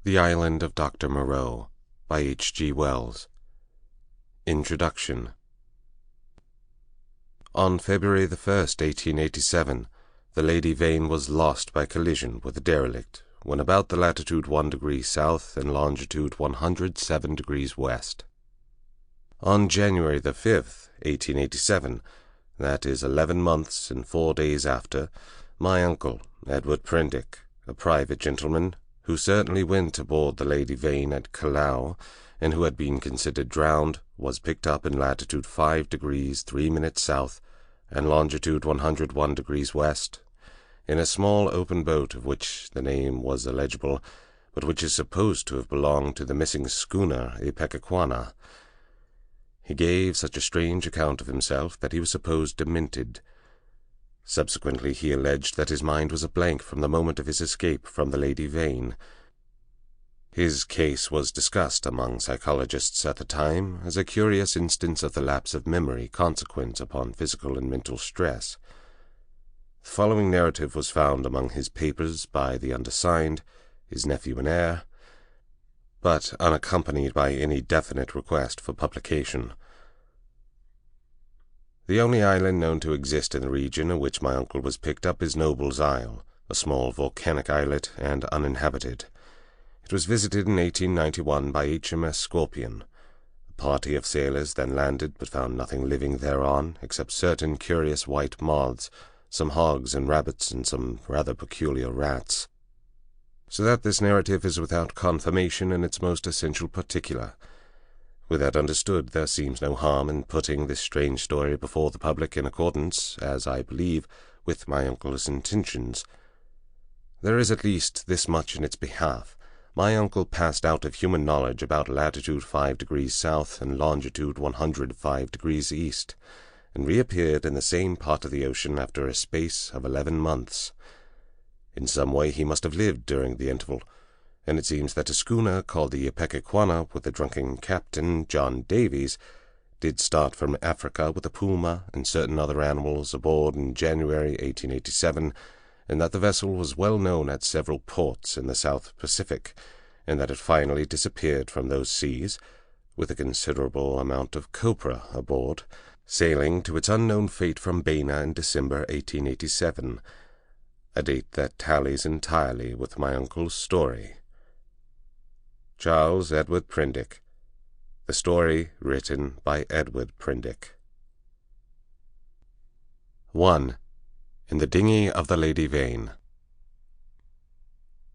The Island of Dr. Moreau by H.G. Wells. Introduction. On February the 1st, 1887, the Lady Vane was lost by collision with a derelict when about the latitude 1 degree south and longitude 107 degrees west. On January the 5th, 1887, that is 11 months and 4 days after, my uncle, Edward Prendick, a private gentleman, who certainly went aboard the Lady Vane at Callao, and who had been considered drowned, was picked up in latitude 5 degrees 3 minutes south and longitude 101 degrees west, in a small open boat of which the name was illegible, but which is supposed to have belonged to the missing schooner Ipecacuanha. He gave such a strange account of himself that he was supposed demented. Subsequently he alleged that his mind was a blank from the moment of his escape from the Lady Vane. His case was discussed among psychologists at the time as a curious instance of the lapse of memory consequent upon physical and mental stress. The following narrative was found among his papers by the undersigned, his nephew and heir, but unaccompanied by any definite request for publication. The only island known to exist in the region in which my uncle was picked up is Noble's Isle, a small volcanic islet and uninhabited. It was visited in 1891 by HMS Scorpion. A party of sailors then landed, but found nothing living thereon except certain curious white moths, some hogs and rabbits, and some rather peculiar rats. So that this narrative is without confirmation in its most essential particular. With that understood, there seems no harm in putting this strange story before the public in accordance, as I believe, with my uncle's intentions. There is at least this much in its behalf. My uncle passed out of human knowledge about latitude 5 degrees south and longitude 105 degrees east, and reappeared in the same part of the ocean after a space of 11 months. In some way he must have lived during the interval, and it seems that a schooner called the Ipecacuanha with a drunken captain, John Davies, did start from Africa with a puma and certain other animals aboard in January 1887, and that the vessel was well known at several ports in the South Pacific, and that it finally disappeared from those seas, with a considerable amount of copra aboard, sailing to its unknown fate from Baina in December 1887, a date that tallies entirely with my uncle's story. Charles Edward Prendick. The story written by Edward Prendick. 1. In the Dinghy of the Lady Vane.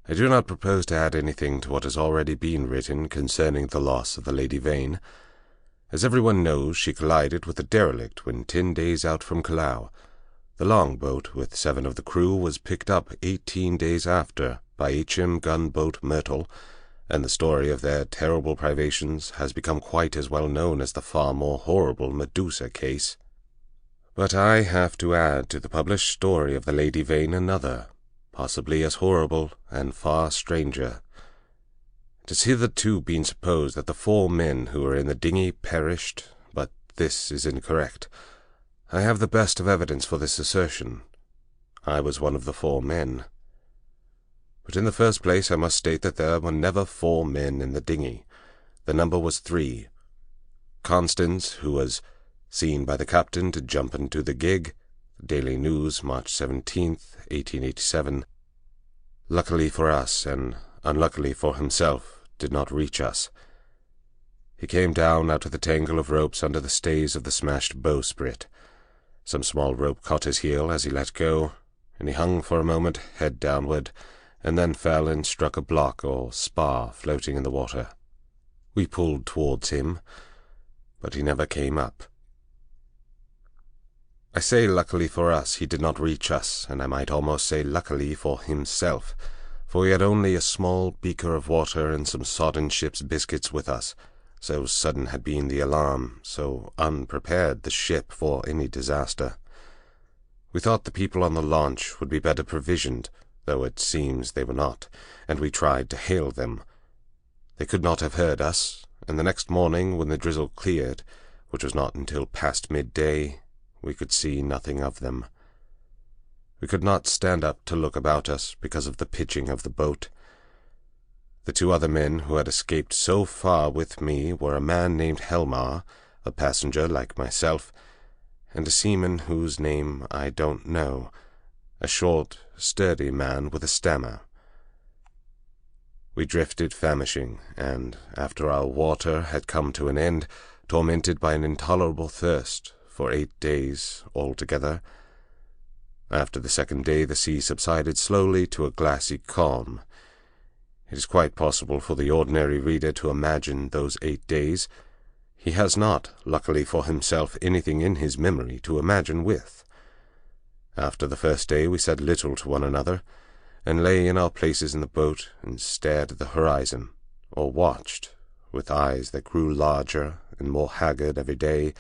I do not propose to add anything to what has already been written concerning the loss of the Lady Vane. As everyone knows, she collided with a derelict when 10 days out from Callao. The longboat, with 7 of the crew, was picked up 18 days after by H.M. gunboat Myrtle, and the story of their terrible privations has become quite as well known as the far more horrible Medusa case. But I have to add to the published story of the Lady Vane another, possibly as horrible and far stranger. It has hitherto been supposed that the 4 men who were in the dinghy perished, but this is incorrect. I have the best of evidence for this assertion. I was one of the 4 men. But in the first place I must state that there were never 4 men in the dinghy. The number was 3. Constance, who was seen by the captain to jump into the gig, Daily News, March 17th, 1887, luckily for us, and unluckily for himself, did not reach us. He came down out of the tangle of ropes under the stays of the smashed bowsprit. Some small rope caught his heel as he let go, and he hung for a moment, head downward, and then fell and struck a block or spar floating in the water. We pulled towards him, but he never came up. I say luckily for us he did not reach us, and I might almost say luckily for himself, for we had only a small beaker of water and some sodden ship's biscuits with us. So sudden had been the alarm, so unprepared the ship for any disaster. We thought the people on the launch would be better provisioned, though it seems they were not, and we tried to hail them. They could not have heard us, and the next morning, when the drizzle cleared, which was not until past midday, we could see nothing of them. We could not stand up to look about us because of the pitching of the boat. The two other men who had escaped so far with me were a man named Helmar, a passenger like myself, and a seaman whose name I don't know, a short, sturdy man with a stammer. We drifted famishing, and, after our water had come to an end, tormented by an intolerable thirst, for 8 days altogether. After the second day the sea subsided slowly to a glassy calm. It is quite possible for the ordinary reader to imagine those 8 days. He has not, luckily for himself, anything in his memory to imagine with. After the first day we said little to one another, and lay in our places in the boat and stared at the horizon, or watched, with eyes that grew larger and more haggard every day,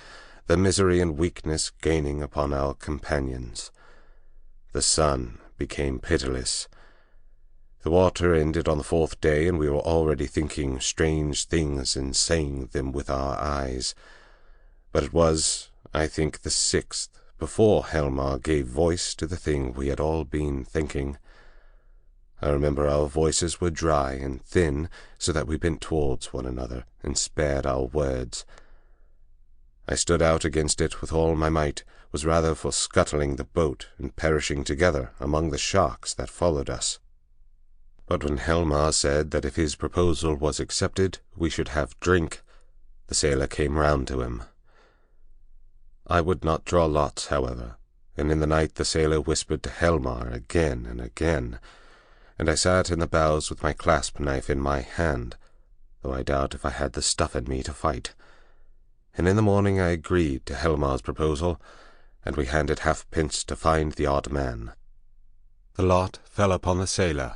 the misery and weakness gaining upon our companions. The sun became pitiless. The water ended on the 4th day, and we were already thinking strange things and saying them with our eyes. But it was, I think, the 6th, before Helmar gave voice to the thing we had all been thinking. I remember our voices were dry and thin, so that we bent towards one another and spared our words. I stood out against it with all my might, was rather for scuttling the boat and perishing together among the sharks that followed us. But when Helmar said that if his proposal was accepted, we should have drink, the sailor came round to him. I would not draw lots, however, and in the night the sailor whispered to Helmar again and again, and I sat in the bows with my clasp-knife in my hand, though I doubt if I had the stuff in me to fight. And in the morning I agreed to Helmar's proposal, and we handed halfpence to find the odd man. The lot fell upon the sailor,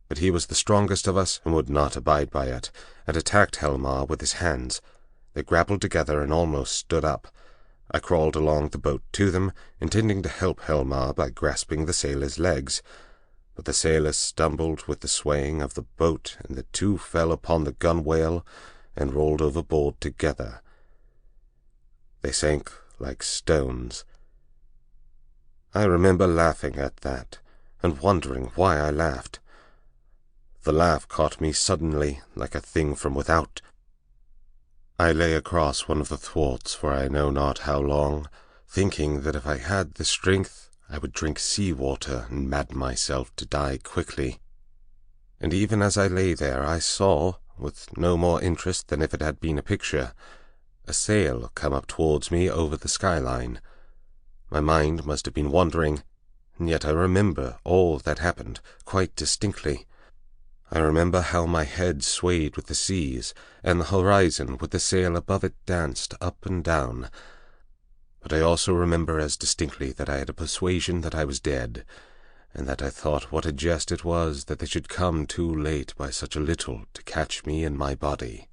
but he was the strongest of us and would not abide by it, and attacked Helmar with his hands. They grappled together and almost stood up. I crawled along the boat to them, intending to help Helmar by grasping the sailor's legs, but the sailor stumbled with the swaying of the boat, and the two fell upon the gunwale and rolled overboard together. They sank like stones. I remember laughing at that, and wondering why I laughed. The laugh caught me suddenly, like a thing from without. I lay across one of the thwarts for I know not how long, thinking that if I had the strength I would drink sea-water and madden myself to die quickly. And even as I lay there I saw, with no more interest than if it had been a picture, a sail come up towards me over the skyline. My mind must have been wandering, and yet I remember all that happened quite distinctly. I remember how my head swayed with the seas, and the horizon with the sail above it danced up and down. But I also remember as distinctly that I had a persuasion that I was dead, and that I thought what a jest it was that they should come too late by such a little to catch me in my body.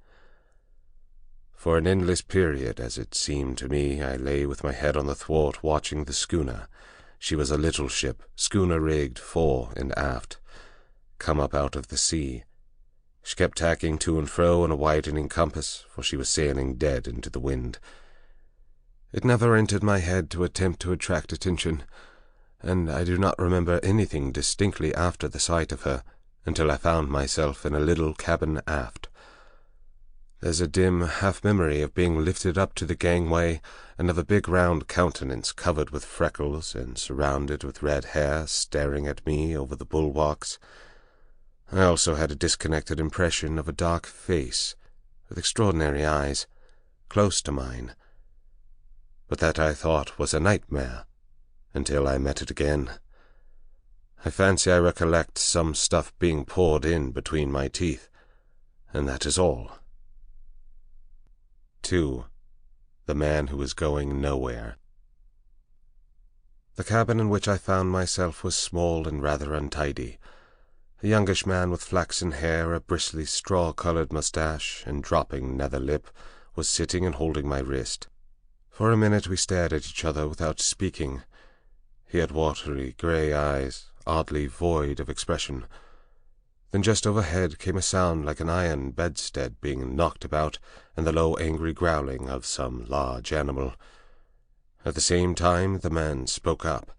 For an endless period, as it seemed to me, I lay with my head on the thwart watching the schooner. She was a little ship, schooner-rigged fore and aft, come up out of the sea. She kept tacking to and fro in a widening compass, for she was sailing dead into the wind. It never entered my head to attempt to attract attention, and I do not remember anything distinctly after the sight of her, until I found myself in a little cabin aft. There's a dim half-memory of being lifted up to the gangway, and of a big round countenance covered with freckles and surrounded with red hair staring at me over the bulwarks. I also had a disconnected impression of a dark face, with extraordinary eyes, close to mine, but that I thought was a nightmare, until I met it again. I fancy I recollect some stuff being poured in between my teeth, and that is all. 2. The Man Who Was Going Nowhere. The cabin in which I found myself was small and rather untidy. A youngish man with flaxen hair, a bristly straw-colored mustache, and dropping nether lip, was sitting and holding my wrist. For a minute we stared at each other without speaking. He had watery grey eyes, oddly void of expression. Then just overhead came a sound like an iron bedstead being knocked about, and the low angry growling of some large animal. At the same time the man spoke up.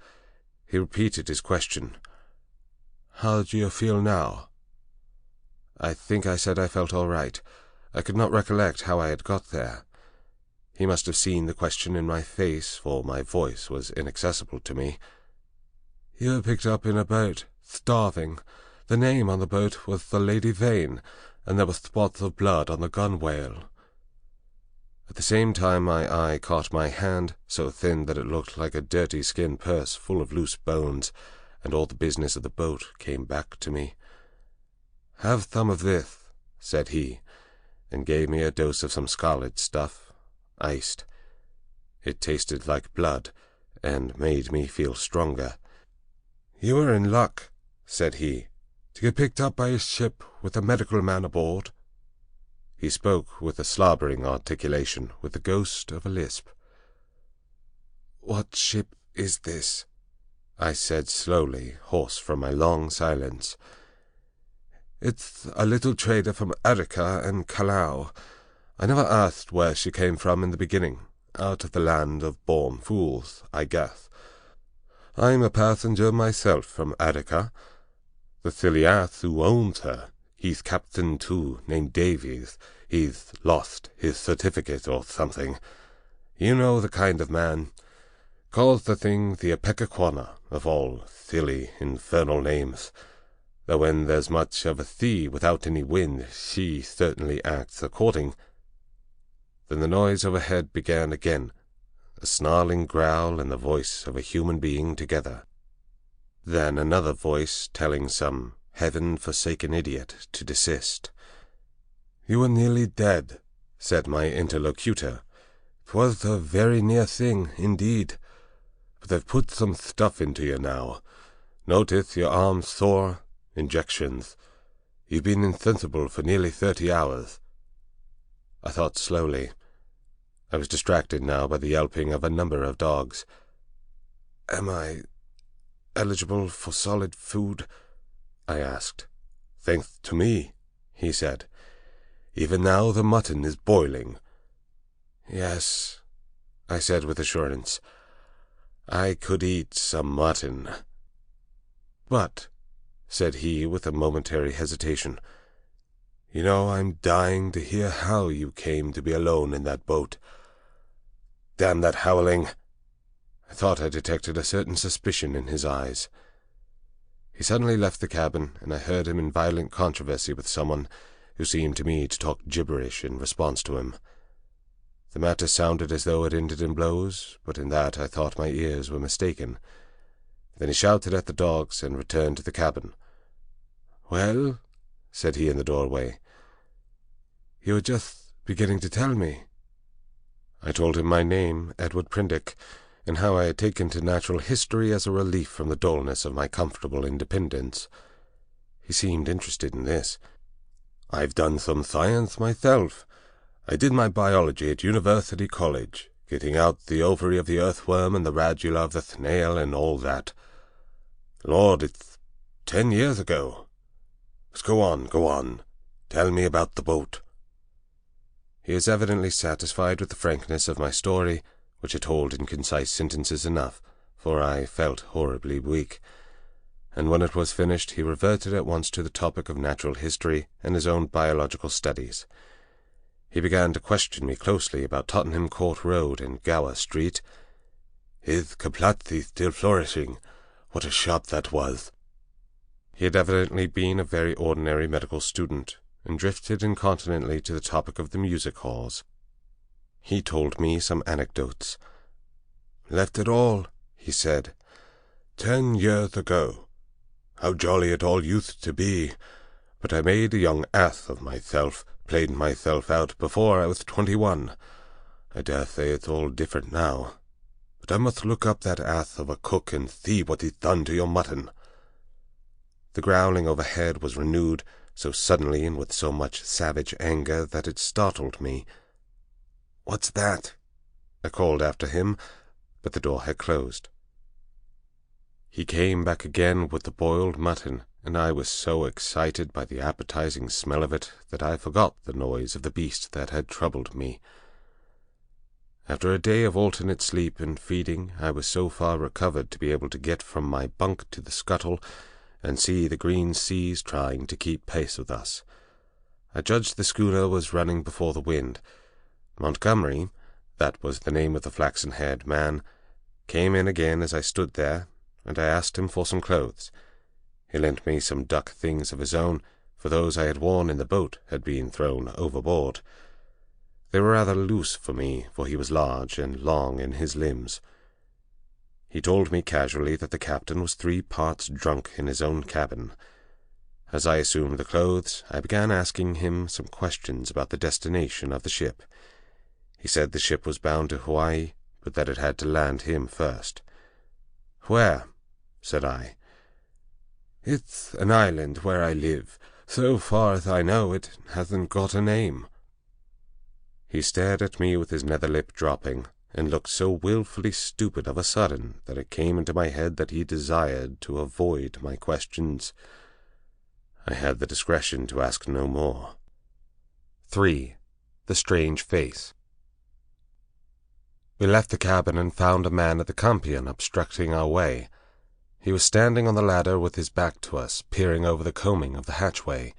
He repeated his question. "How do you feel now?" I think I said I felt all right. I could not recollect how I had got there. He must have seen the question in my face, for my voice was inaccessible to me. "You were picked up in a boat, starving. The name on the boat was the Lady Vane, and there were spots of blood on the gunwale." At the same time my eye caught my hand, so thin that it looked like a dirty skin purse full of loose bones, and all the business of the boat came back to me. "Have some of this," said he, and gave me a dose of some scarlet stuff, iced. It tasted like blood, and made me feel stronger. "You were in luck," said he, "to get picked up by a ship with a medical man aboard." He spoke with a slobbering articulation, with the ghost of a lisp. "What ship is this?" I said slowly, hoarse from my long silence. "It's a little trader from Arica and Callao. I never asked where she came from in the beginning. Out of the land of born fools, I guess. I'm a passenger myself from Arica. The silly ass who owns her, he's captain too, named Davies. He's lost his certificate or something. You know the kind of man. Calls the thing the Ipecacuanha, of all silly, infernal names. Though when there's much of a sea without any wind, she certainly acts according." Then the noise overhead began again, a snarling growl and the voice of a human being together. Then another voice telling some heaven-forsaken idiot to desist. "You were nearly dead," said my interlocutor. "'Twas a very near thing, indeed. But they've put some stuff into you now. Notice your arm's sore. Injections. You've been insensible for nearly 30 hours. I thought slowly. I was distracted now by the yelping of a number of dogs. "Am I eligible for solid food?" I asked. "Thanks to me," he said. "Even now the mutton is boiling." "Yes," I said with assurance. "I could eat some mutton." "But," said he with a momentary hesitation, "you know I'm dying to hear how you came to be alone in that boat." "Damn that howling!" I thought I detected a certain suspicion in his eyes. He suddenly left the cabin, and I heard him in violent controversy with someone who seemed to me to talk gibberish in response to him. The matter sounded as though it ended in blows, but in that I thought my ears were mistaken. Then he shouted at the dogs and returned to the cabin. "Well," said he in the doorway, "you were just beginning to tell me." I told him my name, Edward Prindick, and how I had taken to natural history as a relief from the dullness of my comfortable independence. He seemed interested in this. "I've done some science myself. I did my biology at University College, getting out the ovary of the earthworm and the radula of the snail and all that. Lord, it's 10 years ago. But go on. Tell me about the boat." He is evidently satisfied with the frankness of my story, which I told in concise sentences enough, for I felt horribly weak. And when it was finished, he reverted at once to the topic of natural history and his own biological studies. He began to question me closely about Tottenham Court Road and Gower Street. "Is Caplatzi still flourishing? What a shop that was!" He had evidently been a very ordinary medical student, and drifted incontinently to the topic of the music halls. He told me some anecdotes. "Left it all," he said, 10 years ago. How jolly it all used to be! But I made a young ass of myself, played myself out before I was 21. I dare say it's all different now. But I must look up that ass of a cook and see what he's done to your mutton." The growling overhead was renewed, so suddenly and with so much savage anger that it startled me. "What's that?" I called after him, but the door had closed. He came back again with the boiled mutton, and I was so excited by the appetizing smell of it that I forgot the noise of the beast that had troubled me. After a day of alternate sleep and feeding, I was so far recovered to be able to get from my bunk to the scuttle and see the green seas trying to keep pace with us. I judged the schooner was running before the wind. Montgomery, that was the name of the flaxen-haired man, came in again as I stood there, and I asked him for some clothes. He lent me some duck things of his own, for those I had worn in the boat had been thrown overboard. They were rather loose for me, for he was large and long in his limbs. He told me casually that the captain was 3 parts drunk in his own cabin. As I assumed the clothes, I began asking him some questions about the destination of the ship. He said the ship was bound to Hawaii, but that it had to land him first. "Where?" said I. "It's an island where I live. So far as I know, it hasn't got a name." He stared at me with his nether lip dropping, and looked so wilfully stupid of a sudden that it came into my head that he desired to avoid my questions. I had the discretion to ask no more. 3. The Strange Face. We left the cabin and found a man at the campion obstructing our way. He was standing on the ladder with his back to us, peering over the combing of the hatchway.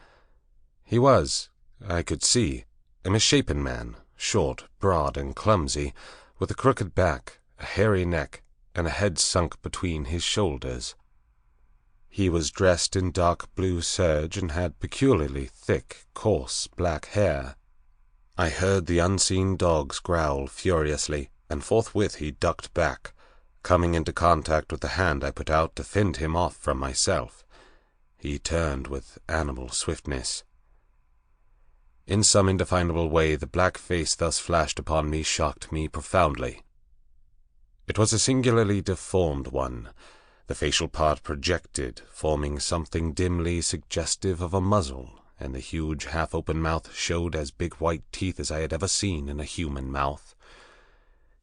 He was, I could see, a misshapen man, short, broad, and clumsy, with a crooked back, a hairy neck, and a head sunk between his shoulders. He was dressed in dark blue serge and had peculiarly thick, coarse, black hair. I heard the unseen dogs growl furiously, and forthwith he ducked back, coming into contact with the hand I put out to fend him off from myself. He turned with animal swiftness. In some indefinable way, the black face thus flashed upon me shocked me profoundly. It was a singularly deformed one. The facial part projected, forming something dimly suggestive of a muzzle, and the huge half-open mouth showed as big white teeth as I had ever seen in a human mouth.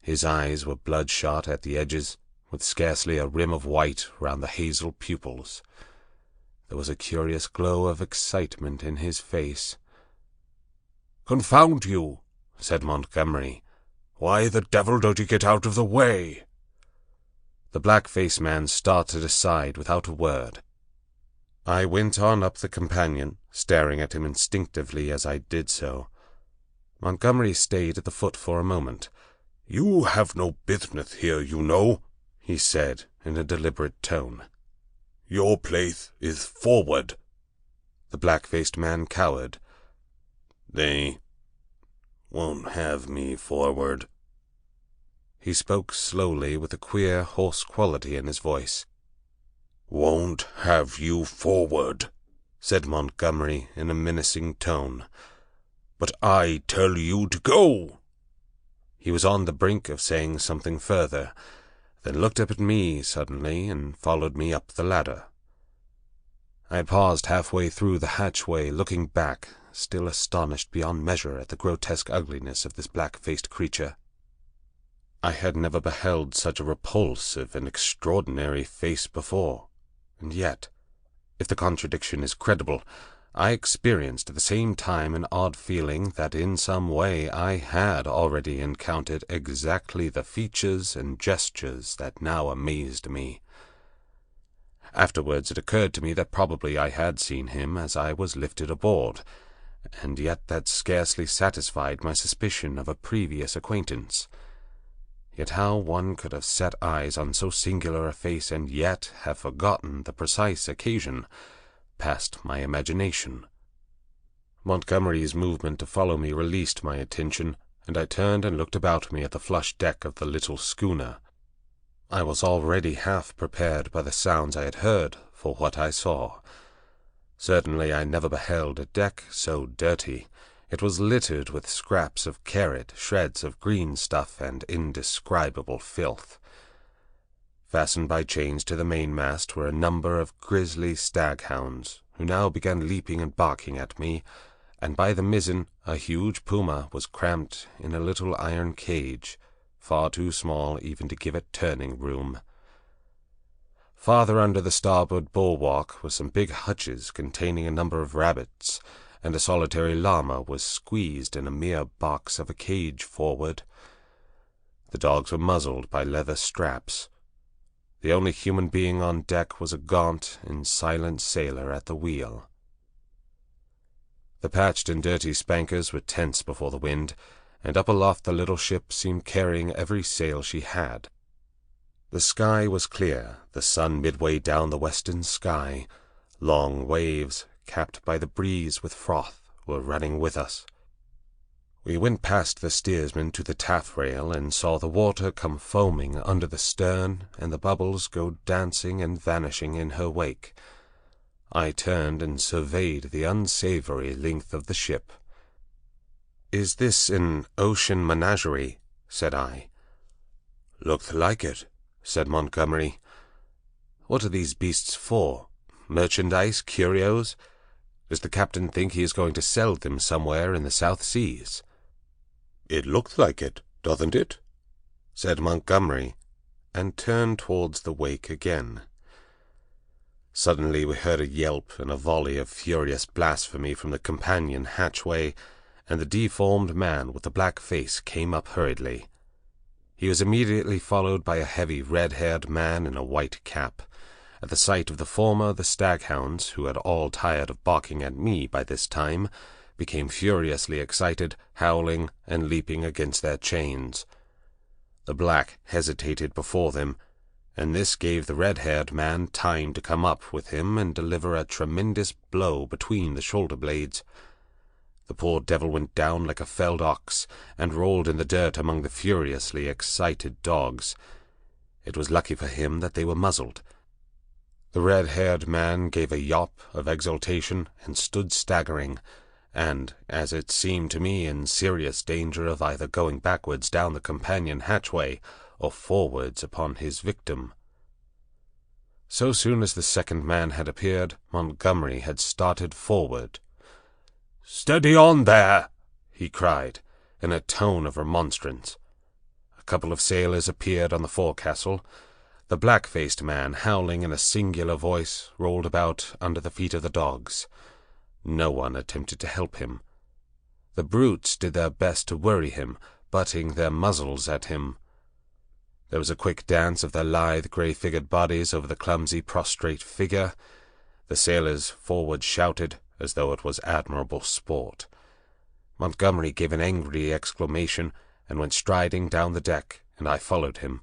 His eyes were bloodshot at the edges, with scarcely a rim of white round the hazel pupils. There was a curious glow of excitement in his face. "Confound you," said Montgomery. "Why the devil don't you get out of the way?" The black-faced man started aside without a word. I went on up the companion, staring at him instinctively as I did so. Montgomery stayed at the foot for a moment. "You have no business here, you know," he said in a deliberate tone. "Your place is forward." The black-faced man cowered. "They won't have me forward." He spoke slowly with a queer, hoarse quality in his voice. "Won't have you forward," said Montgomery in a menacing tone. "But I tell you to go." He was on the brink of saying something further, then looked up at me suddenly and followed me up the ladder. I paused halfway through the hatchway, looking back, still astonished beyond measure at the grotesque ugliness of this black-faced creature. I had never beheld such a repulsive and extraordinary face before, and yet, if the contradiction is credible, I experienced at the same time an odd feeling that in some way I had already encountered exactly the features and gestures that now amazed me. Afterwards it occurred to me that probably I had seen him as I was lifted aboard, and yet that scarcely satisfied my suspicion of a previous acquaintance. Yet how one could have set eyes on so singular a face and yet have forgotten the precise occasion passed my imagination. Montgomery's movement to follow me released my attention, and I turned and looked about me at the flush deck of the little schooner. I was already half prepared by the sounds I had heard for what I saw. Certainly I never beheld a deck so dirty. It was littered with scraps of carrot, shreds of green stuff, and indescribable filth. Fastened by chains to the mainmast were a number of grisly staghounds, who now began leaping and barking at me, and by the mizzen a huge puma was cramped in a little iron cage, far too small even to give it turning room. Farther under the starboard bulwark were some big hutches containing a number of rabbits, and a solitary llama was squeezed in a mere box of a cage forward. The dogs were muzzled by leather straps. The only human being on deck was a gaunt and silent sailor at the wheel. The patched and dirty spankers were tense before the wind, and up aloft the little ship seemed carrying every sail she had. The sky was clear, the sun midway down the western sky. Long waves, capped by the breeze with froth, were running with us. We went past the steersman to the taffrail and saw the water come foaming under the stern and the bubbles go dancing and vanishing in her wake. I turned and surveyed the unsavory length of the ship. "Is this an ocean menagerie?" said I. "Looked like it," said Montgomery. "What are these beasts for? Merchandise? Curios? Does the captain think he is going to sell them somewhere in the South Seas?" "It looked like it, doesn't it?" said Montgomery, and turned towards the wake again. Suddenly we heard a yelp and a volley of furious blasphemy from the companion hatchway, and the deformed man with the black face came up hurriedly. He was immediately followed by a heavy red-haired man in a white cap. At the sight of the former, the staghounds, who had all tired of barking at me by this time, became furiously excited, howling and leaping against their chains. The black hesitated before them, and this gave the red-haired man time to come up with him and deliver a tremendous blow between the shoulder-blades. The poor devil went down like a felled ox, and rolled in the dirt among the furiously excited dogs. It was lucky for him that they were muzzled. The red-haired man gave a yawp of exultation and stood staggering, and, as it seemed to me, in serious danger of either going backwards down the companion hatchway or forwards upon his victim. So soon as the second man had appeared, Montgomery had started forward. "Steady on there!" he cried, in a tone of remonstrance. A couple of sailors appeared on the forecastle. The black-faced man, howling in a singular voice, rolled about under the feet of the dogs. No one attempted to help him. The brutes did their best to worry him, butting their muzzles at him. There was a quick dance of their lithe, grey-figured bodies over the clumsy, prostrate figure. The sailors forward shouted, as though it was admirable sport. Montgomery gave an angry exclamation and went striding down the deck, and I followed him.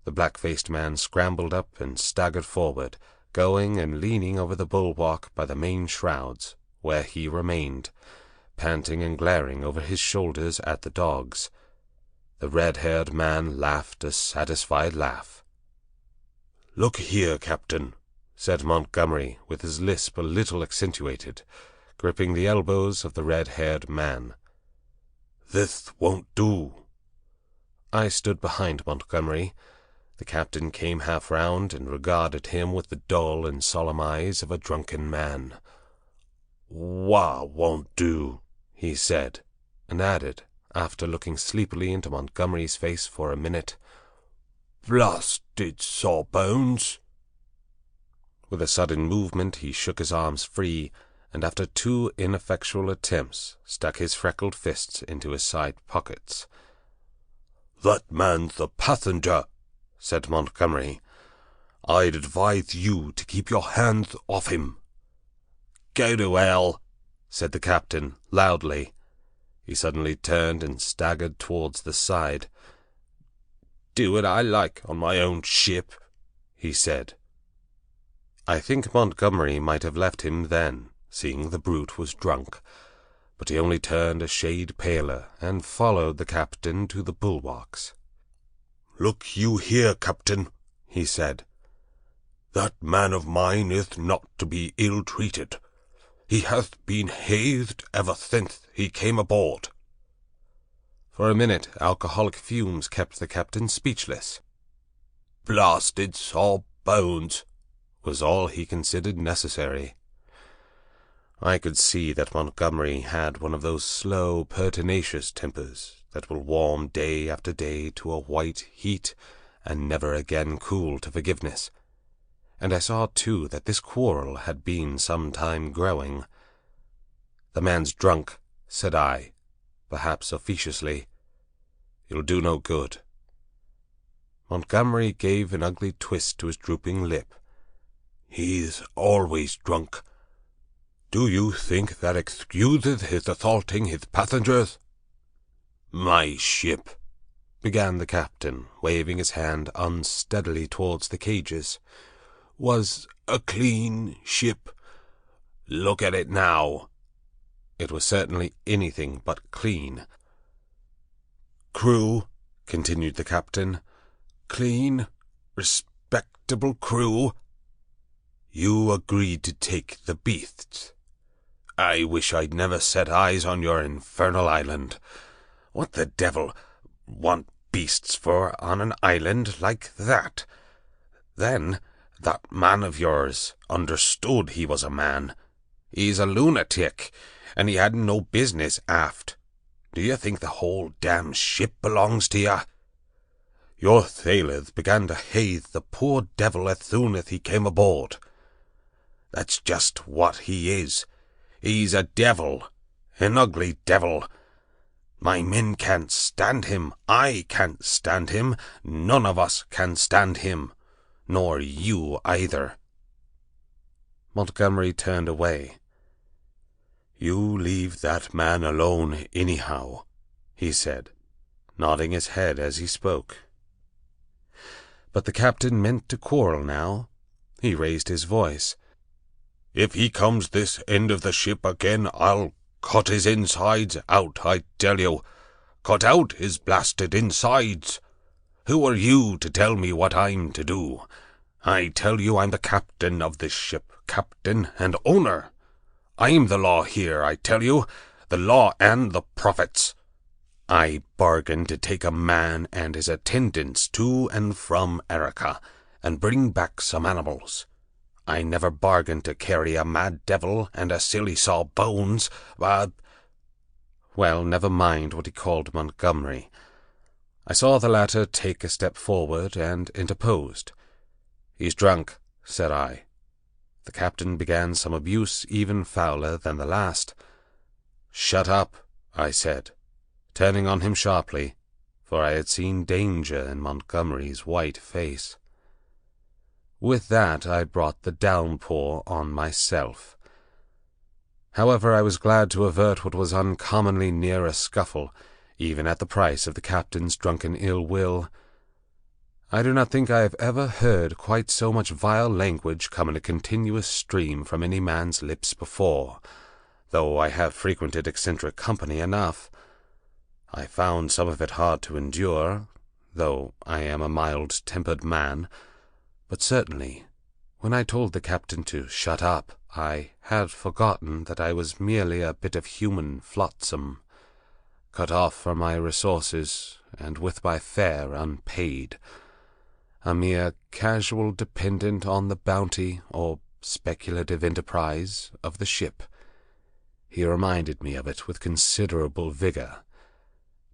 The black-faced man scrambled up and staggered forward, going and leaning over the bulwark by the main shrouds, where he remained, panting and glaring over his shoulders at the dogs. The red-haired man laughed a satisfied laugh. "Look here, Captain," said Montgomery, with his lisp a little accentuated, gripping the elbows of the red-haired man. "This won't do." I stood behind Montgomery. The captain came half round and regarded him with the dull and solemn eyes of a drunken man. "What won't do?" he said, and added, after looking sleepily into Montgomery's face for a minute, "Blasted sawbones!" With a sudden movement he shook his arms free, and after 2 ineffectual attempts stuck his freckled fists into his side pockets. "That man's the passenger," said Montgomery. "I'd advise you to keep your hands off him." "Go to hell," said the captain, loudly. He suddenly turned and staggered towards the side. "Do what I like on my own ship," he said. I think Montgomery might have left him then, seeing the brute was drunk, but he only turned a shade paler and followed the captain to the bulwarks. "Look you here, Captain," he said. "That man of mine is not to be ill-treated. He hath been hazed ever since he came aboard." For a minute alcoholic fumes kept the captain speechless. "Blasted sawbones!" was all he considered necessary. I could see that Montgomery had one of those slow, pertinacious tempers that will warm day after day to a white heat and never again cool to forgiveness. And I saw, too, that this quarrel had been some time growing. "The man's drunk," said I, perhaps officiously. "He'll do no good." Montgomery gave an ugly twist to his drooping lip. "He's always drunk. Do you think that excuseth his assaulting his passengers? My ship, began the captain, waving his hand unsteadily towards the cages, was a clean ship. Look at it now. It was certainly anything but clean. Crew, continued the captain, clean, respectable crew. You agreed to take the beasts. I wish I'd never set eyes on your infernal island. What the devil want beasts for on an island like that? Then that man of yours understood he was a man. He's a lunatic, and he hadn't no business aft. Do you think the whole damn ship belongs to you? Your sailors began to haze the poor devil as soon as he came aboard. That's just what he is. He's a devil, an ugly devil. My men can't stand him. I can't stand him. None of us can stand him. Nor you either. Montgomery turned away. You leave that man alone anyhow, he said, nodding his head as he spoke. But the captain meant to quarrel now. He raised his voice. If he comes this end of the ship again, I'll cut his insides out, I tell you. Cut out his blasted insides. Who are you to tell me what I'm to do? I tell you I'm the captain of this ship, captain and owner. I'm the law here, I tell you, the law and the prophets. I bargained to take a man and his attendants to and from Arica, and bring back some animals. I never bargained to carry a mad devil and a silly saw bones, but— Well, never mind what he called Montgomery. I saw the latter take a step forward and interposed. He's drunk, said I. The captain began some abuse even fouler than the last. Shut up, I said, turning on him sharply, for I had seen danger in Montgomery's white face. With that I brought the downpour on myself. However, I was glad to avert what was uncommonly near a scuffle, even at the price of the captain's drunken ill will. I do not think I have ever heard quite so much vile language come in a continuous stream from any man's lips before, though I have frequented eccentric company enough. I found some of it hard to endure, though I am a mild-tempered man, but certainly, when I told the captain to shut up, I had forgotten that I was merely a bit of human flotsam, cut off from my resources, and with my fare unpaid, a mere casual dependent on the bounty or speculative enterprise of the ship. He reminded me of it with considerable vigor,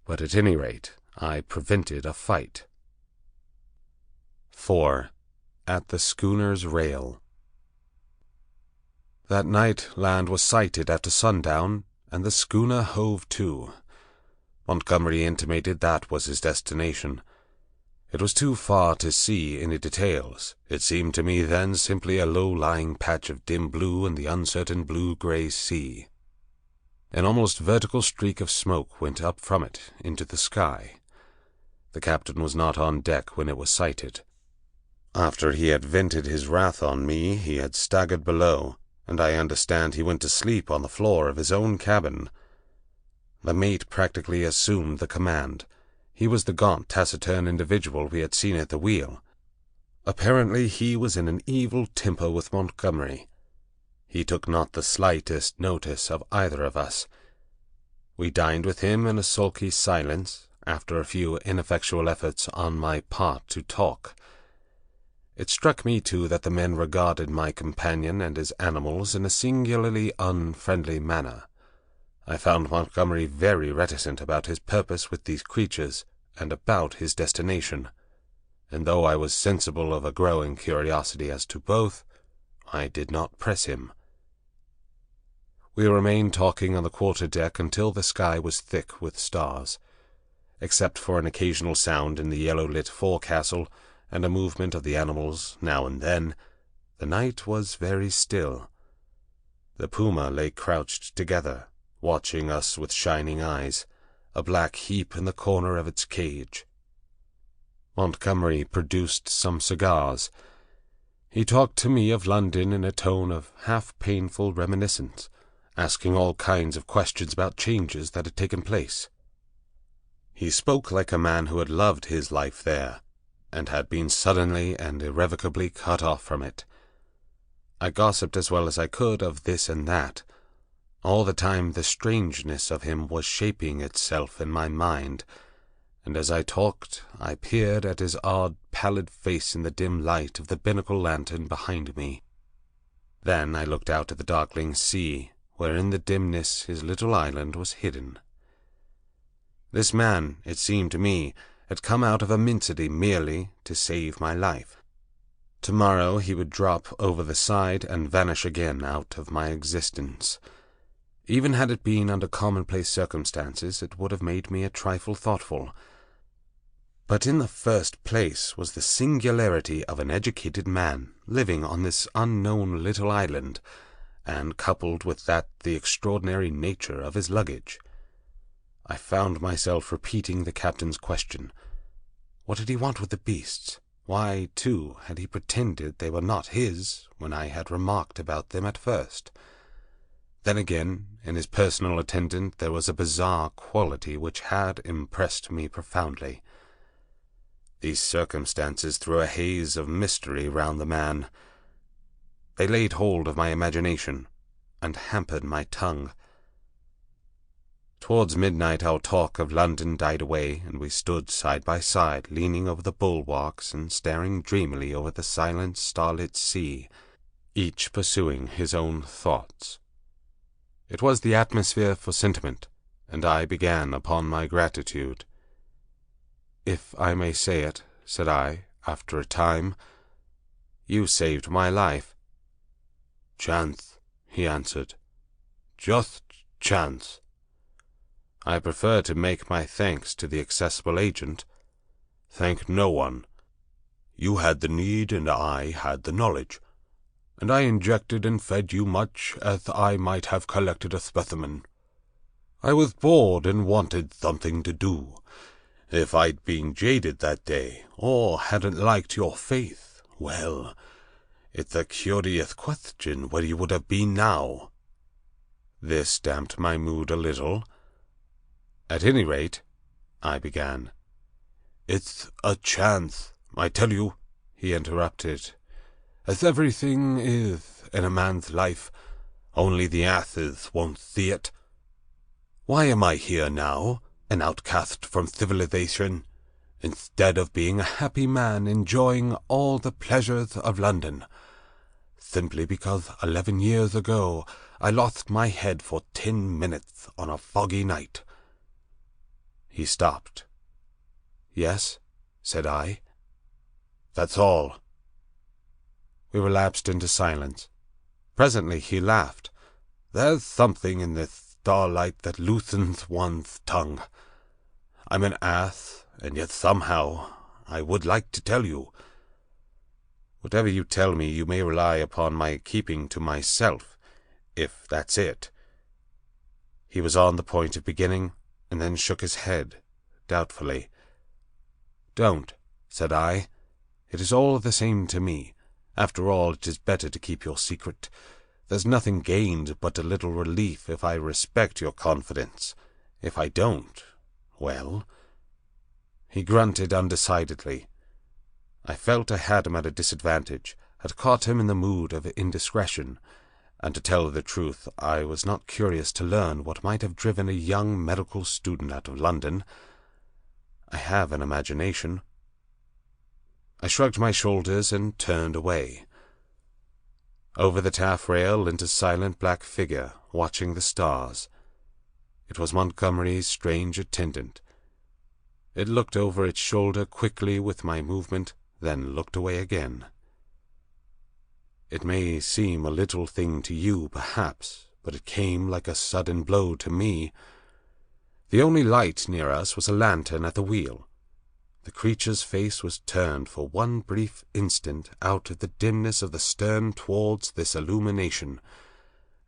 but at any rate I prevented a fight. 4. At the schooner's rail. That night land was sighted after sundown, and the schooner hove to. Montgomery intimated that was his destination. It was too far to see any details. It seemed to me then simply a low-lying patch of dim blue in the uncertain blue-gray sea. An almost vertical streak of smoke went up from it into the sky. The captain was not on deck when it was sighted. After he had vented his wrath on me, he had staggered below, and I understand he went to sleep on the floor of his own cabin. The mate practically assumed the command. He was the gaunt, taciturn individual we had seen at the wheel. Apparently he was in an evil temper with Montgomery. He took not the slightest notice of either of us. We dined with him in a sulky silence, after a few ineffectual efforts on my part to talk. It struck me, too, that the men regarded my companion and his animals in a singularly unfriendly manner. I found Montgomery very reticent about his purpose with these creatures, and about his destination, and though I was sensible of a growing curiosity as to both, I did not press him. We remained talking on the quarter-deck until the sky was thick with stars. Except for an occasional sound in the yellow-lit forecastle, and a movement of the animals now and then, the night was very still. The puma lay crouched together, watching us with shining eyes, a black heap in the corner of its cage. Montgomery produced some cigars. He talked to me of London in a tone of half-painful reminiscence, asking all kinds of questions about changes that had taken place. He spoke like a man who had loved his life there, and had been suddenly and irrevocably cut off from it. I gossiped as well as I could of this and that. All the time the strangeness of him was shaping itself in my mind, and as I talked I peered at his odd, pallid face in the dim light of the binnacle lantern behind me. Then I looked out at the darkling sea, where in the dimness his little island was hidden. This man, it seemed to me, had come out of immensity merely to save my life. Tomorrow he would drop over the side and vanish again out of my existence. Even had it been under commonplace circumstances, it would have made me a trifle thoughtful. But in the first place was the singularity of an educated man living on this unknown little island, and coupled with that the extraordinary nature of his luggage. I found myself repeating the captain's question. What did he want with the beasts? Why, too, had he pretended they were not his, when I had remarked about them at first? Then again, in his personal attendant there was a bizarre quality which had impressed me profoundly. These circumstances threw a haze of mystery round the man. They laid hold of my imagination, and hampered my tongue. Towards midnight our talk of London died away, and we stood side by side, leaning over the bulwarks and staring dreamily over the silent, starlit sea, each pursuing his own thoughts. It was the atmosphere for sentiment, and I began upon my gratitude. "If I may say it," said I, after a time, "you saved my life." "Chance," he answered. "Just chance. I prefer to make my thanks to the accessible agent." "Thank no one. You had the need and I had the knowledge, and I injected and fed you much as I might have collected a specimen. I was bored and wanted something to do. If I'd been jaded that day, or hadn't liked your faith, well, it's a curious question where you would have been now." This damped my mood a little. "At any rate," I began. "It's a chance, I tell you," he interrupted, "as everything is in a man's life, only the asses won't see it. Why am I here now, an outcast from civilization, instead of being a happy man enjoying all the pleasures of London? Simply because 11 years ago I lost my head for 10 minutes on a foggy night." He stopped. "Yes?" said I. "That's all." We relapsed into silence. Presently he laughed. "There's something in this starlight that loosens one's tongue. I'm an ass, and yet somehow I would like to tell you." "Whatever you tell me, you may rely upon my keeping to myself, if that's it." He was on the point of beginning, and then shook his head, doubtfully. "Don't," said I. "It is all the same to me. After all, it is better to keep your secret. There's nothing gained but a little relief if I respect your confidence. If I don't, well—" He grunted undecidedly. I felt I had him at a disadvantage, had caught him in the mood of indiscretion, and to tell the truth, I was not curious to learn what might have driven a young medical student out of London. I have an imagination. I shrugged my shoulders and turned away. Over the taffrail leant a silent black figure, watching the stars. It was Montgomery's strange attendant. It looked over its shoulder quickly with my movement, then looked away again. It may seem a little thing to you, perhaps, but it came like a sudden blow to me. The only light near us was a lantern at the wheel. The creature's face was turned for one brief instant out of the dimness of the stern towards this illumination,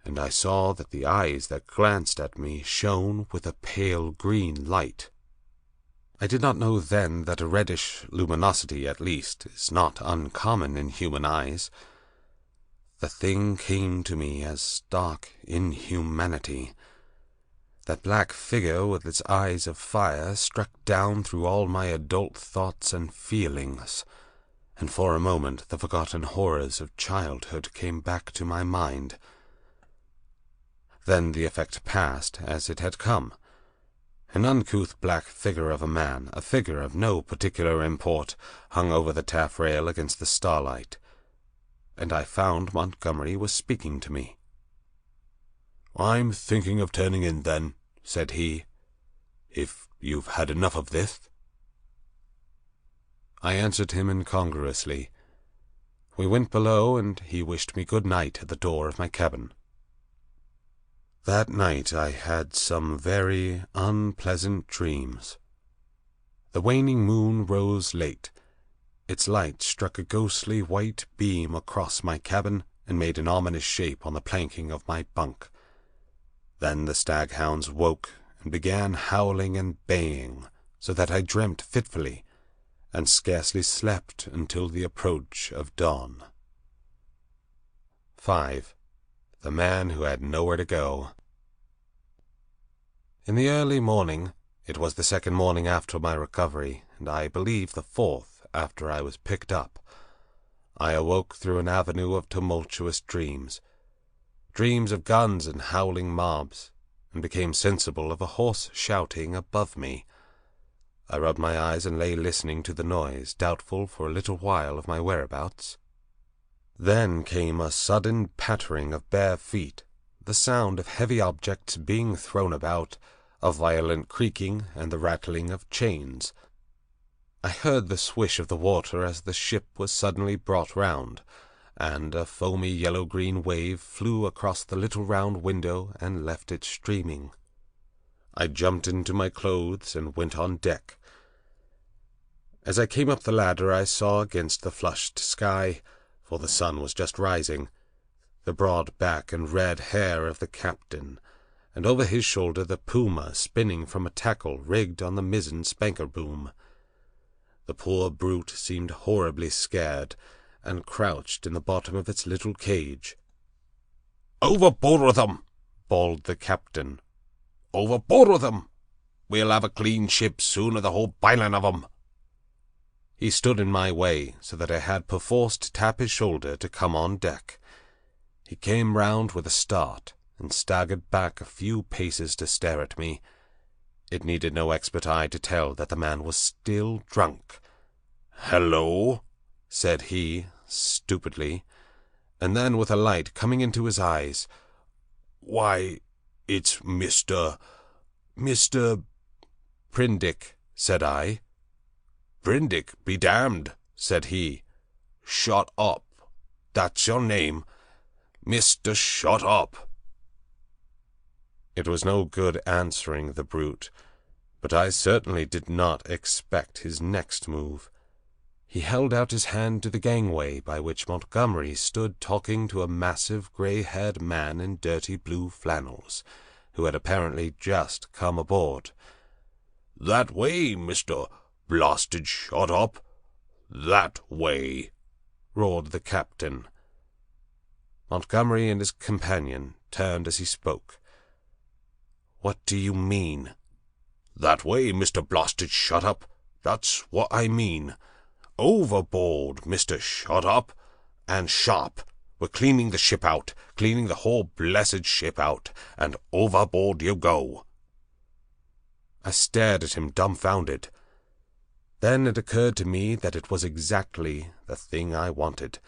and I saw that the eyes that glanced at me shone with a pale green light. I did not know then that a reddish luminosity, at least, is not uncommon in human eyes. The thing came to me as stark inhumanity. That black figure with its eyes of fire struck down through all my adult thoughts and feelings, and for a moment the forgotten horrors of childhood came back to my mind. Then the effect passed as it had come. An uncouth black figure of a man, a figure of no particular import, hung over the taffrail against the starlight, and I found Montgomery was speaking to me. "I'm thinking of turning in, then," said he, "if you've had enough of this." I answered him incongruously. We went below, and he wished me good night at the door of my cabin. That night I had some very unpleasant dreams. The waning moon rose late. Its light struck a ghostly white beam across my cabin and made an ominous shape on the planking of my bunk. Then the staghounds woke and began howling and baying, so that I dreamt fitfully, and scarcely slept until the approach of dawn. 5. The Man Who Had Nowhere to Go. In the early morning, it was the second morning after my recovery, and I believe the fourth after I was picked up, I awoke through an avenue of tumultuous dreams of guns and howling mobs, and became sensible of a hoarse shouting above me. I rubbed my eyes and lay listening to the noise, doubtful for a little while of my whereabouts. Then came a sudden pattering of bare feet, the sound of heavy objects being thrown about, a violent creaking, and the rattling of chains. I heard the swish of the water as the ship was suddenly brought round, and a foamy yellow-green wave flew across the little round window and left it streaming. I jumped into my clothes and went on deck. As I came up the ladder I saw against the flushed sky, for the sun was just rising, the broad back and red hair of the captain, and over his shoulder the puma spinning from a tackle rigged on the mizzen spanker boom. The poor brute seemed horribly scared, and crouched in the bottom of its little cage. "Overboard with 'em!" bawled the captain. "Overboard with 'em! We'll have a clean ship soon, or the whole bilin' of 'em." He stood in my way, so that I had perforce to tap his shoulder to come on deck. He came round with a start, and staggered back a few paces to stare at me. It needed no expert eye to tell that the man was still drunk. "Hello," said he, stupidly, and then with a light coming into his eyes, "Why, it's Mr. "Prindick," said I. "Prindick be damned," said he. "Shut up. That's your name. Mr. Shut up." It was no good answering the brute, but I certainly did not expect his next move. He held out his hand to the gangway by which Montgomery stood talking to a massive grey-haired man in dirty blue flannels, who had apparently just come aboard. "That way, Mr. Blasted Shut Up! That way!" roared the captain. Montgomery and his companion turned as he spoke. "What do you mean?" "That way, Mr. Blasted Shut Up! That's what I mean. Overboard, Mr. Shut Up, and sharp. We're cleaning the ship out, cleaning the whole blessed ship out, and overboard you go." I stared at him dumbfounded. Then it occurred to me that it was exactly the thing I wanted.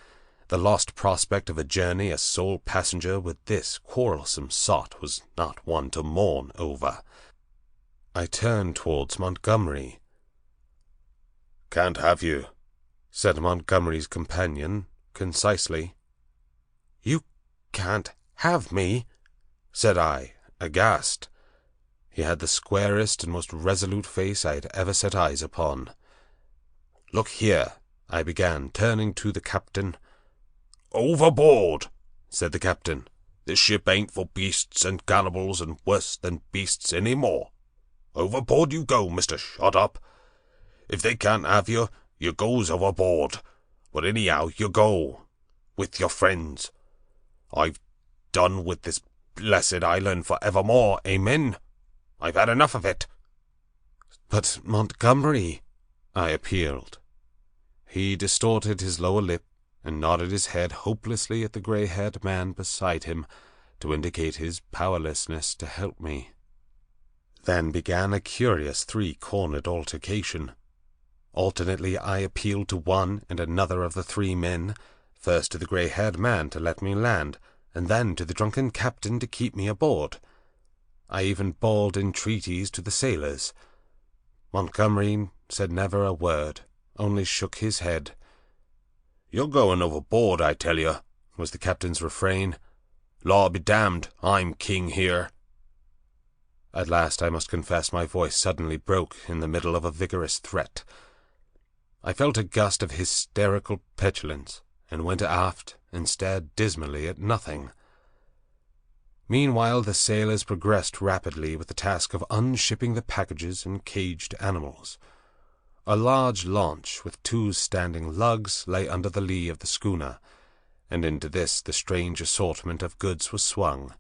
The lost prospect of a journey as sole passenger with this quarrelsome sot was not one to mourn over. I turned towards Montgomery. "Can't have you," said Montgomery's companion, concisely. "You can't have me?" said I, aghast. He had the squarest and most resolute face I had ever set eyes upon. "Look here," I began, turning to the captain. "Overboard," said the captain. This ship ain't for beasts and cannibals and worse than beasts any more. Overboard you go, Mr. Shut-Up. If they can't have you, you goes overboard. But anyhow, you go. With your friends. I've done with this blessed island for evermore, amen? I've had enough of it. But Montgomery, I appealed. He distorted his lower lip and nodded his head hopelessly at the grey-haired man beside him to indicate his powerlessness to help me. Then began a curious three-cornered altercation. Alternately I appealed to one and another of the three men, first to the grey-haired man to let me land, and then to the drunken captain to keep me aboard. I even bawled entreaties to the sailors. Montgomery said never a word, only shook his head. "You're going overboard, I tell you," was the captain's refrain. "Law be damned, I'm king here." At last I must confess my voice suddenly broke in the middle of a vigorous threat. I felt a gust of hysterical petulance, and went aft and stared dismally at nothing. Meanwhile the sailors progressed rapidly with the task of unshipping the packages and caged animals. A large launch with two standing lugs lay under the lee of the schooner, and into this the strange assortment of goods was swung.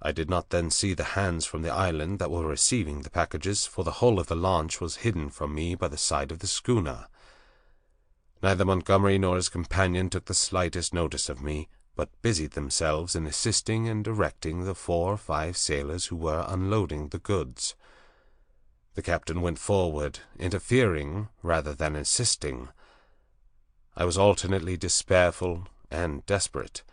I did not then see the hands from the island that were receiving the packages, for the whole of the launch was hidden from me by the side of the schooner. Neither Montgomery nor his companion took the slightest notice of me, but busied themselves in assisting and directing the 4 or 5 sailors who were unloading the goods. The captain went forward, interfering rather than assisting. I was alternately despairful and desperate.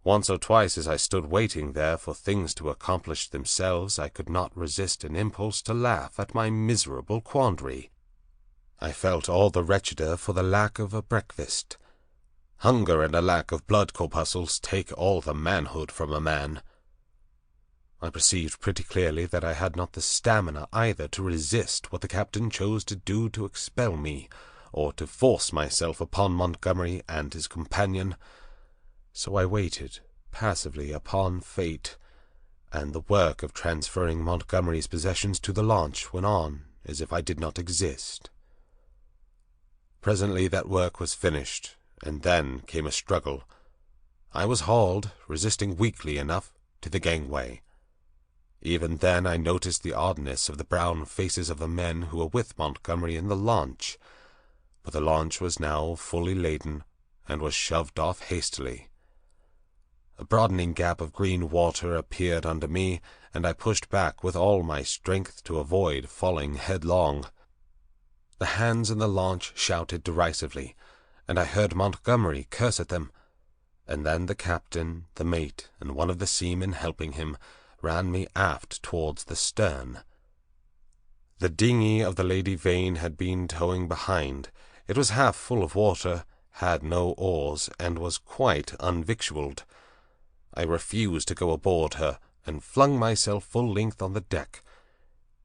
Once or twice as I stood waiting there for things to accomplish themselves, I could not resist an impulse to laugh at my miserable quandary. I felt all the wretcheder for the lack of a breakfast. Hunger and a lack of blood corpuscles take all the manhood from a man. I perceived pretty clearly that I had not the stamina either to resist what the captain chose to do to expel me, or to force myself upon Montgomery and his companion. So I waited passively upon fate, and the work of transferring Montgomery's possessions to the launch went on as if I did not exist. Presently that work was finished, and then came a struggle. I was hauled, resisting weakly enough, to the gangway. Even then I noticed the oddness of the brown faces of the men who were with Montgomery in the launch, but the launch was now fully laden, and was shoved off hastily. A broadening gap of green water appeared under me, and I pushed back with all my strength to avoid falling headlong. The hands in the launch shouted derisively, and I heard Montgomery curse at them, and then the captain, the mate, and one of the seamen helping him, ran me aft towards the stern. The dinghy of the Lady Vane had been towing behind. It was half full of water, had no oars, and was quite unvictualled. I refused to go aboard her, and flung myself full length on the deck.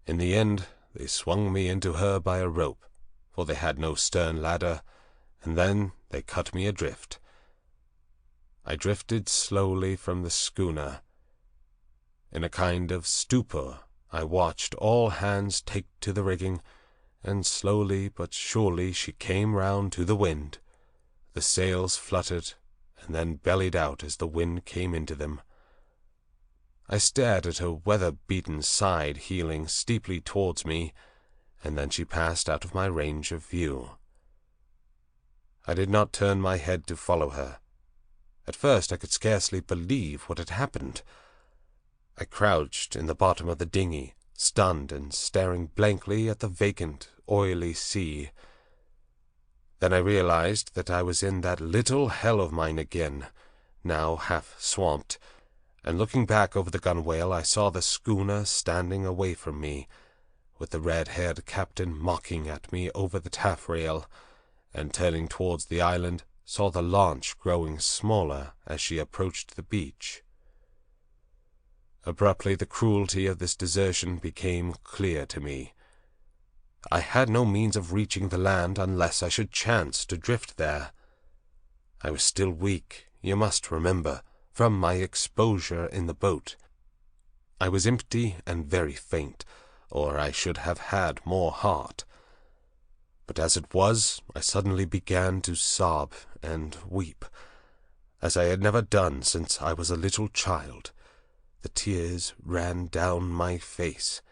In the end they swung me into her by a rope, for they had no stern ladder, and then they cut me adrift. I drifted slowly from the schooner. In a kind of stupor I watched all hands take to the rigging, and slowly but surely she came round to the wind. The sails fluttered, and then bellied out as the wind came into them. I stared at her weather-beaten side heeling steeply towards me, and then she passed out of my range of view. I did not turn my head to follow her. At first I could scarcely believe what had happened. I crouched in the bottom of the dinghy, stunned and staring blankly at the vacant, oily sea. Then I realized that I was in that little hell of mine again, now half swamped, and looking back over the gunwale I saw the schooner standing away from me, with the red-haired captain mocking at me over the taffrail, and turning towards the island, saw the launch growing smaller as she approached the beach. Abruptly the cruelty of this desertion became clear to me. I had no means of reaching the land unless I should chance to drift there. I was still weak, you must remember, from my exposure in the boat. I was empty and very faint, or I should have had more heart. But as it was, I suddenly began to sob and weep, as I had never done since I was a little child. The tears ran down my face.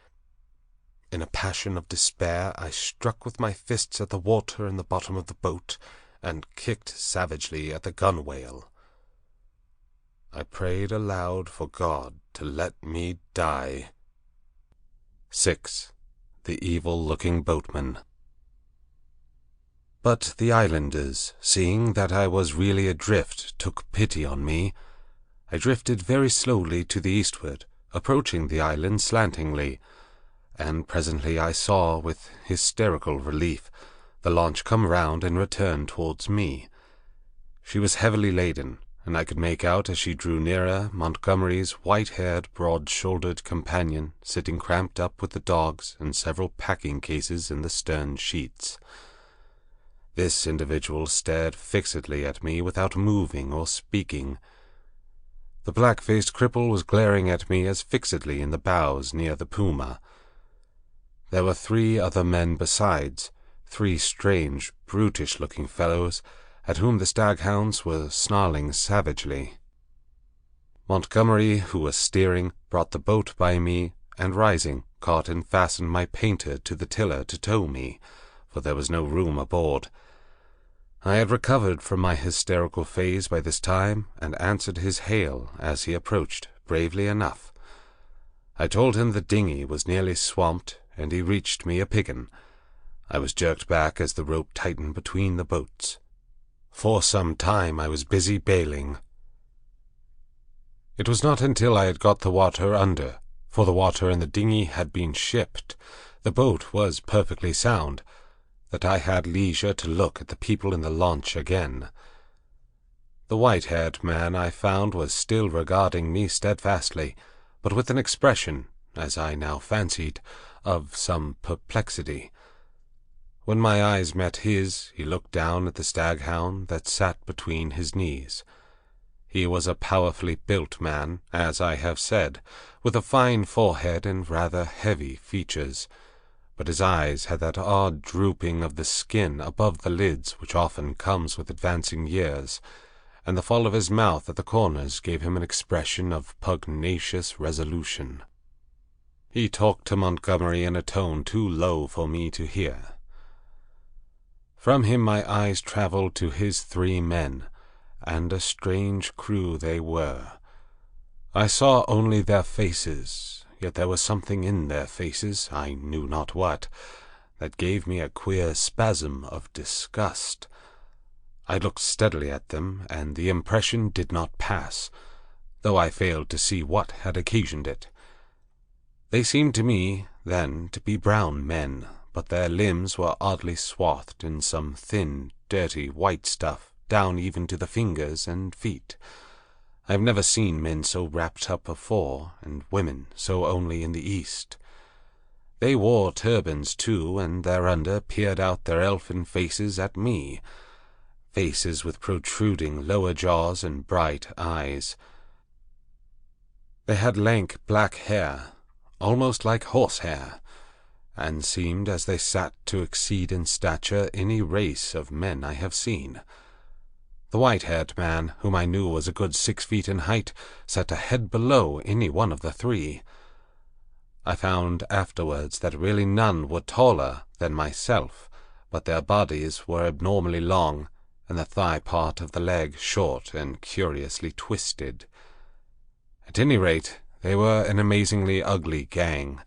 In a passion of despair, I struck with my fists at the water in the bottom of the boat, and kicked savagely at the gunwale. I prayed aloud for God to let me die. 6. The evil-looking boatman. But the islanders, seeing that I was really adrift, took pity on me. I drifted very slowly to the eastward, approaching the island slantingly, and presently I saw, with hysterical relief, the launch come round and return towards me. She was heavily laden, and I could make out as she drew nearer Montgomery's white-haired, broad-shouldered companion, sitting cramped up with the dogs and several packing-cases in the stern sheets. This individual stared fixedly at me without moving or speaking. The black-faced cripple was glaring at me as fixedly in the bows near the Puma. There were 3 other men besides, 3 strange, brutish-looking fellows, at whom the staghounds were snarling savagely. Montgomery, who was steering, brought the boat by me, and rising, caught and fastened my painter to the tiller to tow me, for there was no room aboard. I had recovered from my hysterical phase by this time, and answered his hail as he approached, bravely enough. I told him the dinghy was nearly swamped, and he reached me a piggin. I was jerked back as the rope tightened between the boats. For some time I was busy bailing. It was not until I had got the water under, for the water in the dinghy had been shipped, the boat was perfectly sound, that I had leisure to look at the people in the launch again. The white-haired man, I found, was still regarding me steadfastly, but with an expression, as I now fancied, of some perplexity. When my eyes met his, he looked down at the staghound that sat between his knees. He was a powerfully built man, as I have said, with a fine forehead and rather heavy features, but his eyes had that odd drooping of the skin above the lids which often comes with advancing years, and the fall of his mouth at the corners gave him an expression of pugnacious resolution. He talked to Montgomery in a tone too low for me to hear. From him my eyes travelled to his 3 men, and a strange crew they were. I saw only their faces, yet there was something in their faces, I knew not what, that gave me a queer spasm of disgust. I looked steadily at them, and the impression did not pass, though I failed to see what had occasioned it. They seemed to me, then, to be brown men, but their limbs were oddly swathed in some thin, dirty, white stuff, down even to the fingers and feet. I have never seen men so wrapped up before, and women so only in the East. They wore turbans, too, and thereunder peered out their elfin faces at me, faces with protruding lower jaws and bright eyes. They had lank black hair, almost like horsehair, and seemed, as they sat, to exceed in stature any race of men I have seen. The white-haired man, whom I knew was a good 6 feet in height, sat a head below any one of the 3. I found afterwards that really none were taller than myself, but their bodies were abnormally long, and the thigh part of the leg short and curiously twisted. At any rate, they were an amazingly ugly gang,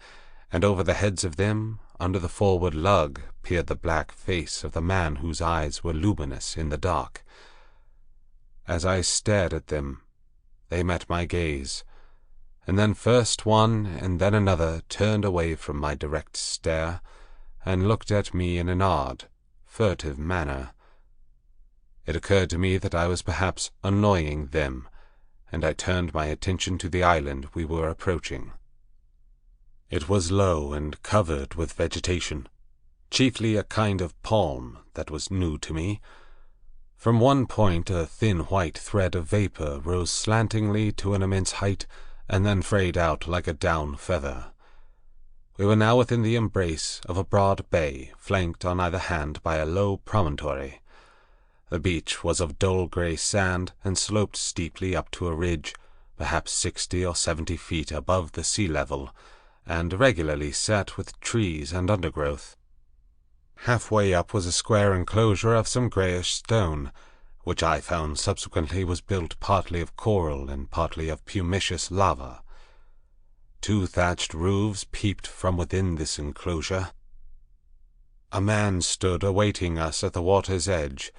and over the heads of them, under the forward lug, peered the black face of the man whose eyes were luminous in the dark. As I stared at them, they met my gaze, and then first one and then another turned away from my direct stare, and looked at me in an odd, furtive manner. It occurred to me that I was perhaps annoying them, and I turned my attention to the island we were approaching. It was low and covered with vegetation, chiefly a kind of palm that was new to me. From one point a thin white thread of vapor rose slantingly to an immense height, and then frayed out like a down feather. We were now within the embrace of a broad bay, flanked on either hand by a low promontory. The beach was of dull grey sand, and sloped steeply up to a ridge, perhaps 60 or 70 feet above the sea level, and regularly set with trees and undergrowth. Halfway up was a square enclosure of some greyish stone, which I found subsequently was built partly of coral and partly of pumiceous lava. 2 thatched roofs peeped from within this enclosure. A man stood awaiting us at the water's edge.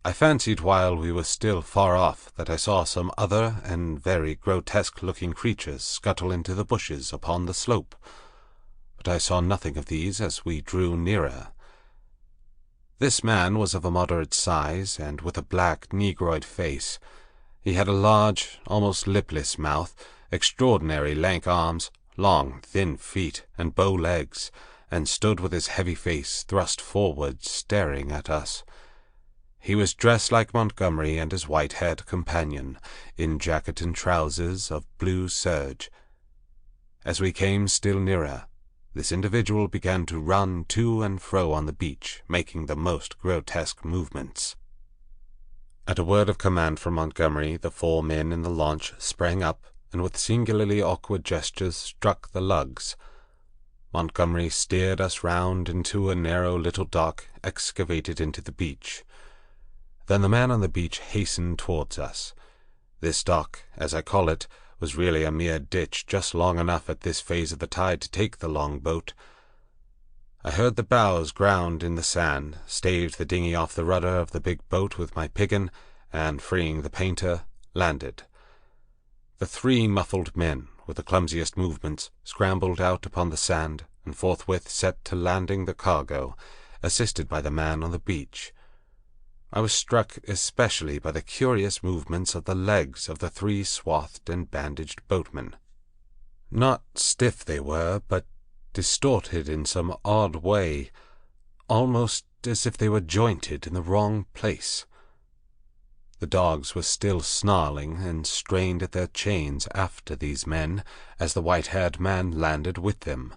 I fancied while we were still far off that I saw some other and very grotesque-looking creatures scuttle into the bushes upon the slope, but I saw nothing of these as we drew nearer. This man was of a moderate size, and with a black, negroid face. He had a large, almost lipless mouth, extraordinary lank arms, long, thin feet, and bow legs, and stood with his heavy face thrust forward, staring at us. He was dressed like Montgomery and his white-haired companion, in jacket and trousers of blue serge. As we came still nearer, this individual began to run to and fro on the beach, making the most grotesque movements. At a word of command from Montgomery, the 4 men in the launch sprang up, and with singularly awkward gestures struck the lugs. Montgomery steered us round into a narrow little dock excavated into the beach. Then the man on the beach hastened towards us. This dock, as I call it, was really a mere ditch just long enough at this phase of the tide to take the long boat. I heard the bows ground in the sand, staved the dinghy off the rudder of the big boat with my piggin, and, freeing the painter, landed. The 3 muffled men, with the clumsiest movements, scrambled out upon the sand, and forthwith set to landing the cargo, assisted by the man on the beach. I was struck especially by the curious movements of the legs of the 3 swathed and bandaged boatmen. Not stiff they were, but distorted in some odd way, almost as if they were jointed in the wrong place. The dogs were still snarling and strained at their chains after these men, as the white-haired man landed with them.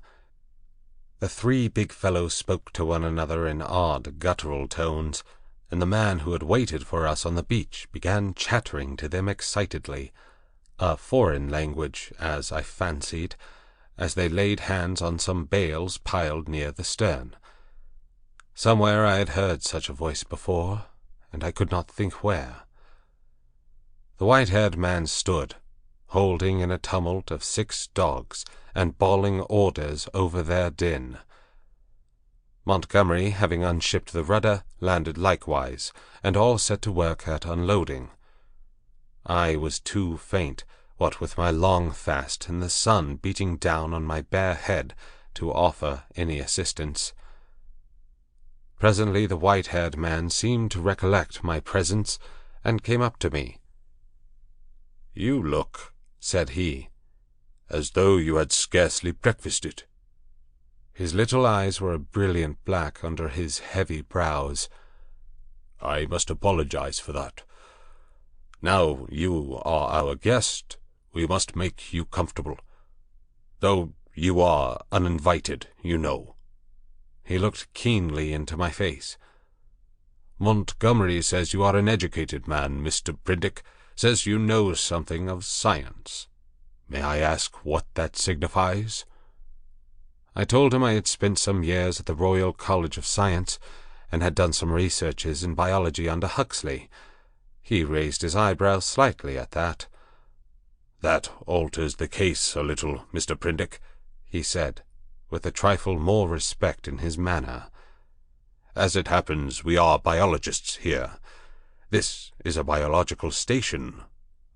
The 3 big fellows spoke to one another in odd, guttural tones, and the man who had waited for us on the beach began chattering to them excitedly, a foreign language, as I fancied, as they laid hands on some bales piled near the stern. Somewhere I had heard such a voice before, and I could not think where. The white-haired man stood, holding in a tumult of 6 dogs, and bawling orders over their din. Montgomery, having unshipped the rudder, landed likewise, and all set to work at unloading. I was too faint, what with my long fast and the sun beating down on my bare head, to offer any assistance. Presently the white-haired man seemed to recollect my presence, and came up to me. "You look," said he, "as though you had scarcely breakfasted." His little eyes were a brilliant black under his heavy brows. "I must apologize for that. Now you are our guest, we must make you comfortable. Though you are uninvited, you know." He looked keenly into my face. "Montgomery says you are an educated man, Mr. Prindick, says you know something of science. May I ask what that signifies?" I told him I had spent some years at the Royal College of Science, and had done some researches in biology under Huxley. He raised his eyebrows slightly at that. "That alters the case a little, Mr. Prindick," he said, with a trifle more respect in his manner. "As it happens, we are biologists here. This is a biological station,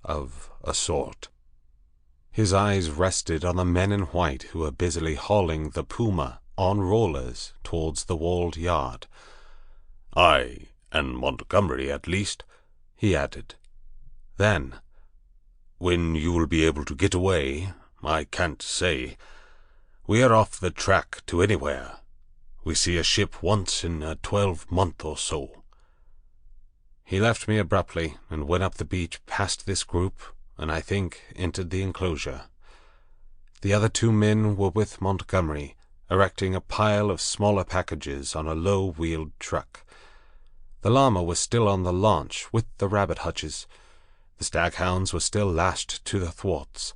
of a sort." His eyes rested on the men in white who were busily hauling the Puma on rollers towards the walled yard. "I, and Montgomery at least," he added. Then, "when you will be able to get away, I can't say. We are off the track to anywhere. We see a ship once in a 12-month or so." He left me abruptly and went up the beach past this group, and I think entered the enclosure. The other 2 men were with Montgomery, erecting a pile of smaller packages on a low-wheeled truck. The llama was still on the launch with the rabbit hutches. The staghounds were still lashed to the thwarts.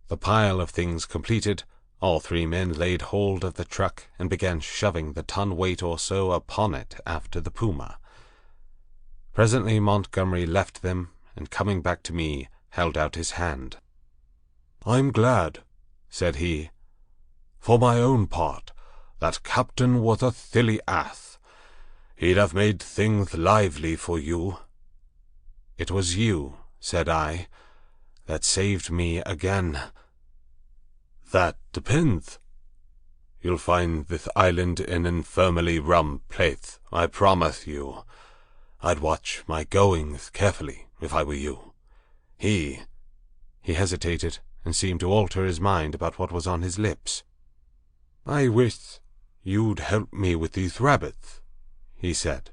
The pile of things completed, all 3 men laid hold of the truck and began shoving the ton-weight or so upon it after the puma. Presently Montgomery left them, and coming back to me, held out his hand. "I'm glad," said he. "For my own part, that captain was a silly ass. He'd have made things lively for you." "It was you," said I, "that saved me again." "That depends. You'll find this island an infernally rum place, I promise you. I'd watch my goings carefully, if I were you. He hesitated, and seemed to alter his mind about what was on his lips. "I wish you'd help me with these rabbits," he said.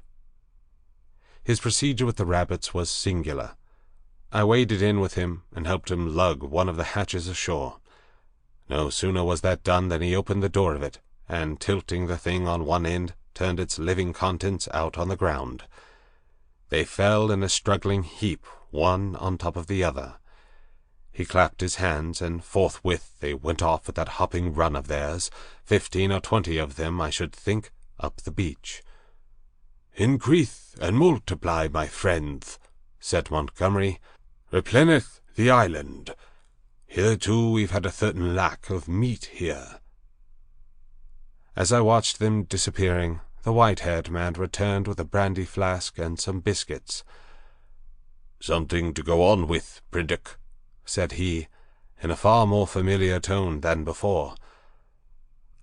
His procedure with the rabbits was singular. I waded in with him, and helped him lug one of the hatches ashore. No sooner was that done than he opened the door of it, and, tilting the thing on one end, turned its living contents out on the ground. They fell in a struggling heap, one on top of the other. He clapped his hands, and forthwith they went off at that hopping run of theirs, 15 or 20 of them, I should think, up the beach. "Increase and multiply, my friends," said Montgomery. "Replenish the island. Hitherto we've had a certain lack of meat here." As I watched them disappearing, the white-haired man returned with a brandy flask and some biscuits. "Something to go on with, Prindick," said he, in a far more familiar tone than before.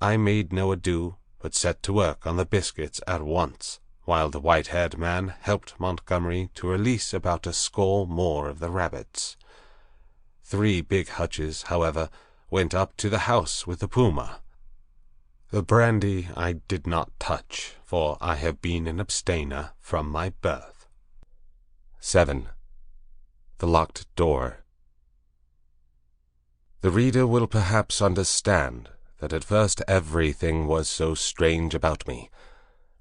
I made no ado, but set to work on the biscuits at once, while the white-haired man helped Montgomery to release about a score more of the rabbits. 3 big hutches, however, went up to the house with the puma. The brandy I did not touch, for I have been an abstainer from my birth. 7. The locked door. The reader will perhaps understand that at first everything was so strange about me,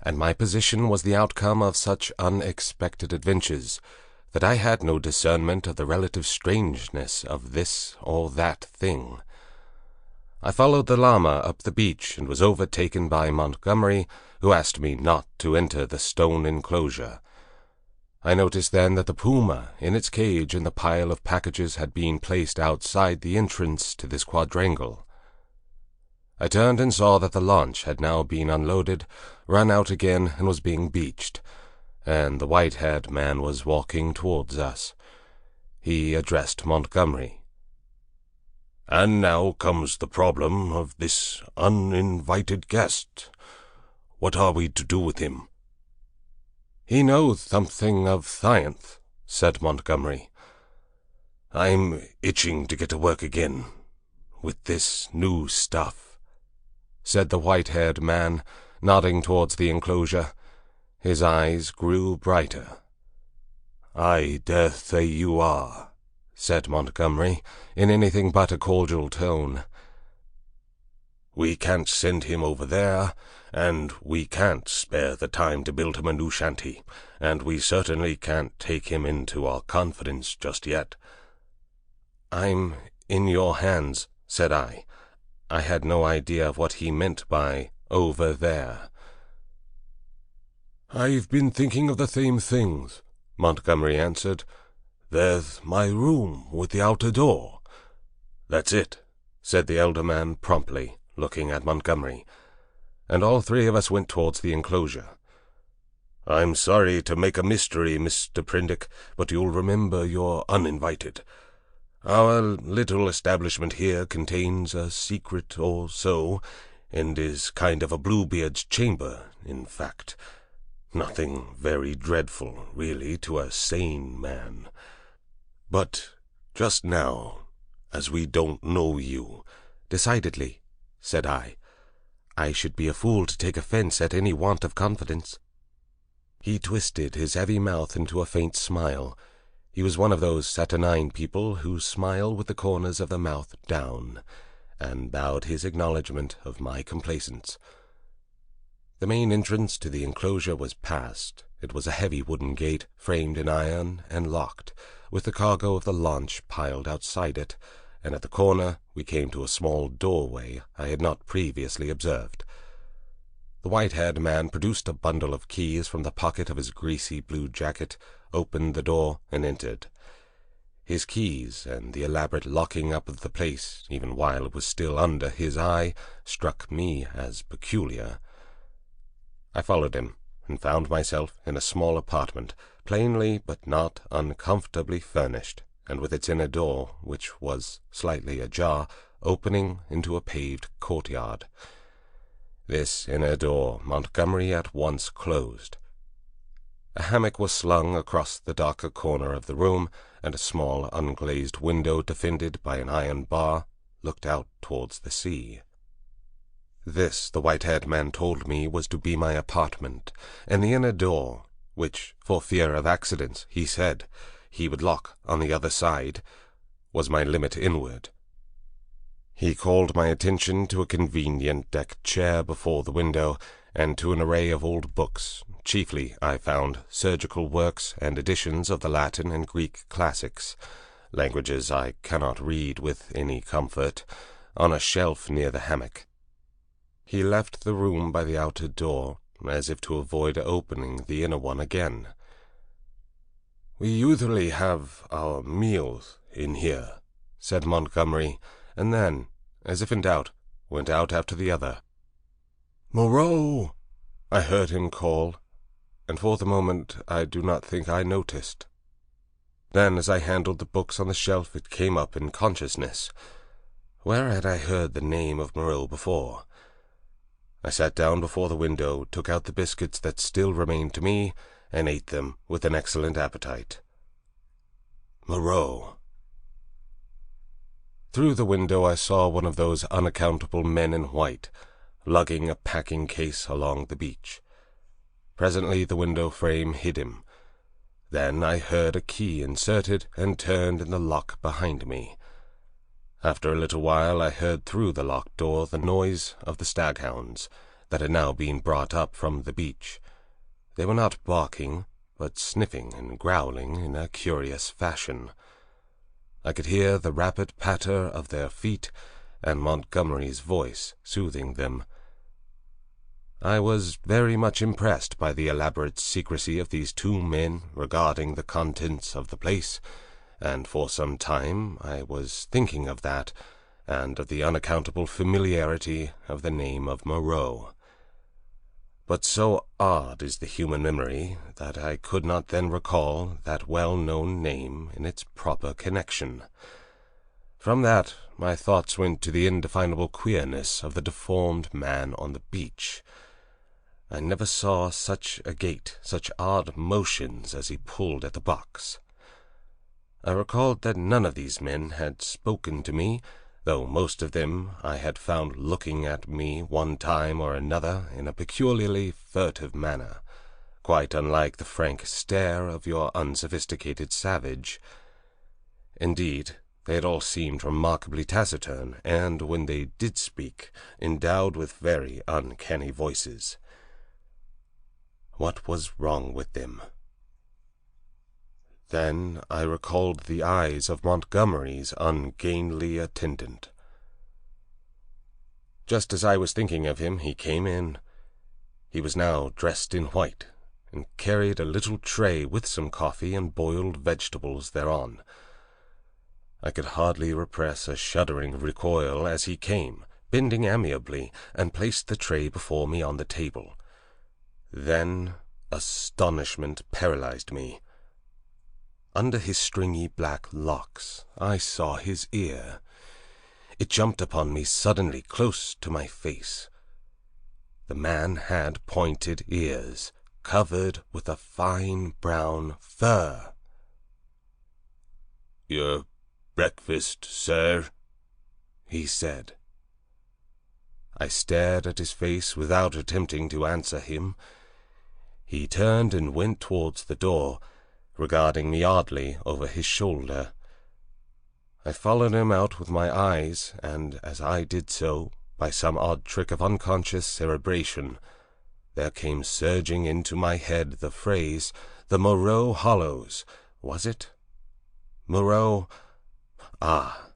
and my position was the outcome of such unexpected adventures, that I had no discernment of the relative strangeness of this or that thing. I followed the llama up the beach, and was overtaken by Montgomery, who asked me not to enter the stone enclosure. I noticed then that the puma, in its cage in the pile of packages, had been placed outside the entrance to this quadrangle. I turned and saw that the launch had now been unloaded, run out again, and was being beached, and the white-haired man was walking towards us. He addressed Montgomery. "And now comes the problem of this uninvited guest. What are we to do with him?" "He knows something of science," said Montgomery. "I'm itching to get to work again with this new stuff," said the white-haired man, nodding towards the enclosure. His eyes grew brighter. "I dare say you are," said Montgomery, in anything but a cordial tone. "We can't send him over there, and we can't spare the time to build him a new shanty, and we certainly can't take him into our confidence just yet." "I'm in your hands," said I. I had no idea of what he meant by "over there." "I've been thinking of the same things," Montgomery answered. "There's my room with the outer door." "That's it," said the elder man promptly, looking at Montgomery, and all 3 of us went towards the enclosure. "I'm sorry to make a mystery, Mr. Prindick, but you'll remember you're uninvited. Our little establishment here contains a secret or so, and is kind of a Bluebeard's chamber, in fact. Nothing very dreadful, really, to a sane man. But just now, as we don't know you—" "Decidedly," said I. "I should be a fool to take offense at any want of confidence." He twisted his heavy mouth into a faint smile. He was one of those saturnine people who smile with the corners of the mouth down, and bowed his acknowledgment of my complaisance. The main entrance to the enclosure was passed. It was a heavy wooden gate, framed in iron and locked, with the cargo of the launch piled outside it, and at the corner we came to a small doorway I had not previously observed. The white-haired man produced a bundle of keys from the pocket of his greasy blue jacket, opened the door, and entered. His keys, and the elaborate locking up of the place, even while it was still under his eye, struck me as peculiar. I followed him, and found myself in a small apartment, plainly but not uncomfortably furnished, and with its inner door, which was slightly ajar, opening into a paved courtyard. This inner door Montgomery at once closed. A hammock was slung across the darker corner of the room, and a small unglazed window defended by an iron bar looked out towards the sea. This, the white-haired man told me, was to be my apartment, and the inner door, which, for fear of accidents, he said, he would lock on the other side, was my limit inward. He called my attention to a convenient deck chair before the window, and to an array of old books, chiefly, I found, surgical works and editions of the Latin and Greek classics, languages I cannot read with any comfort, on a shelf near the hammock. He left the room by the outer door, as if to avoid opening the inner one again. "We usually have our meals in here," said Montgomery, and then, as if in doubt, went out after the other. "Moreau!" I heard him call, and for the moment I do not think I noticed. Then, as I handled the books on the shelf, it came up in consciousness. Where had I heard the name of Moreau before? I sat down before the window, took out the biscuits that still remained to me, and ate them with an excellent appetite. Moreau. Through the window I saw one of those unaccountable men in white, lugging a packing case along the beach. Presently the window frame hid him. Then I heard a key inserted and turned in the lock behind me. After a little while I heard through the locked door the noise of the staghounds that had now been brought up from the beach. They were not barking, but sniffing and growling in a curious fashion. I could hear the rapid patter of their feet, and Montgomery's voice soothing them. I was very much impressed by the elaborate secrecy of these two men regarding the contents of the place, and for some time I was thinking of that, and of the unaccountable familiarity of the name of Moreau. But so odd is the human memory that I could not then recall that well-known name in its proper connection. From that my thoughts went to the indefinable queerness of the deformed man on the beach. I never saw such a gait, such odd motions as he pulled at the box. I recalled that none of these men had spoken to me, though most of them I had found looking at me one time or another in a peculiarly furtive manner, quite unlike the frank stare of your unsophisticated savage. Indeed, they had all seemed remarkably taciturn, and, when they did speak, endowed with very uncanny voices. What was wrong with them? Then I recalled the eyes of Montgomery's ungainly attendant. Just as I was thinking of him, he came in. He was now dressed in white, and carried a little tray with some coffee and boiled vegetables thereon. I could hardly repress a shuddering recoil as he came, bending amiably, and placed the tray before me on the table. Then astonishment paralyzed me. Under his stringy black locks I saw his ear. It jumped upon me suddenly close to my face. The man had pointed ears, covered with a fine brown fur. "Your breakfast, sir?" he said. I stared at his face without attempting to answer him. He turned and went towards the door, regarding me oddly over his shoulder. I followed him out with my eyes, and as I did so, by some odd trick of unconscious cerebration, there came surging into my head the phrase, "the Moreau Hollows." Was it? Moreau? Ah,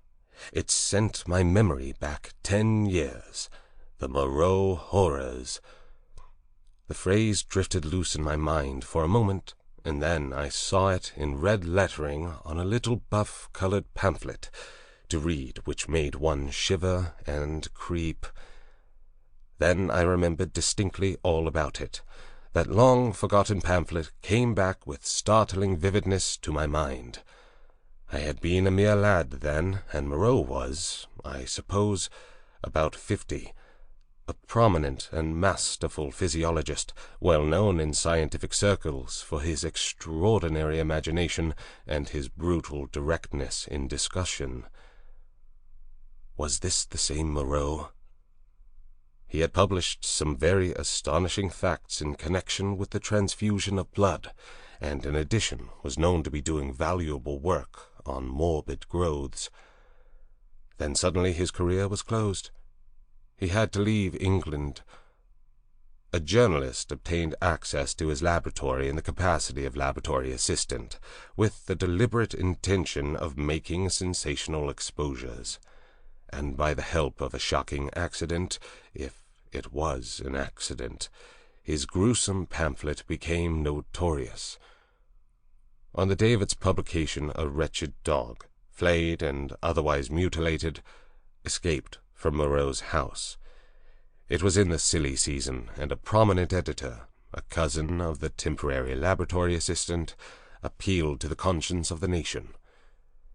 it sent my memory back 10 years. The Moreau horrors. The phrase drifted loose in my mind for a moment, and then I saw it in red lettering on a little buff-colored pamphlet, to read which made one shiver and creep. Then I remembered distinctly all about it. That long-forgotten pamphlet came back with startling vividness to my mind. I had been a mere lad then, and Moreau was, I suppose, about 50, a prominent and masterful physiologist, well known in scientific circles for his extraordinary imagination and his brutal directness in discussion. Was this the same Moreau? He had published some very astonishing facts in connection with the transfusion of blood, and in addition was known to be doing valuable work on morbid growths. Then suddenly his career was closed. He had to leave England. A journalist obtained access to his laboratory in the capacity of laboratory assistant, with the deliberate intention of making sensational exposures. And by the help of a shocking accident, if it was an accident, his gruesome pamphlet became notorious. On the day of its publication, a wretched dog, flayed and otherwise mutilated, escaped from Moreau's house. It was in the silly season, and a prominent editor, a cousin of the temporary laboratory assistant, appealed to the conscience of the nation.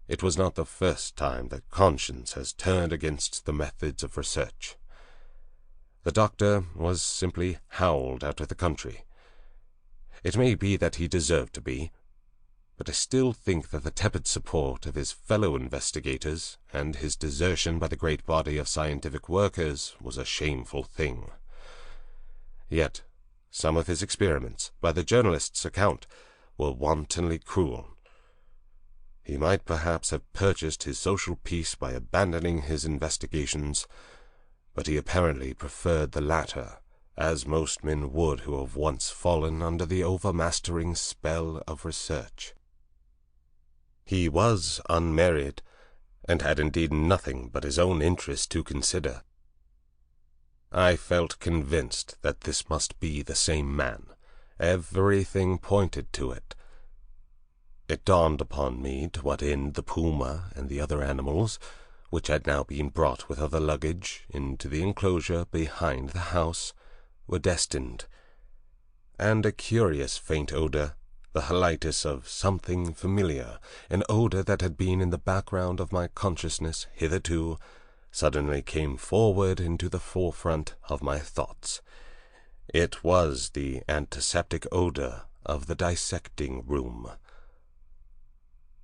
It was not the first time that conscience has turned against the methods of research. The doctor was simply howled out of the country. It may be that he deserved to be, but I still think that the tepid support of his fellow investigators and his desertion by the great body of scientific workers was a shameful thing. Yet some of his experiments, by the journalist's account, were wantonly cruel. He might perhaps have purchased his social peace by abandoning his investigations, but he apparently preferred the latter, as most men would who have once fallen under the overmastering spell of research. He was unmarried, and had indeed nothing but his own interest to consider. I felt convinced that this must be the same man. Everything pointed to it. It dawned upon me to what end the puma and the other animals, which had now been brought with other luggage into the enclosure behind the house, were destined, and a curious faint odor, the halitus of something familiar, an odor that had been in the background of my consciousness hitherto, suddenly came forward into the forefront of my thoughts. It was the antiseptic odor of the dissecting room.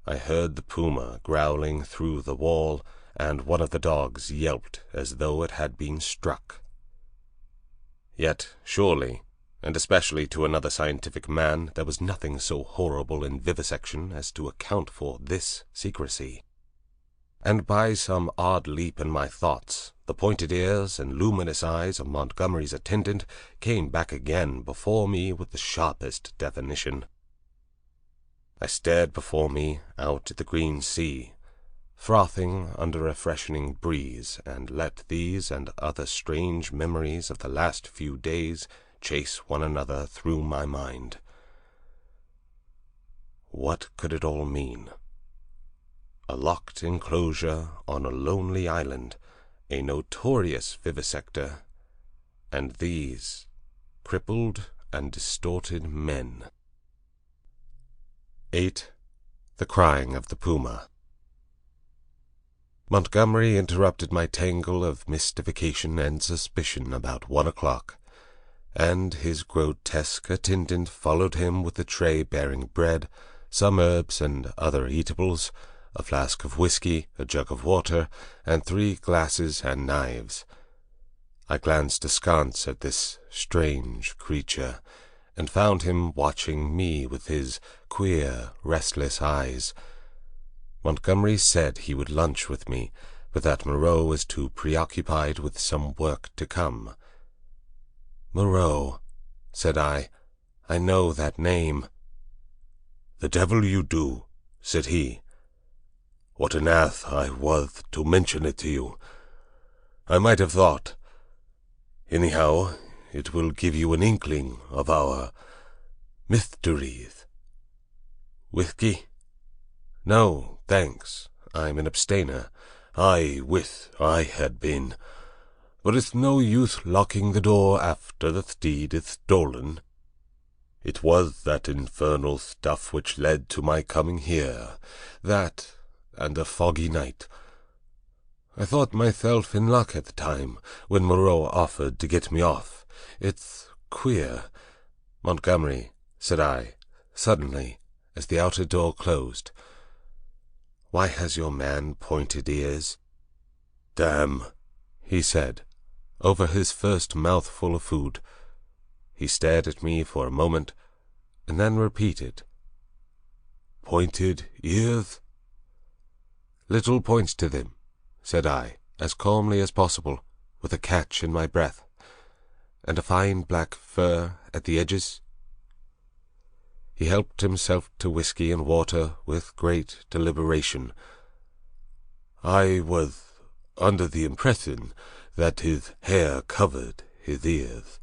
I heard the puma growling through the wall, and one of the dogs yelped as though it had been struck. Yet, surely, and especially to another scientific man, there was nothing so horrible in vivisection as to account for this secrecy. And by some odd leap in my thoughts, the pointed ears and luminous eyes of Montgomery's attendant came back again before me with the sharpest definition. I stared before me out at the green sea, frothing under a freshening breeze, and let these and other strange memories of the last few days chase one another through my mind. What could it all mean? A locked enclosure on a lonely island, a notorious vivisector, and these crippled and distorted men. 8. The crying of the puma. Montgomery interrupted my tangle of mystification and suspicion about 1 o'clock, and his grotesque attendant followed him with a tray bearing bread, some herbs and other eatables, a flask of whiskey, a jug of water, and 3 glasses and knives. I glanced askance at this strange creature, and found him watching me with his queer, restless eyes. Montgomery said he would lunch with me, but that Moreau was too preoccupied with some work to come. "Moreau," said I know that name." "The devil you do," said he. "What an ass I was to mention it to you. I might have thought. Anyhow, it will give you an inkling of our mysteries." "Whiskey?" "No, thanks. I'm an abstainer." I wish I had been. But it's no use locking the door after the steed is stolen. It was that infernal stuff which led to my coming here. That, and a foggy night. I thought myself in luck at the time, when Moreau offered to get me off. It's queer." "Montgomery," said I, suddenly, as the outer door closed, "why has your man pointed ears?" "Damn," he said, over his first mouthful of food. He stared at me for a moment, and then repeated, "Pointed ears?" "Little points to them," said I, as calmly as possible, with a catch in my breath. "And a fine black fur at the edges." He helped himself to whiskey and water with great deliberation. "I was under the impression that his hair covered his ears."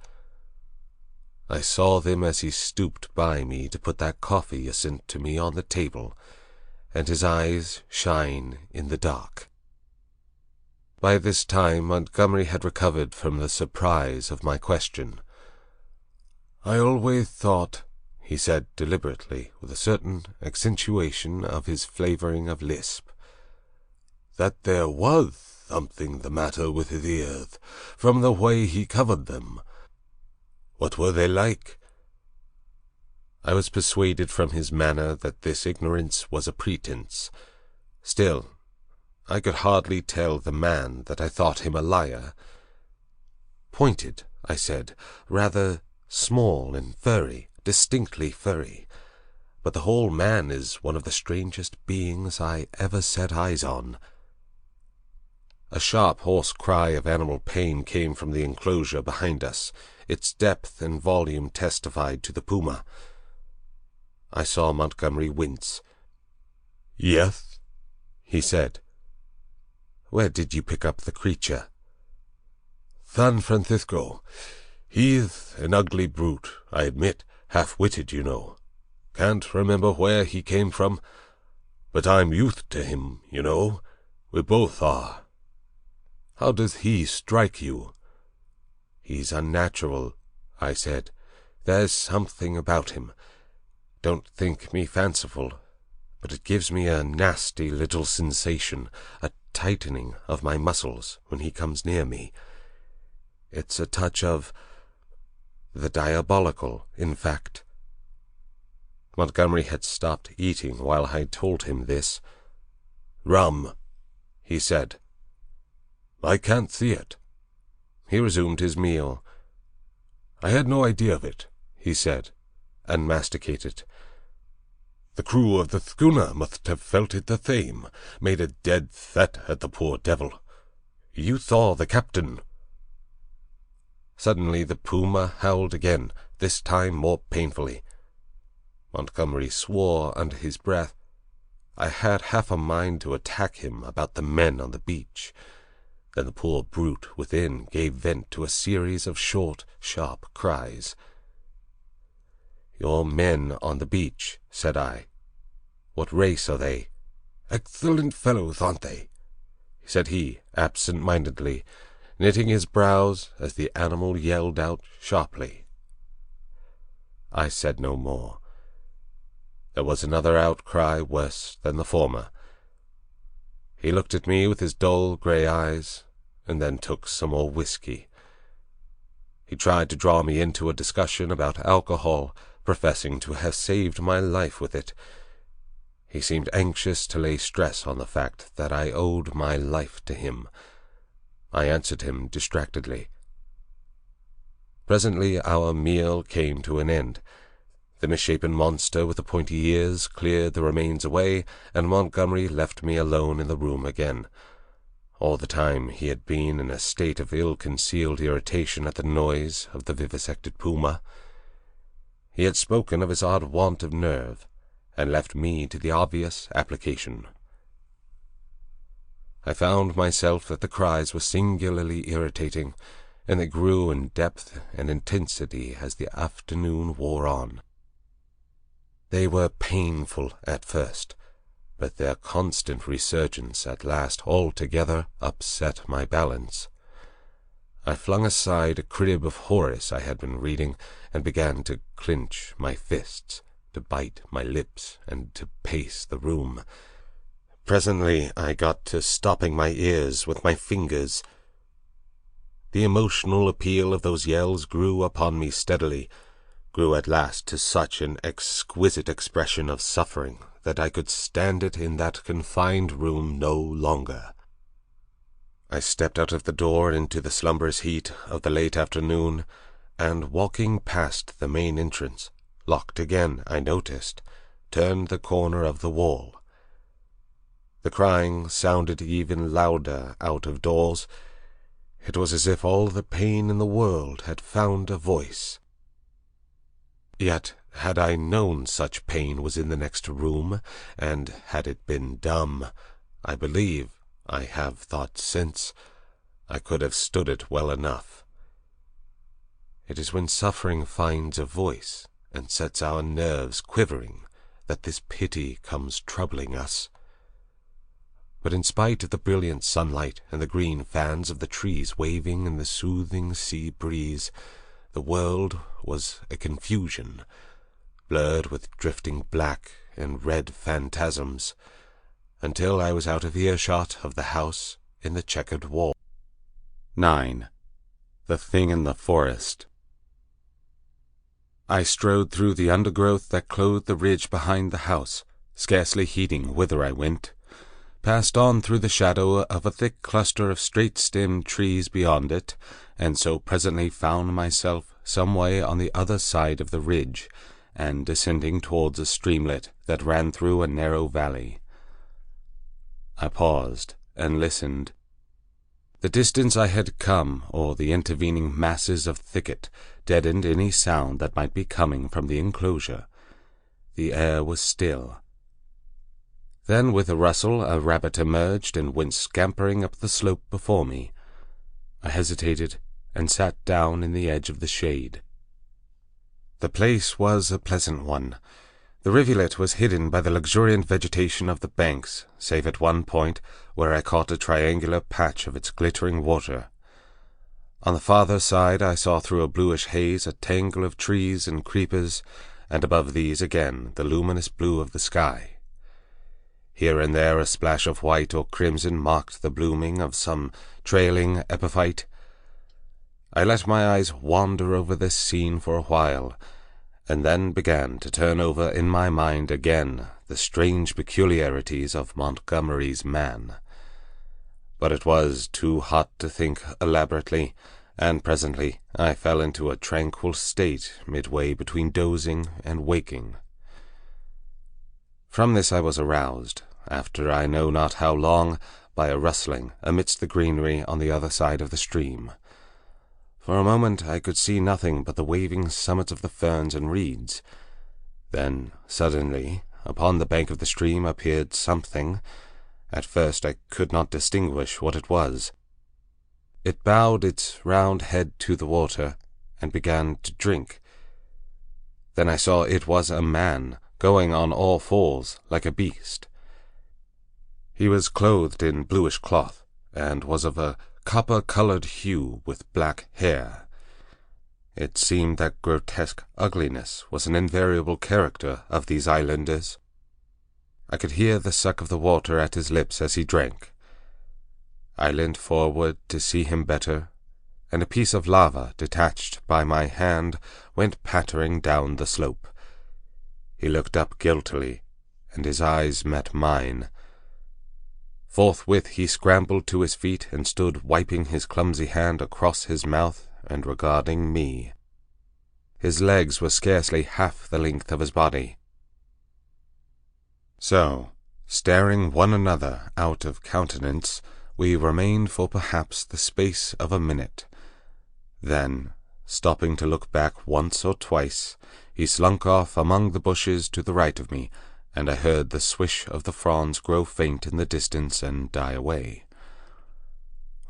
I saw them as he stooped by me to put that coffee you sent to me on the table, and his eyes shine in the dark. By this time Montgomery had recovered from the surprise of my question. "I always thought," he said deliberately, with a certain accentuation of his flavoring of lisp, "that there was something the matter with his ears, from the way he covered them. What were they like?" I was persuaded from his manner that this ignorance was a pretense. Still, I could hardly tell the man that I thought him a liar. "Pointed," I said, "rather small and furry, distinctly furry. But the whole man is one of the strangest beings I ever set eyes on." A sharp, hoarse cry of animal pain came from the enclosure behind us. Its depth and volume testified to the puma. I saw Montgomery wince. "Yes?" he said. "Where did you pick up the creature?" "San Francisco. He's an ugly brute, I admit, half-witted, you know. Can't remember where he came from, but I'm used to him, you know. We both are. How does he strike you?" "He's unnatural," I said. "There's something about him. Don't think me fanciful, but it gives me a nasty little sensation, a tightening of my muscles when he comes near me. It's a touch of the diabolical, in fact." Montgomery had stopped eating while I told him this. "Rum," he said. "I can't see it." He resumed his meal. "I had no idea of it," he said, and masticated. "The crew of the schooner must have felt it the same, made a dead set at the poor devil. You saw the captain." Suddenly the puma howled again, this time more painfully. Montgomery swore under his breath. I had half a mind to attack him about the men on the beach. Then the poor brute within gave vent to a series of short, sharp cries. "Your men on the beach," said I. "What race are they?" "Excellent fellows, aren't they?" said he, absent-mindedly, knitting his brows as the animal yelled out sharply. I said no more. There was another outcry worse than the former. He looked at me with his dull grey eyes, and then took some more whiskey. He tried to draw me into a discussion about alcohol, professing to have saved my life with it. He seemed anxious to lay stress on the fact that I owed my life to him. I answered him distractedly. Presently our meal came to an end. The misshapen monster with the pointy ears cleared the remains away, and Montgomery left me alone in the room again. All the time he had been in a state of ill-concealed irritation at the noise of the vivisected puma. He had spoken of his odd want of nerve, and left me to the obvious application. I found myself that the cries were singularly irritating, and they grew in depth and intensity as the afternoon wore on. They were painful at first, but their constant resurgence at last altogether upset my balance. I flung aside a crib of Horace I had been reading, and began to clinch my fists, to bite my lips, and to pace the room. Presently I got to stopping my ears with my fingers. The emotional appeal of those yells grew upon me steadily, grew at last to such an exquisite expression of suffering that I could stand it in that confined room no longer. I stepped out of the door into the slumberous heat of the late afternoon, and walking past the main entrance, locked again, I noticed, turned the corner of the wall. The crying sounded even louder out of doors. It was as if all the pain in the world had found a voice. Yet had I known such pain was in the next room, and had it been dumb, I believe, I have thought since, I could have stood it well enough. It is when suffering finds a voice, and sets our nerves quivering, that this pity comes troubling us. But in spite of the brilliant sunlight and the green fans of the trees waving in the soothing sea breeze, the world was a confusion, blurred with drifting black and red phantasms, until I was out of earshot of the house in the checkered wall. 9. The Thing in the Forest. I strode through the undergrowth that clothed the ridge behind the house, scarcely heeding whither I went, passed on through the shadow of a thick cluster of straight-stemmed trees beyond it, and so presently found myself some way on the other side of the ridge, and descending towards a streamlet that ran through a narrow valley. I paused and listened. The distance I had come, or the intervening masses of thicket, deadened any sound that might be coming from the enclosure. The air was still. Then with a rustle a rabbit emerged and went scampering up the slope before me. I hesitated and sat down in the edge of the shade. The place was a pleasant one. The rivulet was hidden by the luxuriant vegetation of the banks, save at one point where I caught a triangular patch of its glittering water. On the farther side I saw through a bluish haze a tangle of trees and creepers, and above these again the luminous blue of the sky. Here and there a splash of white or crimson marked the blooming of some trailing epiphyte. I let my eyes wander over this scene for a while, and then began to turn over in my mind again the strange peculiarities of Montgomery's man. But it was too hot to think elaborately, and presently I fell into a tranquil state midway between dozing and waking. From this I was aroused, after I know not how long, by a rustling amidst the greenery on the other side of the stream. For a moment I could see nothing but the waving summits of the ferns and reeds. Then, suddenly, upon the bank of the stream appeared something. At first I could not distinguish what it was. It bowed its round head to the water, and began to drink. Then I saw it was a man, going on all fours like a beast. He was clothed in bluish cloth, and was of a copper-colored hue with black hair. It seemed that grotesque ugliness was an invariable character of these islanders. I could hear the suck of the water at his lips as he drank. I leant forward to see him better, and a piece of lava detached by my hand went pattering down the slope. He looked up guiltily, and his eyes met mine. Forthwith he scrambled to his feet and stood wiping his clumsy hand across his mouth and regarding me. His legs were scarcely half the length of his body. So, staring one another out of countenance, we remained for perhaps the space of a minute. Then, stopping to look back once or twice, he slunk off among the bushes to the right of me, and I heard the swish of the fronds grow faint in the distance and die away.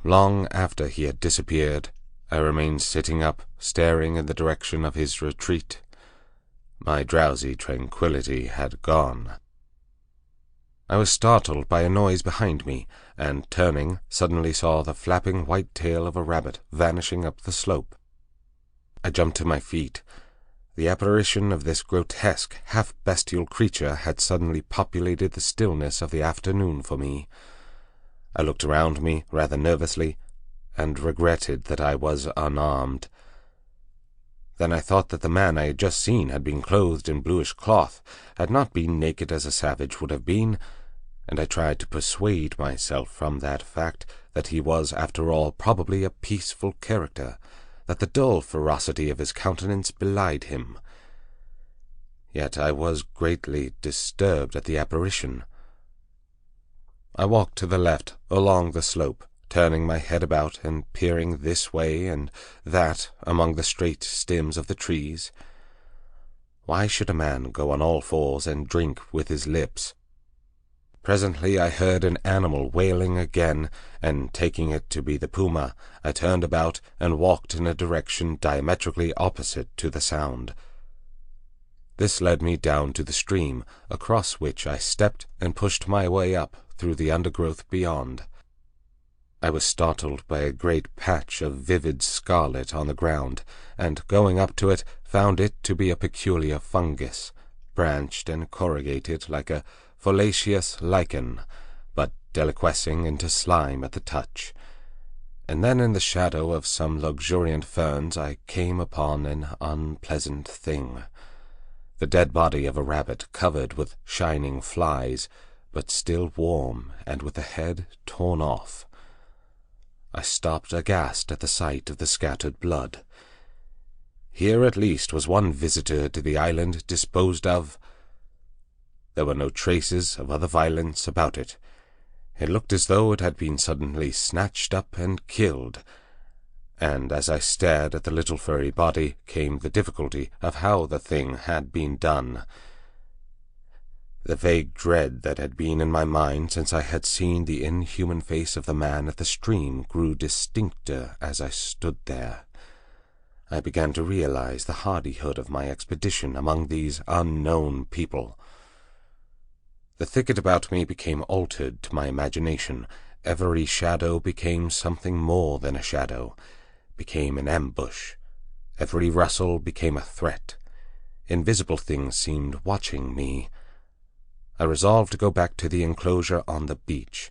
Long after he had disappeared, I remained sitting up, staring in the direction of his retreat. My drowsy tranquillity had gone. I was startled by a noise behind me, and, turning, suddenly saw the flapping white tail of a rabbit vanishing up the slope. I jumped to my feet. The apparition of this grotesque, half-bestial creature had suddenly populated the stillness of the afternoon for me. I looked around me rather nervously, and regretted that I was unarmed. Then I thought that the man I had just seen had been clothed in bluish cloth, had not been naked as a savage would have been, and I tried to persuade myself from that fact that he was, after all, probably a peaceful character, that the dull ferocity of his countenance belied him. Yet I was greatly disturbed at the apparition. I walked to the left, along the slope, turning my head about and peering this way and that among the straight stems of the trees. Why should a man go on all fours and drink with his lips? Presently I heard an animal wailing again, and taking it to be the puma, I turned about and walked in a direction diametrically opposite to the sound. This led me down to the stream, across which I stepped and pushed my way up through the undergrowth beyond. I was startled by a great patch of vivid scarlet on the ground, and, going up to it, found it to be a peculiar fungus, branched and corrugated like a foliaceous lichen, but deliquescing into slime at the touch. And then in the shadow of some luxuriant ferns I came upon an unpleasant thing. The dead body of a rabbit covered with shining flies, but still warm and with the head torn off. I stopped aghast at the sight of the scattered blood. Here at least was one visitor to the island disposed of. There were no traces of other violence about it. It looked as though it had been suddenly snatched up and killed, and as I stared at the little furry body came the difficulty of how the thing had been done. The vague dread that had been in my mind since I had seen the inhuman face of the man at the stream grew distincter as I stood there. I began to realize the hardihood of my expedition among these unknown people. The thicket about me became altered to my imagination. Every shadow became something more than a shadow, became an ambush. Every rustle became a threat. Invisible things seemed watching me. I resolved to go back to the enclosure on the beach.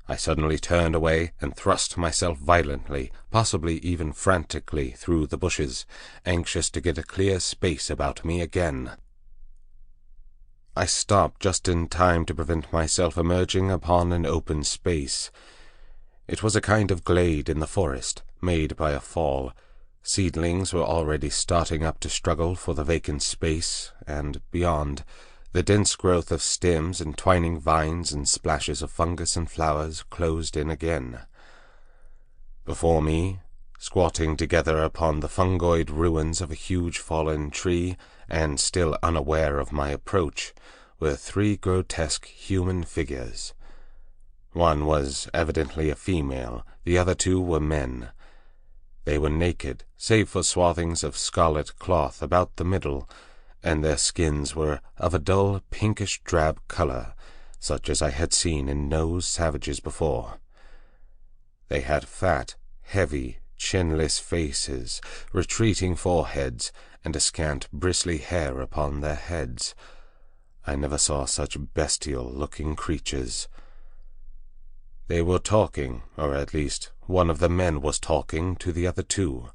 I suddenly turned away and thrust myself violently, possibly even frantically, through the bushes, anxious to get a clear space about me again. I stopped just in time to prevent myself emerging upon an open space. It was a kind of glade in the forest, made by a fall. Seedlings were already starting up to struggle for the vacant space, and beyond, the dense growth of stems and twining vines and splashes of fungus and flowers closed in again. Before me, squatting together upon the fungoid ruins of a huge fallen tree, and still unaware of my approach, were three grotesque human figures. One was evidently a female, the other two were men. They were naked, save for swathings of scarlet cloth about the middle, and their skins were of a dull pinkish-drab color, such as I had seen in no savages before. They had fat, heavy, chinless faces, retreating foreheads, and a scant bristly hair upon their heads. I never saw such bestial-looking creatures. They were talking, or at least one of the men was talking to the other two,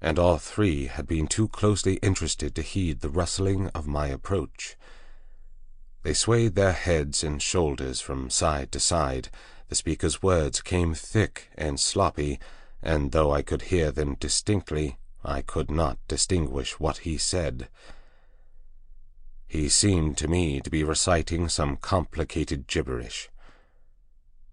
and all three had been too closely interested to heed the rustling of my approach. They swayed their heads and shoulders from side to side. The speaker's words came thick and sloppy, and though I could hear them distinctly, I could not distinguish what he said. He seemed to me to be reciting some complicated gibberish.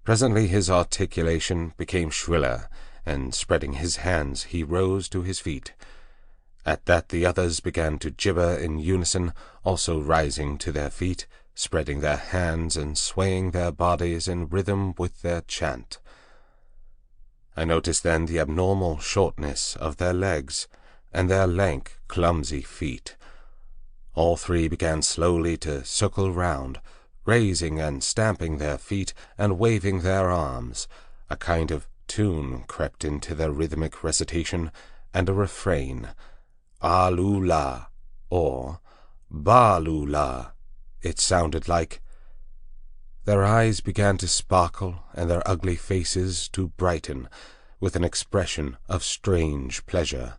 Presently his articulation became shriller, and spreading his hands he rose to his feet. At that the others began to gibber in unison, also rising to their feet, spreading their hands and swaying their bodies in rhythm with their chant. I noticed then the abnormal shortness of their legs, and their lank, clumsy feet. All three began slowly to circle round, raising and stamping their feet and waving their arms. A kind of tune crept into their rhythmic recitation, and a refrain, "Alula," or "Balula," it sounded like. Their eyes began to sparkle, and their ugly faces to brighten, with an expression of strange pleasure.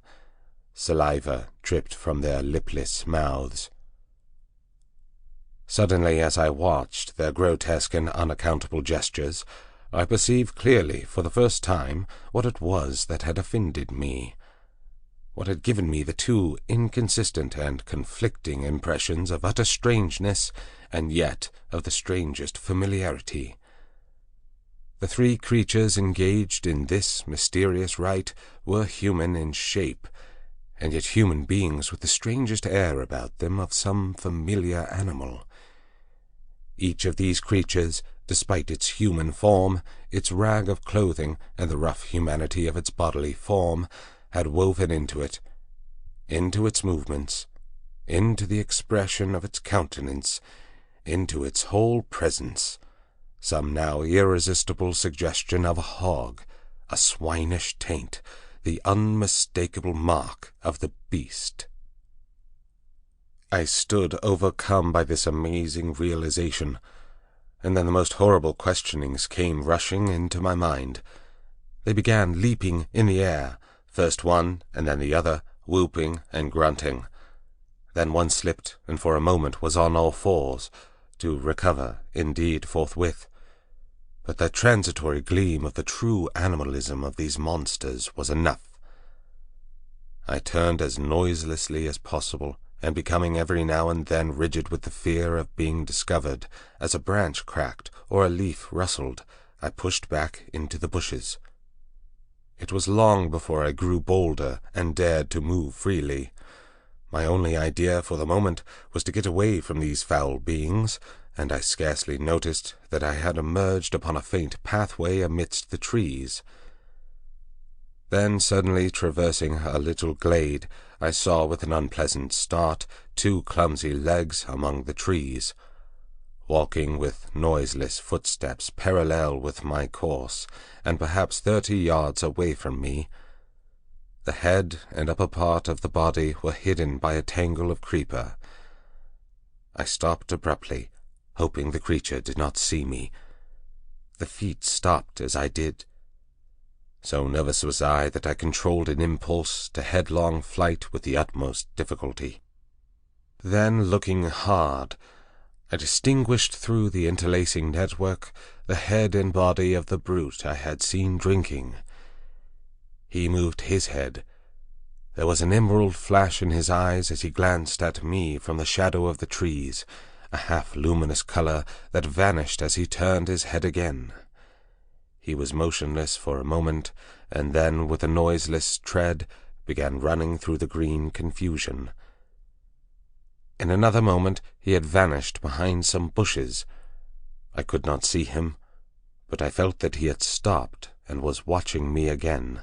Saliva dripped from their lipless mouths. Suddenly, as I watched their grotesque and unaccountable gestures, I perceived clearly for the first time what it was that had offended me, what had given me the two inconsistent and conflicting impressions of utter strangeness and yet of the strangest familiarity. The three creatures engaged in this mysterious rite were human in shape, and yet human beings with the strangest air about them of some familiar animal. Each of these creatures, despite its human form, its rag of clothing, and the rough humanity of its bodily form, had woven into its movements, into the expression of its countenance, into its whole presence, some now irresistible suggestion of a hog, a swinish taint, the unmistakable mark of the beast. I stood overcome by this amazing realization, and then the most horrible questionings came rushing into my mind. They began leaping in the air, first one and then the other, whooping and grunting. Then one slipped, and for a moment was on all fours, to recover, indeed, forthwith. But the transitory gleam of the true animalism of these monsters was enough. I turned as noiselessly as possible, and becoming every now and then rigid with the fear of being discovered, as a branch cracked or a leaf rustled, I pushed back into the bushes. It was long before I grew bolder and dared to move freely. My only idea for the moment was to get away from these foul beings, and I scarcely noticed that I had emerged upon a faint pathway amidst the trees. Then, suddenly traversing a little glade, I saw with an unpleasant start 2 clumsy legs among the trees, walking with noiseless footsteps parallel with my course, and perhaps 30 yards away from me. The head and upper part of the body were hidden by a tangle of creeper. I stopped abruptly, hoping the creature did not see me. The feet stopped as I did. So nervous was I that I controlled an impulse to headlong flight with the utmost difficulty. Then, looking hard, I distinguished through the interlacing network the head and body of the brute I had seen drinking. He moved his head. There was an emerald flash in his eyes as he glanced at me from the shadow of the trees, a half-luminous color that vanished as he turned his head again. He was motionless for a moment, and then, with a noiseless tread, began running through the green confusion. In another moment he had vanished behind some bushes. I could not see him, but I felt that he had stopped and was watching me again.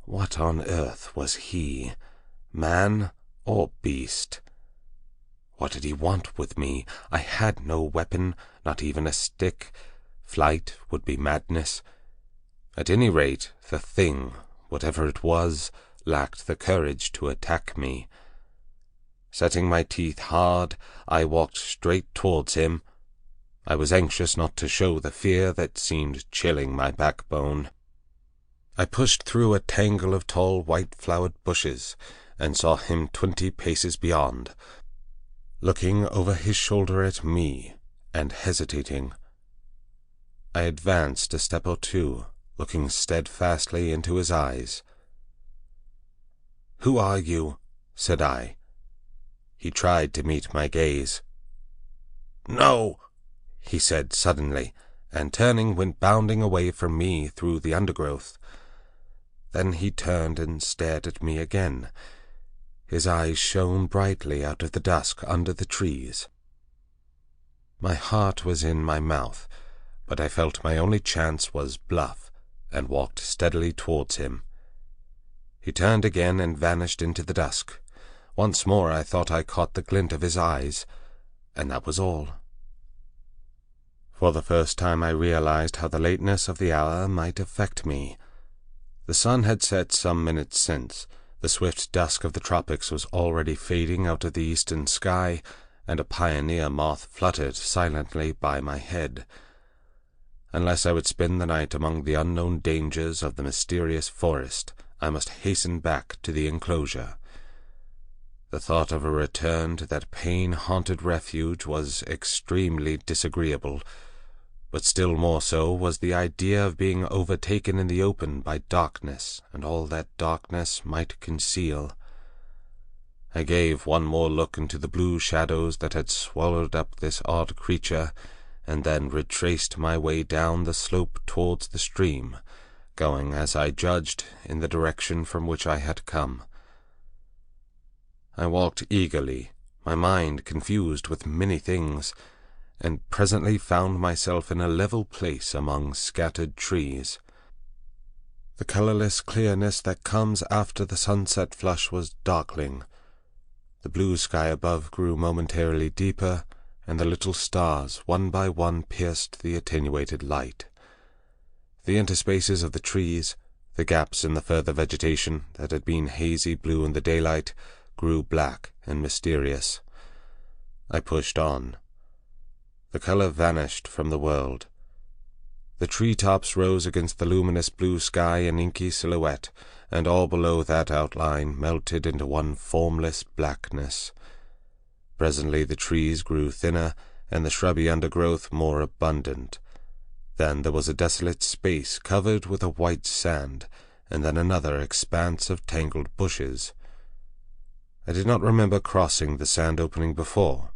What on earth was he, man or beast? What did he want with me? I had no weapon, not even a stick. Flight would be madness. At any rate, the thing, whatever it was, lacked the courage to attack me. Setting my teeth hard, I walked straight towards him. I was anxious not to show the fear that seemed chilling my backbone. I pushed through a tangle of tall white-flowered bushes, and saw him 20 paces beyond, looking over his shoulder at me, and hesitating. I advanced a step or 2, looking steadfastly into his eyes. "Who are you?" said I. He tried to meet my gaze. "No!" he said suddenly, and turning went bounding away from me through the undergrowth. Then he turned and stared at me again. His eyes shone brightly out of the dusk under the trees. My heart was in my mouth, but I felt my only chance was bluff, and walked steadily towards him. He turned again and vanished into the dusk. Once more I thought I caught the glint of his eyes, and that was all. For the first time I realized how the lateness of the hour might affect me. The sun had set some minutes since. The swift dusk of the tropics was already fading out of the eastern sky, and a pioneer moth fluttered silently by my head. Unless I would spend the night among the unknown dangers of the mysterious forest, I must hasten back to the enclosure. The thought of a return to that pain-haunted refuge was extremely disagreeable, but still more so was the idea of being overtaken in the open by darkness and all that darkness might conceal. I gave one more look into the blue shadows that had swallowed up this odd creature, and then retraced my way down the slope towards the stream, going, as I judged, in the direction from which I had come. I walked eagerly, my mind confused with many things, and presently found myself in a level place among scattered trees. The colorless clearness that comes after the sunset flush was darkling. The blue sky above grew momentarily deeper, and the little stars one by one pierced the attenuated light. The interspaces of the trees, the gaps in the further vegetation that had been hazy blue in the daylight, grew black and mysterious. I pushed on. The color vanished from the world. The tree-tops rose against the luminous blue sky in inky silhouette, and all below that outline melted into one formless blackness. Presently the trees grew thinner, and the shrubby undergrowth more abundant. Then there was a desolate space covered with a white sand, and then another expanse of tangled bushes. I did not remember crossing the sand opening before.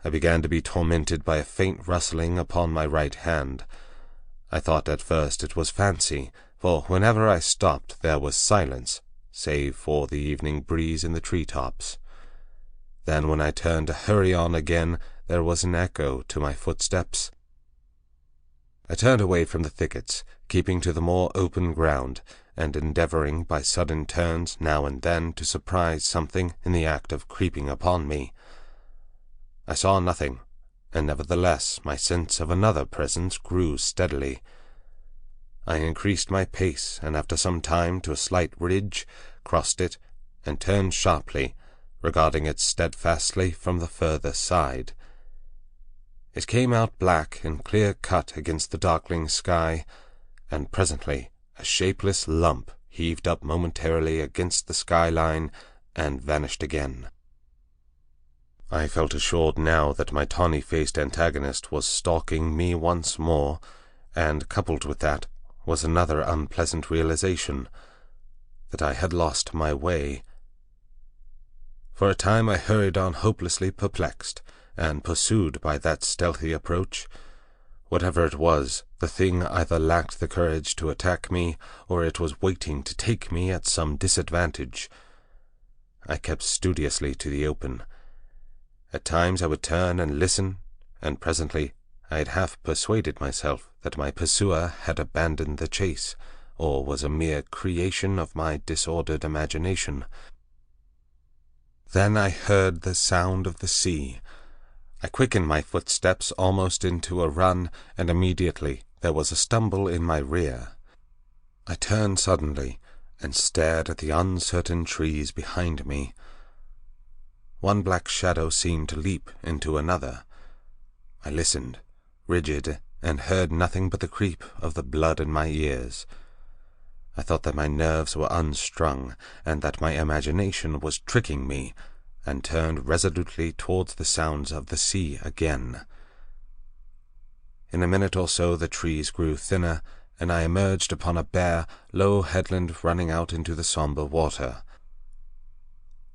I began to be tormented by a faint rustling upon my right hand. I thought at first it was fancy, for whenever I stopped there was silence, save for the evening breeze in the tree-tops. Then when I turned to hurry on again, there was an echo to my footsteps. I turned away from the thickets, keeping to the more open ground, and endeavoring by sudden turns now and then to surprise something in the act of creeping upon me. I saw nothing, and nevertheless my sense of another presence grew steadily. I increased my pace, and after some time to a slight ridge, crossed it, and turned sharply, regarding it steadfastly from the further side. It came out black and clear-cut against the darkling sky, and presently a shapeless lump heaved up momentarily against the skyline and vanished again. I felt assured now that my tawny-faced antagonist was stalking me once more, and coupled with that was another unpleasant realization, that I had lost my way. For a time I hurried on hopelessly perplexed, and pursued by that stealthy approach. Whatever it was, the thing either lacked the courage to attack me, or it was waiting to take me at some disadvantage. I kept studiously to the open. At times I would turn and listen, and presently I had half persuaded myself that my pursuer had abandoned the chase, or was a mere creation of my disordered imagination. Then I heard the sound of the sea. I quickened my footsteps almost into a run, and immediately there was a stumble in my rear. I turned suddenly, and stared at the uncertain trees behind me. One black shadow seemed to leap into another. I listened, rigid, and heard nothing but the creep of the blood in my ears. I thought that my nerves were unstrung, and that my imagination was tricking me, and turned resolutely towards the sounds of the sea again. In a minute or so the trees grew thinner, and I emerged upon a bare, low headland running out into the sombre water.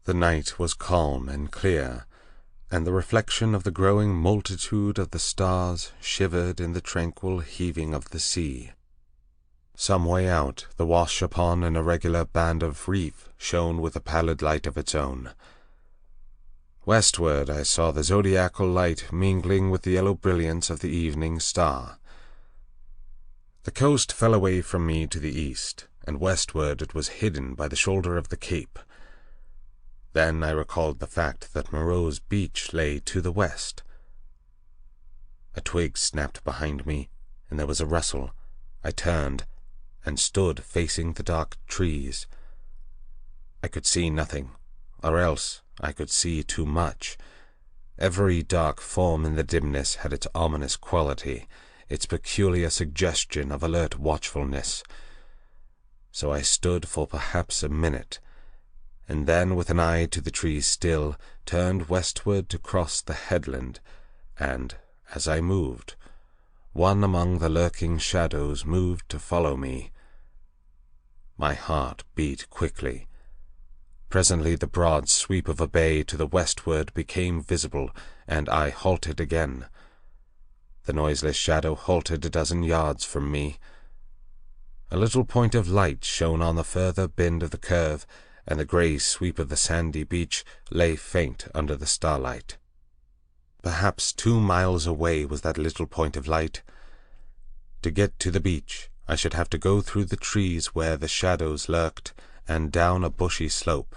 The night was calm and clear, and the reflection of the growing multitude of the stars shivered in the tranquil heaving of the sea. Some way out, the wash upon an irregular band of reef shone with a pallid light of its own. Westward I saw the zodiacal light mingling with the yellow brilliance of the evening star. The coast fell away from me to the east, and westward it was hidden by the shoulder of the cape. Then I recalled the fact that Moreau's beach lay to the west. A twig snapped behind me, and there was a rustle. I turned, and stood facing the dark trees. I could see nothing, or else I could see too much. Every dark form in the dimness had its ominous quality, its peculiar suggestion of alert watchfulness. So I stood for perhaps a minute, and then, with an eye to the trees still, turned westward to cross the headland, and, as I moved, one among the lurking shadows moved to follow me. My heart beat quickly. Presently the broad sweep of a bay to the westward became visible, and I halted again. The noiseless shadow halted a dozen yards from me. A little point of light shone on the further bend of the curve, and the grey sweep of the sandy beach lay faint under the starlight. Perhaps 2 miles away was that little point of light. To get to the beach, I should have to go through the trees where the shadows lurked, and down a bushy slope.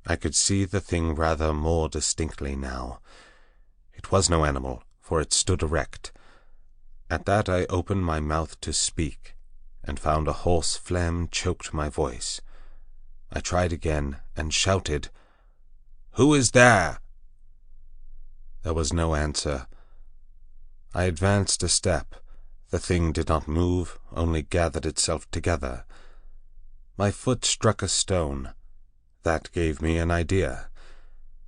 I could see the thing rather more distinctly now. It was no animal, for it stood erect. At that I opened my mouth to speak, and found a hoarse phlegm choked my voice. I tried again, and shouted, "Who is there?" There was no answer. I advanced a step. The thing did not move, only gathered itself together. My foot struck a stone. That gave me an idea.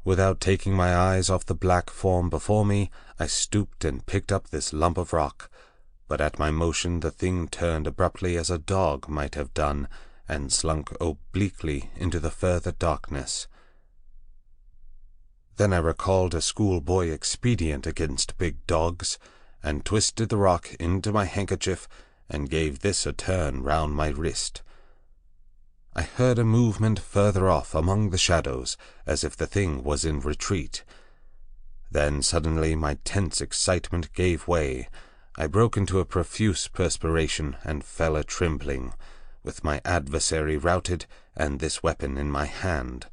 Without taking my eyes off the black form before me, I stooped and picked up this lump of rock, but at my motion the thing turned abruptly as a dog might have done, and slunk obliquely into the further darkness. Then I recalled a schoolboy expedient against big dogs, and twisted the rock into my handkerchief, and gave this a turn round my wrist. I heard a movement further off among the shadows, as if the thing was in retreat. Then suddenly my tense excitement gave way. I broke into a profuse perspiration, and fell a-trembling, with my adversary routed, and this weapon in my hand.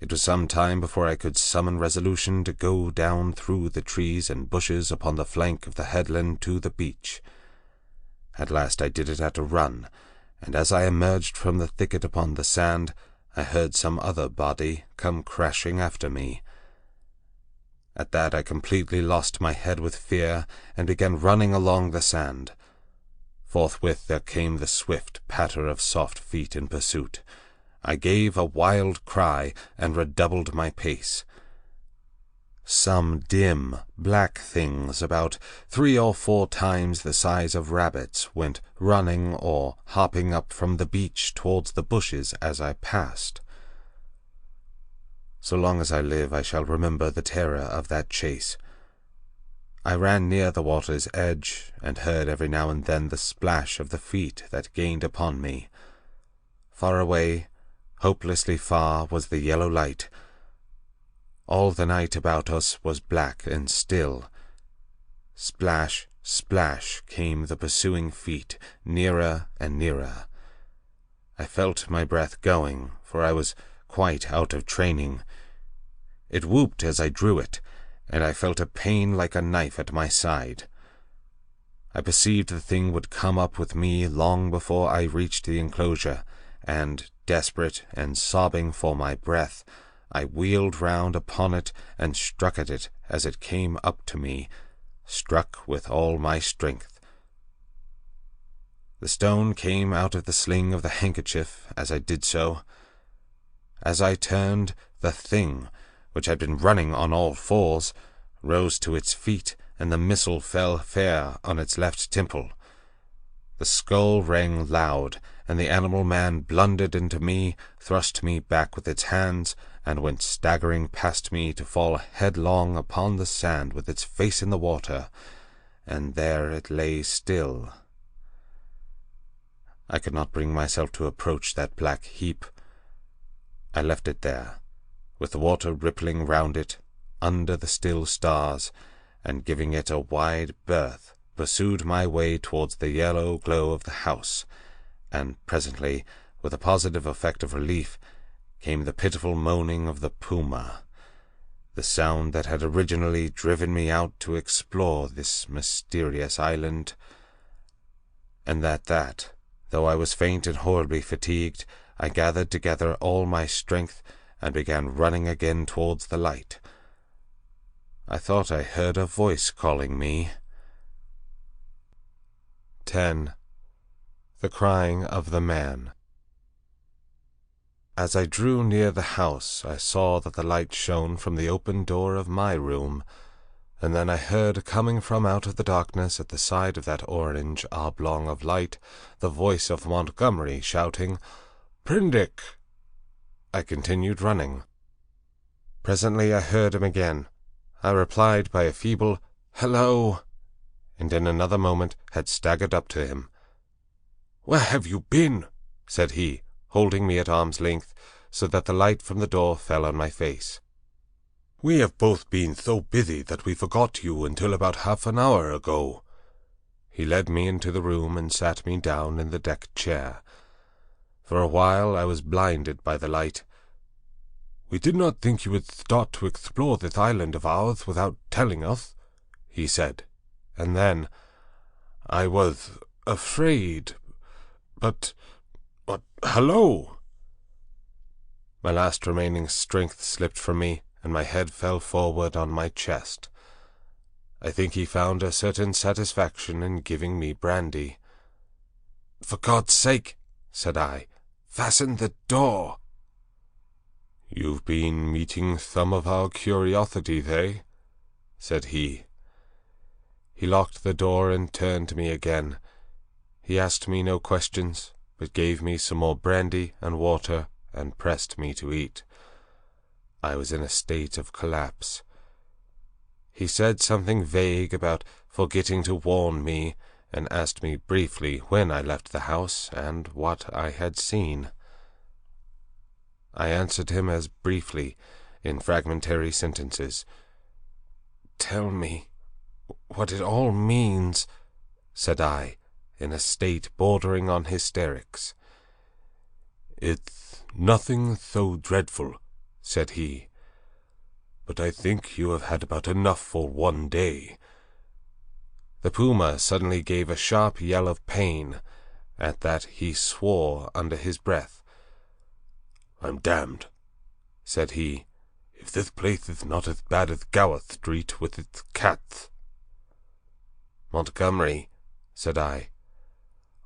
It was some time before I could summon resolution to go down through the trees and bushes upon the flank of the headland to the beach. At last I did it at a run, and as I emerged from the thicket upon the sand, I heard some other body come crashing after me. At that I completely lost my head with fear, and began running along the sand. Forthwith there came the swift patter of soft feet in pursuit. I gave a wild cry, and redoubled my pace. Some dim, black things, about 3 or 4 times the size of rabbits, went running or hopping up from the beach towards the bushes as I passed. So long as I live, I shall remember the terror of that chase. I ran near the water's edge, and heard every now and then the splash of the feet that gained upon me. Far away, hopelessly far, was the yellow light. All the night about us was black and still. Splash, splash came the pursuing feet, nearer and nearer. I felt my breath going, for I was quite out of training. It whooped as I drew it, and I felt a pain like a knife at my side. I perceived the thing would come up with me long before I reached the enclosure, and, desperate and sobbing for my breath, I wheeled round upon it and struck at it as it came up to me, struck with all my strength. The stone came out of the sling of the handkerchief as I did so. As I turned, the thing, which had been running on all fours, rose to its feet, and the missile fell fair on its left temple. The skull rang loud, and the animal man blundered into me, thrust me back with its hands, and went staggering past me to fall headlong upon the sand with its face in the water, and there it lay still. I could not bring myself to approach that black heap. I left it there, with the water rippling round it, under the still stars, and giving it a wide berth, pursued my way towards the yellow glow of the house, and presently, with a positive effect of relief, came the pitiful moaning of the puma, the sound that had originally driven me out to explore this mysterious island, and that, though I was faint and horribly fatigued, I gathered together all my strength and began running again towards the light. I thought I heard a voice calling me. 10. The Crying of the Man. As I drew near the house, I saw that the light shone from the open door of my room, and then I heard coming from out of the darkness at the side of that orange oblong of light the voice of Montgomery shouting, "Prendick!" I continued running. Presently I heard him again. I replied by a feeble "Hello," and in another moment had staggered up to him. "Where have you been?" said he, holding me at arm's length, so that the light from the door fell on my face. "We have both been so busy that we forgot you until about half an hour ago." He led me into the room and sat me down in the deck chair. For a while I was blinded by the light. "We did not think you would start to explore this island of ours without telling us," he said, and then, "I was afraid, but hello!" My last remaining strength slipped from me, and my head fell forward on my chest. I think he found a certain satisfaction in giving me brandy. "For God's sake," said I, "fasten the door." "You've been meeting some of our curiosities, eh?" said he. He locked the door and turned to me again. He asked me no questions, but gave me some more brandy and water and pressed me to eat. I was in a state of collapse. He said something vague about forgetting to warn me, and asked me briefly when I left the house and what I had seen. I answered him as briefly, in fragmentary sentences. "Tell me what it all means," said I, in a state bordering on hysterics. "It's nothing so dreadful," said he, "but I think you have had about enough for one day." The puma suddenly gave a sharp yell of pain. At that he swore under his breath. "I'm damned," said he, "if this place is not as bad as Gower Street with its cats." "Montgomery," said I,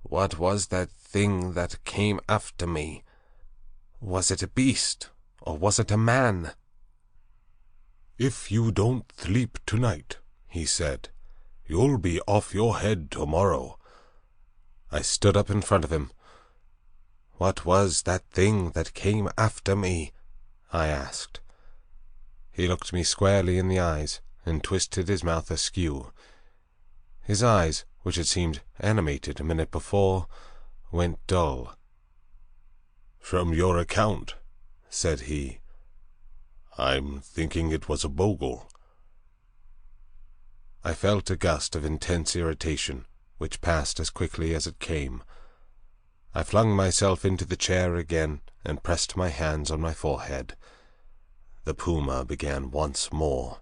"what was that thing that came after me? Was it a beast, or was it a man?" "If you don't sleep tonight," he said, "you'll be off your head tomorrow." I stood up in front of him. "What was that thing that came after me?" I asked. He looked me squarely in the eyes, and twisted his mouth askew. His eyes, which had seemed animated a minute before, went dull. "From your account," said he, "I'm thinking it was a bogle." I felt a gust of intense irritation, which passed as quickly as it came. I flung myself into the chair again, and pressed my hands on my forehead. The puma began once more.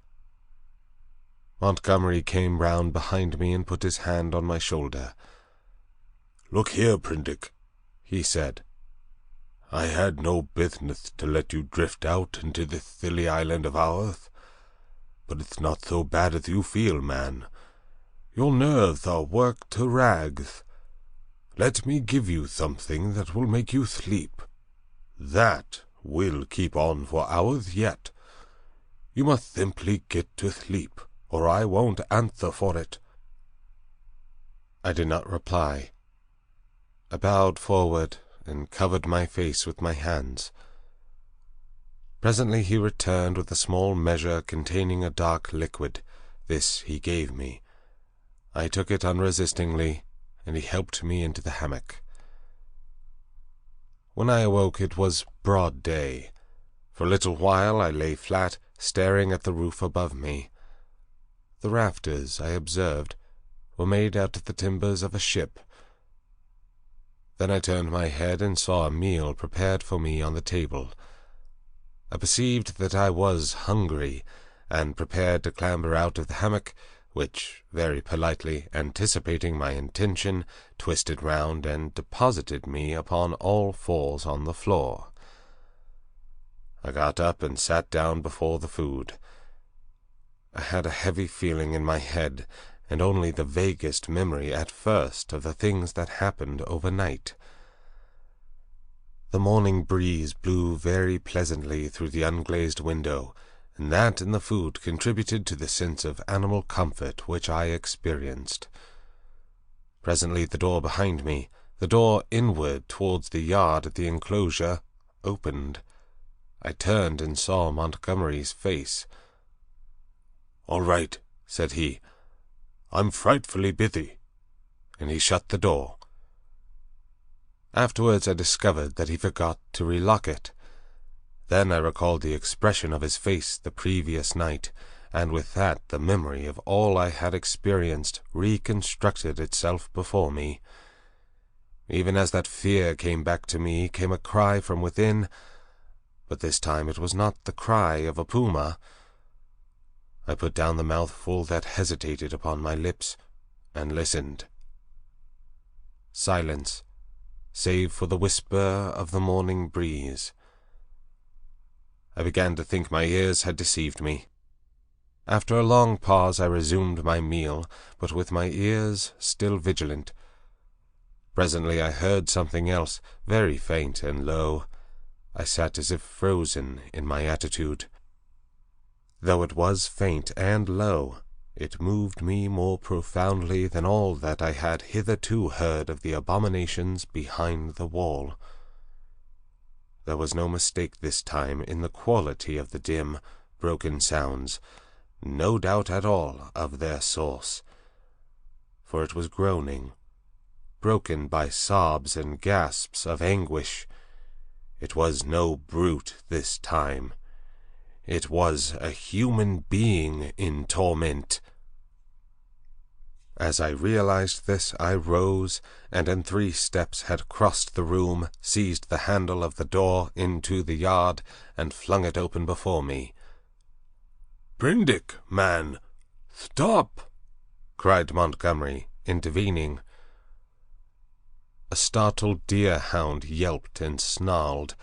Montgomery came round behind me and put his hand on my shoulder. "Look here, Prendick," he said. "I had no business to let you drift out into this silly island of ours. But it's not so bad as you feel, man. Your nerves are worked to rags. Let me give you something that will make you sleep. That will keep on for hours yet. You must simply get to sleep, or I won't answer for it." I did not reply. I bowed forward and covered my face with my hands. Presently he returned with a small measure containing a dark liquid. This he gave me. I took it unresistingly, and he helped me into the hammock. When I awoke it was broad day. For a little while I lay flat, staring at the roof above me. The rafters, I observed, were made out of the timbers of a ship. Then I turned my head and saw a meal prepared for me on the table. I perceived that I was hungry, and prepared to clamber out of the hammock, which, very politely anticipating my intention, twisted round and deposited me upon all fours on the floor. I got up and sat down before the food. I had a heavy feeling in my head, and only the vaguest memory at first of the things that happened overnight. The morning breeze blew very pleasantly through the unglazed window, and that and the food contributed to the sense of animal comfort which I experienced. Presently the door behind me, the door inward towards the yard at the enclosure, opened. I turned and saw Montgomery's face. "All right," said he. "I'm frightfully busy." And he shut the door. Afterwards I discovered that he forgot to relock it. Then I recalled the expression of his face the previous night, and with that the memory of all I had experienced reconstructed itself before me. Even as that fear came back to me came a cry from within, but this time it was not the cry of a puma. I put down the mouthful that hesitated upon my lips, and listened. Silence, save for the whisper of the morning breeze. I began to think my ears had deceived me. After a long pause I resumed my meal, but with my ears still vigilant. Presently I heard something else, very faint and low. I sat as if frozen in my attitude. Though it was faint and low, it moved me more profoundly than all that I had hitherto heard of the abominations behind the wall. There was no mistake this time in the quality of the dim, broken sounds, no doubt at all of their source, for it was groaning, broken by sobs and gasps of anguish. It was no brute this time. It was a human being in torment. As I realized this, I rose, and in 3 steps had crossed the room, seized the handle of the door into the yard, and flung it open before me. "Prendick, man! Stop!" cried Montgomery, intervening. A startled deer-hound yelped and snarled.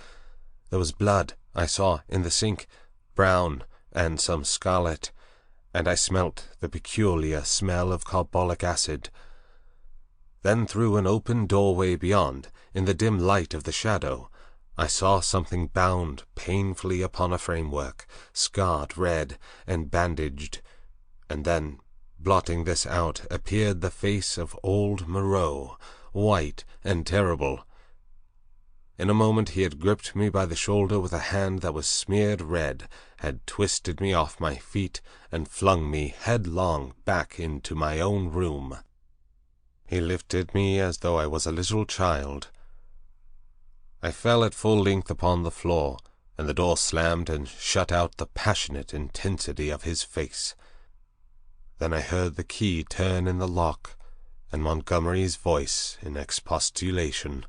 There was blood, I saw, in the sink, brown and some scarlet, and I smelt the peculiar smell of carbolic acid. Then through an open doorway beyond, in the dim light of the shadow, I saw something bound painfully upon a framework, scarred red and bandaged, and then, blotting this out, appeared the face of old Moreau, white and terrible. In a moment he had gripped me by the shoulder with a hand that was smeared red, had twisted me off my feet, and flung me headlong back into my own room. He lifted me as though I was a little child. I fell at full length upon the floor, and the door slammed and shut out the passionate intensity of his face. Then I heard the key turn in the lock, and Montgomery's voice in expostulation.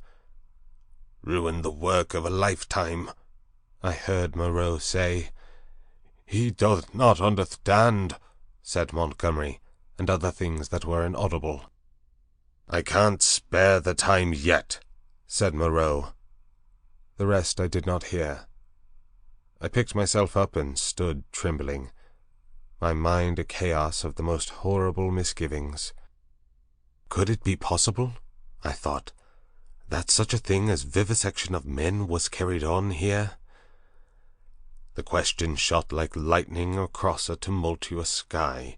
"Ruined the work of a lifetime," I heard Moreau say. "He doth not understand," said Montgomery, and other things that were inaudible. "I can't spare the time yet," said Moreau. The rest I did not hear. I picked myself up and stood trembling, my mind a chaos of the most horrible misgivings. Could it be possible, I thought, that such a thing as vivisection of men was carried on here? The question shot like lightning across a tumultuous sky,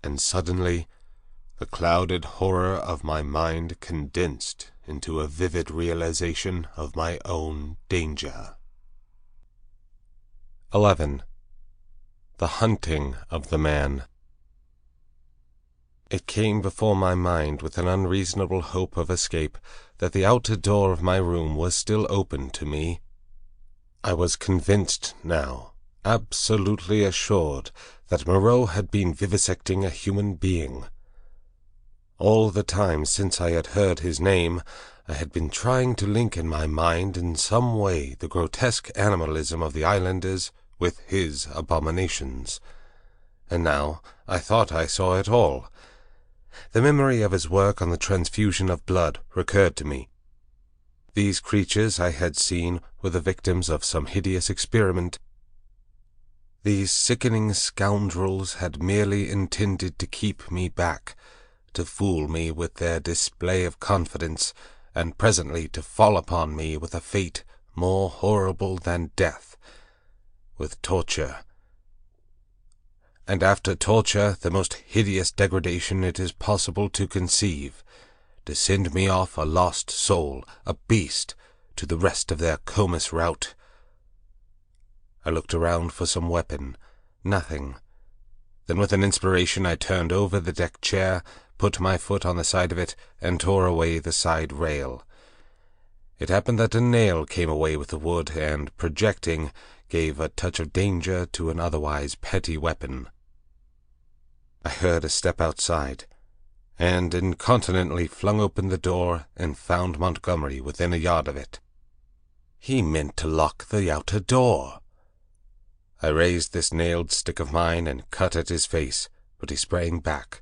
and suddenly the clouded horror of my mind condensed into a vivid realization of my own danger. 11. The hunting of the man. It came before my mind with an unreasonable hope of escape that the outer door of my room was still open to me. I was convinced now, absolutely assured, that Moreau had been vivisecting a human being. All the time since I had heard his name, I had been trying to link in my mind in some way the grotesque animalism of the islanders with his abominations. And now I thought I saw it all. The memory of his work on the transfusion of blood recurred to me. These creatures I had seen were the victims of some hideous experiment. These sickening scoundrels had merely intended to keep me back, to fool me with their display of confidence, and presently to fall upon me with a fate more horrible than death, with torture. And after torture, the most hideous degradation it is possible to conceive, to send me off a lost soul, a beast, to the rest of their comus rout. I looked around for some weapon. Nothing. Then with an inspiration I turned over the deck chair, put my foot on the side of it, and tore away the side rail. It happened that a nail came away with the wood, and, projecting, gave a touch of danger to an otherwise petty weapon. I heard a step outside, and incontinently flung open the door and found Montgomery within a yard of it. He meant to lock the outer door. I raised this nailed stick of mine and cut at his face, but he sprang back.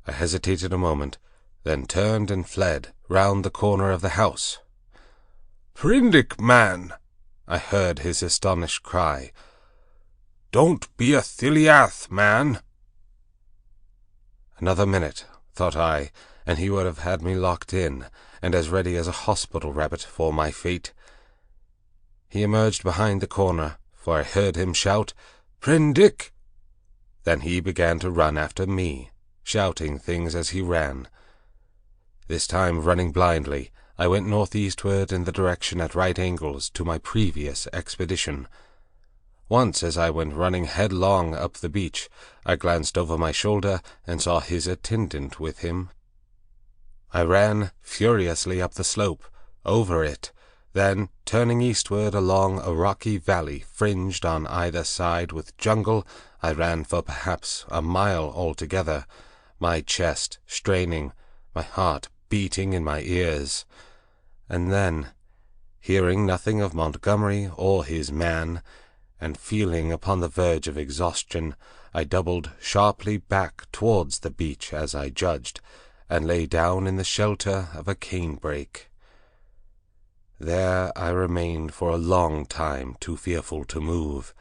I hesitated a moment, then turned and fled round the corner of the house. "Prindick, man!" I heard his astonished cry. "Don't be a thiliath, man!" Another minute, thought I, and he would have had me locked in, and as ready as a hospital rabbit for my fate. He emerged behind the corner, for I heard him shout, "Prindick!" Then he began to run after me, shouting things as he ran. This time running blindly, I went northeastward in the direction at right angles to my previous expedition. Once, as I went running headlong up the beach, I glanced over my shoulder and saw his attendant with him. I ran furiously up the slope, over it, then, turning eastward along a rocky valley fringed on either side with jungle, I ran for perhaps a mile altogether, my chest straining, my heart beating in my ears. And then, hearing nothing of Montgomery or his man, and feeling upon the verge of exhaustion, I doubled sharply back towards the beach as I judged, and lay down in the shelter of a canebrake. There I remained for a long time, too fearful to move,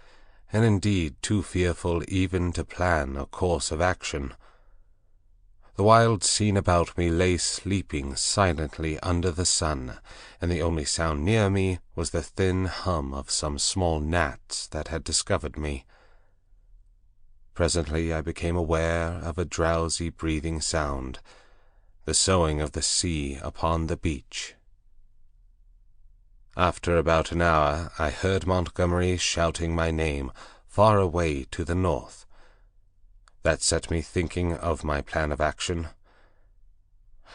and indeed too fearful even to plan a course of action. The wild scene about me lay sleeping silently under the sun, and the only sound near me was the thin hum of some small gnats that had discovered me. Presently I became aware of a drowsy breathing sound, the soughing of the sea upon the beach. After about an hour I heard Montgomery shouting my name far away to the north. That set me thinking of my plan of action.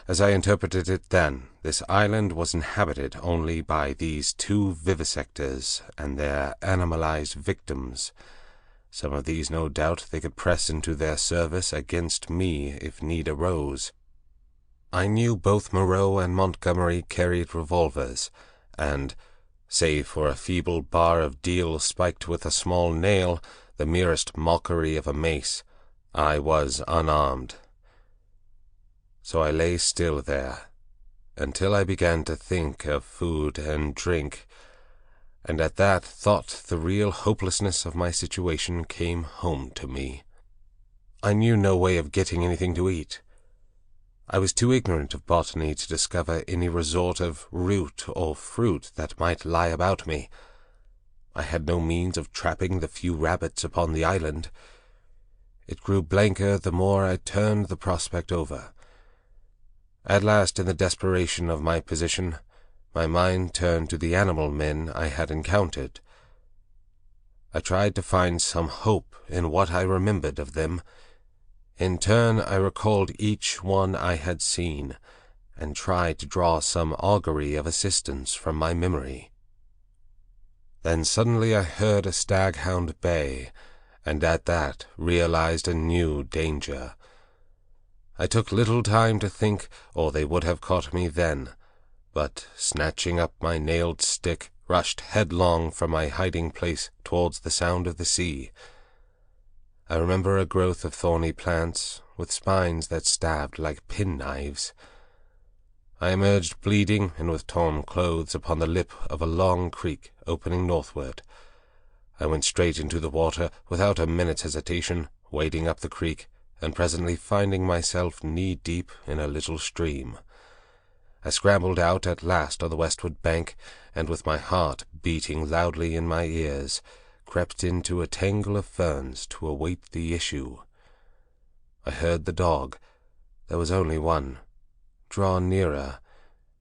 As I interpreted it then, this island was inhabited only by these two vivisectors and their animalized victims. Some of these, no doubt, they could press into their service against me if need arose. I knew both Moreau and Montgomery carried revolvers, and, save for a feeble bar of deal spiked with a small nail, the merest mockery of a mace, I was unarmed. So I lay still there, until I began to think of food and drink, and at that thought the real hopelessness of my situation came home to me. I knew no way of getting anything to eat. I was too ignorant of botany to discover any resort of root or fruit that might lie about me. I had no means of trapping the few rabbits upon the island. It grew blanker the more I turned the prospect over. At last, in the desperation of my position, my mind turned to the animal men I had encountered. I tried to find some hope in what I remembered of them. In turn, I recalled each one I had seen, and tried to draw some augury of assistance from my memory. Then suddenly I heard a staghound bay, and at that realized a new danger. I took little time to think, or they would have caught me then, but, snatching up my nailed stick, rushed headlong from my hiding-place towards the sound of the sea. I remember a growth of thorny plants, with spines that stabbed like penknives. I emerged bleeding and with torn clothes upon the lip of a long creek opening northward. I went straight into the water without a minute's hesitation, wading up the creek, and presently finding myself knee-deep in a little stream. I scrambled out at last on the westward bank, and with my heart beating loudly in my ears, crept into a tangle of ferns to await the issue. I heard the dog, there was only one, draw nearer,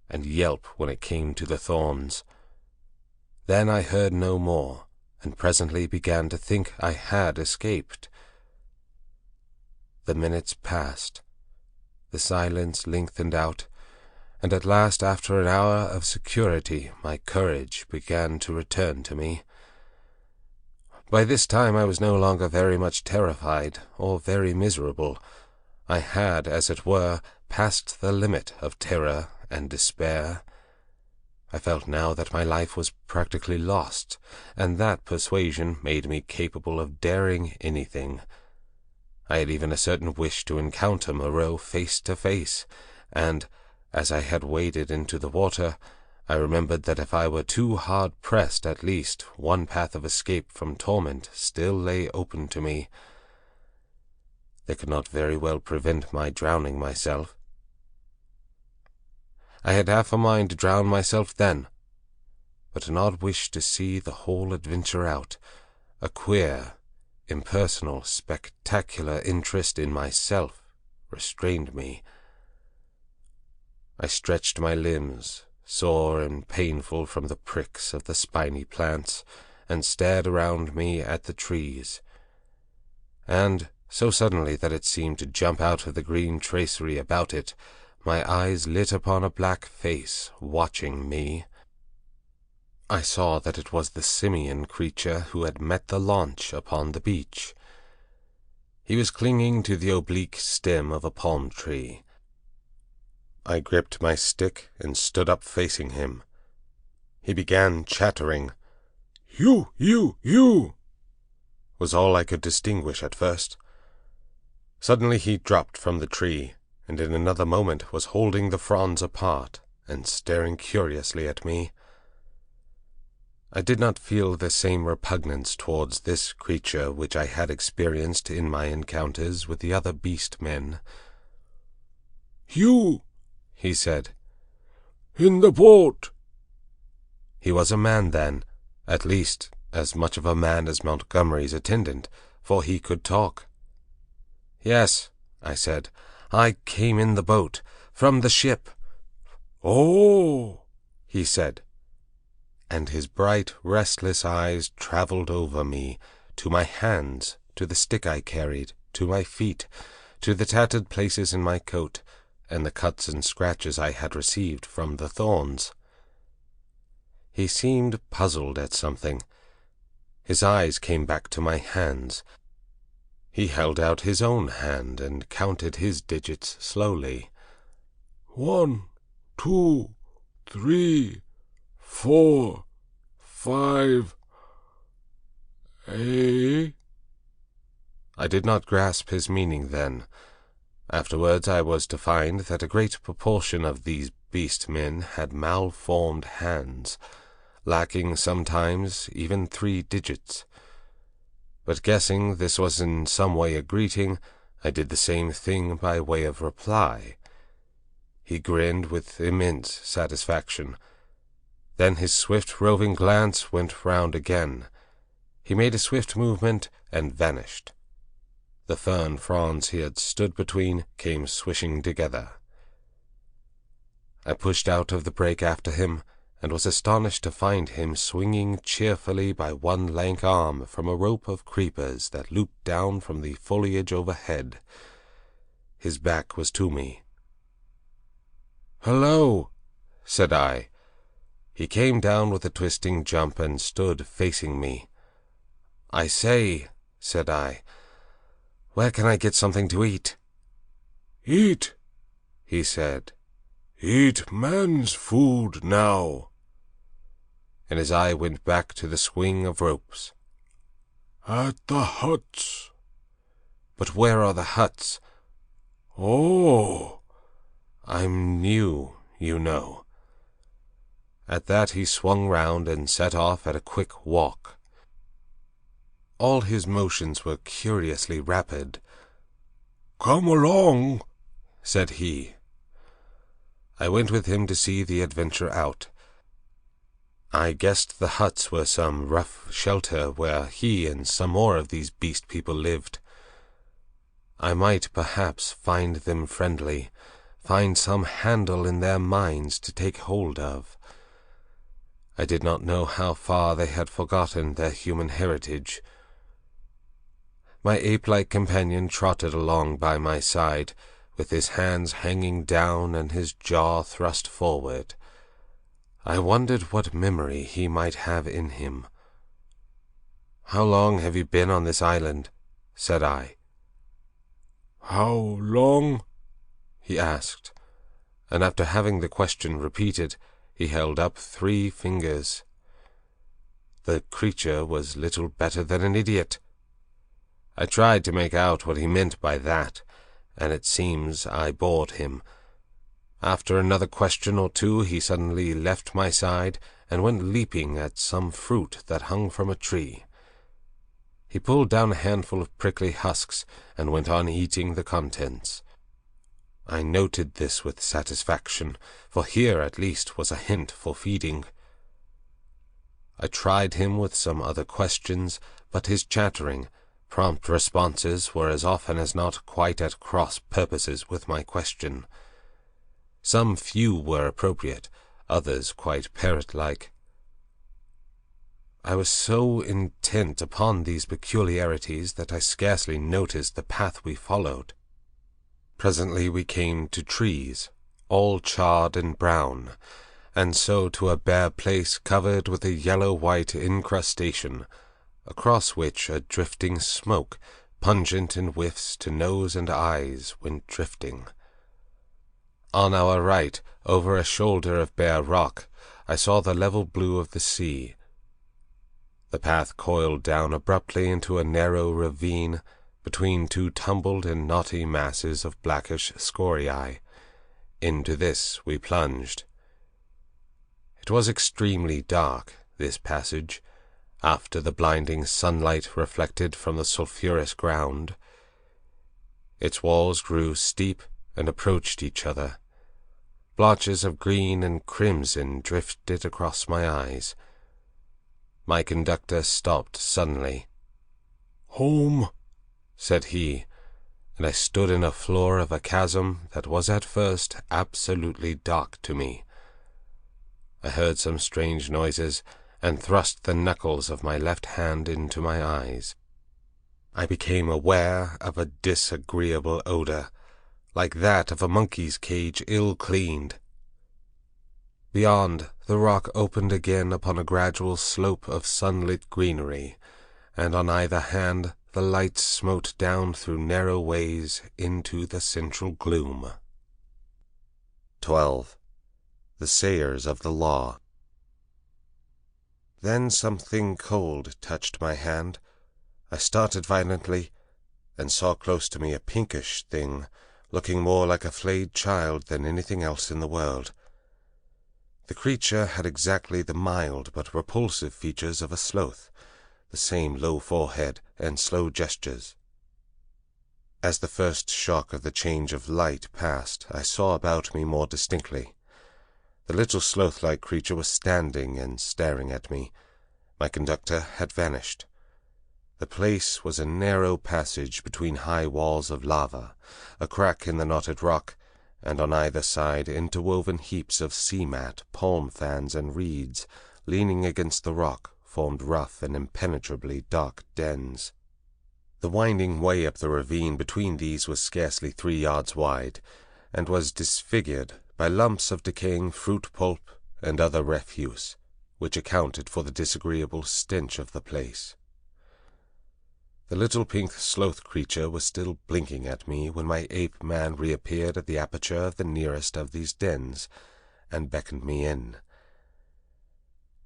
and yelp when it came to the thorns. Then I heard no more, and presently began to think I had escaped. The minutes passed, the silence lengthened out, and at last, after an hour of security, my courage began to return to me. By this time I was no longer very much terrified, or very miserable. I had, as it were, passed the limit of terror and despair. I felt now that my life was practically lost, and that persuasion made me capable of daring anything. I had even a certain wish to encounter Moreau face to face, and, as I had waded into the water, I remembered that if I were too hard pressed, at least one path of escape from torment still lay open to me. They could not very well prevent my drowning myself. I had half a mind to drown myself then, but an odd wish to see the whole adventure out, a queer, impersonal, spectacular interest in myself, restrained me. I stretched my limbs, sore and painful from the pricks of the spiny plants, and stared around me at the trees. And, so suddenly that it seemed to jump out of the green tracery about it, my eyes lit upon a black face watching me. I saw that it was the simian creature who had met the launch upon the beach. He was clinging to the oblique stem of a palm tree. I gripped my stick and stood up facing him. He began chattering. You, was all I could distinguish at first. Suddenly he dropped from the tree, and in another moment was holding the fronds apart and staring curiously at me. I did not feel the same repugnance towards this creature which I had experienced in my encounters with the other beast men. "You," he said. "In the boat." He was a man then, at least as much of a man as Montgomery's attendant, for he could talk. "Yes," I said, "I came in the boat, from the ship." "Oh," he said, and his bright, restless eyes traveled over me, to my hands, to the stick I carried, to my feet, to the tattered places in my coat, and the cuts and scratches I had received from the thorns. He seemed puzzled at something. His eyes came back to my hands. He held out his own hand and counted his digits slowly. 1, 2, 3, 4, 5. I did not grasp his meaning then. Afterwards I was to find that a great proportion of these beast men had malformed hands, lacking sometimes even 3 digits. But guessing this was in some way a greeting, I did the same thing by way of reply. He grinned with immense satisfaction. Then his swift roving glance went round again. He made a swift movement and vanished. The fern fronds he had stood between came swishing together. I pushed out of the brake after him, and was astonished to find him swinging cheerfully by one lank arm from a rope of creepers that looped down from the foliage overhead. His back was to me. "Hello," said I. He came down with a twisting jump and stood facing me. "I say," said I, "where can I get something to eat?" "Eat," he said. "Eat man's food now." And his eye went back to the swing of ropes. "At the huts." "But where are the huts?" "Oh." "I'm new, you know." At that he swung round and set off at a quick walk. All his motions were curiously rapid. "Come along," said he. I went with him to see the adventure out. I guessed the huts were some rough shelter where he and some more of these beast people lived. I might perhaps find them friendly, find some handle in their minds to take hold of. I did not know how far they had forgotten their human heritage. My ape-like companion trotted along by my side, with his hands hanging down and his jaw thrust forward. I wondered what memory he might have in him. "How long have you been on this island?" said I. "How long?" he asked, and after having the question repeated, he held up 3 fingers. The creature was little better than an idiot. I tried to make out what he meant by that, and it seems I bored him. After another question or two, he suddenly left my side and went leaping at some fruit that hung from a tree. He pulled down a handful of prickly husks and went on eating the contents. I noted this with satisfaction, for here at least was a hint for feeding. I tried him with some other questions, but his chattering, prompt responses were as often as not quite at cross purposes with my question. Some few were appropriate, others quite parrot-like. I was so intent upon these peculiarities that I scarcely noticed the path we followed. Presently we came to trees, all charred and brown, and so to a bare place covered with a yellow-white incrustation, across which a drifting smoke, pungent in whiffs to nose and eyes, went drifting. On our right, over a shoulder of bare rock, I saw the level blue of the sea. The path coiled down abruptly into a narrow ravine, between 2 tumbled and knotty masses of blackish scoriae. Into this we plunged. It was extremely dark, this passage, after the blinding sunlight reflected from the sulphurous ground. Its walls grew steep and approached each other. Blotches of green and crimson drifted across my eyes. My conductor stopped suddenly. "Home," said he, and I stood in a floor of a chasm that was at first absolutely dark to me. I heard some strange noises, and thrust the knuckles of my left hand into my eyes. I became aware of a disagreeable odor, like that of a monkey's cage ill-cleaned. Beyond, the rock opened again upon a gradual slope of sunlit greenery, and on either hand the light smote down through narrow ways into the central gloom. 12. The Sayers of the Law. Then something cold touched my hand. I started violently, and saw close to me a pinkish thing, looking more like a flayed child than anything else in the world. The creature had exactly the mild but repulsive features of a sloth, the same low forehead and slow gestures. As the first shock of the change of light passed, I saw about me more distinctly. The little sloth-like creature was standing and staring at me. My conductor had vanished. The place was a narrow passage between high walls of lava, a crack in the knotted rock, and on either side interwoven heaps of sea-mat, palm fans, and reeds, leaning against the rock, formed rough and impenetrably dark dens. The winding way up the ravine between these was scarcely 3 yards wide, and was disfigured by lumps of decaying fruit pulp and other refuse, which accounted for the disagreeable stench of the place. The little pink sloth creature was still blinking at me when my ape-man reappeared at the aperture of the nearest of these dens, and beckoned me in.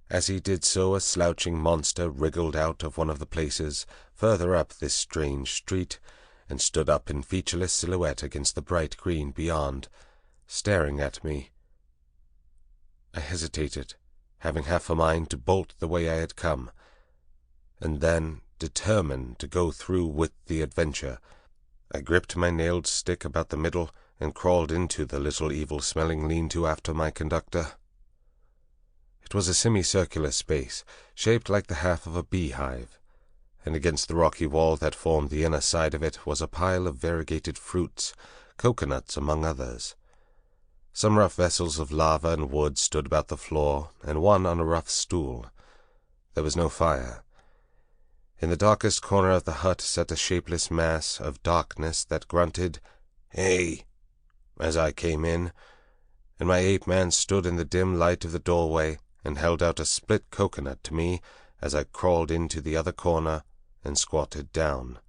As he did so, a slouching monster wriggled out of one of the places further up this strange street, and stood up in featureless silhouette against the bright green beyond, staring at me. I hesitated, having half a mind to bolt the way I had come, and then, determined to go through with the adventure, I gripped my nailed stick about the middle and crawled into the little evil-smelling lean-to after my conductor. It was a semicircular space, shaped like the half of a beehive, and against the rocky wall that formed the inner side of it was a pile of variegated fruits, coconuts among others. Some rough vessels of lava and wood stood about the floor, and one on a rough stool. There was no fire. In the darkest corner of the hut sat a shapeless mass of darkness that grunted, "Hey!" as I came in, and my ape-man stood in the dim light of the doorway and held out a split coconut to me as I crawled into the other corner and squatted down.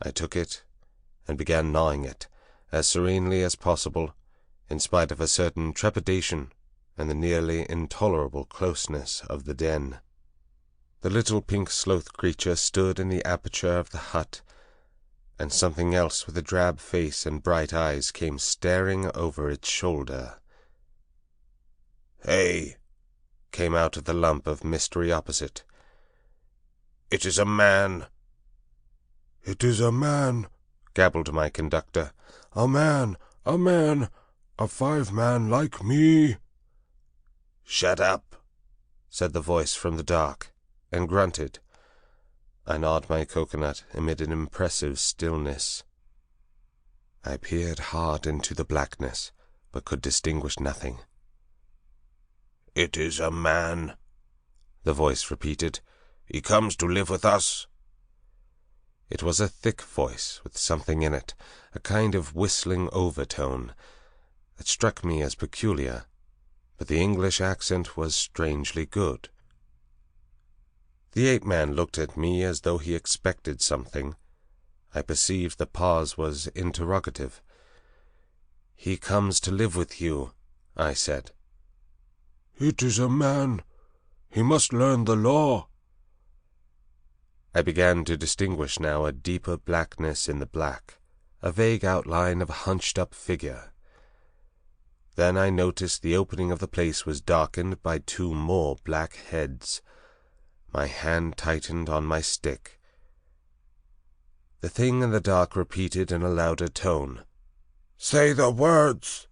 I took it and began gnawing it, as serenely as possible, in spite of a certain trepidation and the nearly intolerable closeness of the den. The little pink sloth creature stood in the aperture of the hut, and something else with a drab face and bright eyes came staring over its shoulder. "Hey!" came out of the lump of mystery opposite. "It is a man." "It is a man," gabbled my conductor. "A man, a 5-man like me." "Shut up," said the voice from the dark, and grunted. I gnawed my coconut amid an impressive stillness. I peered hard into the blackness, but could distinguish nothing. "It is a man," the voice repeated. "He comes to live with us." It was a thick voice with something in it, a kind of whistling overtone, that struck me as peculiar, but the English accent was strangely good. The ape-man looked at me as though he expected something. I perceived the pause was interrogative. "He comes to live with you," I said. "It is a man. He must learn the law." I began to distinguish now a deeper blackness in the black, a vague outline of a hunched-up figure. Then I noticed the opening of the place was darkened by 2 more black heads. My hand tightened on my stick. The thing in the dark repeated in a louder tone, "Say the words."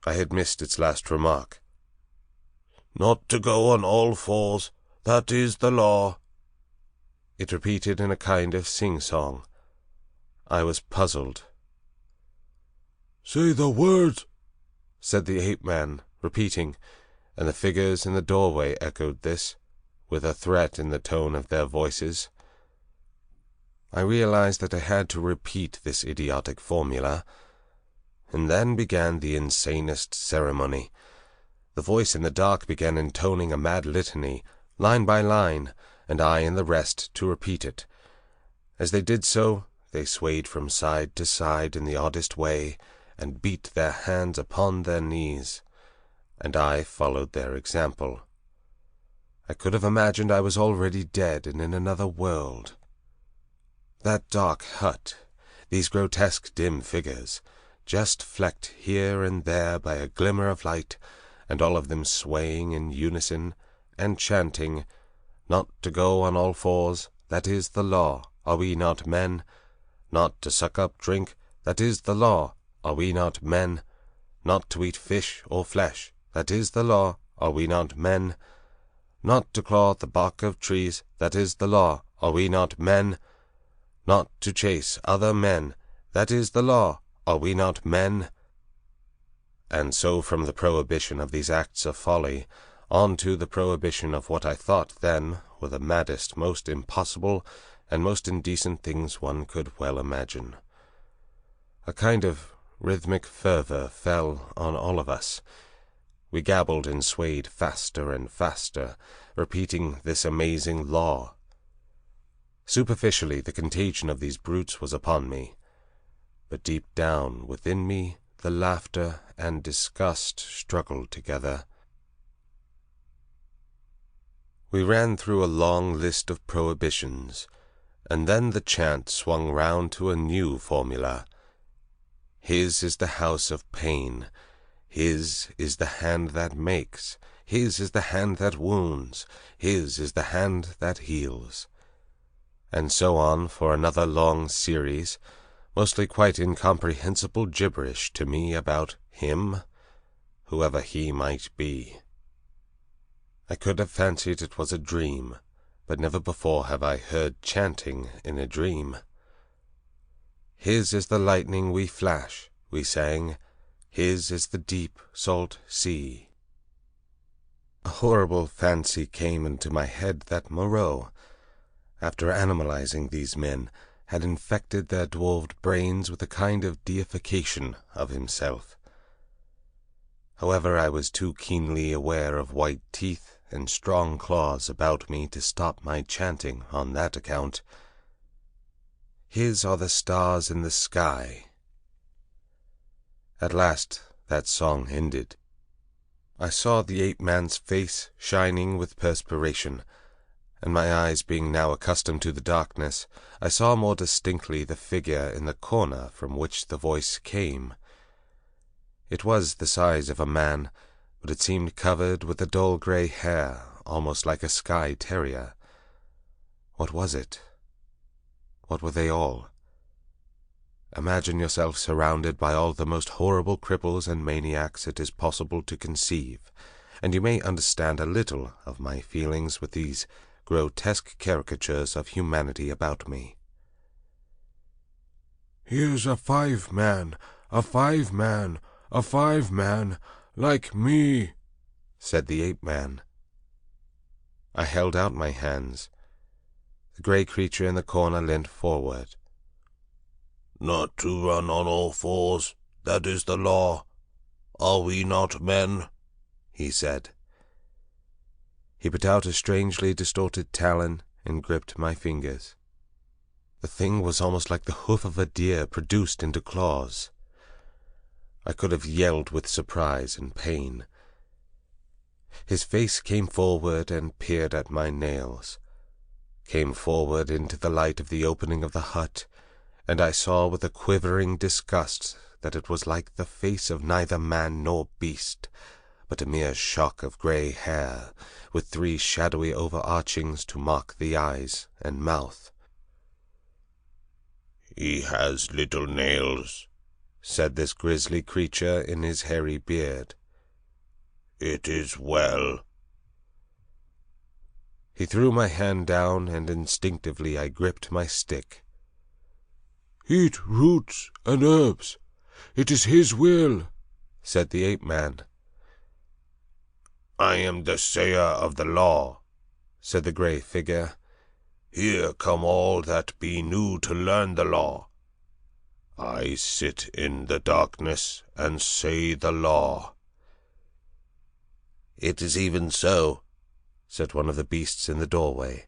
I had missed its last remark. "Not to go on all fours, that is the law," it repeated in a kind of sing-song. I was puzzled. "Say the words," said the ape-man, repeating, and the figures in the doorway echoed this, with a threat in the tone of their voices. I realized that I had to repeat this idiotic formula, and then began the insanest ceremony. The voice in the dark began intoning a mad litany, line by line, and I and the rest to repeat it. As they did so, they swayed from side to side in the oddest way, and beat their hands upon their knees, and I followed their example. I could have imagined I was already dead and in another world. That dark hut, these grotesque dim figures, just flecked here and there by a glimmer of light, and all of them swaying in unison, and chanting, "Not to go on all fours, that is the law, are we not men? Not to suck up drink, that is the law, are we not men? Not to eat fish or flesh, that is the law, are we not men? Not to claw the bark of trees, that is the law, are we not men? Not to chase other men, that is the law, Are we not men? And so from the prohibition of these acts of folly, on to the prohibition of what I thought then were the maddest, most impossible, and most indecent things one could well imagine. A kind of rhythmic fervor fell on all of us. We gabbled and swayed faster and faster, repeating this amazing law. Superficially, the contagion of these brutes was upon me, but deep down within me the laughter and disgust struggled together. We ran through a long list of prohibitions, and then the chant swung round to a new formula. His is the house of pain. His is the hand that makes. His is the hand that wounds. His is the hand that heals. And so on for another long series, mostly quite incomprehensible gibberish to me about him, whoever he might be. I could have fancied it was a dream, but never before have I heard chanting in a dream. His is the lightning we flash, we sang. His is the deep, salt sea. A horrible fancy came into my head that Moreau, after animalizing these men, had infected their dwarfed brains with a kind of deification of himself. However, I was too keenly aware of white teeth and strong claws about me to stop my chanting on that account. His are the stars in the sky. At last that song ended. I saw the ape-man's face shining with perspiration, and my eyes being now accustomed to the darkness, I saw more distinctly the figure in the corner from which the voice came. It was the size of a man, but it seemed covered with a dull grey hair, almost like a Skye terrier. What was it? What were they all? Imagine yourself surrounded by all the most horrible cripples and maniacs it is possible to conceive, and you may understand a little of my feelings with these grotesque caricatures of humanity about me. Here's a 5-man, a 5-man, a 5-man, like me, said the ape-man. I held out my hands. The grey creature in the corner leant forward. Not to run on all fours, that is the law. Are we not men? He said. He put out a strangely distorted talon and gripped my fingers. The thing was almost like the hoof of a deer produced into claws. I could have yelled with surprise and pain. His face came forward and peered at my nails, came forward into the light of the opening of the hut, and I saw with a quivering disgust that it was like the face of neither man nor beast, but a mere shock of grey hair, with 3 shadowy overarchings to mark the eyes and mouth. He has little nails, said this grisly creature in his hairy beard. It is well. He threw my hand down, and instinctively I gripped my stick. Eat roots and herbs. It is his will, said the ape-man. I am the sayer of the law, said the grey figure. Here come all that be new to learn the law. I sit in the darkness and say the law. It is even so, said one of the beasts in the doorway.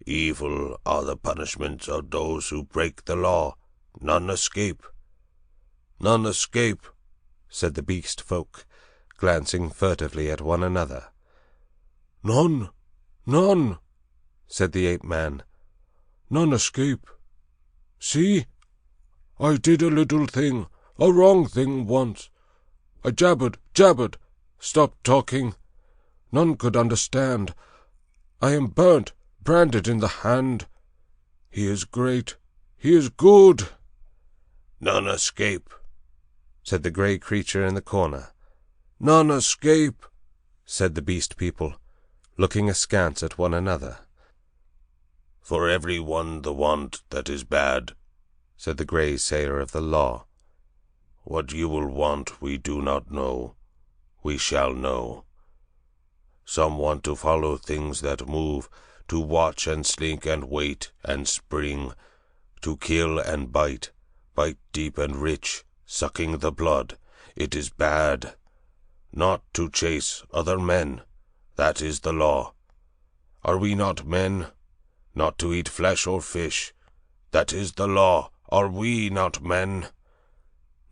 Evil are the punishments of those who break the law. None escape. None escape, said the beast folk, glancing furtively at one another. None, none, said the ape-man. None escape. See, I did a little thing, a wrong thing once. I jabbered, stopped talking. None could understand. I am burnt, branded in the hand. He is great. He is good. None escape, said the grey creature in the corner. None escape, said the beast people, looking askance at one another. For every one the want that is bad, said the grey sayer of the law. What you will want we do not know. We shall know. Some want to follow things that move, to watch and slink and wait and spring, to kill and bite deep and rich, sucking the blood. It is bad. Not to chase other men. That is the law. Are we not men? Not to eat flesh or fish. That is the law. Are we not men?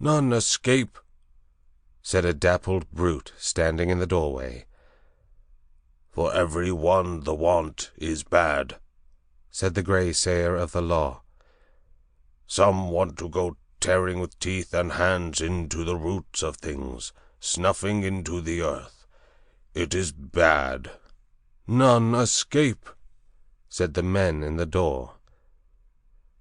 None escape, said a dappled brute standing in the doorway. For every one the want is bad, said the grey sayer of the law. Some want to go tearing with teeth and hands into the roots of things, snuffing into the earth. It is bad. None escape, said the men in the door.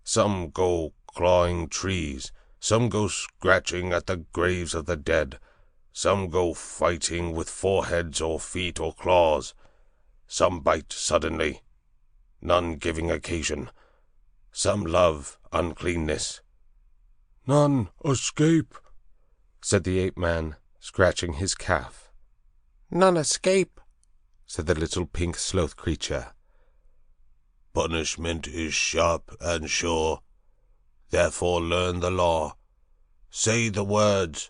Some go clawing trees, some go scratching at the graves of the dead, some go fighting with foreheads or feet or claws, some bite suddenly, none giving occasion, some love uncleanness. None escape, said the ape-man, scratching his calf. None escape, said the little pink sloth creature. Punishment is sharp and sure. Therefore learn the law. Say the words.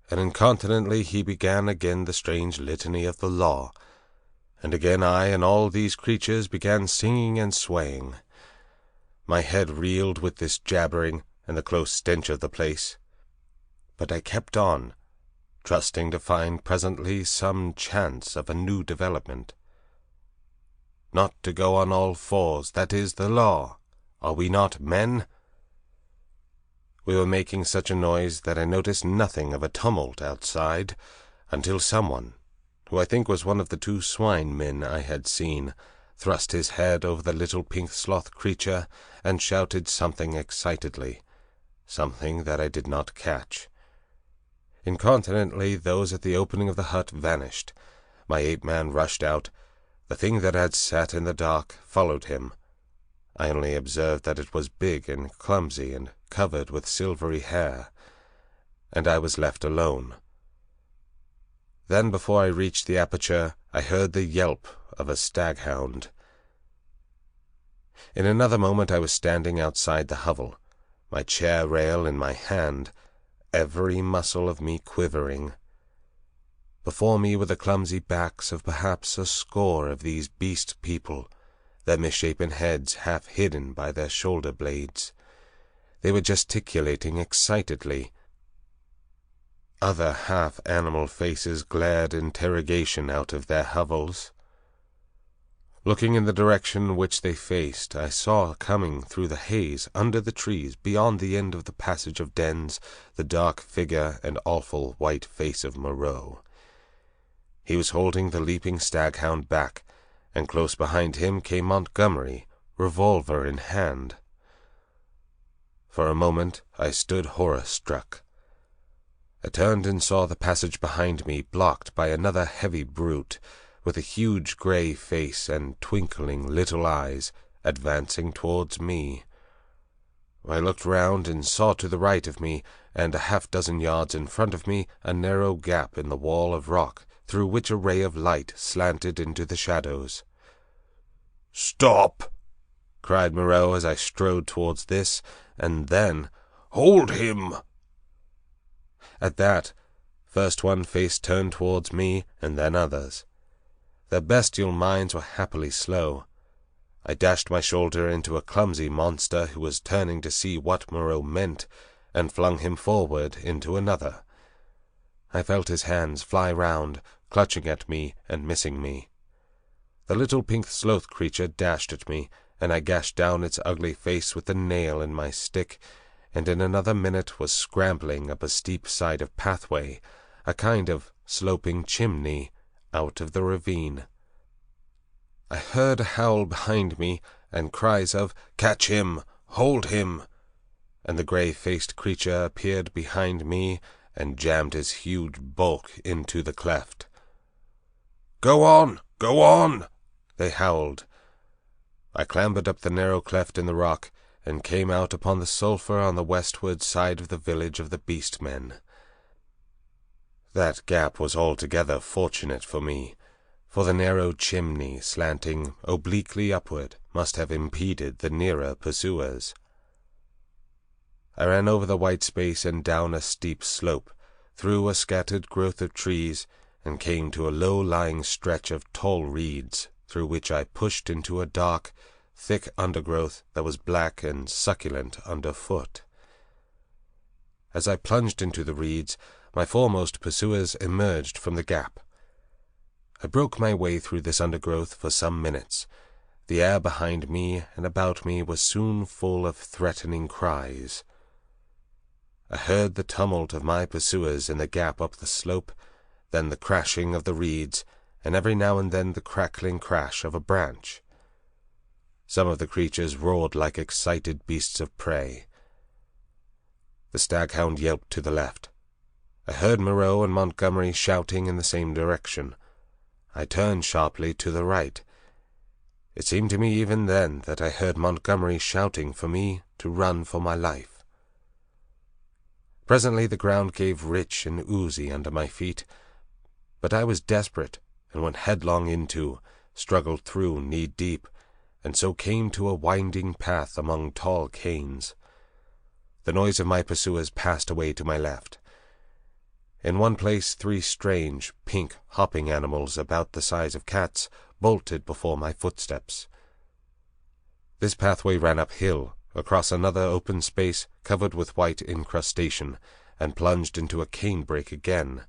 And incontinently he began again the strange litany of the law. And again I and all these creatures began singing and swaying. My head reeled with this jabbering and the close stench of the place. But I kept on, trusting to find presently some chance of a new development. Not to go on all fours, that is the law. Are we not men? We were making such a noise that I noticed nothing of a tumult outside, until someone, who I think was one of the 2 swine men I had seen, thrust his head over the little pink sloth creature and shouted something excitedly, something that I did not catch. Incontinently those at the opening of the hut vanished. My ape-man rushed out. The thing that had sat in the dark followed him. I only observed that it was big and clumsy and covered with silvery hair, and I was left alone. Then before I reached the aperture, I heard the yelp of a staghound. In another moment I was standing outside the hovel, my chair rail in my hand, every muscle of me quivering. Before me were the clumsy backs of perhaps a score of these beast people, their misshapen heads half hidden by their shoulder blades. They were gesticulating excitedly. Other half-animal faces glared interrogation out of their hovels. Looking in the direction which they faced, I saw coming through the haze under the trees beyond the end of the passage of dens the dark figure and awful white face of Moreau. He was holding the leaping staghound back, and close behind him came Montgomery, revolver in hand. For a moment I stood horror-struck. I turned and saw the passage behind me blocked by another heavy brute, with a huge grey face and twinkling little eyes, advancing towards me. I looked round and saw to the right of me, and a half-dozen yards in front of me, a narrow gap in the wall of rock, through which a ray of light slanted into the shadows. "Stop!" cried Moreau as I strode towards this, and then, "Hold him!" At that, first one face turned towards me, and then others. Their bestial minds were happily slow. I dashed my shoulder into a clumsy monster who was turning to see what Moreau meant, and flung him forward into another. I felt his hands fly round, clutching at me and missing me. The little pink sloth creature dashed at me, and I gashed down its ugly face with the nail in my stick, and in another minute was scrambling up a steep side of pathway, a kind of sloping chimney, out of the ravine. I heard a howl behind me, and cries of, "Catch him! Hold him!" and the grey-faced creature appeared behind me and jammed his huge bulk into the cleft. "Go on! Go on!" they howled. I clambered up the narrow cleft in the rock, and came out upon the sulphur on the westward side of the village of the beast men. That gap was altogether fortunate for me, for the narrow chimney slanting obliquely upward must have impeded the nearer pursuers. I ran over the white space and down a steep slope, through a scattered growth of trees, and came to a low-lying stretch of tall reeds, through which I pushed into a dark, thick undergrowth that was black and succulent underfoot. As I plunged into the reeds, my foremost pursuers emerged from the gap. I broke my way through this undergrowth for some minutes. The air behind me and about me was soon full of threatening cries. I heard the tumult of my pursuers in the gap up the slope, then the crashing of the reeds, and every now and then the crackling crash of a branch. Some of the creatures roared like excited beasts of prey. The staghound yelped to the left. I heard Moreau and Montgomery shouting in the same direction. I turned sharply to the right. It seemed to me even then that I heard Montgomery shouting for me to run for my life. Presently the ground gave rich and oozy under my feet, but I was desperate and went headlong into, struggled through knee-deep, and so came to a winding path among tall canes. The noise of my pursuers passed away to my left. In one place 3 strange, pink, hopping animals about the size of cats bolted before my footsteps. This pathway ran uphill, across another open space covered with white incrustation, and plunged into a canebrake again.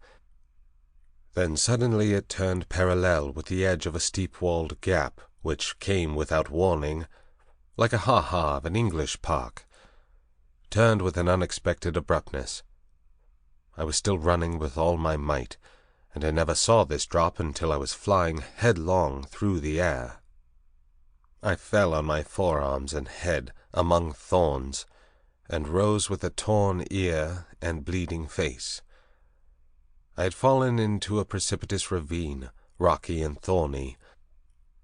Then suddenly it turned parallel with the edge of a steep-walled gap, which came without warning, like a ha-ha of an English park, turned with an unexpected abruptness. I was still running with all my might, and I never saw this drop until I was flying headlong through the air. I fell on my forearms and head among thorns, and rose with a torn ear and bleeding face. I had fallen into a precipitous ravine, rocky and thorny,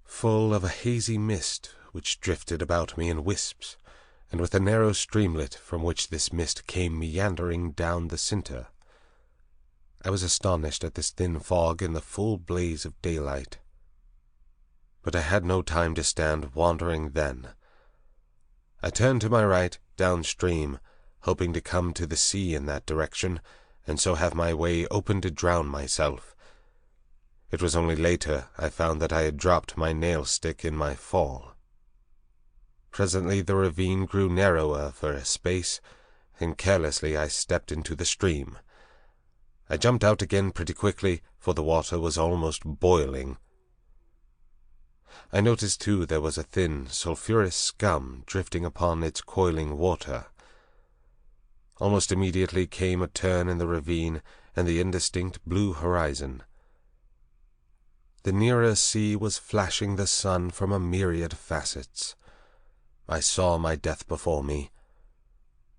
full of a hazy mist which drifted about me in wisps, and with a narrow streamlet from which this mist came meandering down the centre. I was astonished at this thin fog in the full blaze of daylight. But I had no time to stand wandering then. I turned to my right, downstream, hoping to come to the sea in that direction, and so have my way open to drown myself. It was only later I found that I had dropped my nail-stick in my fall. Presently the ravine grew narrower for a space, and carelessly I stepped into the stream. I jumped out again pretty quickly, for the water was almost boiling. I noticed, too, there was a thin, sulphurous scum drifting upon its coiling water. Almost immediately came a turn in the ravine and the indistinct blue horizon. The nearer sea was flashing the sun from a myriad facets. I saw my death before me,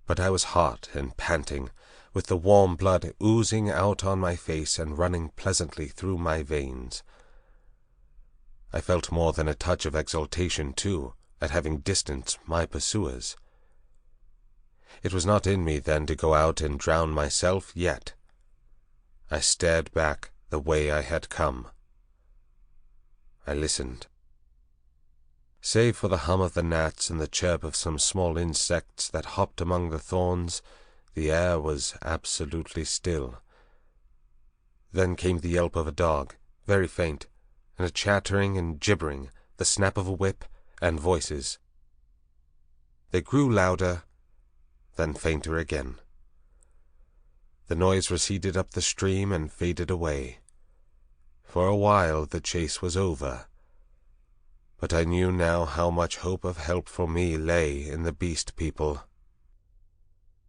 but I was hot and panting, with the warm blood oozing out on my face and running pleasantly through my veins. I felt more than a touch of exultation, too, at having distanced my pursuers. It was not in me then to go out and drown myself yet. I stared back the way I had come. I listened. Save for the hum of the gnats and the chirp of some small insects that hopped among the thorns, the air was absolutely still. Then came the yelp of a dog, very faint, and a chattering and gibbering, the snap of a whip, and voices. They grew louder, then fainter again. The noise receded up the stream and faded away. For a while the chase was over, but I knew now how much hope of help for me lay in the beast people.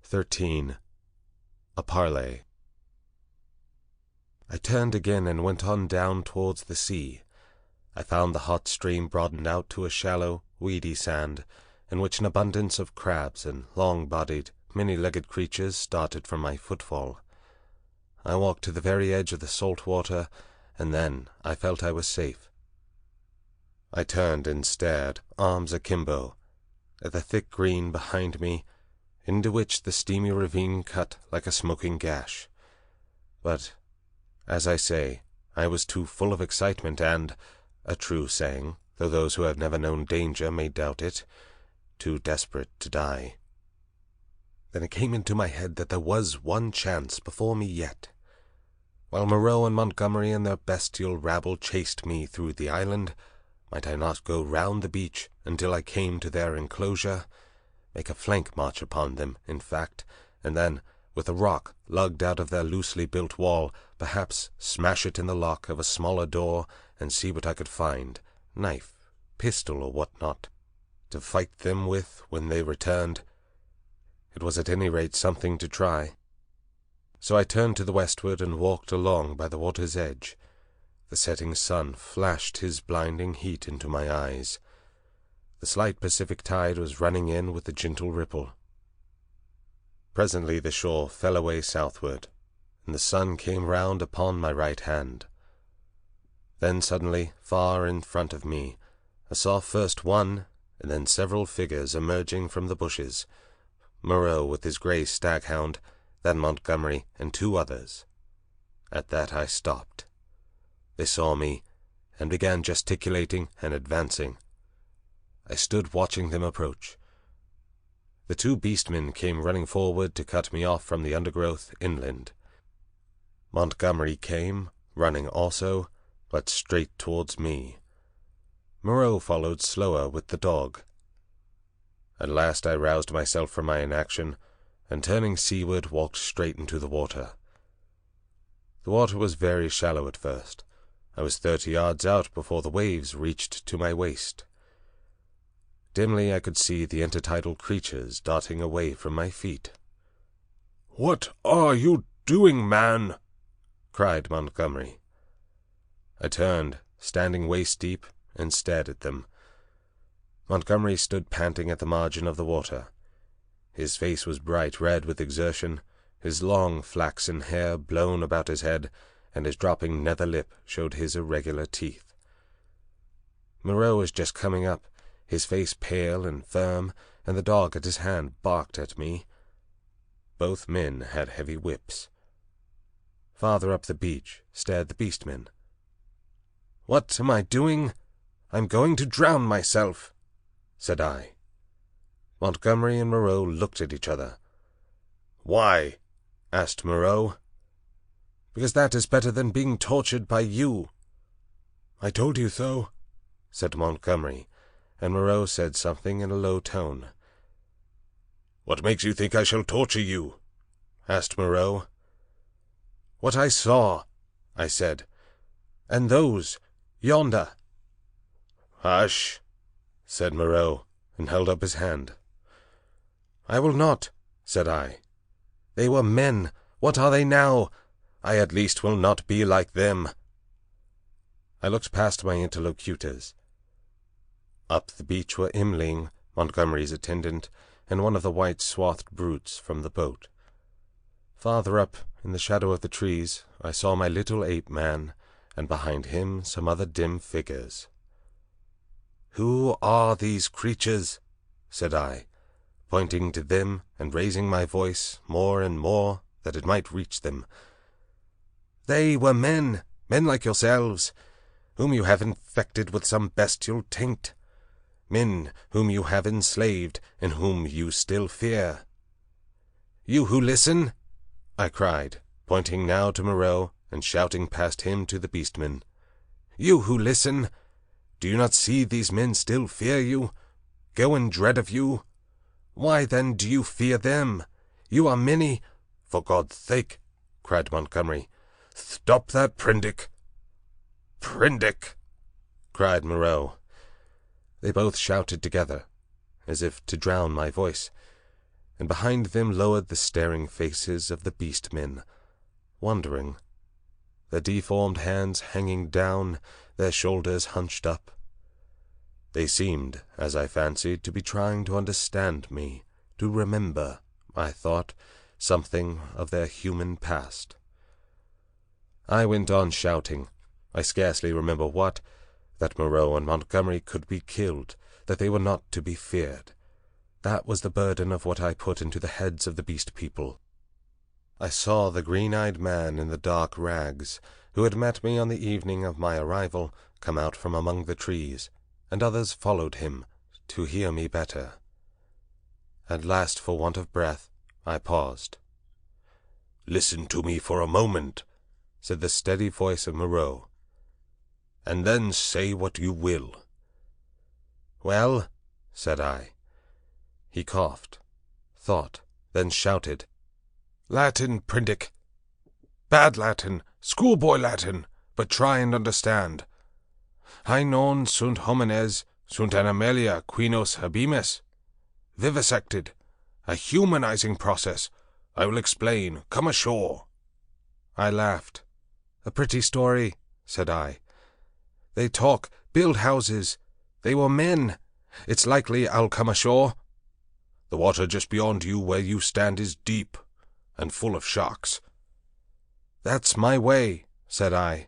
13. A Parley. I turned again and went on down towards the sea. I found the hot stream broadened out to a shallow, weedy sand, in which an abundance of crabs and long-bodied, many-legged creatures started from my footfall. I walked to the very edge of the salt water, and then I felt I was safe. I turned and stared, arms akimbo. at the thick green behind me, into which the steamy ravine cut like a smoking gash. But, as I say, I was too full of excitement and, a true saying, though those who have never known danger may doubt it, too desperate to die. Then it came into my head that there was one chance before me yet. While Moreau and Montgomery and their bestial rabble chased me through the island, might I not go round the beach until I came to their enclosure, make a flank march upon them, in fact, and then, with a rock lugged out of their loosely built wall, perhaps smash it in the lock of a smaller door and see what I could find, knife, pistol, or what not, to fight them with when they returned. It was at any rate something to try. So I turned to the westward and walked along by the water's edge. The setting sun flashed his blinding heat into my eyes. The slight Pacific tide was running in with a gentle ripple. Presently the shore fell away southward, and the sun came round upon my right hand. Then suddenly, far in front of me, I saw first one, and then several figures emerging from the bushes. Moreau with his grey staghound, then Montgomery and two others. At that I stopped. They saw me, and began gesticulating and advancing. I stood watching them approach. The two beastmen came running forward to cut me off from the undergrowth inland. Montgomery came, running also, but straight towards me. Moreau followed slower with the dog. At last I roused myself from my inaction, and turning seaward walked straight into the water. The water was very shallow at first. I was 30 yards out before the waves reached to my waist. Dimly I could see the intertidal creatures darting away from my feet. "What are you doing, man?" cried Montgomery. I turned, standing waist-deep, and stared at them. Montgomery stood panting at the margin of the water. His face was bright red with exertion, his long flaxen hair blown about his head, and his dropping nether lip showed his irregular teeth. Moreau was just coming up, his face pale and firm, and the dog at his hand barked at me. Both men had heavy whips. Farther up the beach stared the beastmen. "What am I doing? I'm going to drown myself," said I. Montgomery and Moreau looked at each other. "Why?" asked Moreau. "Because that is better than being tortured by you." "I told you so," said Montgomery, and Moreau said something in a low tone. "What makes you think I shall torture you?" asked Moreau. "What I saw," I said, "and those, yonder." "Hush," said Moreau, and held up his hand. "I will not," said I. "They were men. What are they now? I at least will not be like them." I looked past my interlocutors. Up the beach were Imling, Montgomery's attendant, and one of the white-swathed brutes from the boat. Farther up, in the shadow of the trees, I saw my little ape-man, and behind him some other dim figures. "Who are these creatures?" said I, pointing to them and raising my voice more and more that it might reach them. "They were men like yourselves, whom you have infected with some bestial taint, men whom you have enslaved and whom you still fear. You who listen," I cried, pointing now to Moreau and shouting past him to the beastmen. "You who listen, do you not see these men still fear you, go in dread of you? Why then do you fear them? You are many—" "For God's sake," cried Montgomery, "stop that Prendick!" "Prendick!" cried Moreau. They both shouted together, as if to drown my voice, and behind them lowered the staring faces of the beast-men, wondering, their deformed hands hanging down, their shoulders hunched up. They seemed, as I fancied, to be trying to understand me, to remember, I thought, something of their human past. I went on shouting, I scarcely remember what, that Moreau and Montgomery could be killed, that they were not to be feared. That was the burden of what I put into the heads of the beast people. I saw the green-eyed man in the dark rags, who had met me on the evening of my arrival, come out from among the trees, and others followed him, to hear me better. At last, for want of breath, I paused. "Listen to me for a moment," said the steady voice of Moreau, "and then say what you will." "Well," said I. He coughed, thought, then shouted, "Latin, Prindick. Bad Latin, schoolboy Latin, but try and understand. I non sunt homines, sunt animalia quinos habemus. Vivisected. A humanizing process. I will explain. Come ashore." I laughed. "A pretty story," said I. "They talk, build houses. They were men. It's likely I'll come ashore." "The water just beyond you where you stand is deep, and full of sharks." "That's my way," said I.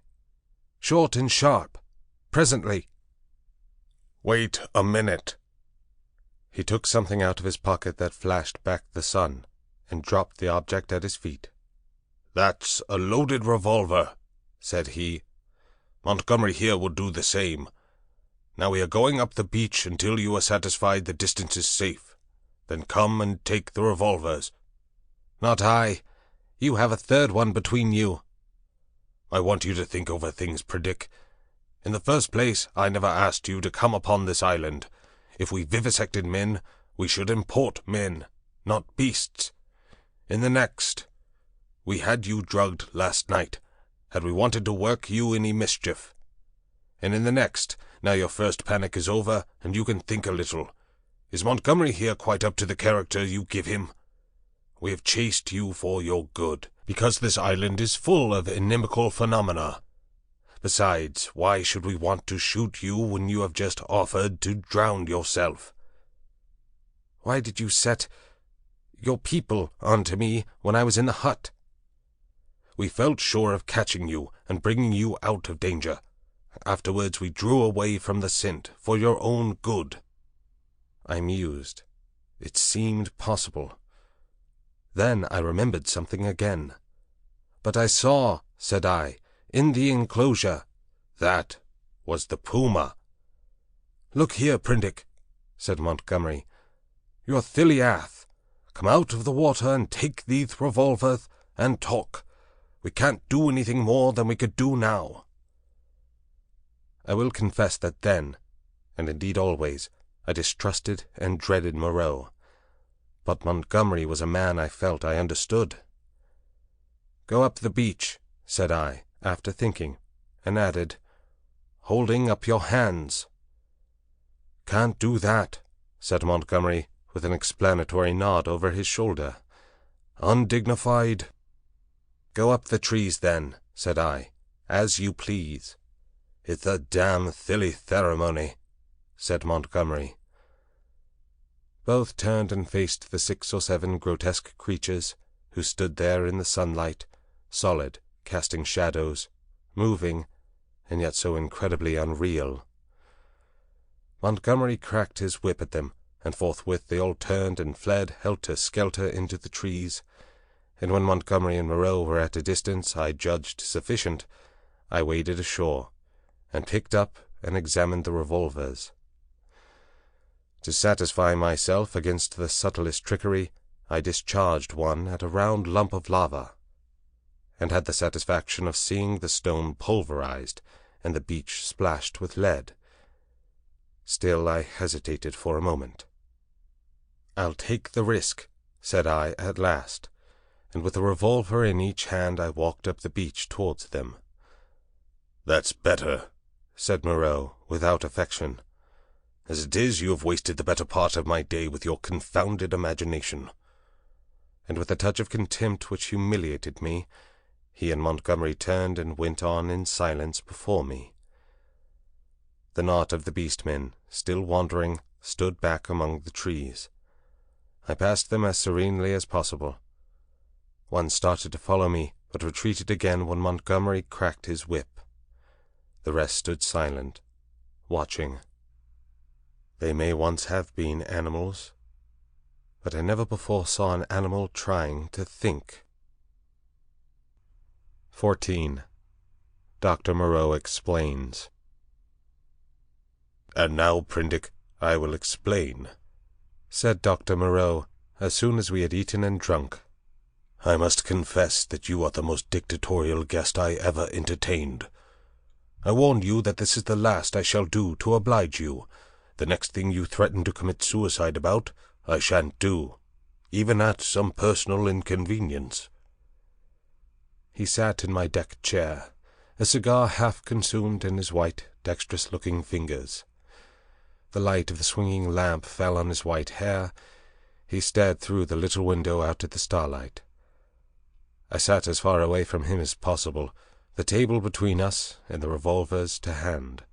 "Short and sharp. Presently." "Wait a minute." He took something out of his pocket that flashed back the sun, and dropped the object at his feet. "That's a loaded revolver," said he. "Montgomery here will do the same. Now we are going up the beach until you are satisfied the distance is safe. Then come and take the revolvers." "Not I. You have a third one between you." "I want you to think over things, Prindick. In the first place, I never asked you to come upon this island. If we vivisected men, we should import men, not beasts. In the next, we had you drugged last night, had we wanted to work you any mischief. And in the next, now your first panic is over, and you can think a little, is Montgomery here quite up to the character you give him? We have chased you for your good, because this island is full of inimical phenomena. Besides, why should we want to shoot you when you have just offered to drown yourself?" "Why did you set your people onto me when I was in the hut?" "We felt sure of catching you and bringing you out of danger. Afterwards we drew away from the scent for your own good." I mused. It seemed possible. Then I remembered something again. "But I saw," said I, "in the enclosure." "That was the puma." "Look here, Prindick," said Montgomery. "You're Thiliath. Come out of the water and take these revolvers and talk. We can't do anything more than we could do now." I will confess that then, and indeed always, I distrusted and dreaded Moreau. But Montgomery was a man I felt I understood. "Go up the beach," said I, after thinking, and added, "holding up your hands." "Can't do that," said Montgomery, with an explanatory nod over his shoulder. "Undignified." "Go up the trees, then," said I, "as you please." "It's a damn silly ceremony," said Montgomery. Both turned and faced the 6 or 7 grotesque creatures, who stood there in the sunlight, solid, casting shadows, moving, and yet so incredibly unreal. Montgomery cracked his whip at them, and forthwith they all turned and fled helter-skelter into the trees, and when Montgomery and Moreau were at a distance I judged sufficient, I waded ashore, and picked up and examined the revolvers. To satisfy myself against the subtlest trickery, I discharged one at a round lump of lava, and had the satisfaction of seeing the stone pulverized and the beach splashed with lead. Still I hesitated for a moment. "I'll take the risk," said I at last, and with a revolver in each hand I walked up the beach towards them. "That's better," said Moreau, without affection. "As it is, you have wasted the better part of my day with your confounded imagination." And with a touch of contempt which humiliated me, he and Montgomery turned and went on in silence before me. The knot of the beast-men, still wandering, stood back among the trees. I passed them as serenely as possible. One started to follow me, but retreated again when Montgomery cracked his whip. The rest stood silent, watching. They may once have been animals, but I never before saw an animal trying to think. 14. Dr. Moreau explains. "And now, Prindick, I will explain," said Dr. Moreau, as soon as we had eaten and drunk. "I must confess that you are the most dictatorial guest I ever entertained. I warn you that this is the last I shall do to oblige you. The next thing you threaten to commit suicide about, I shan't do, even at some personal inconvenience." He sat in my deck chair, a cigar half consumed in his white, dexterous-looking fingers. The light of the swinging lamp fell on his white hair. He stared through the little window out at the starlight. I sat as far away from him as possible, the table between us and the revolvers to hand.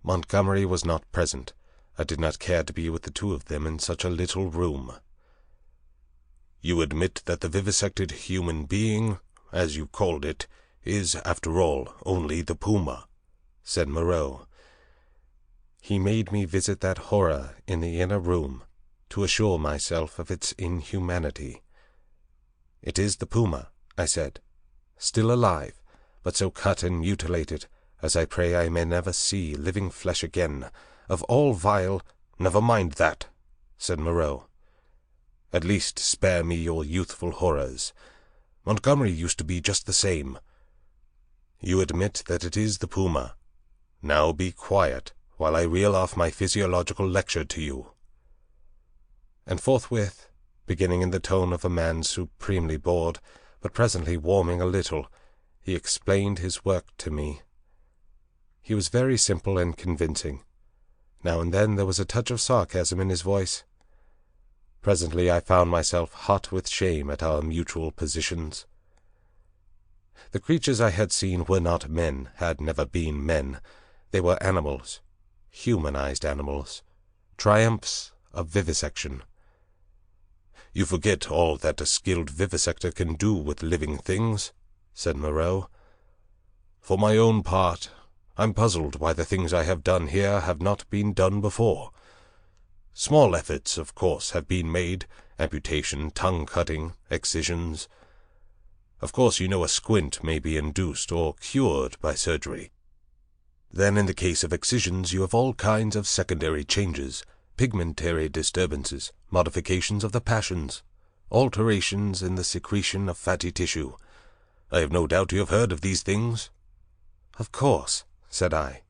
Montgomery was not present. I did not care to be with the two of them in such a little room. "You admit that the vivisected human being, as you called it, is, after all, only the puma," said Moreau. He made me visit that horror in the inner room, to assure myself of its inhumanity. "It is the puma," I said, "still alive, but so cut and mutilated as I pray I may never see living flesh again, of all vile—" "Never mind that," said Moreau. "At least spare me your youthful horrors. Montgomery used to be just the same. You admit that it is the puma. Now be quiet, while I reel off my physiological lecture to you." And forthwith, beginning in the tone of a man supremely bored, but presently warming a little, he explained his work to me. He was very simple and convincing. Now and then there was a touch of sarcasm in his voice. Presently I found myself hot with shame at our mutual positions. The creatures I had seen were not men, had never been men. They were animals, humanized animals, triumphs of vivisection. "You forget all that a skilled vivisector can do with living things," said Moreau. "For my own part, I'm puzzled why the things I have done here have not been done before. Small efforts, of course, have been made, amputation, tongue-cutting, excisions. Of course you know a squint may be induced or cured by surgery. Then in the case of excisions you have all kinds of secondary changes, pigmentary disturbances, modifications of the passions, alterations in the secretion of fatty tissue. I have no doubt you have heard of these things." "Of course," said I.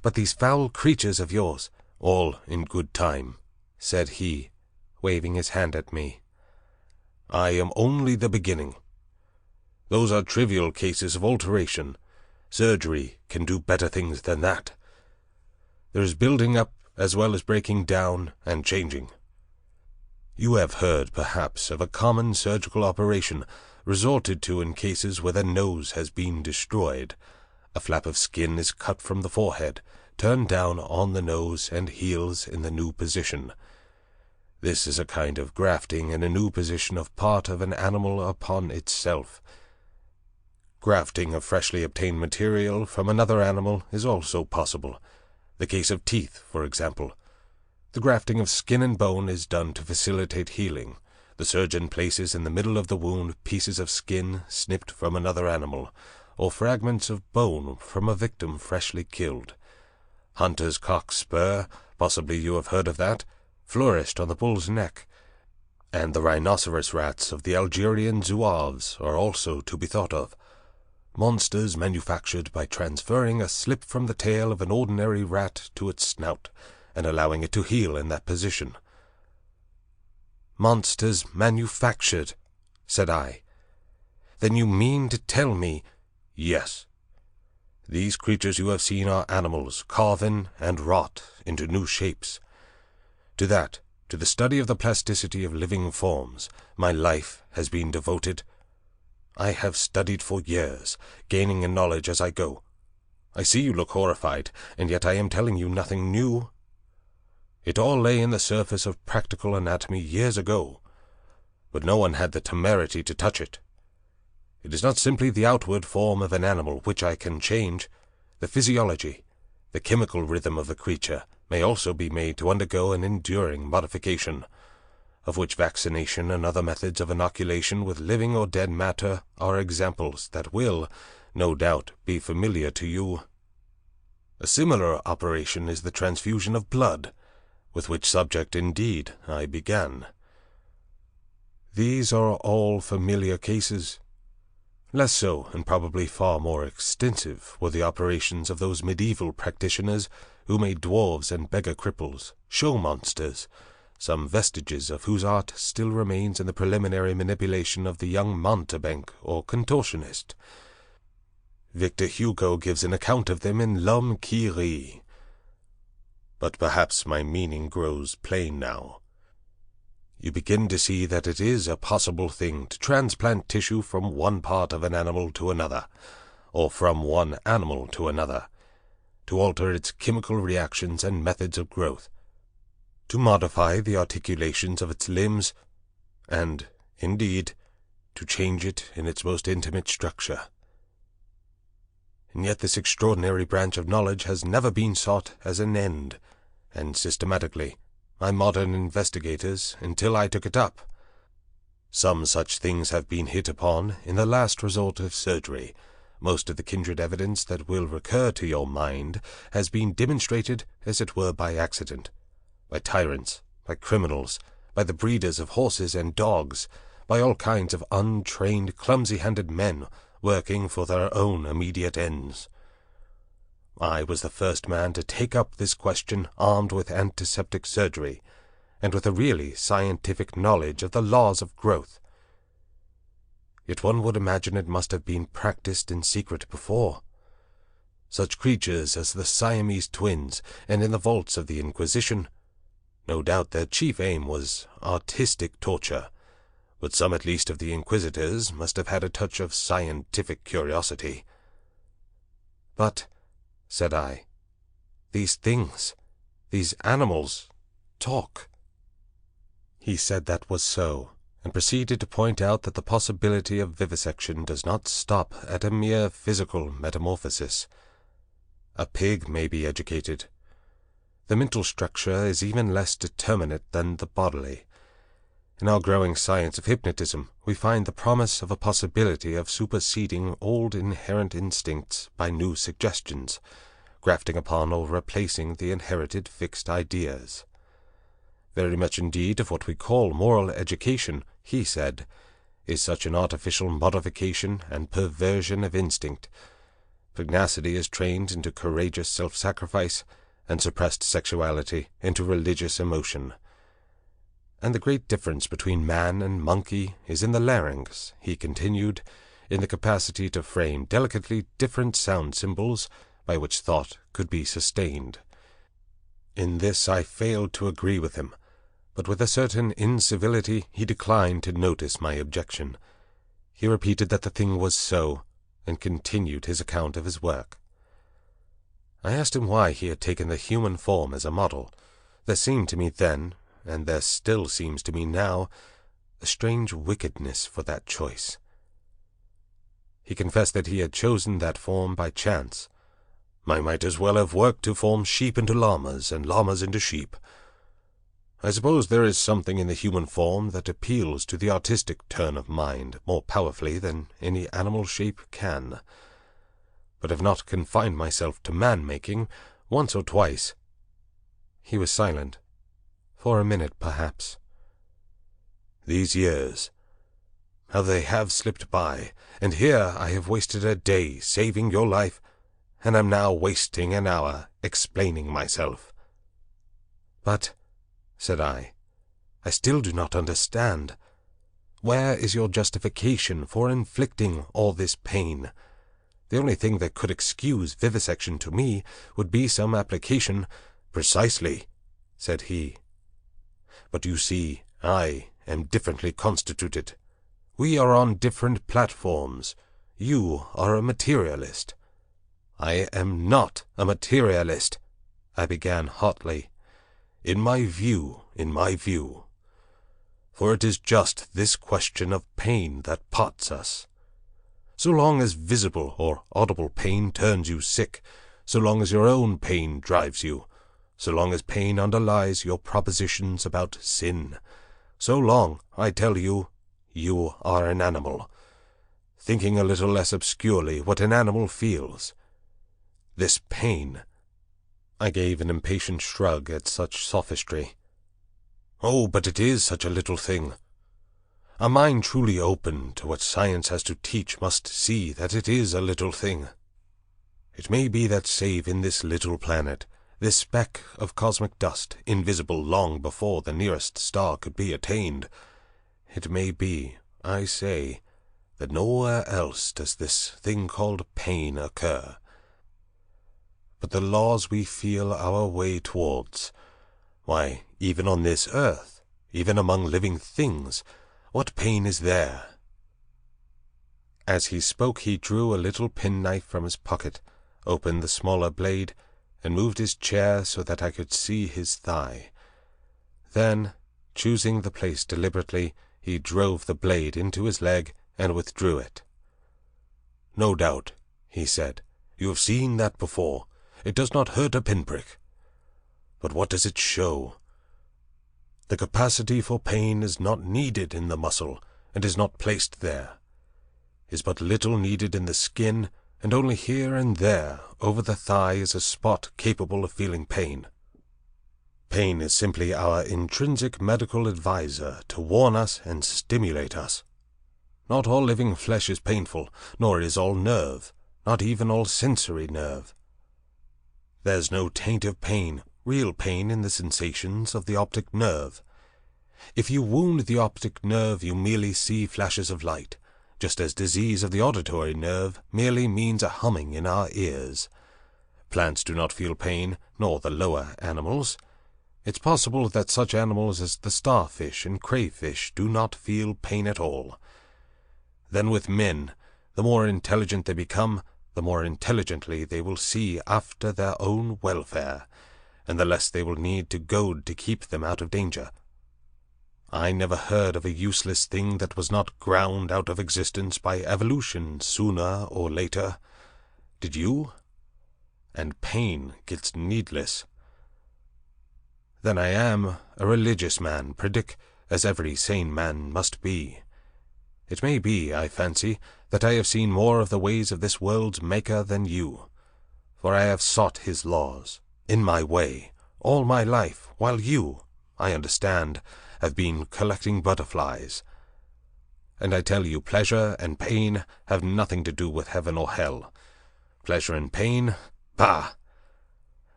"But these foul creatures of yours—" "All in good time," said he, waving his hand at me. "I am only the beginning. Those are trivial cases of alteration. Surgery can do better things than that. There is building up as well as breaking down and changing. You have heard, perhaps, of a common surgical operation resorted to in cases where the nose has been destroyed. A flap of skin is cut from the forehead, turned down on the nose, and heals in the new position. This is a kind of grafting in a new position of part of an animal upon itself. Grafting of freshly obtained material from another animal is also possible. The case of teeth, for example. The grafting of skin and bone is done to facilitate healing. The surgeon places in the middle of the wound pieces of skin snipped from another animal, or fragments of bone from a victim freshly killed. Hunter's cock spur, possibly you have heard of that, flourished on the bull's neck, and the rhinoceros rats of the Algerian zouaves are also to be thought of. Monsters manufactured by transferring a slip from the tail of an ordinary rat to its snout, and allowing it to heal in that position." "Monsters manufactured," said I. "Then you mean to tell me—" "Yes. These creatures you have seen are animals carven and wrought into new shapes. To the study of the plasticity of living forms, my life has been devoted. I have studied for years, gaining in knowledge as I go. I see you look horrified, and yet I am telling you nothing new. It all lay in the surface of practical anatomy years ago, but no one had the temerity to touch it. It is not simply the outward form of an animal which I can change. The physiology, the chemical rhythm of the creature, may also be made to undergo an enduring modification. of which vaccination and other methods of inoculation with living or dead matter are examples that will, no doubt, be familiar to you. A similar operation is the transfusion of blood, with which subject, indeed, I began. These are all familiar cases. Less so, and probably far more extensive, were the operations of those medieval practitioners who made dwarves and beggar cripples, show monsters, some vestiges of whose art still remains in the preliminary manipulation of the young mountebank or contortionist. Victor Hugo gives an account of them in L'Homme qui rit. But perhaps my meaning grows plain now. You begin to see that it is a possible thing to transplant tissue from one part of an animal to another, or from one animal to another, to alter its chemical reactions and methods of growth, to modify the articulations of its limbs, and, indeed, to change it in its most intimate structure. And yet this extraordinary branch of knowledge has never been sought as an end, and systematically, by modern investigators, until I took it up. Some such things have been hit upon in the last resort of surgery. Most of the kindred evidence that will recur to your mind has been demonstrated, as it were, by accident, by tyrants, by criminals, by the breeders of horses and dogs, by all kinds of untrained, clumsy-handed men working for their own immediate ends. I was the first man to take up this question armed with antiseptic surgery, and with a really scientific knowledge of the laws of growth. Yet one would imagine it must have been practiced in secret before. Such creatures as the Siamese twins, and in the vaults of the Inquisition, no doubt their chief aim was artistic torture, but some at least of the inquisitors must have had a touch of scientific curiosity. But, said I, these things, these animals, talk. He said that was so, and proceeded to point out that the possibility of vivisection does not stop at a mere physical metamorphosis. A pig may be educated. The mental structure is even less determinate than the bodily. In our growing science of hypnotism, we find the promise of a possibility of superseding old inherent instincts by new suggestions, grafting upon or replacing the inherited fixed ideas. Very much indeed of what we call moral education, he said, is such an artificial modification and perversion of instinct. Pugnacity is trained into courageous self-sacrifice, and suppressed sexuality into religious emotion. And the great difference between man and monkey is in the larynx, he continued, in the capacity to frame delicately different sound symbols by which thought could be sustained. In this I failed to agree with him, but with a certain incivility he declined to notice my objection. He repeated that the thing was so, and continued his account of his work. I asked him why he had taken the human form as a model. There seemed to me then, and there still seems to me now, a strange wickedness for that choice. He confessed that he had chosen that form by chance. I might as well have worked to form sheep into llamas, and llamas into sheep. I suppose there is something in the human form that appeals to the artistic turn of mind more powerfully than any animal shape can. But have not confined myself to man-making. Once or twice. He was silent. For a minute, perhaps. These years, how they have slipped by, and here I have wasted a day saving your life, and am now wasting an hour explaining myself. But, said I still do not understand. Where is your justification for inflicting all this pain? The only thing that could excuse vivisection to me would be some application. Precisely, said he. But you see, I am differently constituted. We are on different platforms. You are a materialist. I am not a materialist, I began hotly. In my view. For it is just this question of pain that pots us. So long as visible or audible pain turns you sick, so long as your own pain drives you, so long as pain underlies your propositions about sin, So long, I tell you, you are an animal, thinking a little less obscurely what an animal feels. This pain—" I gave an impatient shrug at such sophistry. "Oh, but it is such a little thing. A mind truly open to what science has to teach must see that it is a little thing. It may be that save in this little planet, this speck of cosmic dust, invisible long before the nearest star could be attained, it may be, I say, that nowhere else does this thing called pain occur. But the laws we feel our way towards, why, even on this earth, even among living things, what pain is there?" As he spoke he drew a little penknife from his pocket, opened the smaller blade, and moved his chair so that I could see his thigh. Then, choosing the place deliberately, he drove the blade into his leg and withdrew it. "No doubt," he said, "you have seen that before. It does not hurt a pinprick. But what does it show? The capacity for pain is not needed in the muscle, and is not placed there. Is but little needed in the skin, and only here and there over the thigh is a spot capable of feeling pain. Pain is simply our intrinsic medical advisor to warn us and stimulate us. Not all living flesh is painful, nor is all nerve, not even all sensory nerve. There's no taint of pain, real pain, in the sensations of the optic nerve. If you wound the optic nerve, you merely see flashes of light, just as disease of the auditory nerve merely means a humming in our ears. Plants do not feel pain, nor the lower animals. It's possible that such animals as the starfish and crayfish do not feel pain at all. Then with men, the more intelligent they become, the more intelligently they will see after their own welfare, and the less they will need to goad to keep them out of danger. I never heard of a useless thing that was not ground out of existence by evolution sooner or later. Did you? And pain gets needless. Then I am a religious man, Predick, as every sane man must be. It may be, I fancy, that I have seen more of the ways of this world's Maker than you, for I have sought his laws, in my way, all my life, while you, I understand, have been collecting butterflies. And I tell you, pleasure and pain have nothing to do with heaven or hell. Pleasure and pain? Bah!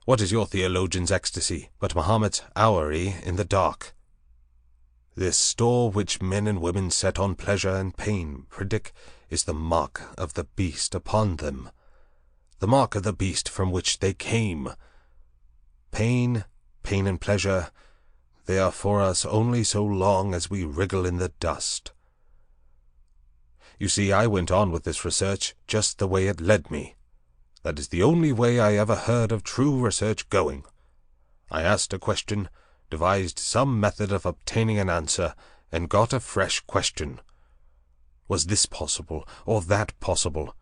What is your theologian's ecstasy but Mahomet's houri in the dark? This store which men and women set on pleasure and pain, Predick, is the mark of the beast upon them, the mark of the beast from which they came. Pain and pleasure, they are for us only so long as we wriggle in the dust. You see, I went on with this research just the way it led me. That is the only way I ever heard of true research going. I asked a question, devised some method of obtaining an answer, and got a fresh question. Was this possible, or that possible?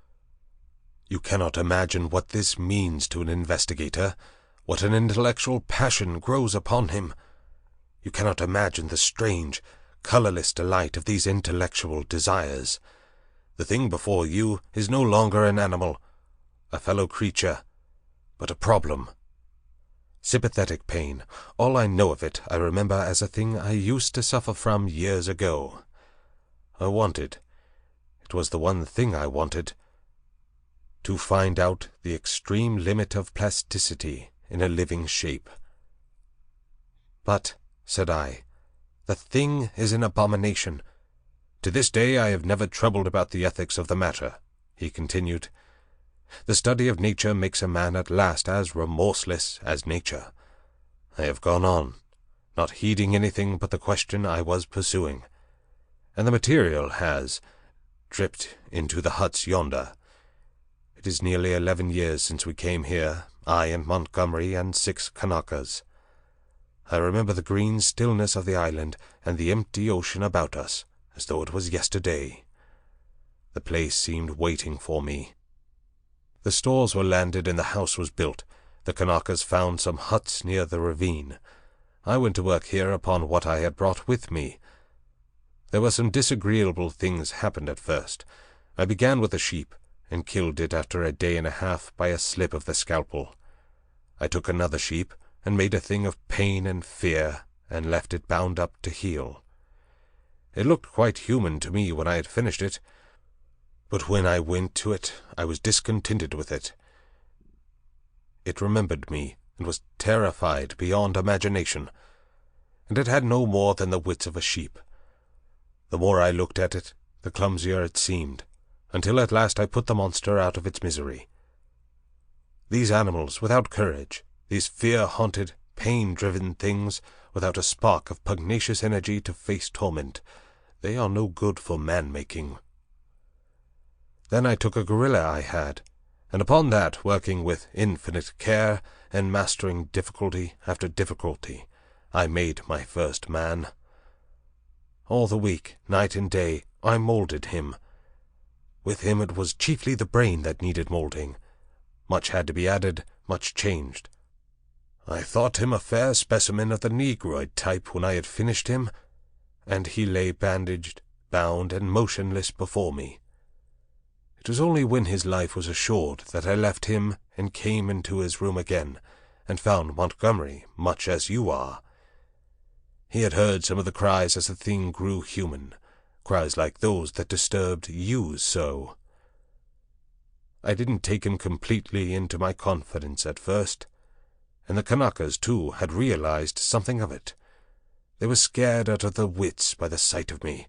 You cannot imagine what this means to an investigator, what an intellectual passion grows upon him. You cannot imagine the strange, colorless delight of these intellectual desires. The thing before you is no longer an animal, a fellow creature, but a problem. Sympathetic pain, all I know of it I remember as a thing I used to suffer from years ago. I wanted, it was the one thing I wanted, to find out the extreme limit of plasticity in a living shape. But, said I, the thing is an abomination. To this day I have never troubled about the ethics of the matter, he continued. The study of nature makes a man at last as remorseless as nature. I have gone on, not heeding anything but the question I was pursuing, and the material has dripped into the huts yonder. It is nearly 11 years since we came here, I and Montgomery and 6 Kanakas. I remember the green stillness of the island and the empty ocean about us, as though it was yesterday. The place seemed waiting for me. The stores were landed and the house was built. The Kanakas found some huts near the ravine. I went to work here upon what I had brought with me, There were some disagreeable things happened at first. I began with a sheep, and killed it after a day and a half by a slip of the scalpel. I took another sheep, and made a thing of pain and fear, and left it bound up to heal. It looked quite human to me when I had finished it, but when I went to it, I was discontented with it. It remembered me, and was terrified beyond imagination, and it had no more than the wits of a sheep. The more I looked at it, the clumsier it seemed, until at last I put the monster out of its misery. These animals without courage, these fear-haunted, pain-driven things, without a spark of pugnacious energy to face torment, they are no good for man-making. Then I took a gorilla I had, and upon that, working with infinite care, and mastering difficulty after difficulty, I made my first man. All the week, night and day, I moulded him. With him it was chiefly the brain that needed moulding. Much had to be added, much changed. I thought him a fair specimen of the negroid type when I had finished him, and he lay bandaged, bound, and motionless before me. It was only when his life was assured that I left him and came into his room again, and found Montgomery much as you are. He had heard some of the cries as the thing grew human, cries like those that disturbed you so. I didn't take him completely into my confidence at first, and the Kanakas, too, had realized something of it. They were scared out of their wits by the sight of me.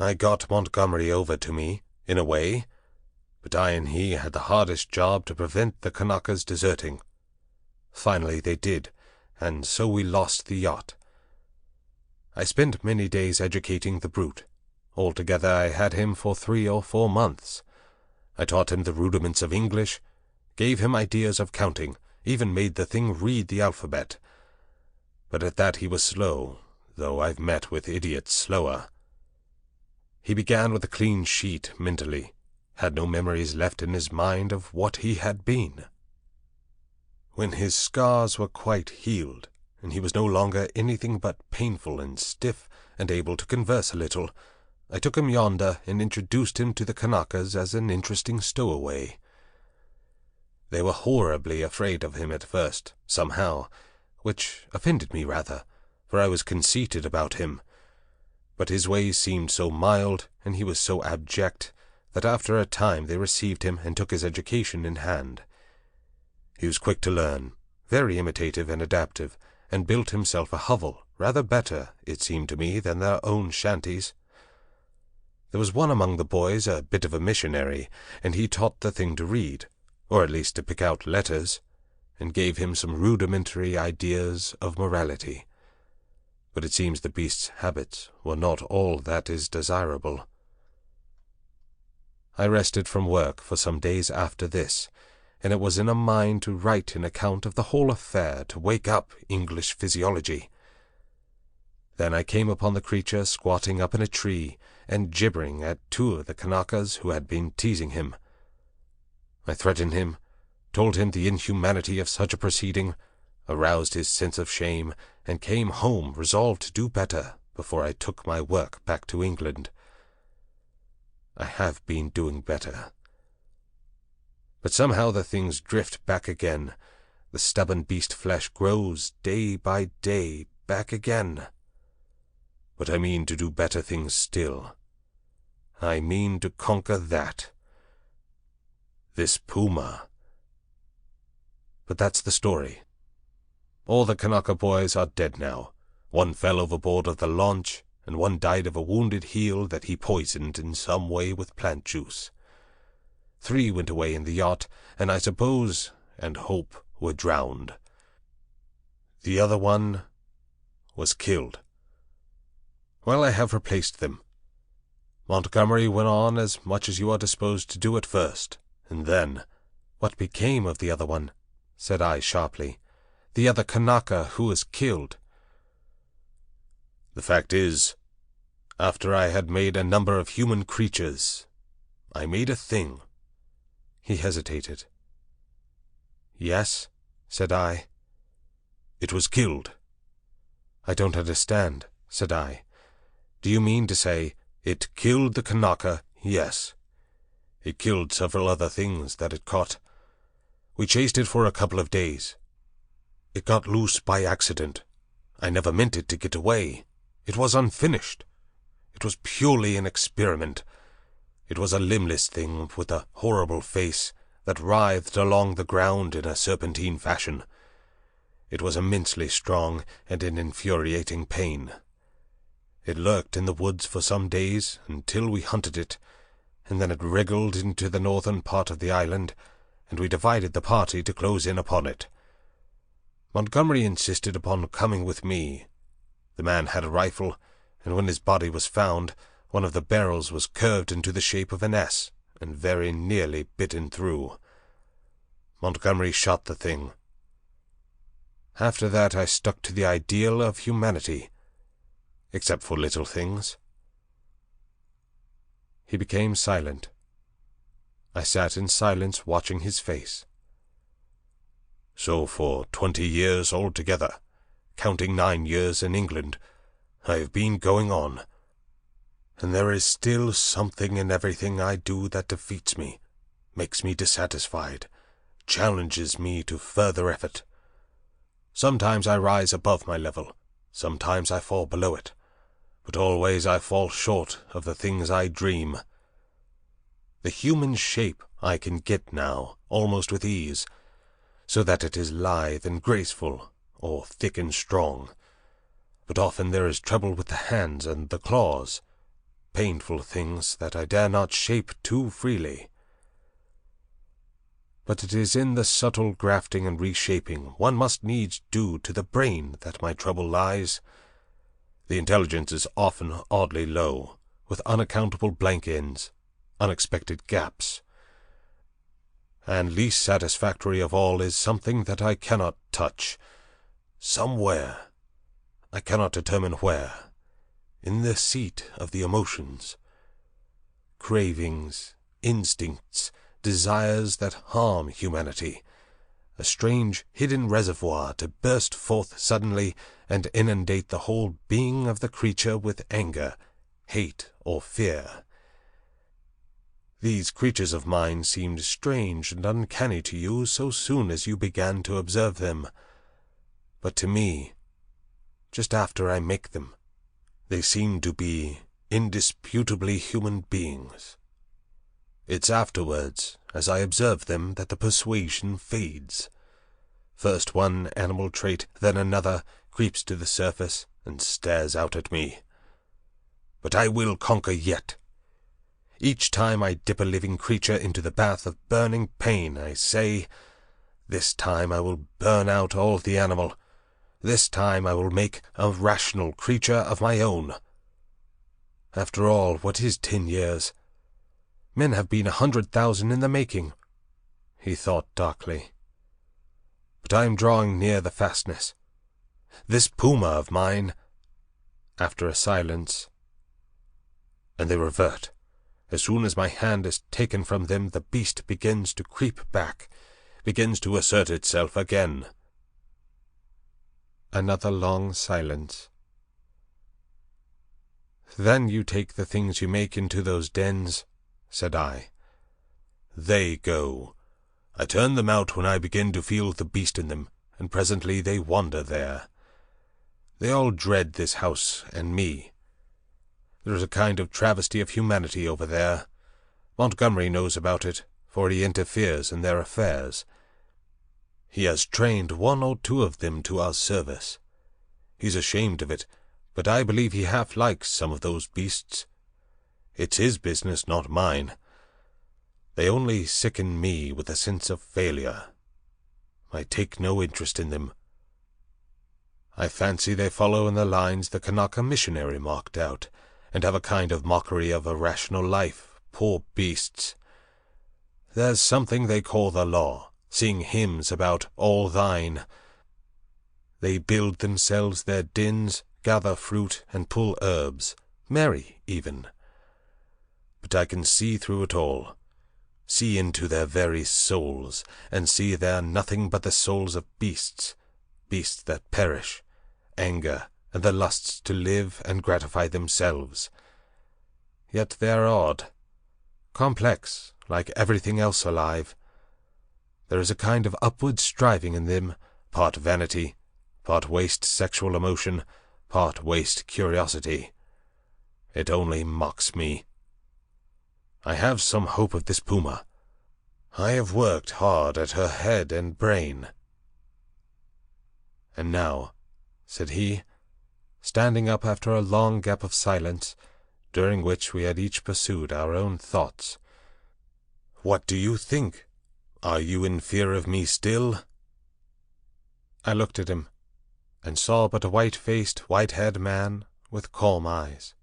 I got Montgomery over to me, in a way, but I and he had the hardest job to prevent the Kanakas deserting. Finally they did, and so we lost the yacht. I spent many days educating the brute. Altogether I had him for 3 or 4 months. I taught him the rudiments of English, gave him ideas of counting, even made the thing read the alphabet. But at that he was slow, though I've met with idiots slower. He began with a clean sheet mentally, had no memories left in his mind of what he had been. When his scars were quite healed, and he was no longer anything but painful and stiff, and able to converse a little, I took him yonder and introduced him to the Kanakas as an interesting stowaway. They were horribly afraid of him at first, somehow, which offended me rather, for I was conceited about him. But his ways seemed so mild, and he was so abject, that after a time they received him and took his education in hand. He was quick to learn, very imitative and adaptive, and built himself a hovel, rather better, it seemed to me, than their own shanties. There was one among the boys, a bit of a missionary, and he taught the thing to read, or at least to pick out letters, and gave him some rudimentary ideas of morality. But it seems the beast's habits were not all that is desirable. I rested from work for some days after this, and it was in a mind to write an account of the whole affair to wake up English physiology. Then I came upon the creature squatting up in a tree and gibbering at 2 of the Kanakas who had been teasing him. I threatened him, told him the inhumanity of such a proceeding, aroused his sense of shame, and came home resolved to do better before I took my work back to England. I have been doing better. But somehow the things drift back again. The stubborn beast flesh grows day by day back again. But I mean to do better things still. I mean to conquer that. This puma. But that's the story. All the Kanaka boys are dead now. One fell overboard of the launch, and one died of a wounded heel that he poisoned in some way with plant juice. 3 went away in the yacht, and I suppose and hope were drowned. The other one was killed. Well, I have replaced them. Montgomery went on as much as you are disposed to do at first, and then— "What became of the other one?" said I sharply. "The other Kanaka who was killed?" "The fact is, after I had made a number of human creatures, I made a thing." He hesitated. "Yes," said I. "It was killed." "I don't understand," said I. Do you mean to say it killed the Kanaka? Yes. It killed several other things that it caught. We chased it for a couple of days. It got loose by accident. I never meant it to get away. It was unfinished. It was purely an experiment. It was a limbless thing with a horrible face that writhed along the ground in a serpentine fashion. It was immensely strong and in infuriating pain. It lurked in the woods for some days until we hunted it, and then it wriggled into the northern part of the island, and we divided the party to close in upon it. Montgomery insisted upon coming with me. The man had a rifle, and when his body was found, one of the barrels was curved into the shape of an S, and very nearly bitten through. Montgomery shot the thing. After that I stuck to the ideal of humanity, except for little things. He became silent. I sat in silence watching his face. So for 20 years altogether, counting 9 years in England, I have been going on, and there is still something in everything I do that defeats me, makes me dissatisfied, challenges me to further effort. Sometimes I rise above my level, sometimes I fall below it, but always I fall short of the things I dream. The human shape I can get now, almost with ease, so that it is lithe and graceful, or thick and strong. But often there is trouble with the hands and the claws, painful things that I dare not shape too freely. But it is in the subtle grafting and reshaping one must needs do to the brain that my trouble lies. The intelligence is often oddly low, with unaccountable blank ends, unexpected gaps. And least satisfactory of all is something that I cannot touch. Somewhere, I cannot determine where, in the seat of the emotions. Cravings, instincts, desires that harm humanity, a strange hidden reservoir to burst forth suddenly and inundate the whole being of the creature with anger, hate, or fear. These creatures of mine seemed strange and uncanny to you so soon as you began to observe them, but to me, just after I make them, they seem to be indisputably human beings. It's afterwards, as I observe them, that the persuasion fades. First one animal trait, then another, creeps to the surface and stares out at me. But I will conquer yet. Each time I dip a living creature into the bath of burning pain, I say, this time I will burn out all the animal. This time I will make a rational creature of my own. After all, what is 10 years? Men have been 100,000 in the making, he thought darkly. But I am drawing near the fastness. This puma of mine, after a silence, and they revert. As soon as my hand is taken from them, the beast begins to creep back, begins to assert itself again. Another long silence. Then you take the things you make into those dens, said I. They go. I turn them out when I begin to feel the beast in them, and presently they wander there. They all dread this house and me. There is a kind of travesty of humanity over there. Montgomery knows about it, for he interferes in their affairs. He has trained 1 or 2 of them to our service. He's ashamed of it, but I believe he half likes some of those beasts. It's his business, not mine. They only sicken me with a sense of failure. I take no interest in them. I fancy they follow in the lines the Kanaka missionary marked out, and have a kind of mockery of a rational life, poor beasts. There's something they call the law, sing hymns about all thine. They build themselves their dens, gather fruit, and pull herbs, merry even. But I can see through it all, see into their very souls, and see they are nothing but the souls of beasts, beasts that perish, anger and the lusts to live and gratify themselves. Yet they are odd, complex, like everything else alive. There is a kind of upward striving in them, part vanity, part waste sexual emotion, part waste curiosity. It only mocks me. I have some hope of this puma. I have worked hard at her head and brain. And now, said he, standing up after a long gap of silence, during which we had each pursued our own thoughts, what do you think? Are you in fear of me still? I looked at him, and saw but a white-faced, white-haired man with calm eyes.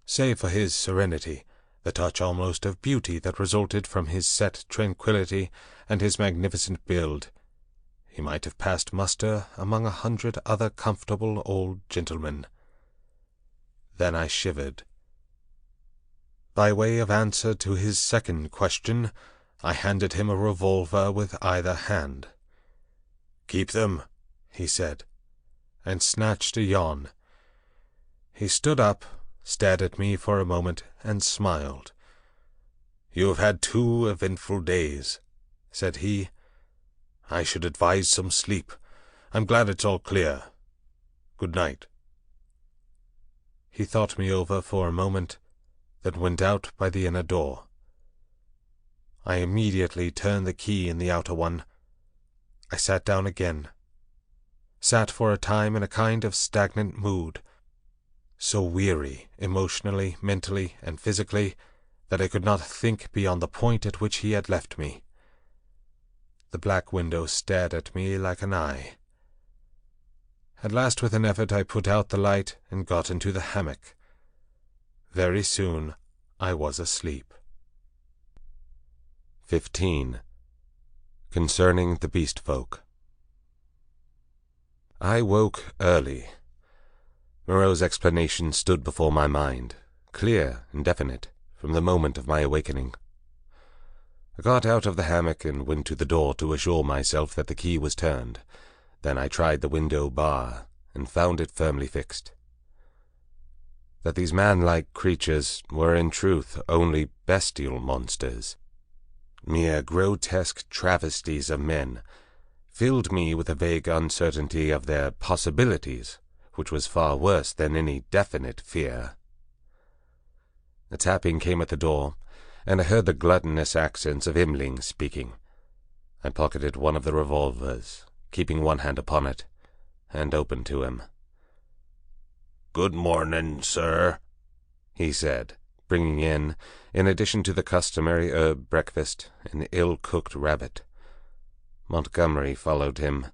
Save for his serenity, the touch almost of beauty that resulted from his set tranquillity and his magnificent build, he might have passed muster among 100 other comfortable old gentlemen. Then I shivered. By way of answer to his second question, I handed him a revolver with either hand. "Keep them," he said, and snatched a yawn. He stood up, stared at me for a moment, and smiled. "You have had 2 eventful days," said he. "I should advise some sleep. I'm glad it's all clear. Good night." He thought me over for a moment, then went out by the inner door. I immediately turned the key in the outer one. I sat down again. Sat for a time in a kind of stagnant mood, so weary, emotionally, mentally, and physically, that I could not think beyond the point at which he had left me. The black window stared at me like an eye. At last, with an effort, I put out the light and got into the hammock. Very soon I was asleep. 15. Concerning the Beast Folk. I woke early. Moreau's explanation stood before my mind, clear and definite, from the moment of my awakening. I got out of the hammock and went to the door to assure myself that the key was turned. Then I tried the window bar, and found it firmly fixed. That these man-like creatures were in truth only bestial monsters, mere grotesque travesties of men, filled me with a vague uncertainty of their possibilities, which was far worse than any definite fear. A tapping came at the door, and I heard the gluttonous accents of Imling speaking. I pocketed one of the revolvers, keeping one hand upon it, and opened to him. "Good morning, sir," he said, bringing in addition to the customary herb breakfast, an ill-cooked rabbit. Montgomery followed him.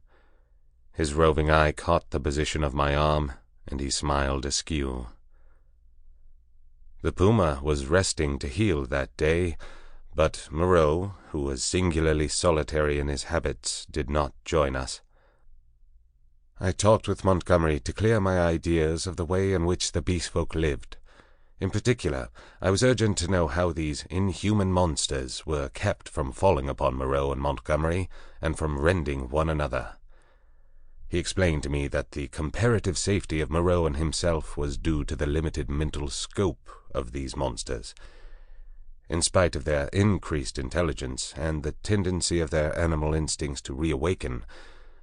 His roving eye caught the position of my arm, and he smiled askew. The puma was resting to heal that day, but Moreau, who was singularly solitary in his habits, did not join us. I talked with Montgomery to clear my ideas of the way in which the beast folk lived. In particular, I was urgent to know how these inhuman monsters were kept from falling upon Moreau and Montgomery, and from rending one another. He explained to me that the comparative safety of Moreau and himself was due to the limited mental scope of these monsters. In spite of their increased intelligence and the tendency of their animal instincts to reawaken,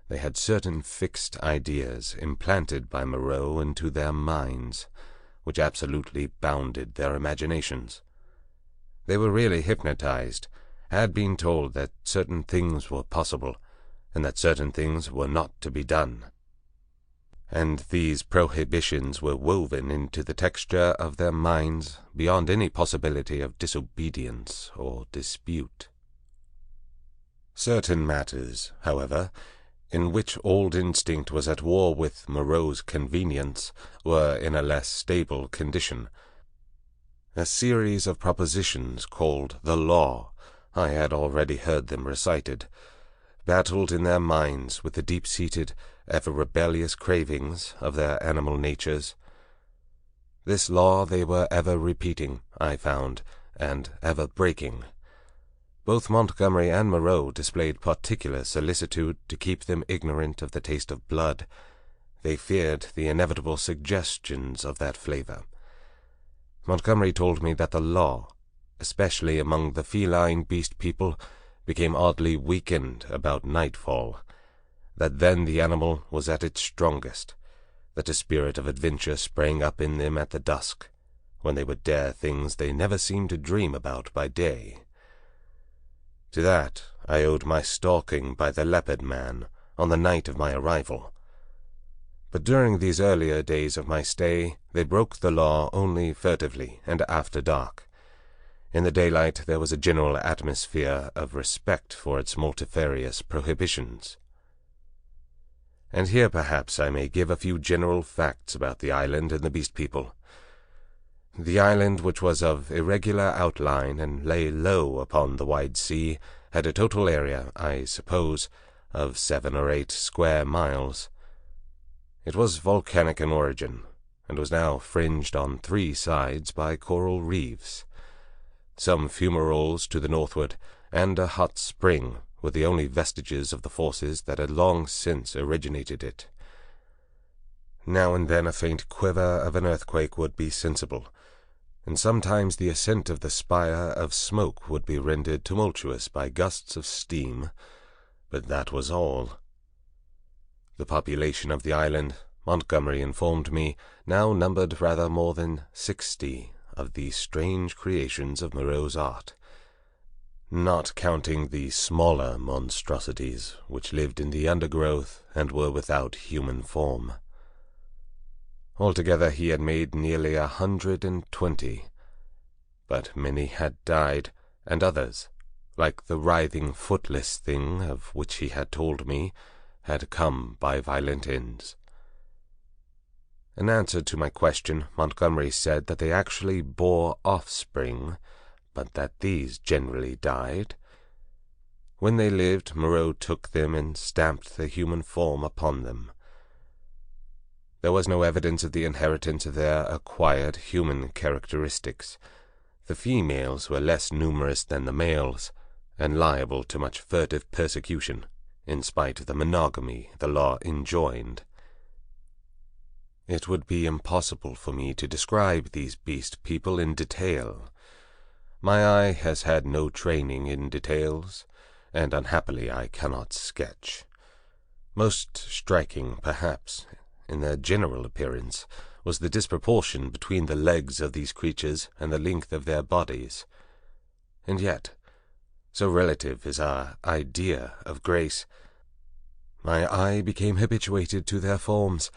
they had certain fixed ideas implanted by Moreau into their minds, which absolutely bounded their imaginations. They were really hypnotized, had been told that certain things were possible, and that certain things were not to be done. And these prohibitions were woven into the texture of their minds beyond any possibility of disobedience or dispute. Certain matters, however, in which old instinct was at war with Moreau's convenience, were in a less stable condition. A series of propositions called the law, I had already heard them recited, battled in their minds with the deep-seated, ever-rebellious cravings of their animal natures. This law they were ever repeating, I found, and ever breaking. Both Montgomery and Moreau displayed particular solicitude to keep them ignorant of the taste of blood. they feared the inevitable suggestions of that flavor. Montgomery told me that the law, especially among the feline beast people, became oddly weakened about nightfall, that then the animal was at its strongest, that a spirit of adventure sprang up in them at the dusk, when they would dare things they never seemed to dream about by day. To that I owed my stalking by the leopard man on the night of my arrival. But during these earlier days of my stay, they broke the law only furtively and after dark. In the daylight there was a general atmosphere of respect for its multifarious prohibitions. And here perhaps I may give a few general facts about the island and the beast people. The island, which was of irregular outline and lay low upon the wide sea, had a total area, I suppose, of 7 or 8 square miles. It was volcanic in origin, and was now fringed on 3 sides by coral reefs. Some fumaroles to the northward, and a hot spring were the only vestiges of the forces that had long since originated it. Now and then a faint quiver of an earthquake would be sensible, and sometimes the ascent of the spire of smoke would be rendered tumultuous by gusts of steam, but that was all. The population of the island, Montgomery informed me, now numbered rather more than 60 of these strange creations of Moreau's art, not counting the smaller monstrosities which lived in the undergrowth and were without human form. Altogether he had made nearly 120, but many had died, and others, like the writhing footless thing of which he had told me, had come by violent ends. In answer to my question, Montgomery said that they actually bore offspring, but that these generally died. When they lived, Moreau took them and stamped the human form upon them. There was no evidence of the inheritance of their acquired human characteristics. The females were less numerous than the males, and liable to much furtive persecution, in spite of the monogamy the law enjoined. It would be impossible for me to describe these beast people in detail. My eye has had no training in details, and unhappily I cannot sketch. Most striking, perhaps, in their general appearance, was the disproportion between the legs of these creatures and the length of their bodies. And yet, so relative is our idea of grace, my eye became habituated to their forms,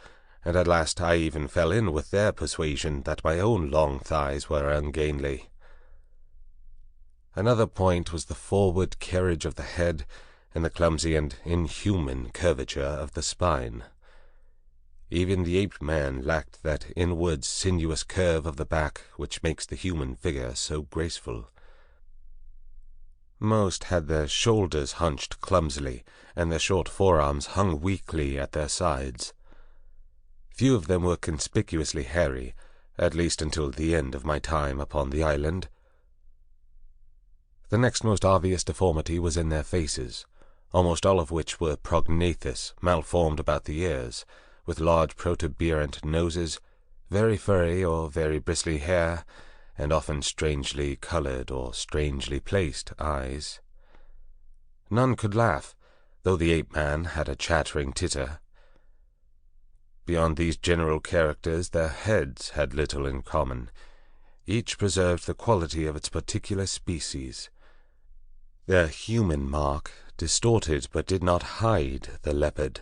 and at last I even fell in with their persuasion that my own long thighs were ungainly. Another point was the forward carriage of the head and the clumsy and inhuman curvature of the spine. Even the ape-man lacked that inward sinuous curve of the back which makes the human figure so graceful. Most had their shoulders hunched clumsily, and their short forearms hung weakly at their sides. Few of them were conspicuously hairy, at least until the end of my time upon the island. The next most obvious deformity was in their faces, almost all of which were prognathous, malformed about the ears, with large protuberant noses, very furry or very bristly hair, and often strangely colored or strangely placed eyes. None could laugh, though the ape-man had a chattering titter. Beyond these general characters, their heads had little in common. Each preserved the quality of its particular species. Their human mark distorted but did not hide the leopard,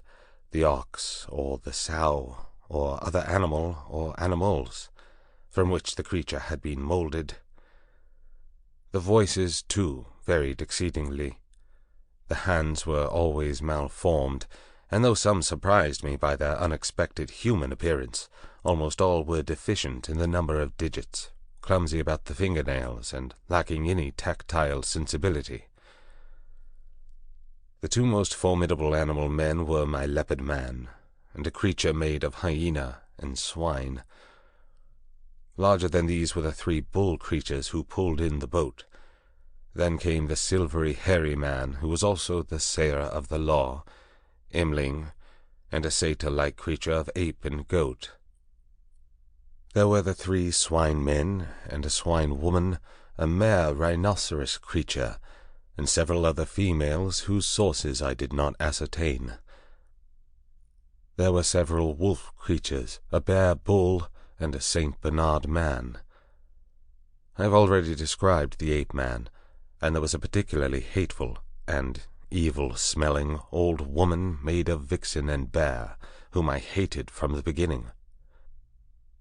the ox, or the sow, or other animal or animals, from which the creature had been molded. The voices, too, varied exceedingly. The hands were always malformed, and though some surprised me by their unexpected human appearance, almost all were deficient in the number of digits, clumsy about the fingernails, and lacking any tactile sensibility. The two most formidable animal men were my leopard man, and a creature made of hyena and swine. Larger than these were the 3 bull creatures who pulled in the boat. Then came the silvery hairy man, who was also the sayer of the law, Emling, and a satyr-like creature of ape and goat. There were the 3 swine-men, and a swine-woman, a mare rhinoceros creature, and several other females whose sources I did not ascertain. There were several wolf creatures, a bear bull, and a Saint Bernard man. I have already described the ape-man, and there was a particularly hateful and evil-smelling old woman made of vixen and bear, whom I hated from the beginning.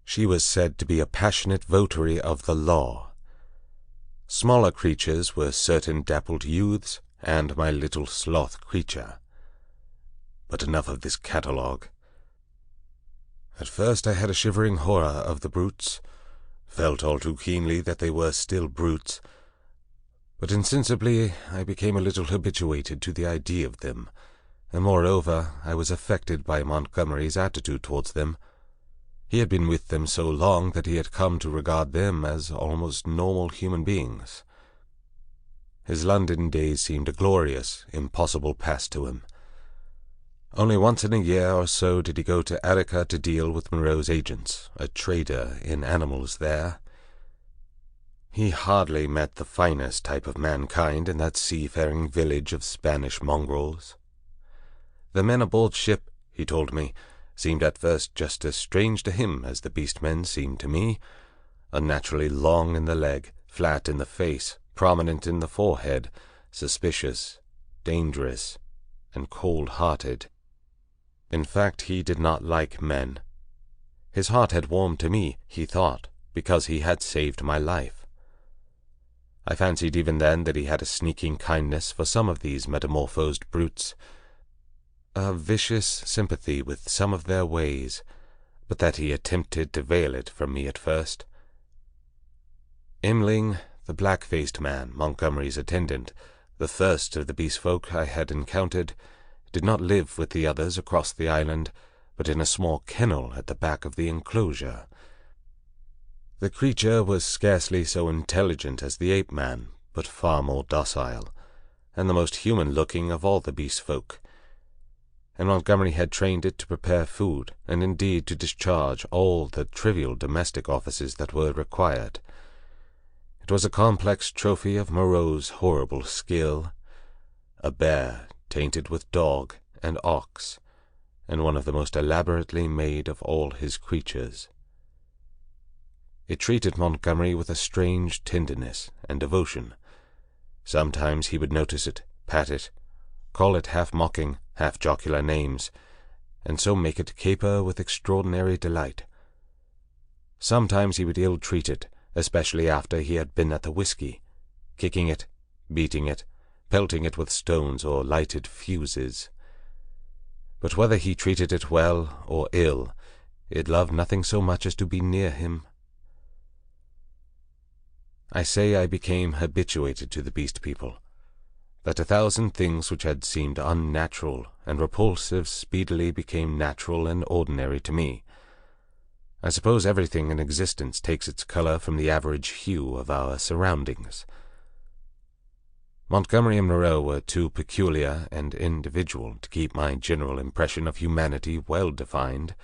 She was said to be a passionate votary of the law. Smaller creatures were certain dappled youths, and my little sloth creature. But enough of this catalogue. At first I had a shivering horror of the brutes, felt all too keenly that they were still brutes, but insensibly I became a little habituated to the idea of them, and moreover I was affected by Montgomery's attitude towards them. He had been with them so long that he had come to regard them as almost normal human beings. His London days seemed a glorious, impossible past to him. Only once in a year or so did he go to Arica to deal with Moreau's agents, a trader in animals there. He hardly met the finest type of mankind in that seafaring village of Spanish mongrels. The men aboard ship, he told me, seemed at first just as strange to him as the beast-men seemed to me, unnaturally long in the leg, flat in the face, prominent in the forehead, suspicious, dangerous, and cold-hearted. In fact, he did not like men. His heart had warmed to me, he thought, because he had saved my life. I fancied even then that he had a sneaking kindness for some of these metamorphosed brutes, a vicious sympathy with some of their ways, but that he attempted to veil it from me at first. Imling, the black-faced man, Montgomery's attendant, the first of the beast-folk I had encountered, did not live with the others across the island, but in a small kennel at the back of the enclosure. The creature was scarcely so intelligent as the ape-man, but far more docile, and the most human-looking of all the beast-folk. And Montgomery had trained it to prepare food, and indeed to discharge all the trivial domestic offices that were required. It was a complex trophy of Moreau's horrible skill, a bear tainted with dog and ox, and one of the most elaborately made of all his creatures. It treated Montgomery with a strange tenderness and devotion. Sometimes he would notice it, pat it, call it half-mocking, half-jocular names, and so make it caper with extraordinary delight. Sometimes he would ill-treat it, especially after he had been at the whiskey, kicking it, beating it, pelting it with stones or lighted fuses. But whether he treated it well or ill, it loved nothing so much as to be near him. I say I became habituated to the beast people, that 1,000 things which had seemed unnatural and repulsive speedily became natural and ordinary to me. I suppose everything in existence takes its color from the average hue of our surroundings. Montgomery and Moreau were too peculiar and individual to keep my general impression of humanity well defined.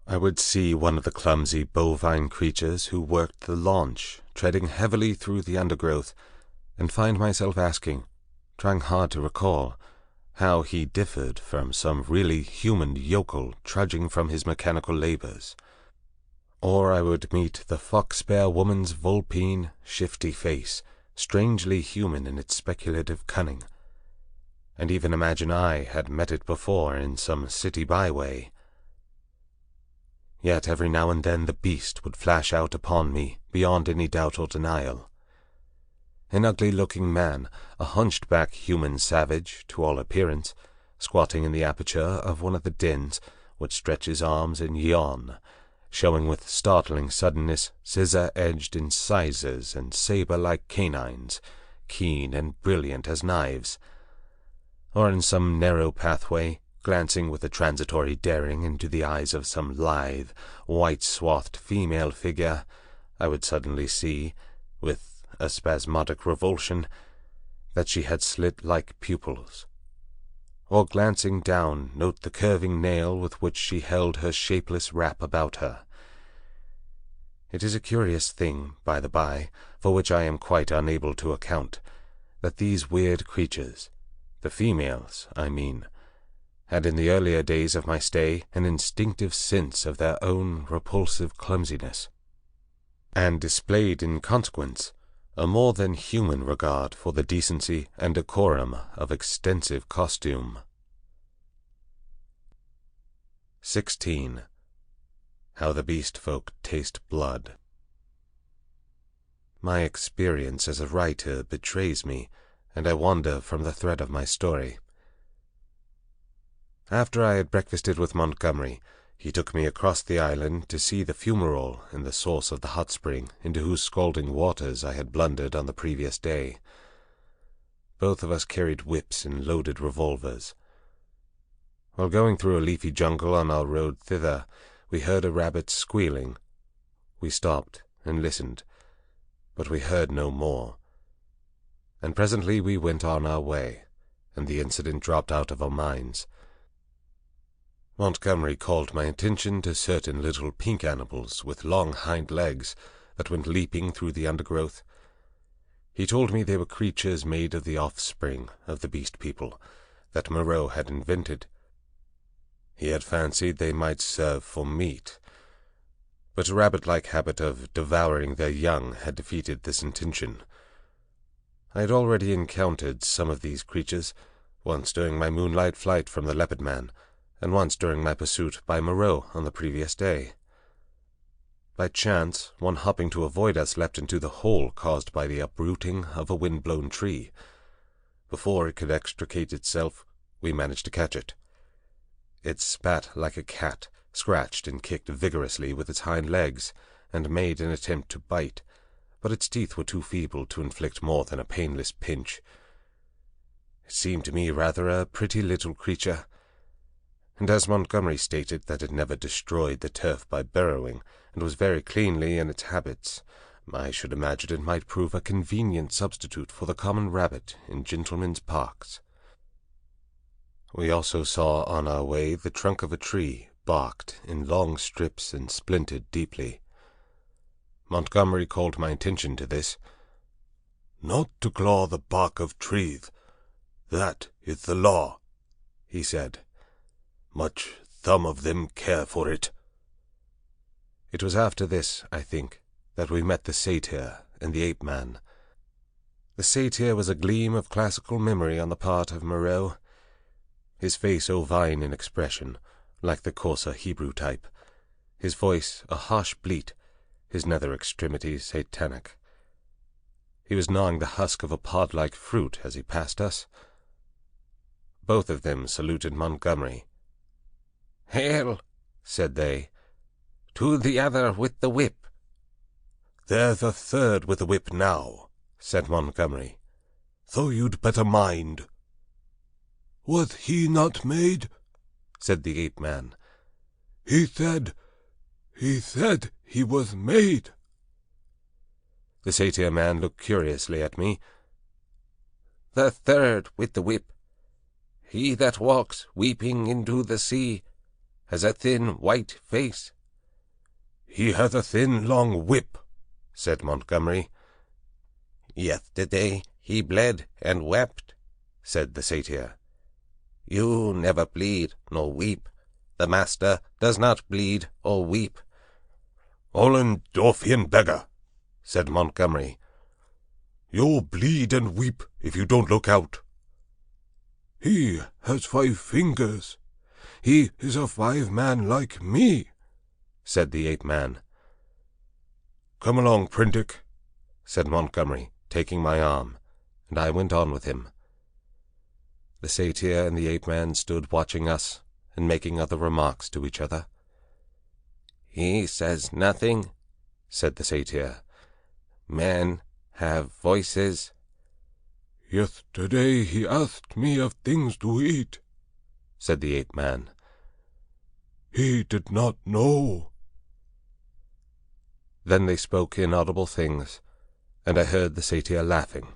I would see one of the clumsy bovine creatures who worked the launch, treading heavily through the undergrowth, and find myself asking, trying hard to recall, how he differed from some really human yokel trudging from his mechanical labors. Or I would meet the fox-bear woman's vulpine, shifty face, strangely human in its speculative cunning, and even imagine I had met it before in some city byway. Yet every now and then the beast would flash out upon me beyond any doubt or denial. An ugly-looking man, a hunched-back human savage, to all appearance, squatting in the aperture of one of the dens, would stretch his arms and yawn, showing with startling suddenness scissor-edged incisors and saber-like canines, keen and brilliant as knives. Or in some narrow pathway, glancing with a transitory daring into the eyes of some lithe, white-swathed female figure, I would suddenly see, with a spasmodic revulsion, that she had slit-like pupils, or glancing down note the curving nail with which she held her shapeless wrap about her. It is a curious thing, by the by, for which I am quite unable to account, that these weird creatures, the females, I mean, had in the earlier days of my stay an instinctive sense of their own repulsive clumsiness, and displayed in consequence a more than human regard for the decency and decorum of extensive costume. 16. How the beast folk taste blood. My experience as a writer betrays me, and I wander from the thread of my story. After I had breakfasted with Montgomery, he took me across the island to see the fumarole in the source of the hot spring into whose scalding waters I had blundered on the previous day. Both of us carried whips and loaded revolvers. While going through a leafy jungle on our road thither, we heard a rabbit squealing. We stopped and listened, but we heard no more. And presently we went on our way, and the incident dropped out of our minds. Montgomery called my attention to certain little pink animals with long hind legs that went leaping through the undergrowth. He told me they were creatures made of the offspring of the beast people that Moreau had invented. He had fancied they might serve for meat, but a rabbit-like habit of devouring their young had defeated this intention. I had already encountered some of these creatures, once during my moonlight flight from the Leopard Man, and once during my pursuit by Moreau on the previous day. By chance, one hopping to avoid us leapt into the hole caused by the uprooting of a wind-blown tree. Before it could extricate itself, we managed to catch it. It spat like a cat, scratched and kicked vigorously with its hind legs, and made an attempt to bite, but its teeth were too feeble to inflict more than a painless pinch. It seemed to me rather a pretty little creature, and as Montgomery stated that it never destroyed the turf by burrowing, and was very cleanly in its habits, I should imagine it might prove a convenient substitute for the common rabbit in gentlemen's parks. We also saw on our way the trunk of a tree, barked in long strips and splintered deeply. Montgomery called my attention to this. "Not to claw the bark of trees. That is the law," he said. "Much some of them care for it." It was after this, I think, that we met the satyr and the ape-man. The satyr was a gleam of classical memory on the part of Moreau, his face ovine in expression, like the coarser Hebrew type, his voice a harsh bleat, his nether extremities satanic. He was gnawing the husk of a pod-like fruit as he passed us. Both of them saluted Montgomery. "Hail," said they. "to the other with the whip." "There's a third with a whip now," said Montgomery. "So you'd better mind." "Was he not made?" said the ape-man. He said he was made." The satyr-man looked curiously at me. "The third with the whip. He that walks weeping into the sea has a thin white face." "He has a thin long whip," said Montgomery. "Yesterday he bled and wept," said the satyr. "You never bleed nor weep. The master does not bleed or weep." "Ollendorfian beggar," said Montgomery. "You'll bleed and weep if you don't look out." "He has 5 fingers. He is a 5-man like me," said the ape-man. "Come along, Prindick," said Montgomery, taking my arm, and I went on with him. The satyr and the ape-man stood watching us and making other remarks to each other. "He says nothing," said the satyr. "Men have voices." "Yesterday he asked me of things to eat," said the ape-man. "He did not know." Then they spoke inaudible things, and I heard the satyr laughing.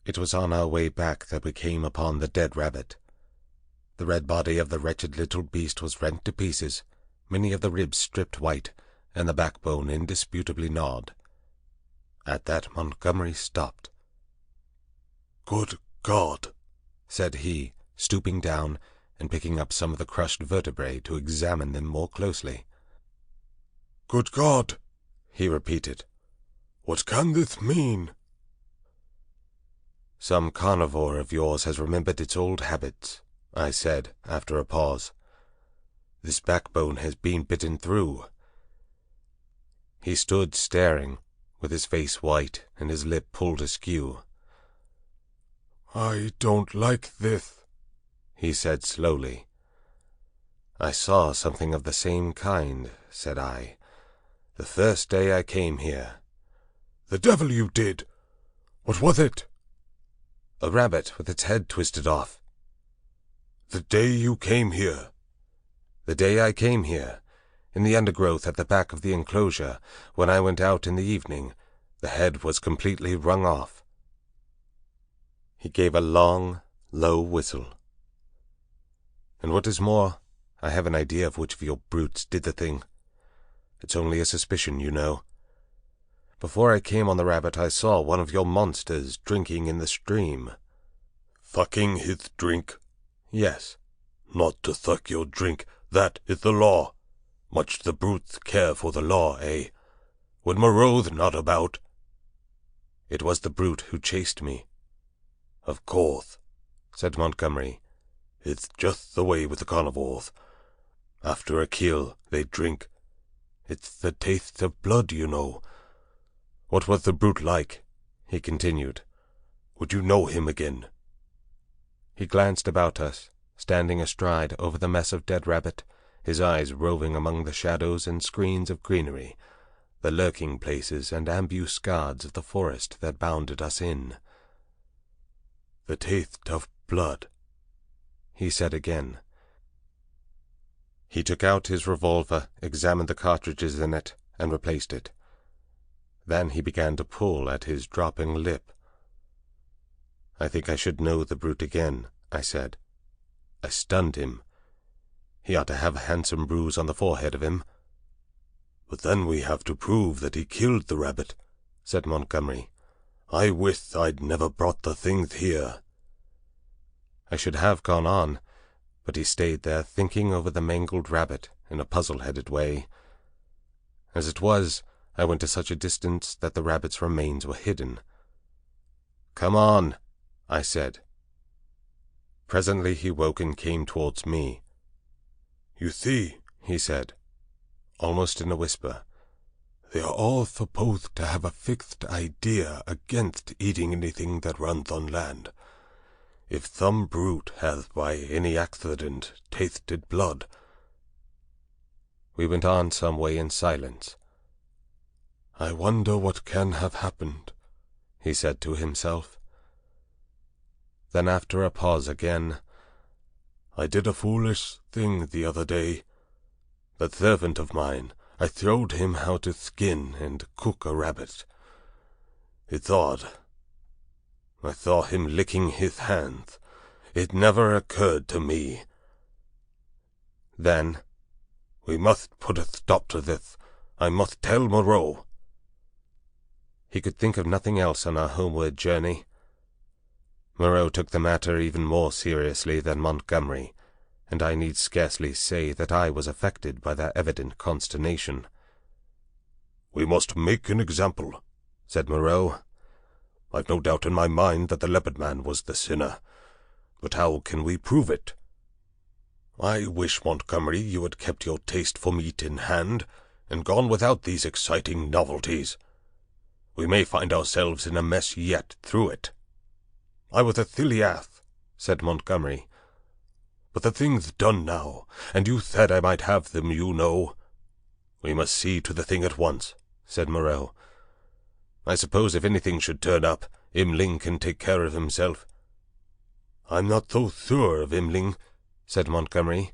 It was on our way back that we came upon the dead rabbit. The red body of the wretched little beast was rent to pieces, many of the ribs stripped white, and the backbone indisputably gnawed. At that Montgomery stopped. "Good God!" said he, stooping down and picking up some of the crushed vertebrae to examine them more closely. "Good God!" he repeated. "What can this mean?" "Some carnivore of yours has remembered its old habits," I said, after a pause. "This backbone has been bitten through." He stood staring, with his face white and his lip pulled askew. "I don't like this," he said slowly. "I saw something of the same kind," said I, "the first day I came here." "The devil you did! What was it?" "A rabbit with its head twisted off." "The day you came here?" "The day I came here, in the undergrowth at the back of the enclosure, when I went out in the evening, the head was completely wrung off." He gave a long, low whistle. "And what is more, I have an idea of which of your brutes did the thing. It's only a suspicion, you know. Before I came on the rabbit, I saw one of your monsters drinking in the stream." "Thucking his drink?" "Yes." "Not to thuck your drink, that is the law. Much the brutes care for the law, eh? When Moreau's not about?" "It was the brute who chased me." "Of course," said Montgomery. "It's just the way with the carnivores. After a kill, they drink. It's the taste of blood, you know. What was the brute like?" he continued. "Would you know him again?" He glanced about us, standing astride over the mess of dead rabbit, his eyes roving among the shadows and screens of greenery, the lurking places and ambuscades of the forest that bounded us in. "The taste of blood," he said again. He took out his revolver, examined the cartridges in it, and replaced it. Then he began to pull at his dropping lip. "I think I should know the brute again," I said. "I stunned him. He ought to have a handsome bruise on the forehead of him." "But then we have to prove that he killed the rabbit," said Montgomery. "I wish I'd never brought the things here." I should have gone on, but he stayed there thinking over the mangled rabbit in a puzzle-headed way. As it was, I went to such a distance that the rabbit's remains were hidden. "Come on," I said. Presently he woke and came towards me. "You see," he said, almost in a whisper, "they are all supposed to have a fixed idea against eating anything that runs on land. If some brute has by any accident tasted blood—" We went on some way in silence. "I wonder what can have happened," he said to himself. Then after a pause again, "I did a foolish thing the other day. That servant of mine, I showed him how to skin and cook a rabbit. It's odd. I saw him licking his hands. It never occurred to me." Then, "We must put a stop to this. I must tell Moreau." He could think of nothing else on our homeward journey. Moreau took the matter even more seriously than Montgomery, and I need scarcely say that I was affected by their evident consternation. "We must make an example," said Moreau. "I've no doubt in my mind that the leopard man was the sinner. But how can we prove it? I wish, Montgomery, you had kept your taste for meat in hand, and gone without these exciting novelties. We may find ourselves in a mess yet through it." "I was a silly ass," said Montgomery. "But the thing's done now, and you said I might have them, you know." "We must see to the thing at once," said Moreau. "I suppose if anything should turn up, Imling can take care of himself." "I'm not so sure of Imling," said Montgomery.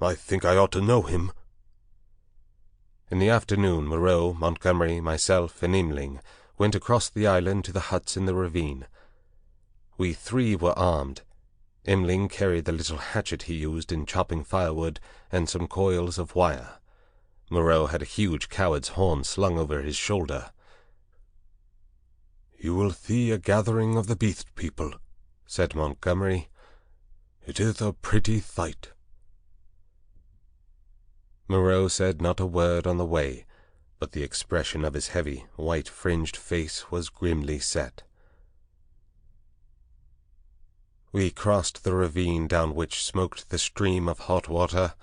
"I think I ought to know him." In the afternoon, Moreau, Montgomery, myself, and Imling went across the island to the huts in the ravine, We 3 were armed. Imling carried the little hatchet he used in chopping firewood and some coils of wire. Moreau had a huge coward's horn slung over his shoulder. "You will see a gathering of the beast people," said Montgomery. "It is a pretty sight." Moreau said not a word on the way, but the expression of his heavy, white-fringed face was grimly set. We crossed the ravine down which smoked the stream of hot water,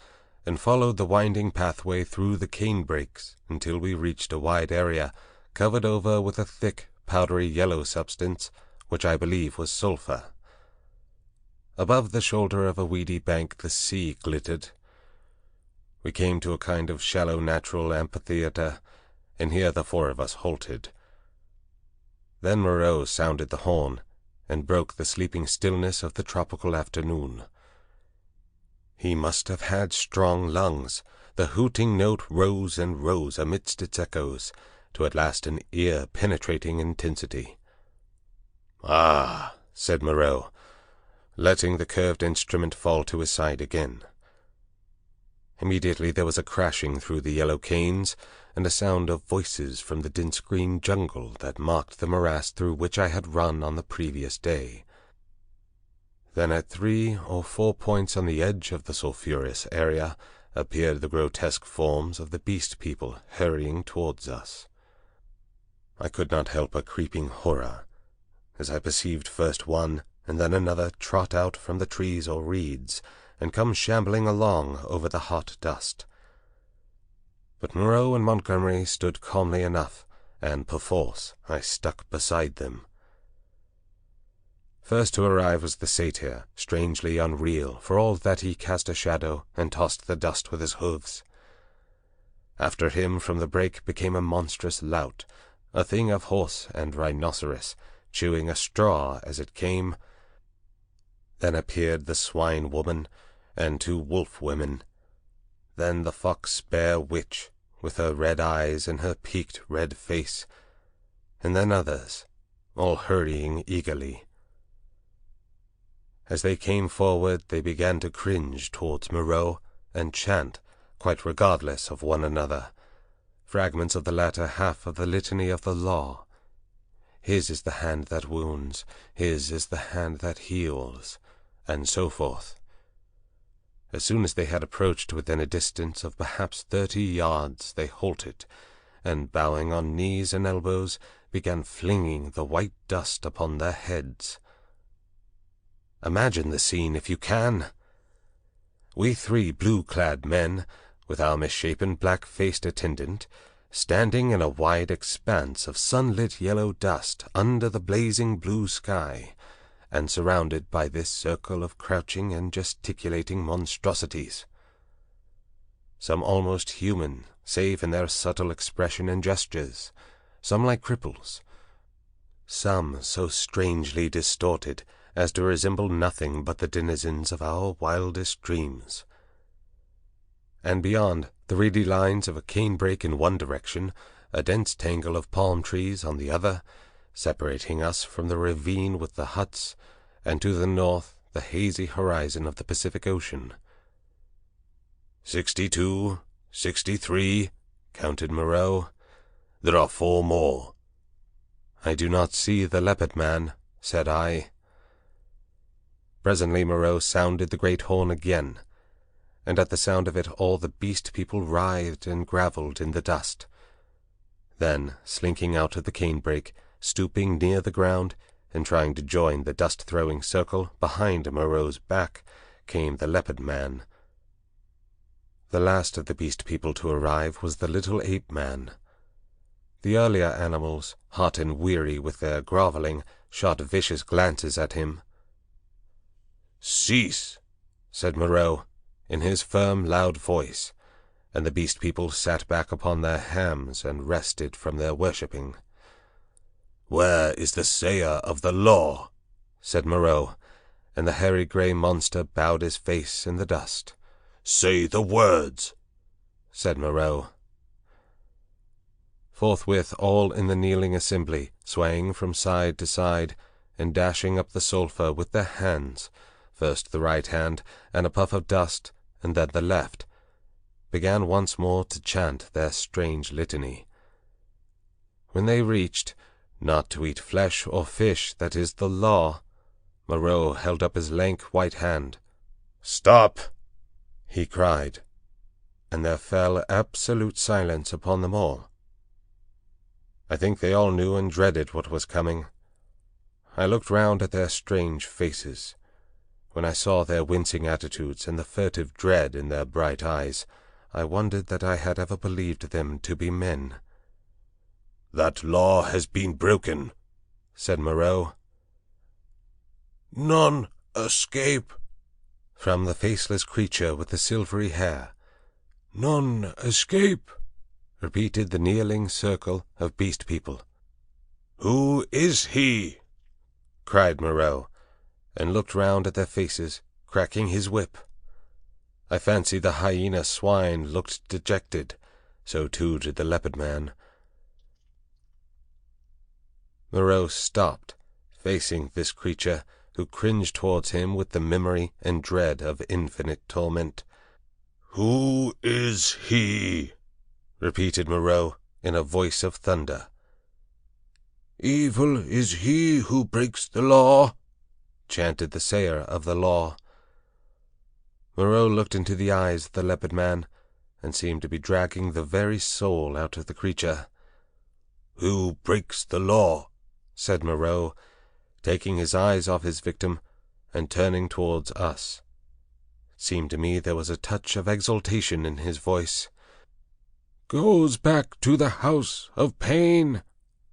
and followed the winding pathway through the cane-brakes until we reached a wide area covered over with a thick, powdery yellow substance, which I believe was sulphur. Above the shoulder of a weedy bank the sea glittered. We came to a kind of shallow natural amphitheatre, and here the 4 of us halted. Then Moreau sounded the horn, and broke the sleeping stillness of the tropical afternoon. He must have had strong lungs. The hooting note rose and rose amidst its echoes, to at last an ear-penetrating intensity. "Ah," said Moreau, letting the curved instrument fall to his side again. Immediately there was a crashing through the yellow canes, and a sound of voices from the dense green jungle that marked the morass through which I had run on the previous day. Then at 3 or 4 points on the edge of the sulphurous area appeared the grotesque forms of the beast people hurrying towards us. I could not help a creeping horror, as I perceived first one and then another trot out from the trees or reeds, and come shambling along over the hot dust. But Moreau and Montgomery stood calmly enough, and perforce I stuck beside them. First to arrive was the satyr, strangely unreal, for all that he cast a shadow and tossed the dust with his hoofs. After him from the brake became a monstrous lout, a thing of horse and rhinoceros, chewing a straw as it came. Then appeared the swine woman, and 2 wolf women. Then the fox-bear witch, with her red eyes and her peaked red face, and then others, all hurrying eagerly. As they came forward, they began to cringe towards Moreau, and chant, quite regardless of one another, fragments of the latter half of the litany of the law. His is the hand that wounds, his is the hand that heals, and so forth. As soon as they had approached within a distance of perhaps 30 yards, they halted, and bowing on knees and elbows, began flinging the white dust upon their heads. Imagine the scene, if you can. We 3 blue-clad men, with our misshapen black-faced attendant, standing in a wide expanse of sunlit yellow dust under the blazing blue sky, and surrounded by this circle of crouching and gesticulating monstrosities, some almost human, save in their subtle expression and gestures, some like cripples, some so strangely distorted as to resemble nothing but the denizens of our wildest dreams. And beyond, the reedy lines of a cane-brake in one direction, a dense tangle of palm trees on the other, separating us from the ravine with the huts, and to the north the hazy horizon of the Pacific Ocean. 62, 63, counted Moreau. There are 4 more. I do not see the leopard man, said I. Presently Moreau sounded the great horn again, and at the sound of it all the beast people writhed and gravelled in the dust. Then, slinking out of the cane-brake, stooping near the ground, and trying to join the dust-throwing circle behind Moreau's back, came the leopard man. The last of the beast people to arrive was the little ape-man. The earlier animals, hot and weary with their grovelling, shot vicious glances at him. "Cease," said Moreau, in his firm, loud voice, and the beast people sat back upon their hams and rested from their worshipping. "Where is the sayer of the law?" said Moreau, and the hairy grey monster bowed his face in the dust. "Say the words," said Moreau. Forthwith all in the kneeling assembly, swaying from side to side, and dashing up the sulphur with their hands, first the right hand, and a puff of dust, and then the left, began once more to chant their strange litany. When they reached, "Not to eat flesh or fish, that is the law," Moreau held up his lank white hand. "Stop!" he cried, and there fell absolute silence upon them all. I think they all knew and dreaded what was coming. I looked round at their strange faces. When I saw their wincing attitudes and the furtive dread in their bright eyes, I wondered that I had ever believed them to be men. "That law has been broken," said Moreau. "None escape," from the faceless creature with the silvery hair. "None escape," repeated the kneeling circle of beast people. "Who is he?" cried Moreau, and looked round at their faces, cracking his whip. I fancied the hyena swine looked dejected, so too did the leopard man. Moreau stopped, facing this creature, who cringed towards him with the memory and dread of infinite torment. "Who is he?" repeated Moreau in a voice of thunder. "Evil is he who breaks the law," chanted the sayer of the law. Moreau looked into the eyes of the leopard man, and seemed to be dragging the very soul out of the creature. "Who breaks the law?" said Moreau, taking his eyes off his victim and turning towards us. It seemed to me there was a touch of exultation in his voice. "Goes back to the house of pain,"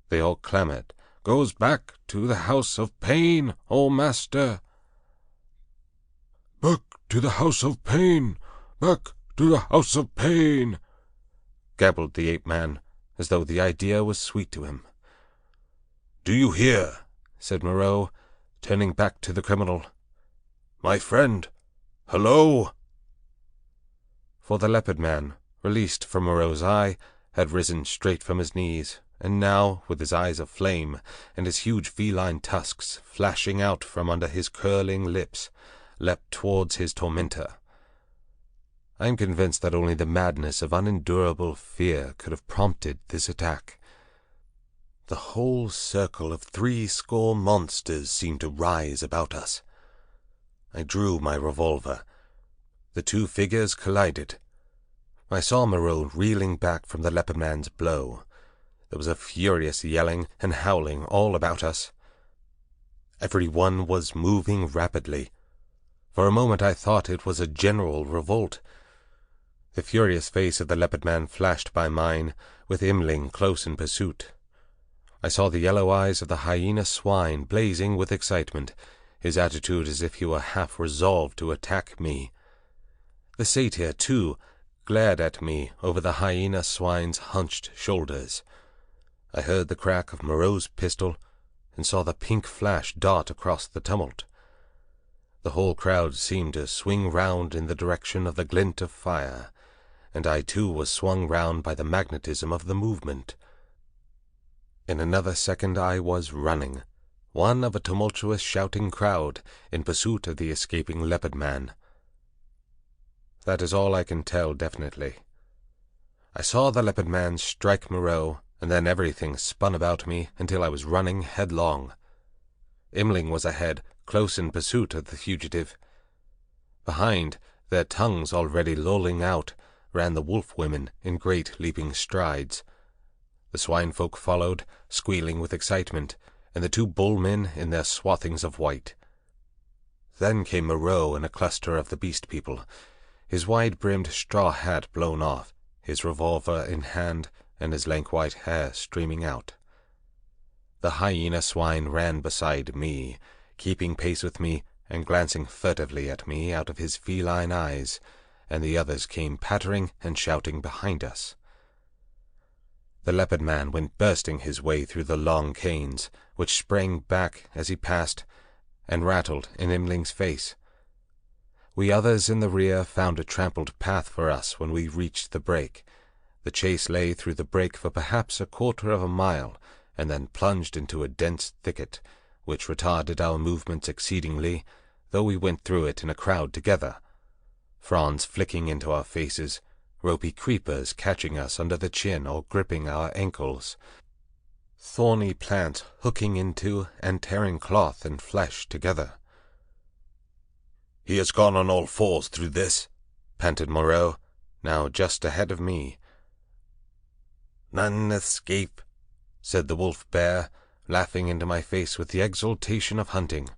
they all clamored. "Goes back to the house of pain, O master." "Back to the house of pain, back to the house of pain," gabbled the ape-man, as though the idea was sweet to him. "Do you hear?" said Moreau, turning back to the criminal. "My friend, hello!" For the leopard man, released from Moreau's eye, had risen straight from his knees, and now, with his eyes of flame, and his huge feline tusks flashing out from under his curling lips, leapt towards his tormentor. I am convinced that only the madness of unendurable fear could have prompted this attack. The whole circle of 80 monsters seemed to rise about us. I drew my revolver. The two figures collided. I saw Moreau reeling back from the leopard man's blow. There was a furious yelling and howling all about us. Every one was moving rapidly. For a moment I thought it was a general revolt. The furious face of the leopard man flashed by mine, with Imling close in pursuit. I saw the yellow eyes of the hyena swine blazing with excitement, his attitude as if he were half resolved to attack me. The satyr, too, glared at me over the hyena swine's hunched shoulders. I heard the crack of Moreau's pistol, and saw the pink flash dart across the tumult. The whole crowd seemed to swing round in the direction of the glint of fire, and I too was swung round by the magnetism of the movement. In another second I was running, one of a tumultuous shouting crowd, in pursuit of the escaping leopard man. That is all I can tell definitely. I saw the leopard man strike Moreau, and then everything spun about me until I was running headlong. Imling was ahead, close in pursuit of the fugitive. Behind, their tongues already lolling out, ran the wolf women in great leaping strides. The swine-folk followed, squealing with excitement, and the two bull-men in their swathings of white. Then came Moreau and a cluster of the beast people, his wide-brimmed straw hat blown off, his revolver in hand, and his lank white hair streaming out. The hyena swine ran beside me, keeping pace with me and glancing furtively at me out of his feline eyes, and the others came pattering and shouting behind us. The leopard man went bursting his way through the long canes, which sprang back as he passed, and rattled in Imling's face. We others in the rear found a trampled path for us when we reached the break. The chase lay through the break for perhaps 1/4 of a mile, and then plunged into a dense thicket, which retarded our movements exceedingly, though we went through it in a crowd together, fronds flicking into our faces, ropey creepers catching us under the chin or gripping our ankles, thorny plants hooking into and tearing cloth and flesh together. "He has gone on all fours through this," panted Moreau, now just ahead of me. "None escape," said the wolf-bear, laughing into my face with the exultation of hunting.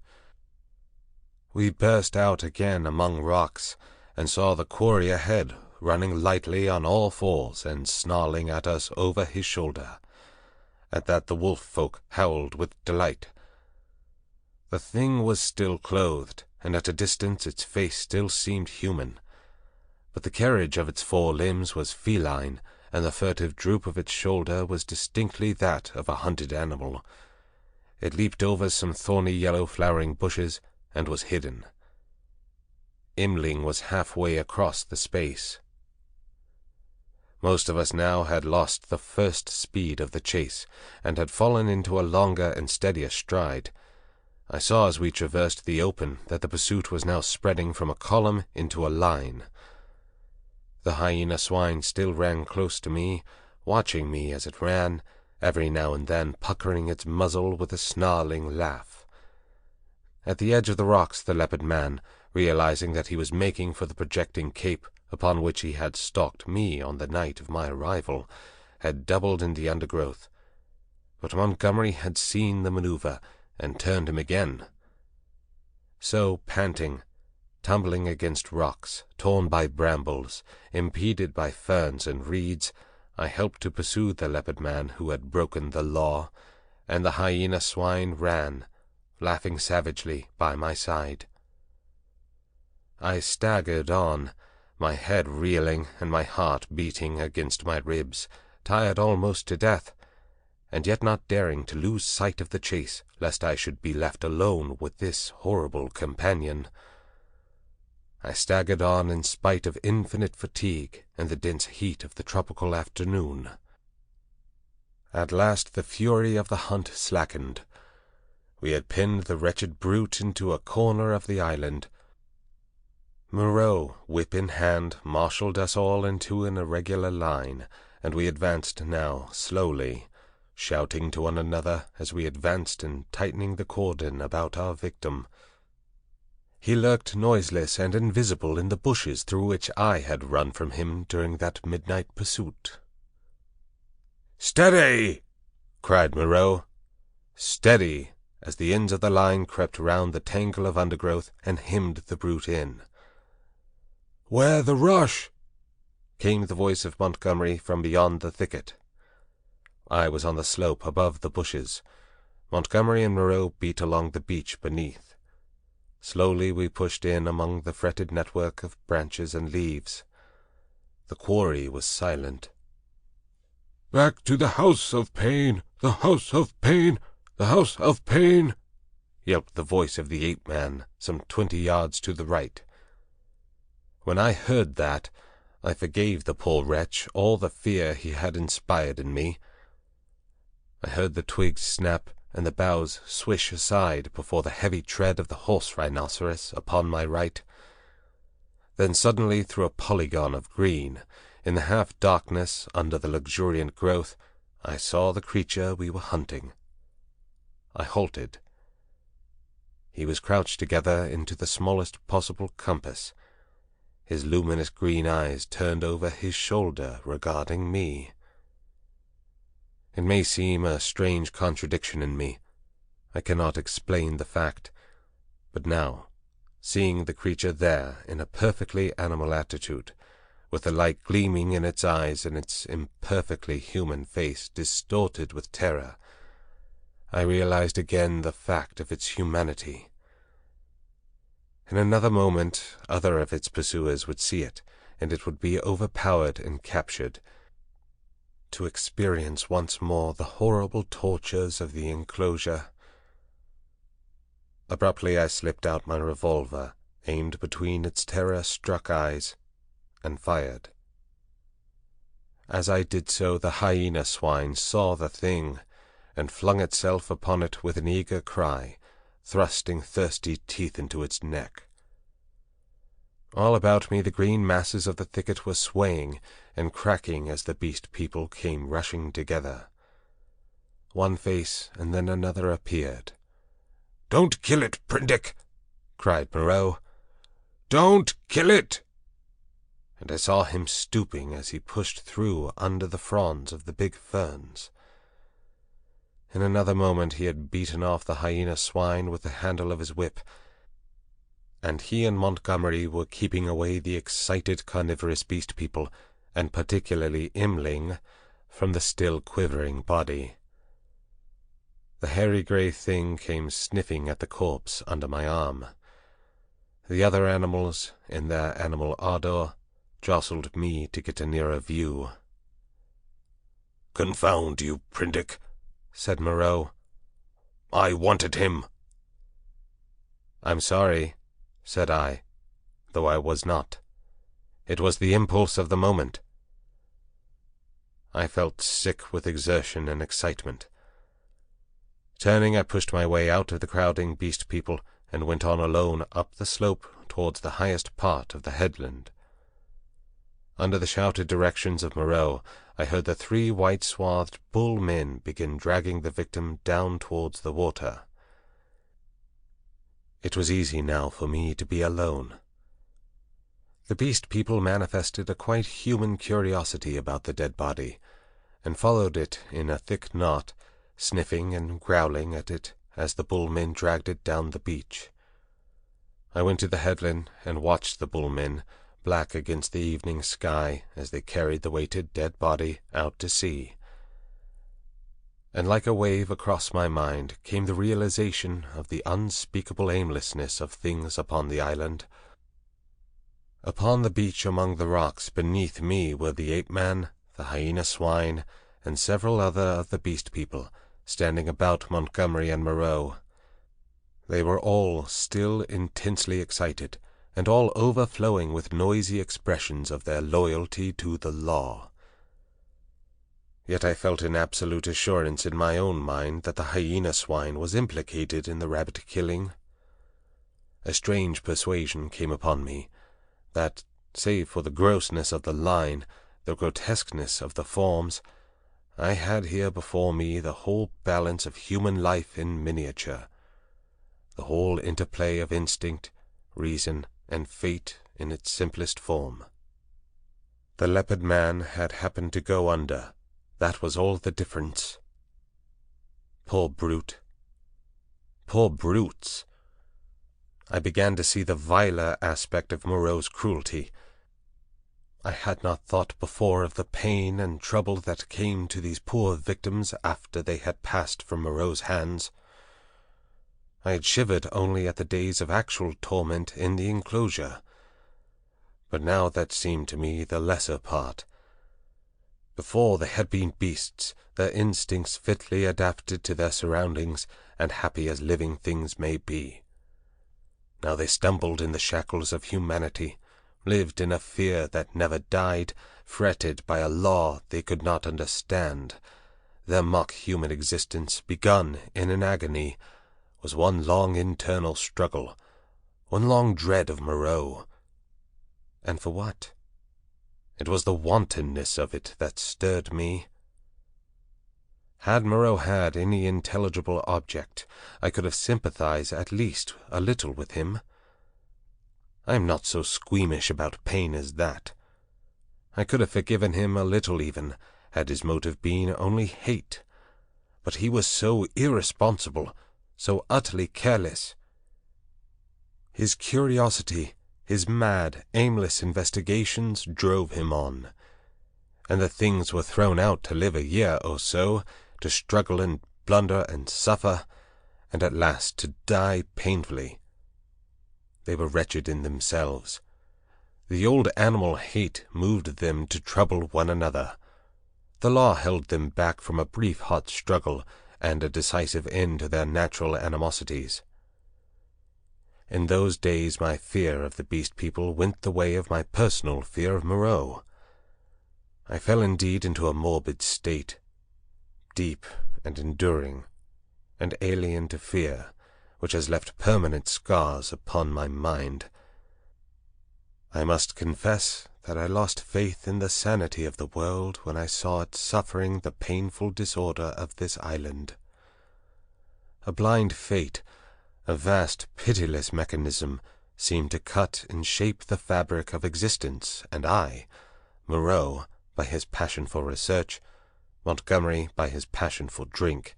We burst out again among rocks, and saw the quarry ahead, running lightly on all fours and snarling at us over his shoulder. At that the wolf-folk howled with delight. The thing was still clothed, and at a distance its face still seemed human, but the carriage of its 4 limbs was feline, and the furtive droop of its shoulder was distinctly that of a hunted animal. It leaped over some thorny yellow flowering bushes, and was hidden. Imling was halfway across the space. Most of us now had lost the first speed of the chase, and had fallen into a longer and steadier stride. I saw as we traversed the open that the pursuit was now spreading from a column into a line. The hyena swine still ran close to me, watching me as it ran, every now and then puckering its muzzle with a snarling laugh. At the edge of the rocks the leopard man, realizing that he was making for the projecting cape upon which he had stalked me on the night of my arrival, had doubled in the undergrowth. But Montgomery had seen the maneuver, and turned him again. So, panting, tumbling against rocks, torn by brambles, impeded by ferns and reeds, I helped to pursue the leopard man who had broken the law, and the hyena swine ran, laughing savagely, by my side. I staggered on, my head reeling and my heart beating against my ribs, tired almost to death, and yet not daring to lose sight of the chase, lest I should be left alone with this horrible companion. I staggered on in spite of infinite fatigue and the dense heat of the tropical afternoon. At last the fury of the hunt slackened. We had pinned the wretched brute into a corner of the island. Moreau, whip in hand, marshalled us all into an irregular line, and we advanced now slowly, shouting to one another as we advanced and tightening the cordon about our victim. He lurked noiseless and invisible in the bushes through which I had run from him during that midnight pursuit. "Steady!" cried Moreau. "Steady!" as the ends of the line crept round the tangle of undergrowth and hemmed the brute in. "Where the rush?" came the voice of Montgomery from beyond the thicket. I was on the slope above the bushes. Montgomery and Moreau beat along the beach beneath. Slowly we pushed in among the fretted network of branches and leaves. The quarry was silent. "Back to the house of pain, the house of pain, the house of pain," yelped the voice of the ape-man some 20 yards to the right. When I heard that, I forgave the poor wretch all the fear he had inspired in me. I heard the twigs snap and the boughs swish aside before the heavy tread of the horse-rhinoceros upon my right. Then suddenly through a polygon of green, in the half-darkness under the luxuriant growth, I saw the creature we were hunting. I halted. He was crouched together into the smallest possible compass, his luminous green eyes turned over his shoulder regarding me. It may seem a strange contradiction in me. I cannot explain the fact. But now, seeing the creature there in a perfectly animal attitude, with the light gleaming in its eyes and its imperfectly human face distorted with terror, I realized again the fact of its humanity. In another moment other of its pursuers would see it, and it would be overpowered and captured, to experience once more the horrible tortures of the enclosure. Abruptly I slipped out my revolver, aimed between its terror-struck eyes, and fired. As I did so, the hyena swine saw the thing, and flung itself upon it with an eager cry, thrusting thirsty teeth into its neck. All about me the green masses of the thicket were swaying and cracking as the beast people came rushing together. One face and then another appeared. "Don't kill it, Prindick!" cried Moreau. "Don't kill it!" And I saw him stooping as he pushed through under the fronds of the big ferns. In another moment he had beaten off the hyena swine with the handle of his whip, and he and Montgomery were keeping away the excited carnivorous beast people, and particularly Imling, from the still quivering body. The hairy grey thing came sniffing at the corpse under my arm. The other animals, in their animal ardour, jostled me to get a nearer view. "Confound you, Prindick," said Moreau. "I wanted him." "I'm sorry," said I, though I was not. It was the impulse of the moment. I felt sick with exertion and excitement. Turning, I pushed my way out of the crowding beast people and went on alone up the slope towards the highest part of the headland. Under the shouted directions of Moreau, I heard the 3 white-swathed bull men begin dragging the victim down towards the water. It was easy now for me to be alone. The beast people manifested a quite human curiosity about the dead body, and followed it in a thick knot, sniffing and growling at it as the bull men dragged it down the beach. I went to the headland and watched the bull men, black against the evening sky, as they carried the weighted dead body out to sea. And like a wave across my mind came the realization of the unspeakable aimlessness of things upon the island. Upon the beach among the rocks beneath me were the ape-man, the hyena swine, and several other of the beast people, standing about Montgomery and Moreau. They were all still intensely excited, and all overflowing with noisy expressions of their loyalty to the law. Yet I felt an absolute assurance in my own mind that the hyena swine was implicated in the rabbit-killing. A strange persuasion came upon me that, save for the grossness of the line, the grotesqueness of the forms, I had here before me the whole balance of human life in miniature, the whole interplay of instinct, reason, and fate in its simplest form. The leopard man had happened to go under. That was all the difference. Poor brute. Poor brutes. I began to see the viler aspect of Moreau's cruelty. I had not thought before of the pain and trouble that came to these poor victims after they had passed from Moreau's hands. I had shivered only at the days of actual torment in the enclosure, but now that seemed to me the lesser part. Before they had been beasts, their instincts fitly adapted to their surroundings, and happy as living things may be. Now they stumbled in the shackles of humanity, lived in a fear that never died, fretted by a law they could not understand. Their mock-human existence, begun in an agony, was one long internal struggle, one long dread of Moreau. And for what? It was the wantonness of it that stirred me. Had Moreau had any intelligible object, I could have sympathized at least a little with him. I am not so squeamish about pain as that. I could have forgiven him a little even, had his motive been only hate. But he was so irresponsible, so utterly careless. His curiosity, his mad, aimless investigations drove him on, and the things were thrown out to live a year or so, to struggle and blunder and suffer, and at last to die painfully. They were wretched in themselves. The old animal hate moved them to trouble one another. The law held them back from a brief hot struggle and a decisive end to their natural animosities. In those days my fear of the beast people went the way of my personal fear of Moreau. I fell indeed into a morbid state, deep and enduring, and alien to fear, which has left permanent scars upon my mind. I must confess that I lost faith in the sanity of the world when I saw it suffering the painful disorder of this island. A blind fate, a vast, pitiless mechanism, seemed to cut and shape the fabric of existence, and I, Moreau, by his passion for research, Montgomery by his passion for drink,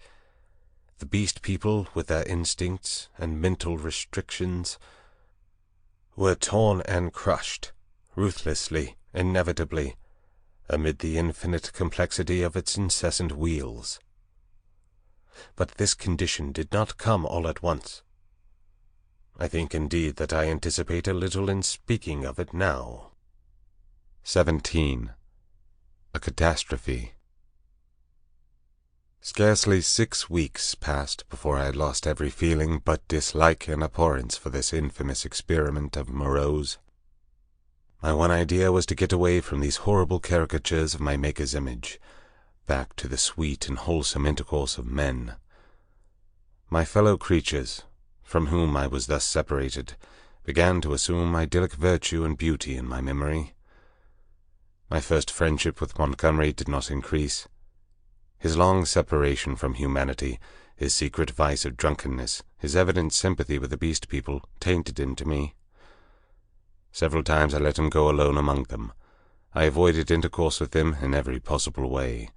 the beast people with their instincts and mental restrictions, were torn and crushed, ruthlessly, inevitably, amid the infinite complexity of its incessant wheels. But this condition did not come all at once. I think indeed that I anticipate a little in speaking of it now. 17. A catastrophe. Scarcely 6 weeks passed before I had lost every feeling but dislike and abhorrence for this infamous experiment of Moreau's. My one idea was to get away from these horrible caricatures of my Maker's image, back to the sweet and wholesome intercourse of men. My fellow creatures, from whom I was thus separated, began to assume idyllic virtue and beauty in my memory. My first friendship with Montgomery did not increase. His long separation from humanity, his secret vice of drunkenness, his evident sympathy with the beast people, tainted him to me. Several times I let him go alone among them. I avoided intercourse with him in every possible way.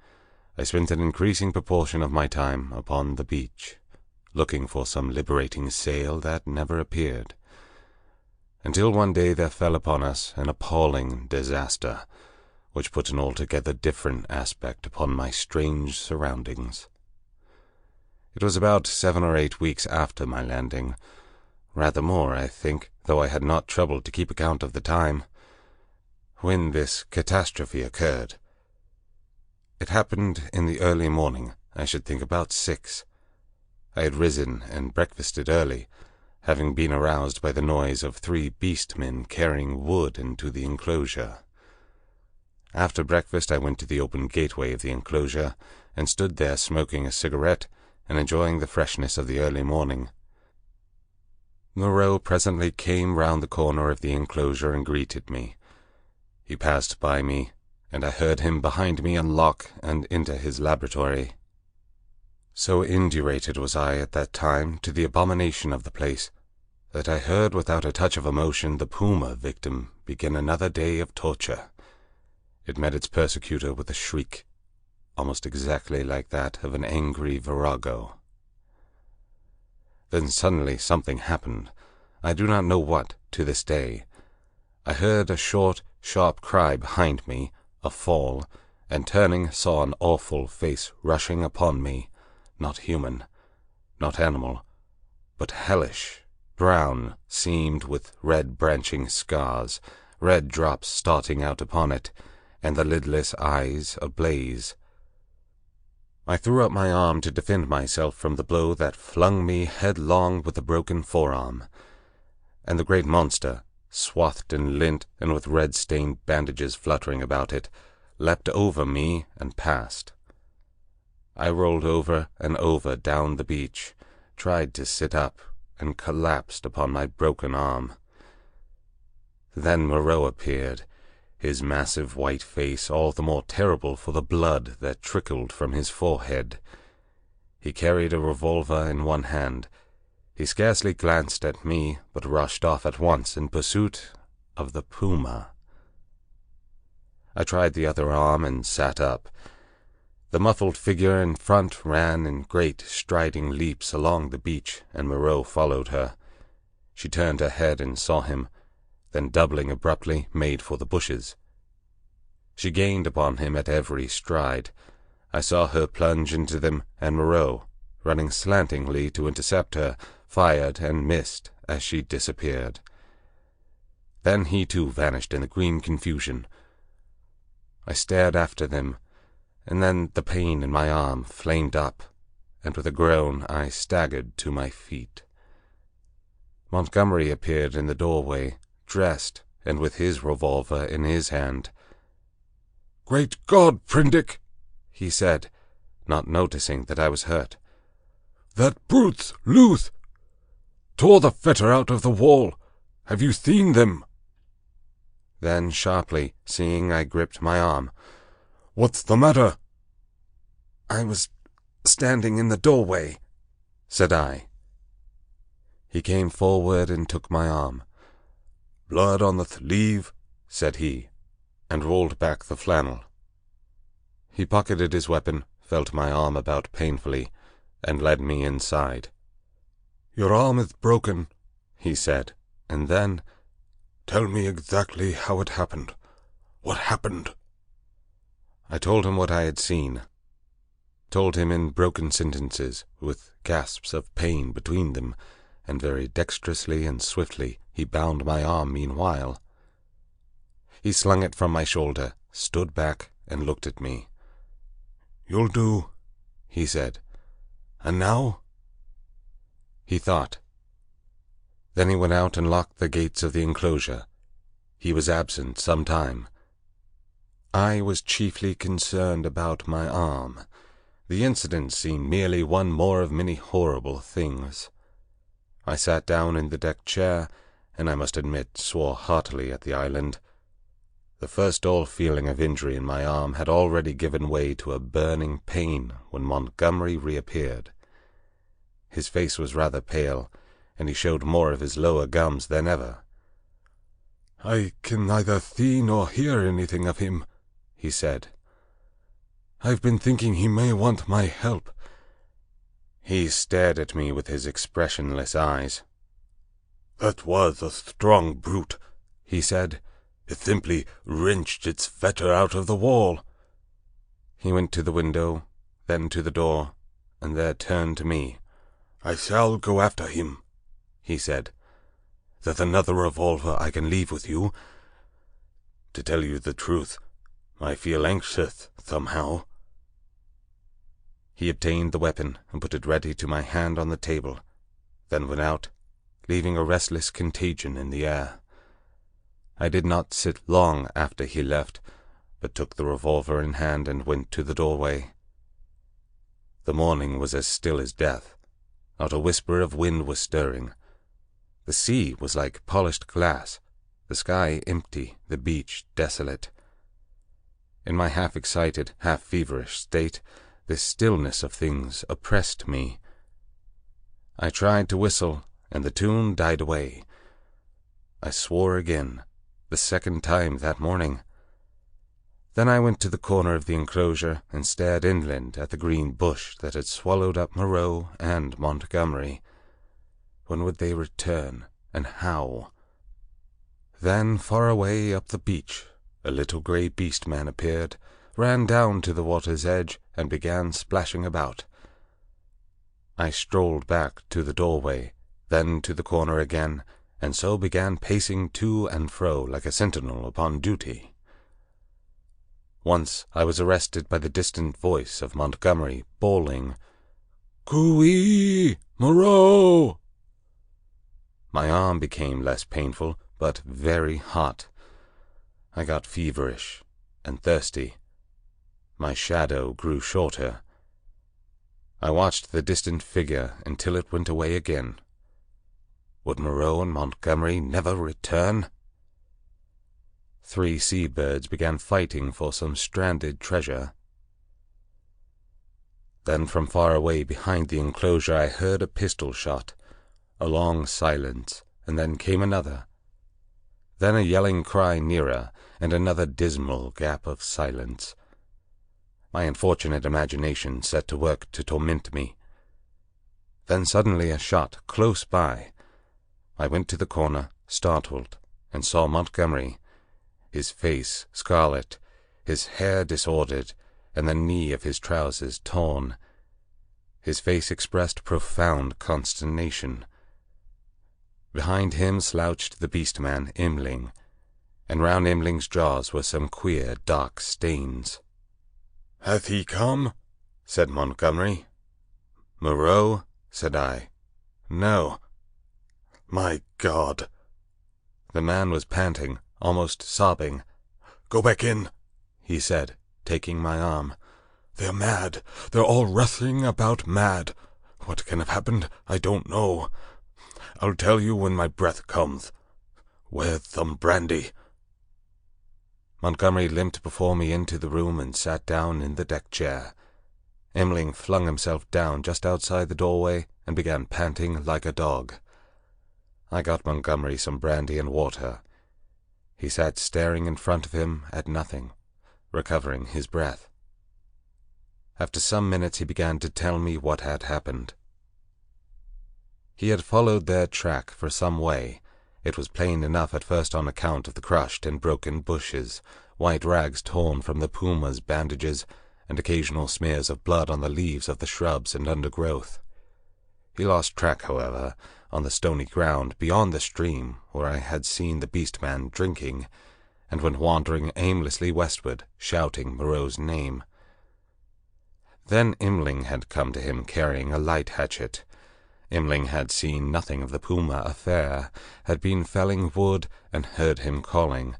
I spent an increasing proportion of my time upon the beach, looking for some liberating sail that never appeared, until one day there fell upon us an appalling disaster, which put an altogether different aspect upon my strange surroundings. It was about 7 or 8 weeks after my landing, rather more, I think, though I had not troubled to keep account of the time, when this catastrophe occurred. It happened in the early morning, I should think about 6. I had risen and breakfasted early, having been aroused by the noise of 3 beast men carrying wood into the enclosure. After breakfast I went to the open gateway of the enclosure, and stood there smoking a cigarette and enjoying the freshness of the early morning. Moreau presently came round the corner of the enclosure and greeted me. He passed by me, and I heard him behind me unlock and enter his laboratory. So indurated was I at that time to the abomination of the place, that I heard without a touch of emotion the puma victim begin another day of torture. It met its persecutor with a shriek, almost exactly like that of an angry virago. Then suddenly something happened. I do not know what, to this day. I heard a short, sharp cry behind me, a fall, and turning saw an awful face rushing upon me, not human, not animal, but hellish, brown, seamed with red branching scars, red drops starting out upon it, and the lidless eyes ablaze. I threw up my arm to defend myself from the blow that flung me headlong with a broken forearm, and the great monster, swathed in lint and with red-stained bandages fluttering about it, leapt over me and passed. I rolled over and over down the beach, tried to sit up, and collapsed upon my broken arm. Then Moreau appeared, his massive white face all the more terrible for the blood that trickled from his forehead. He carried a revolver in one hand. He scarcely glanced at me, but rushed off at once in pursuit of the puma. I tried the other arm and sat up. The muffled figure in front ran in great striding leaps along the beach, and Moreau followed her. She turned her head and saw him, then doubling abruptly, made for the bushes. She gained upon him at every stride. I saw her plunge into them, and Moreau, running slantingly to intercept her, fired and missed as she disappeared. Then he too vanished in the green confusion. I stared after them, and then the pain in my arm flamed up, and with a groan I staggered to my feet. Montgomery appeared in the doorway, dressed, and with his revolver in his hand. "Great God, Prendick!" he said, not noticing that I was hurt. "That brute's loose! Tore the fetter out of the wall. Have you seen them?" Then, sharply, seeing I gripped my arm, "What's the matter?" "I was standing in the doorway," said I. He came forward and took my arm. "Blood on the sleeve," said he, and rolled back the flannel. He pocketed his weapon, felt my arm about painfully, and led me inside. "Your arm is broken," he said, and then, "Tell me exactly how it happened. What happened?" I told him what I had seen. Told him in broken sentences, with gasps of pain between them, and very dexterously and swiftly he bound my arm meanwhile. He slung it from my shoulder, stood back, and looked at me. "You'll do," he said. "And now?" He thought. Then he went out and locked the gates of the enclosure. He was absent some time. I was chiefly concerned about my arm. The incident seemed merely one more of many horrible things. I sat down in the deck chair, and I must admit swore heartily at the island. The first dull feeling of injury in my arm had already given way to a burning pain when Montgomery reappeared. His face was rather pale, and he showed more of his lower gums than ever. "I can neither see nor hear anything of him," he said. "I've been thinking he may want my help." He stared at me with his expressionless eyes. "That was a strong brute," he said. "It simply wrenched its fetter out of the wall." He went to the window, then to the door, and there turned to me. "I shall go after him," he said. "There's another revolver I can leave with you. To tell you the truth, I feel anxious, somehow." He obtained the weapon and put it ready to my hand on the table, then went out, leaving a restless contagion in the air. I did not sit long after he left, but took the revolver in hand and went to the doorway. The morning was as still as death. Not a whisper of wind was stirring. The sea was like polished glass, the sky empty, the beach desolate. In my half-excited, half-feverish state, this stillness of things oppressed me. I tried to whistle, and the tune died away. I swore again, the second time that morning. Then I went to the corner of the enclosure and stared inland at the green bush that had swallowed up Moreau and Montgomery. When would they return, and how? Then, far away up the beach, a little grey beast man appeared, ran down to the water's edge, and began splashing about. I strolled back to the doorway, then to the corner again, and so began pacing to and fro like a sentinel upon duty. Once I was arrested by the distant voice of Montgomery, bawling, "Cooee! Moreau!" My arm became less painful, but very hot. I got feverish and thirsty. My shadow grew shorter. I watched the distant figure until it went away again. Would Moreau and Montgomery never return? 3 sea-birds began fighting for some stranded treasure. Then from far away behind the enclosure I heard a pistol shot, a long silence, and then came another. Then a yelling cry nearer, and another dismal gap of silence. My unfortunate imagination set to work to torment me. Then suddenly a shot close by. I went to the corner, startled, and saw Montgomery, his face scarlet, his hair disordered, and the knee of his trousers torn. His face expressed profound consternation. Behind him slouched the beast-man, Imling, and round Imling's jaws were some queer, dark stains. "Has he come?" said Montgomery. "Moreau?" said I. "No." "My God!" The man was panting, almost sobbing. "Go back in," he said, taking my arm. "They're mad. They're all rushing about mad. What can have happened, I don't know. I'll tell you when my breath cometh. With some brandy." Montgomery limped before me into the room and sat down in the deck chair. Imling flung himself down just outside the doorway and began panting like a dog. I got Montgomery some brandy and water. He sat staring in front of him at nothing, recovering his breath. After some minutes he began to tell me what had happened. He had followed their track for some way. It was plain enough at first on account of the crushed and broken bushes, white rags torn from the puma's bandages, and occasional smears of blood on the leaves of the shrubs and undergrowth. He lost track, however, on the stony ground beyond the stream where I had seen the beast-man drinking, and went wandering aimlessly westward, shouting Moreau's name. Then Imling had come to him carrying a light hatchet. Imling had seen nothing of the puma affair, had been felling wood, and heard him calling.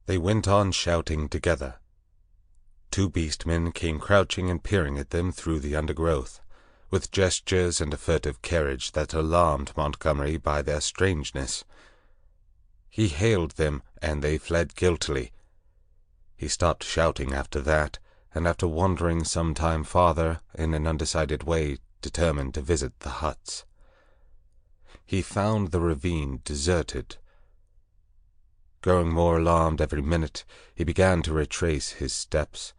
They went on shouting together. 2 beastmen came crouching and peering at them through the undergrowth, with gestures and a furtive carriage that alarmed Montgomery by their strangeness. He hailed them, and they fled guiltily. He stopped shouting after that, and after wandering some time farther, in an undecided way, determined to visit the huts. He found the ravine deserted. Growing more alarmed every minute, he began to retrace his steps.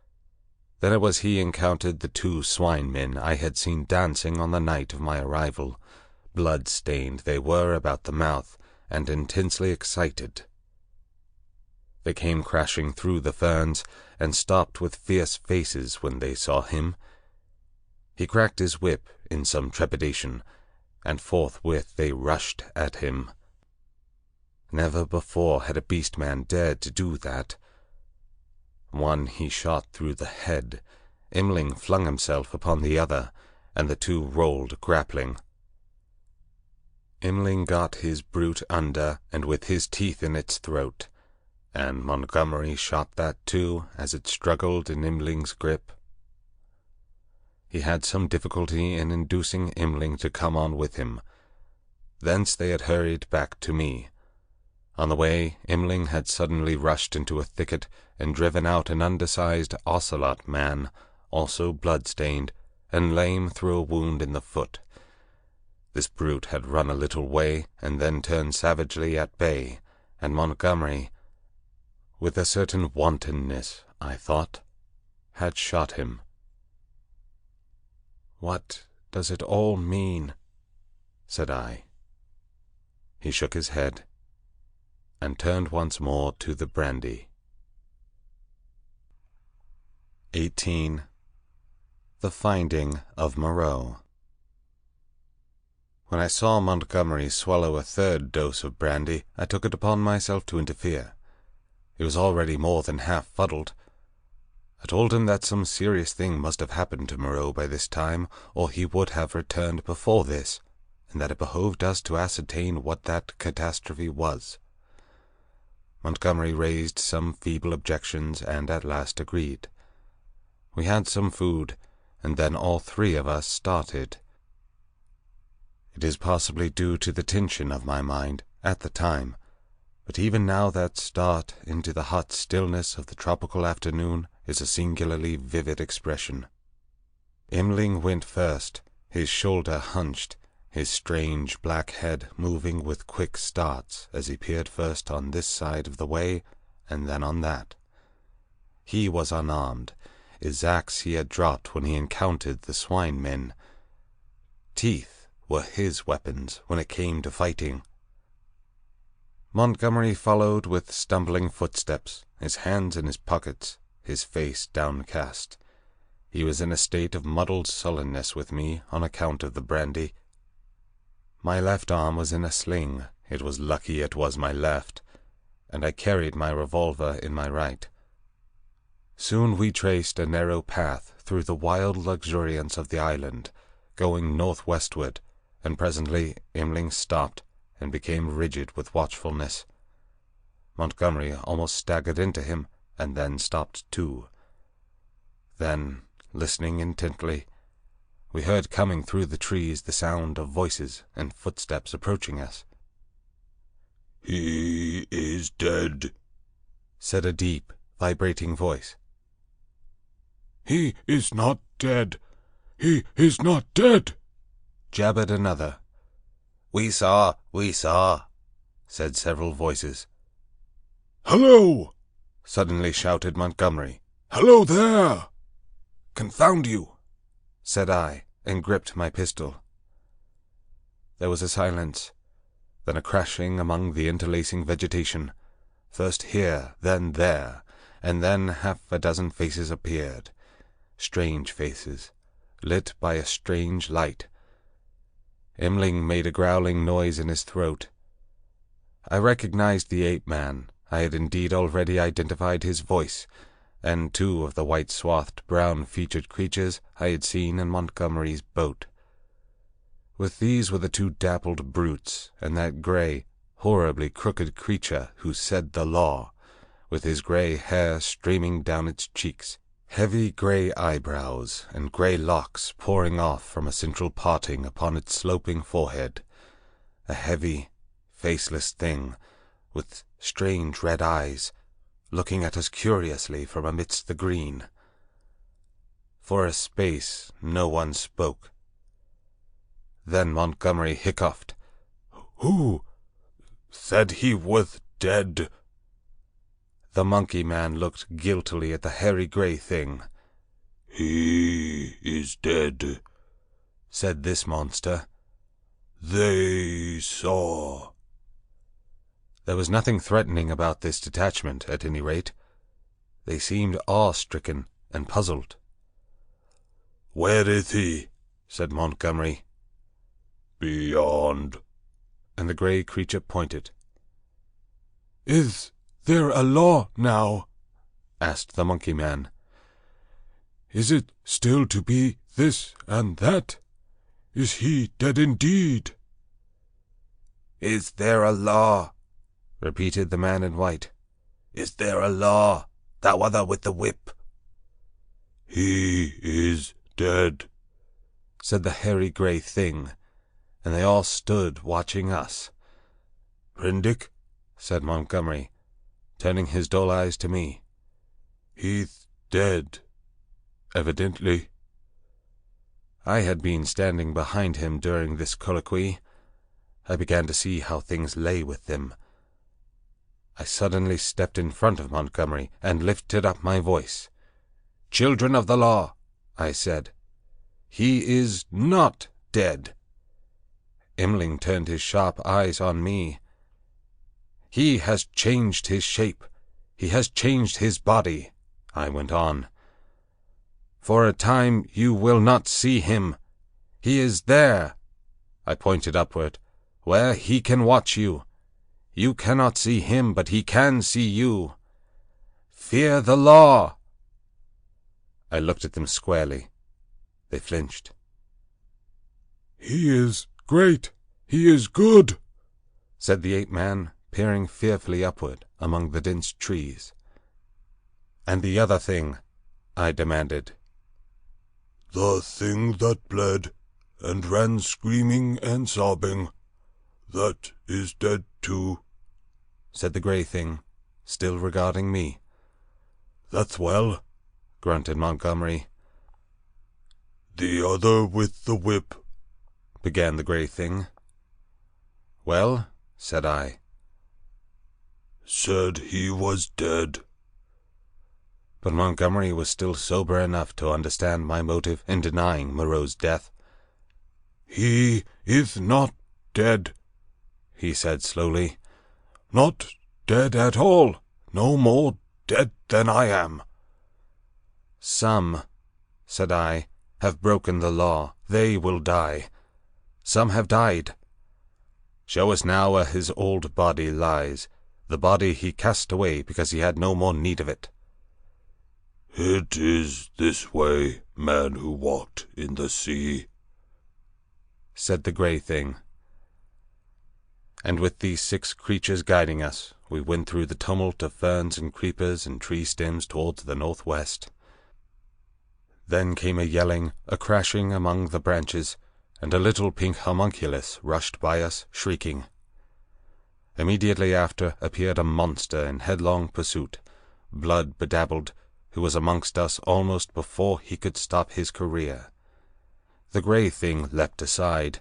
Then it was he encountered the 2 swine-men I had seen dancing on the night of my arrival. Blood-stained they were about the mouth, and intensely excited. They came crashing through the ferns, and stopped with fierce faces when they saw him. He cracked his whip in some trepidation, and forthwith they rushed at him. Never before had a beast-man dared to do that. One he shot through the head. Imling flung himself upon the other, and the 2 rolled grappling. Imling got his brute under and with his teeth in its throat, and Montgomery shot that too as it struggled in Imling's grip. He had some difficulty in inducing Imling to come on with him. Thence they had hurried back to me. On the way, Imling had suddenly rushed into a thicket and driven out an undersized ocelot man, also blood-stained, and lame through a wound in the foot. This brute had run a little way and then turned savagely at bay, and Montgomery, with a certain wantonness, I thought, had shot him. "What does it all mean?" said I. He shook his head, and turned once more to the brandy. 18. The Finding of Moreau. When I saw Montgomery swallow a 3rd dose of brandy, I took it upon myself to interfere. He was already more than half fuddled. I told him that some serious thing must have happened to Moreau by this time, or he would have returned before this, and that it behoved us to ascertain what that catastrophe was. Montgomery raised some feeble objections, and at last agreed. We had some food, and then all 3 of us started. It is possibly due to the tension of my mind at the time, but even now that start into the hot stillness of the tropical afternoon is a singularly vivid expression. Imling went first, his shoulder hunched, his strange black head moving with quick starts as he peered first on this side of the way and then on that. He was unarmed. His axe he had dropped when he encountered the swine-men. Teeth were his weapons when it came to fighting. Montgomery followed with stumbling footsteps, his hands in his pockets, his face downcast. He was in a state of muddled sullenness with me on account of the brandy. My left arm was in a sling. It was lucky it was my left, and I carried my revolver in my right. Soon we traced a narrow path through the wild luxuriance of the island, going northwestward, and presently Imling stopped and became rigid with watchfulness. Montgomery almost staggered into him, and then stopped too. Then, listening intently, we heard coming through the trees the sound of voices and footsteps approaching us. "He is dead," said a deep, vibrating voice. "He is not dead. He is not dead," jabbered another. We saw, said several voices. "Hello!" suddenly shouted Montgomery. "Hello there!" "Confound you!" said I, and gripped my pistol. There was a silence, then a crashing among the interlacing vegetation. First here, then there, and then half a dozen faces appeared. Strange faces, lit by a strange light. Imling made a growling noise in his throat. I recognized the ape-man. I had indeed already identified his voice, and two of the white-swathed, brown-featured creatures I had seen in Montgomery's boat. With these were the two dappled brutes, and that grey, horribly crooked creature who said the law, with his grey hair streaming down its cheeks, heavy grey eyebrows and grey locks pouring off from a central parting upon its sloping forehead, a heavy, faceless thing, with strange red eyes, looking at us curiously from amidst the green. For a space no one spoke. Then Montgomery hiccuped. "Who said he was dead?" The monkey-man looked guiltily at the hairy grey thing. "He is dead," said this monster. "They saw." There was nothing threatening about this detachment, at any rate. They seemed awe-stricken and puzzled. "Where is he?" said Montgomery. "Beyond." And the grey creature pointed. "Is there a law now?" asked the monkey-man. "Is it still to be this and that? Is he dead indeed?" Is there a law? Repeated the man in white. Is there a law? That other with the whip. "He is dead," said the hairy grey thing, and they all stood watching us. "Prendick," said Montgomery, turning his dull eyes to me. "He's dead, evidently." I had been standing behind him during this colloquy. I began to see how things lay with them. I suddenly stepped in front of Montgomery and lifted up my voice. "Children of the law," I said, "he is not dead." Imling turned his sharp eyes on me. "He has changed his shape. He has changed his body," I went on. "For a time you will not see him. He is there," I pointed upward, "where he can watch you. You cannot see him, but he can see you. Fear the law." I looked at them squarely. They flinched. "He is great. He is good," said the ape-man, peering fearfully upward among the dense trees. "And the other thing?" I demanded. "The thing that bled and ran screaming and sobbing, that is dead too," said the grey thing, still regarding me. "That's well," grunted Montgomery. "The other with the whip," began the grey thing. "Well," said I. "Said he was dead." But Montgomery was still sober enough to understand my motive in denying Moreau's death. "He is not dead," he said slowly. "Not dead at all. No more dead than I am." "Some," said I, "have broken the law. They will die. Some have died. Show us now where his old body lies, the body he cast away because he had no more need of it." "It is this way, man who walked in the sea," said the grey thing. And with these 6 creatures guiding us, we went through the tumult of ferns and creepers and tree stems towards the northwest. Then came a yelling, a crashing among the branches, and a little pink homunculus rushed by us, shrieking. Immediately after appeared a monster in headlong pursuit, blood-bedabbled, who was amongst us almost before he could stop his career. The grey thing leapt aside.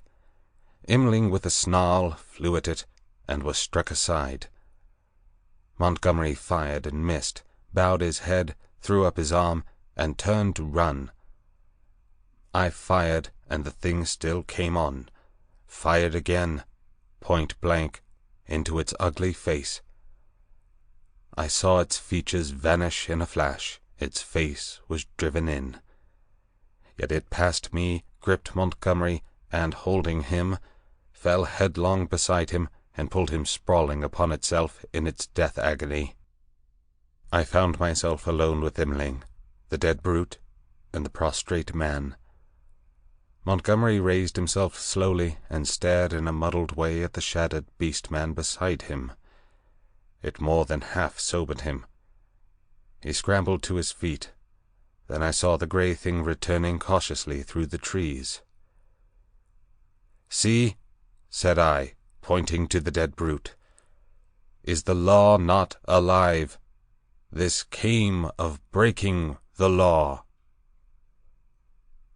Imling with a snarl flew at it, and was struck aside. Montgomery fired and missed, bowed his head, threw up his arm, and turned to run. I fired, and the thing still came on. Fired again, point blank, into its ugly face. I saw its features vanish in a flash. Its face was driven in. Yet it passed me, gripped Montgomery, and, holding him, fell headlong beside him, and pulled him sprawling upon itself in its death agony. I found myself alone with Imling, the dead brute, and the prostrate man. Montgomery raised himself slowly and stared in a muddled way at the shattered beast-man beside him. It more than half sobered him. He scrambled to his feet. Then I saw the grey thing returning cautiously through the trees. "See," said I, pointing to the dead brute. "Is the law not alive? This came of breaking the law."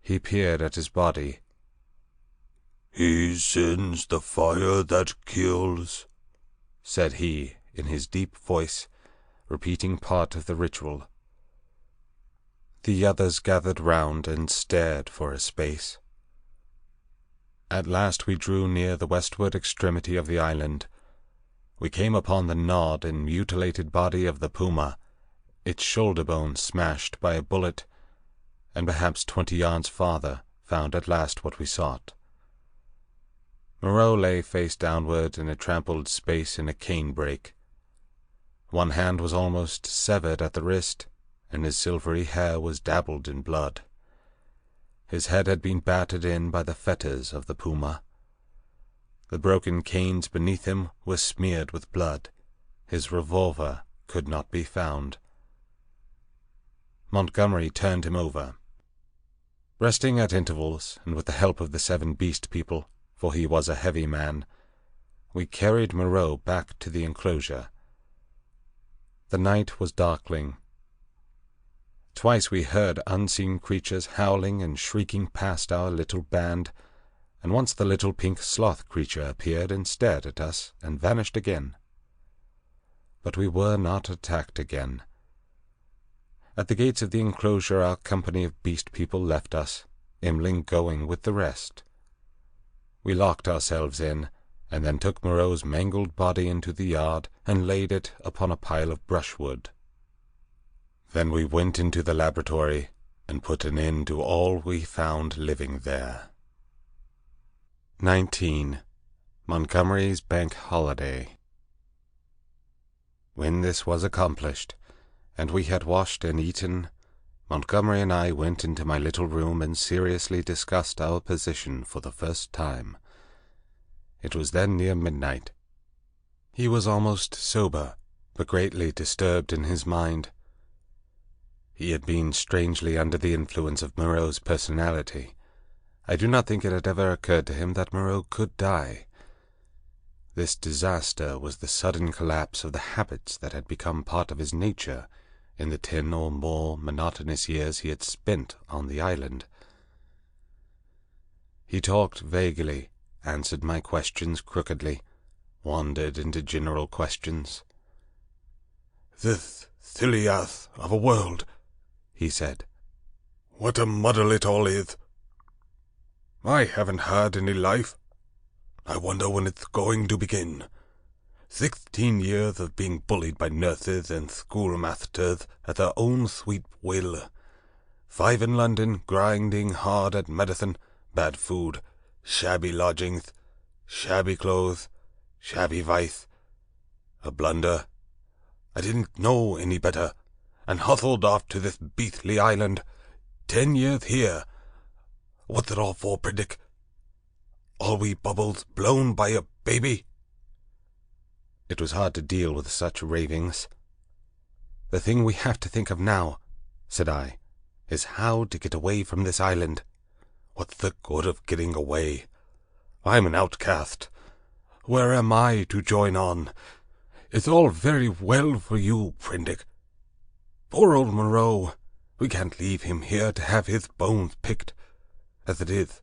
He peered at his body. "He sends the fire that kills," said he, in his deep voice, repeating part of the ritual. The others gathered round and stared for a space. At last we drew near the westward extremity of the island. We came upon the gnawed and mutilated body of the puma, its shoulder bone smashed by a bullet, and perhaps 20 yards farther found at last what we sought. Moreau lay face downward in a trampled space in a cane brake. One hand was almost severed at the wrist, and his silvery hair was dabbled in blood. His head had been battered in by the fetters of the puma. The broken canes beneath him were smeared with blood. His revolver could not be found. Montgomery turned him over. Resting at intervals, and with the help of the 7 beast people, for he was a heavy man, we carried Moreau back to the enclosure. The night was darkling. Twice we heard unseen creatures howling and shrieking past our little band, and once the little pink sloth creature appeared and stared at us and vanished again. But we were not attacked again. At the gates of the enclosure our company of beast people left us, Imling going with the rest. We locked ourselves in, and then took Moreau's mangled body into the yard and laid it upon a pile of brushwood. Then we went into the laboratory and put an end to all we found living there. 19. Montgomery's Bank Holiday. When this was accomplished, and we had washed and eaten, Montgomery and I went into my little room and seriously discussed our position for the first time. It was then near midnight. He was almost sober, but greatly disturbed in his mind. He had been strangely under the influence of Moreau's personality. I do not think it had ever occurred to him that Moreau could die. This disaster was the sudden collapse of the habits that had become part of his nature in the 10 or more monotonous years he had spent on the island. He talked vaguely, answered my questions crookedly, wandered into general questions. "This Thiliath of a world," he said. "What a muddle it all is. I haven't had any life. I wonder when it's going to begin. 16 years of being bullied by nurses and schoolmasters at their own sweet will. 5 in London, grinding hard at medicine, bad food, shabby lodgings, shabby clothes, shabby vice. A blunder. I didn't know any better, and hustled off to this beastly island. 10 years here. What's it all for, Predick? All we bubbles blown by a baby?" It was hard to deal with such ravings. "The thing we have to think of now," said I, is how to get away from this island. What's the good of getting away? I'm an outcast. Where am I to join on? It's all very well for you, Prendick. Poor old Moreau. We can't leave him here to have his bones picked, as it is.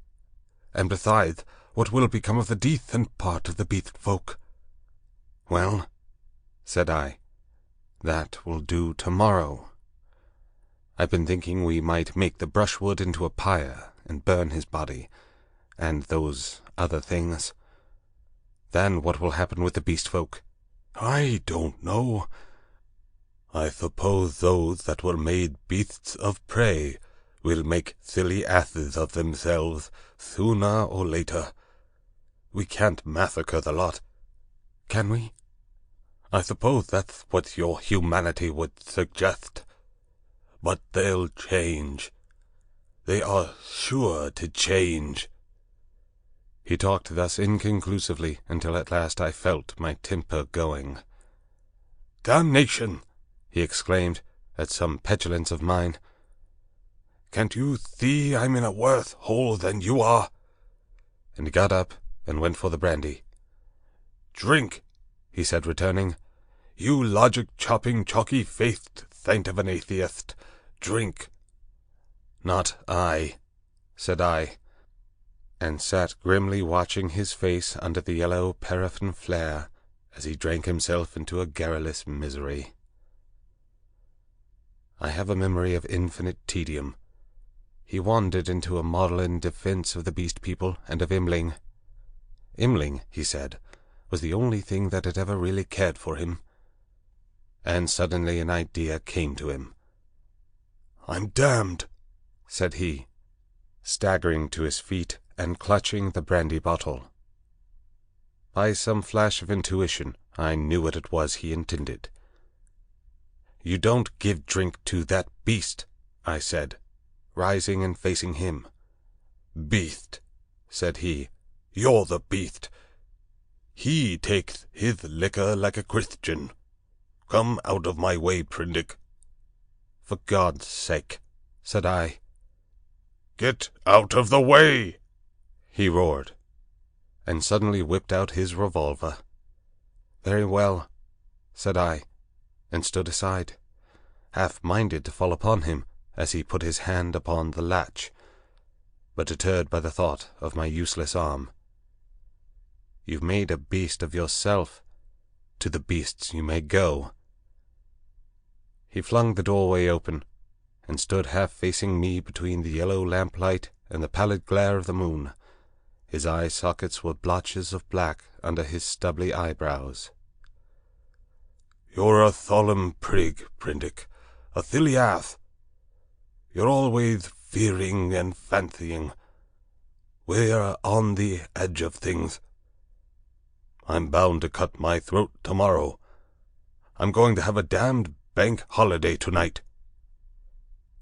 And besides, what will become of the decent part of the beast folk? Well, said I, that will do tomorrow. I've been thinking we might make the brushwood into a pyre and burn his body, and those other things. Then what will happen with the beast folk? I don't know. I suppose those that were made beasts of prey will make silly asses of themselves sooner or later. We can't massacre the lot, can we? I suppose that's what your humanity would suggest. But they'll change. They are sure to change. He talked thus inconclusively until at last I felt my temper going. Damnation! He exclaimed, at some petulance of mine. Can't you see I'm in a worse hole than you are? And he got up and went for the brandy. Drink, he said, returning. You logic-chopping, chalky-faced saint of an atheist. Drink. Not I, said I, and sat grimly watching his face under the yellow paraffin flare as he drank himself into a garrulous misery. I have a memory of infinite tedium. He wandered into a maudlin defence of the beast people and of Imling. Imling, he said, was the only thing that had ever really cared for him. And suddenly an idea came to him. I'm damned, said he, staggering to his feet and clutching the brandy bottle. By some flash of intuition, I knew what it was he intended. You don't give drink to that beast, I said, rising and facing him. Beast, said he, you're the beast. He takes his liquor like a Christian. Come out of my way, Prendick. For God's sake, said I. Get out of the way, he roared, and suddenly whipped out his revolver. Very well, said I, and stood aside, half-minded to fall upon him as he put his hand upon the latch, but deterred by the thought of my useless arm. You've made a beast of yourself. To the beasts you may go. He flung the doorway open, and stood half-facing me between the yellow lamplight and the pallid glare of the moon. His eye sockets were blotches of black under his stubbly eyebrows. You're a solemn prig, Prendick, a silly ass. You're always fearing and fancying. We're on the edge of things. I'm bound to cut my throat tomorrow. I'm going to have a damned bank holiday tonight.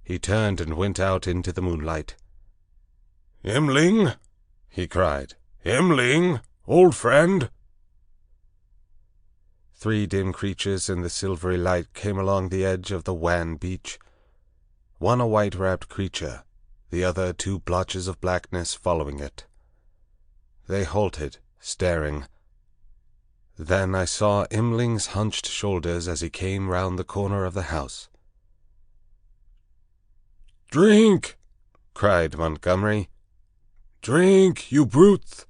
He turned and went out into the moonlight. Imling, he cried. Imling, old friend. 3 dim creatures in the silvery light came along the edge of the wan beach. One a white-wrapped creature, the other 2 blotches of blackness following it. They halted, staring. Then I saw Imling's hunched shoulders as he came round the corner of the house. "Drink!" cried Montgomery. "Drink, you brutes!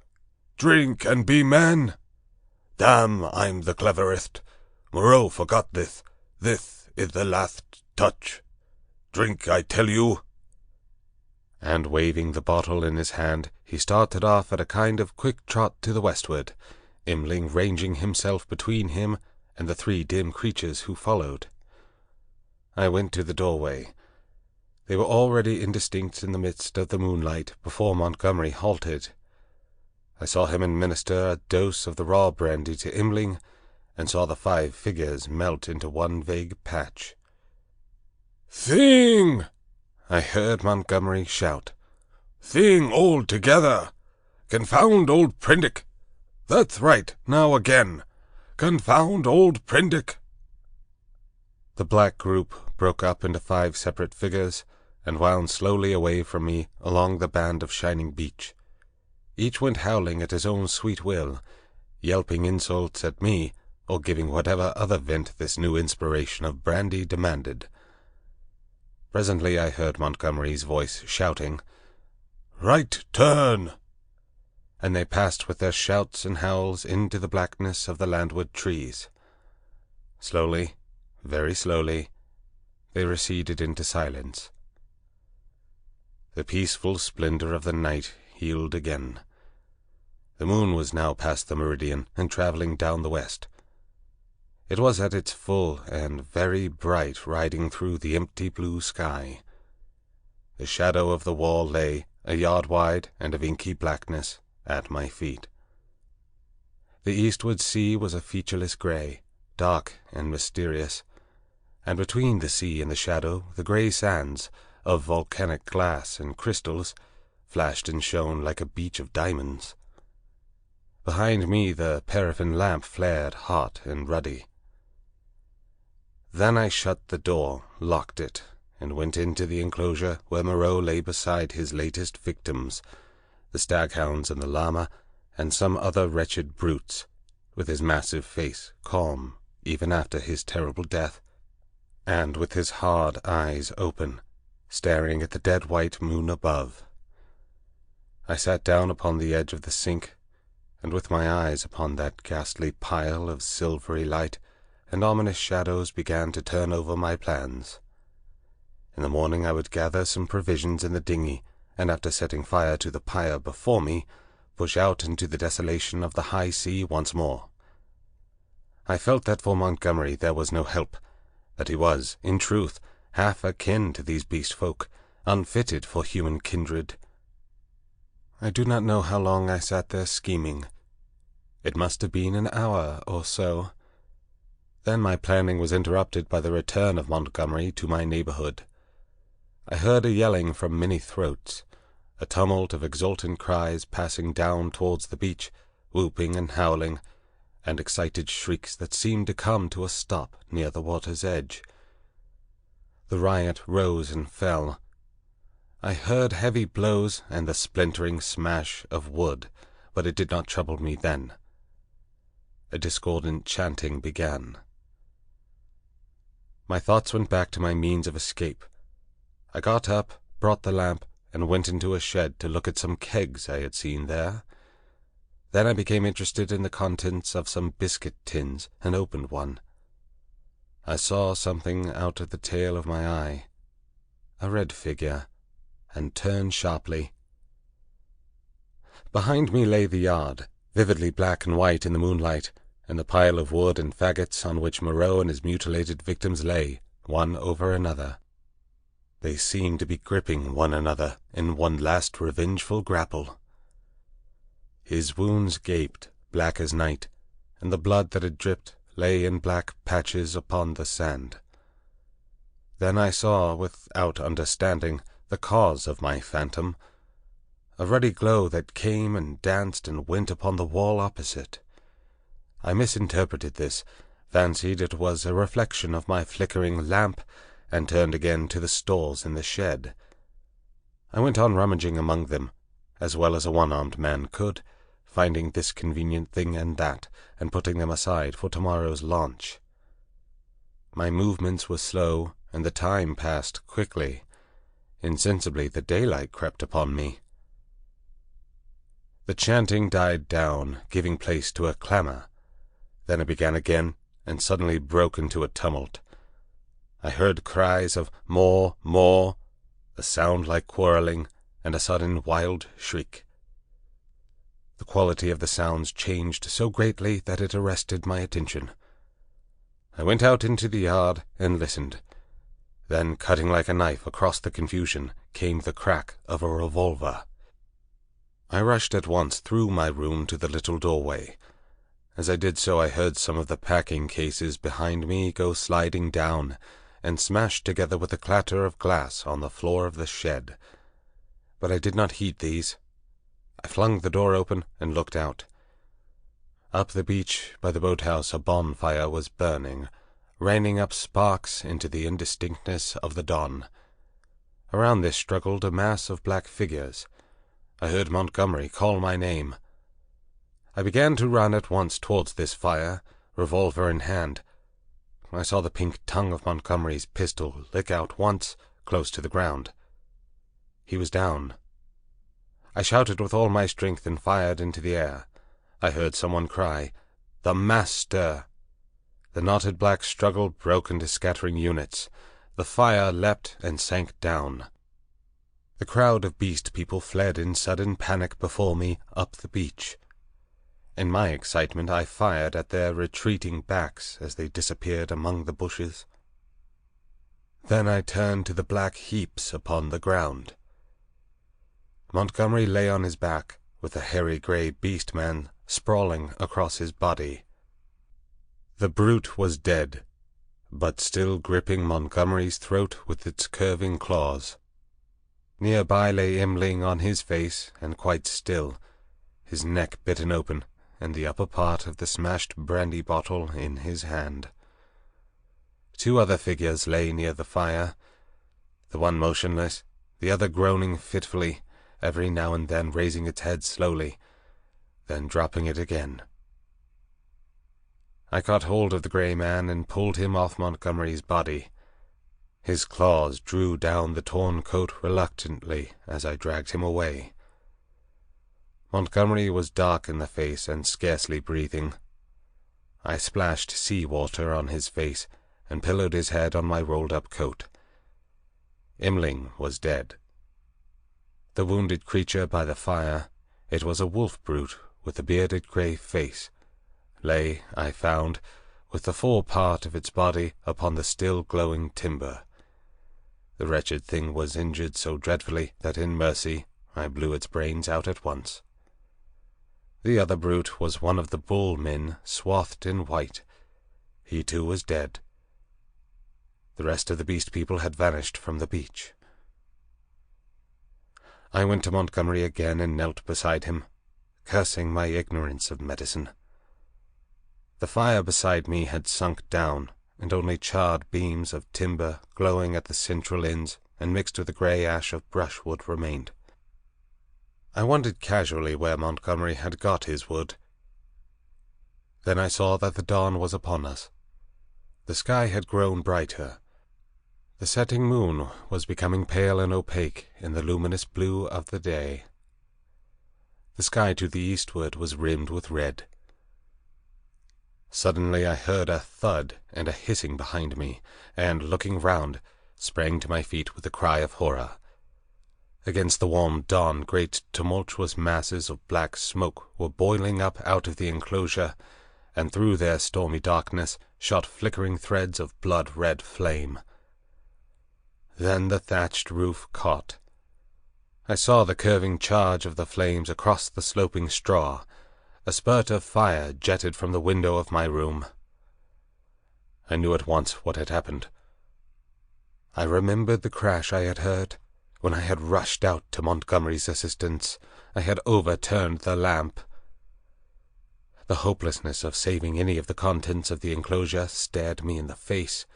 Drink and be men! Damn, I'm the cleverest. Moreau forgot this. This is the last touch. Drink, I tell you!" And waving the bottle in his hand, he started off at a kind of quick trot to the westward, Imling ranging himself between him and the 3 dim creatures who followed. I went to the doorway. They were already indistinct in the midst of the moonlight before Montgomery halted. I saw him administer a dose of the raw brandy to Imling, and saw the 5 figures melt into one vague patch. "Sing!" I heard Montgomery shout. "Sing all together! Confound old Prendick! That's right, now again! Confound old Prendick!" The black group broke up into 5 separate figures, and wound slowly away from me along the band of shining beach. Each went howling at his own sweet will, yelping insults at me, or giving whatever other vent this new inspiration of brandy demanded. Presently I heard Montgomery's voice shouting, "Right turn!" and they passed with their shouts and howls into the blackness of the landward trees. Slowly, very slowly, they receded into silence. The peaceful splendor of the night healed again. The moon was now past the meridian and traveling down the west. It was at its full and very bright, riding through the empty blue sky. The shadow of the wall lay, a yard wide and of inky blackness, at my feet. The eastward sea was a featureless grey, dark and mysterious, and between the sea and the shadow the grey sands, of volcanic glass and crystals, flashed and shone like a beach of diamonds. Behind me the paraffin lamp flared hot and ruddy. Then I shut the door, locked it, and went into the enclosure where Moreau lay beside his latest victims, the staghounds and the llama, and some other wretched brutes, with his massive face calm even after his terrible death, and with his hard eyes open, staring at the dead white moon above. I sat down upon the edge of the sink, and with my eyes upon that ghastly pile of silvery light and ominous shadows began to turn over my plans. In the morning I would gather some provisions in the dinghy, and after setting fire to the pyre before me, push out into the desolation of the high sea once more. I felt that for Montgomery there was no help, that he was, in truth, half akin to these beast folk, unfitted for human kindred. I do not know how long I sat there scheming. It must have been an hour or so. Then my planning was interrupted by the return of Montgomery to my neighborhood. I heard a yelling from many throats, a tumult of exultant cries passing down towards the beach, whooping and howling, and excited shrieks that seemed to come to a stop near the water's edge. The riot rose and fell. I heard heavy blows and the splintering smash of wood, but it did not trouble me then. A discordant chanting began. My thoughts went back to my means of escape. I got up, brought the lamp, and went into a shed to look at some kegs I had seen there. Then I became interested in the contents of some biscuit tins and opened one. I saw something out of the tail of my eye, a red figure, and turned sharply. Behind me lay the yard, vividly black and white in the moonlight, and the pile of wood and faggots on which Moreau and his mutilated victims lay, one over another. They seemed to be gripping one another in one last revengeful grapple. His wounds gaped, black as night, and the blood that had dripped lay in black patches upon the sand. Then I saw, without understanding, the cause of my phantom, a ruddy glow that came and danced and went upon the wall opposite. I misinterpreted this, fancied it was a reflection of my flickering lamp, and turned again to the stores in the shed. I went on rummaging among them, as well as a one-armed man could, finding this convenient thing and that, and putting them aside for tomorrow's launch. My movements were slow, and the time passed quickly. Insensibly the daylight crept upon me. The chanting died down, giving place to a clamor. Then it began again, and suddenly broke into a tumult. I heard cries of "More, more," a sound like quarreling, and a sudden wild shriek. The quality of the sounds changed so greatly that it arrested my attention. I went out into the yard and listened. Then, cutting like a knife across the confusion, came the crack of a revolver. I rushed at once through my room to the little doorway. As I did so I heard some of the packing cases behind me go sliding down, and smashed together with a clatter of glass on the floor of the shed. But I did not heed these. I flung the door open and looked out. Up the beach by the boathouse a bonfire was burning, raining up sparks into the indistinctness of the dawn. Around this struggled a mass of black figures. I heard Montgomery call my name. I began to run at once towards this fire, revolver in hand. I saw the pink tongue of Montgomery's pistol lick out once, close to the ground. He was down. I shouted with all my strength and fired into the air. I heard someone cry, "The Master!" The knotted black struggle broke into scattering units. The fire leapt and sank down. The crowd of beast people fled in sudden panic before me up the beach. In my excitement I fired at their retreating backs as they disappeared among the bushes. Then I turned to the black heaps upon the ground. Montgomery lay on his back, with a hairy grey beast man sprawling across his body. The brute was dead, but still gripping Montgomery's throat with its curving claws. Nearby lay Imling on his face, and quite still, his neck bitten open, and the upper part of the smashed brandy bottle in his hand. 2 other figures lay near the fire, the one motionless, the other groaning fitfully, every now and then raising its head slowly, then dropping it again. I caught hold of the grey man and pulled him off Montgomery's body. His claws drew down the torn coat reluctantly as I dragged him away. Montgomery was dark in the face and scarcely breathing. I splashed sea-water on his face and pillowed his head on my rolled-up coat. Imling was dead. The wounded creature by the fire, it was a wolf brute with a bearded grey face, lay, I found, with the fore part of its body upon the still glowing timber. The wretched thing was injured so dreadfully that in mercy I blew its brains out at once. The other brute was one of the bull men, swathed in white. He too was dead. The rest of the beast people had vanished from the beach. I went to Montgomery again and knelt beside him, cursing my ignorance of medicine. The fire beside me had sunk down, and only charred beams of timber glowing at the central ends and mixed with the grey ash of brushwood remained. I wondered casually where Montgomery had got his wood. Then I saw that the dawn was upon us. The sky had grown brighter. The setting moon was becoming pale and opaque in the luminous blue of the day. The sky to the eastward was rimmed with red. Suddenly I heard a thud and a hissing behind me, and, looking round, sprang to my feet with a cry of horror. Against the warm dawn great tumultuous masses of black smoke were boiling up out of the enclosure, and through their stormy darkness shot flickering threads of blood-red flame. Then the thatched roof caught. I saw the curving charge of the flames across the sloping straw. A spurt of fire jetted from the window of my room. I knew at once what had happened. I remembered the crash I had heard. When I had rushed out to Montgomery's assistance, I had overturned the lamp. The hopelessness of saving any of the contents of the enclosure stared me in the face.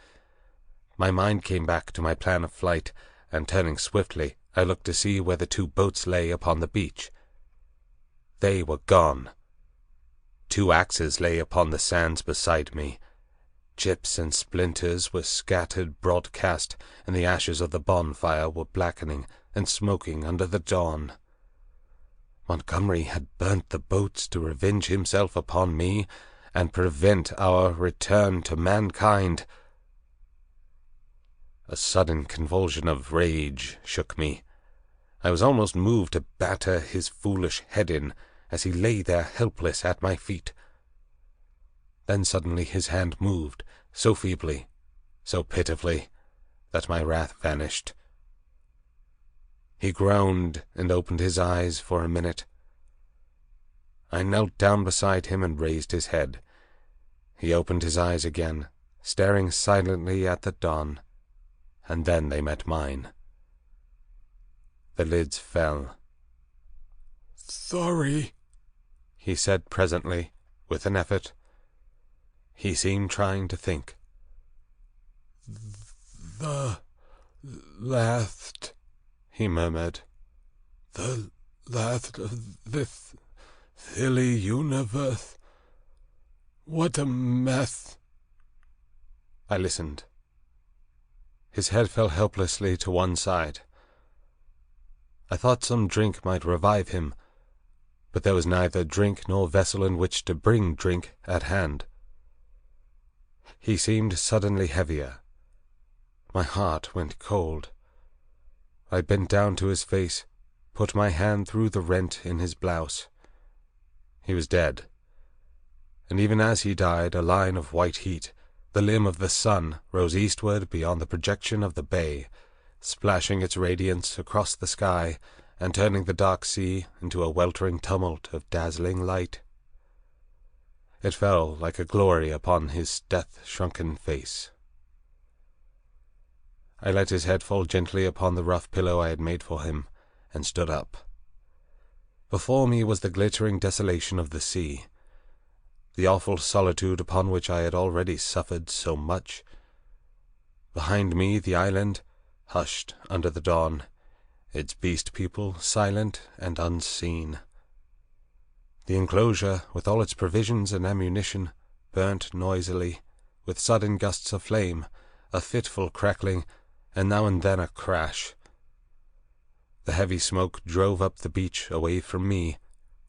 My mind came back to my plan of flight, and turning swiftly, I looked to see where the 2 boats lay upon the beach. They were gone. 2 axes lay upon the sands beside me. Chips and splinters were scattered broadcast, and the ashes of the bonfire were blackening and smoking under the dawn. Montgomery had burnt the boats to revenge himself upon me and prevent our return to mankind. A sudden convulsion of rage shook me. I was almost moved to batter his foolish head in as he lay there helpless at my feet. Then suddenly his hand moved, so feebly, so pitifully, that my wrath vanished. He groaned and opened his eyes for a minute. I knelt down beside him and raised his head. He opened his eyes again, staring silently at the dawn, and then they met mine. The lids fell. "Sorry," he said presently, with an effort. He seemed trying to think. "The last he murmured. The last of this silly universe. What a mess. I listened. His head fell helplessly to one side. I thought some drink might revive him, but there was neither drink nor vessel in which to bring drink at hand. He seemed suddenly heavier. My heart went cold. I bent down to his face, put my hand through the rent in his blouse. He was dead, and even as he died, a line of white heat, the limb of the sun, rose eastward beyond the projection of the bay, splashing its radiance across the sky and turning the dark sea into a weltering tumult of dazzling light. It fell like a glory upon his death-shrunken face. I let his head fall gently upon the rough pillow I had made for him, and stood up. Before me was the glittering desolation of the sea, the awful solitude upon which I had already suffered so much. Behind me the island, hushed under the dawn, its beast people silent and unseen. The enclosure, with all its provisions and ammunition, burnt noisily, with sudden gusts of flame, a fitful crackling, and now and then a crash. The heavy smoke drove up the beach away from me,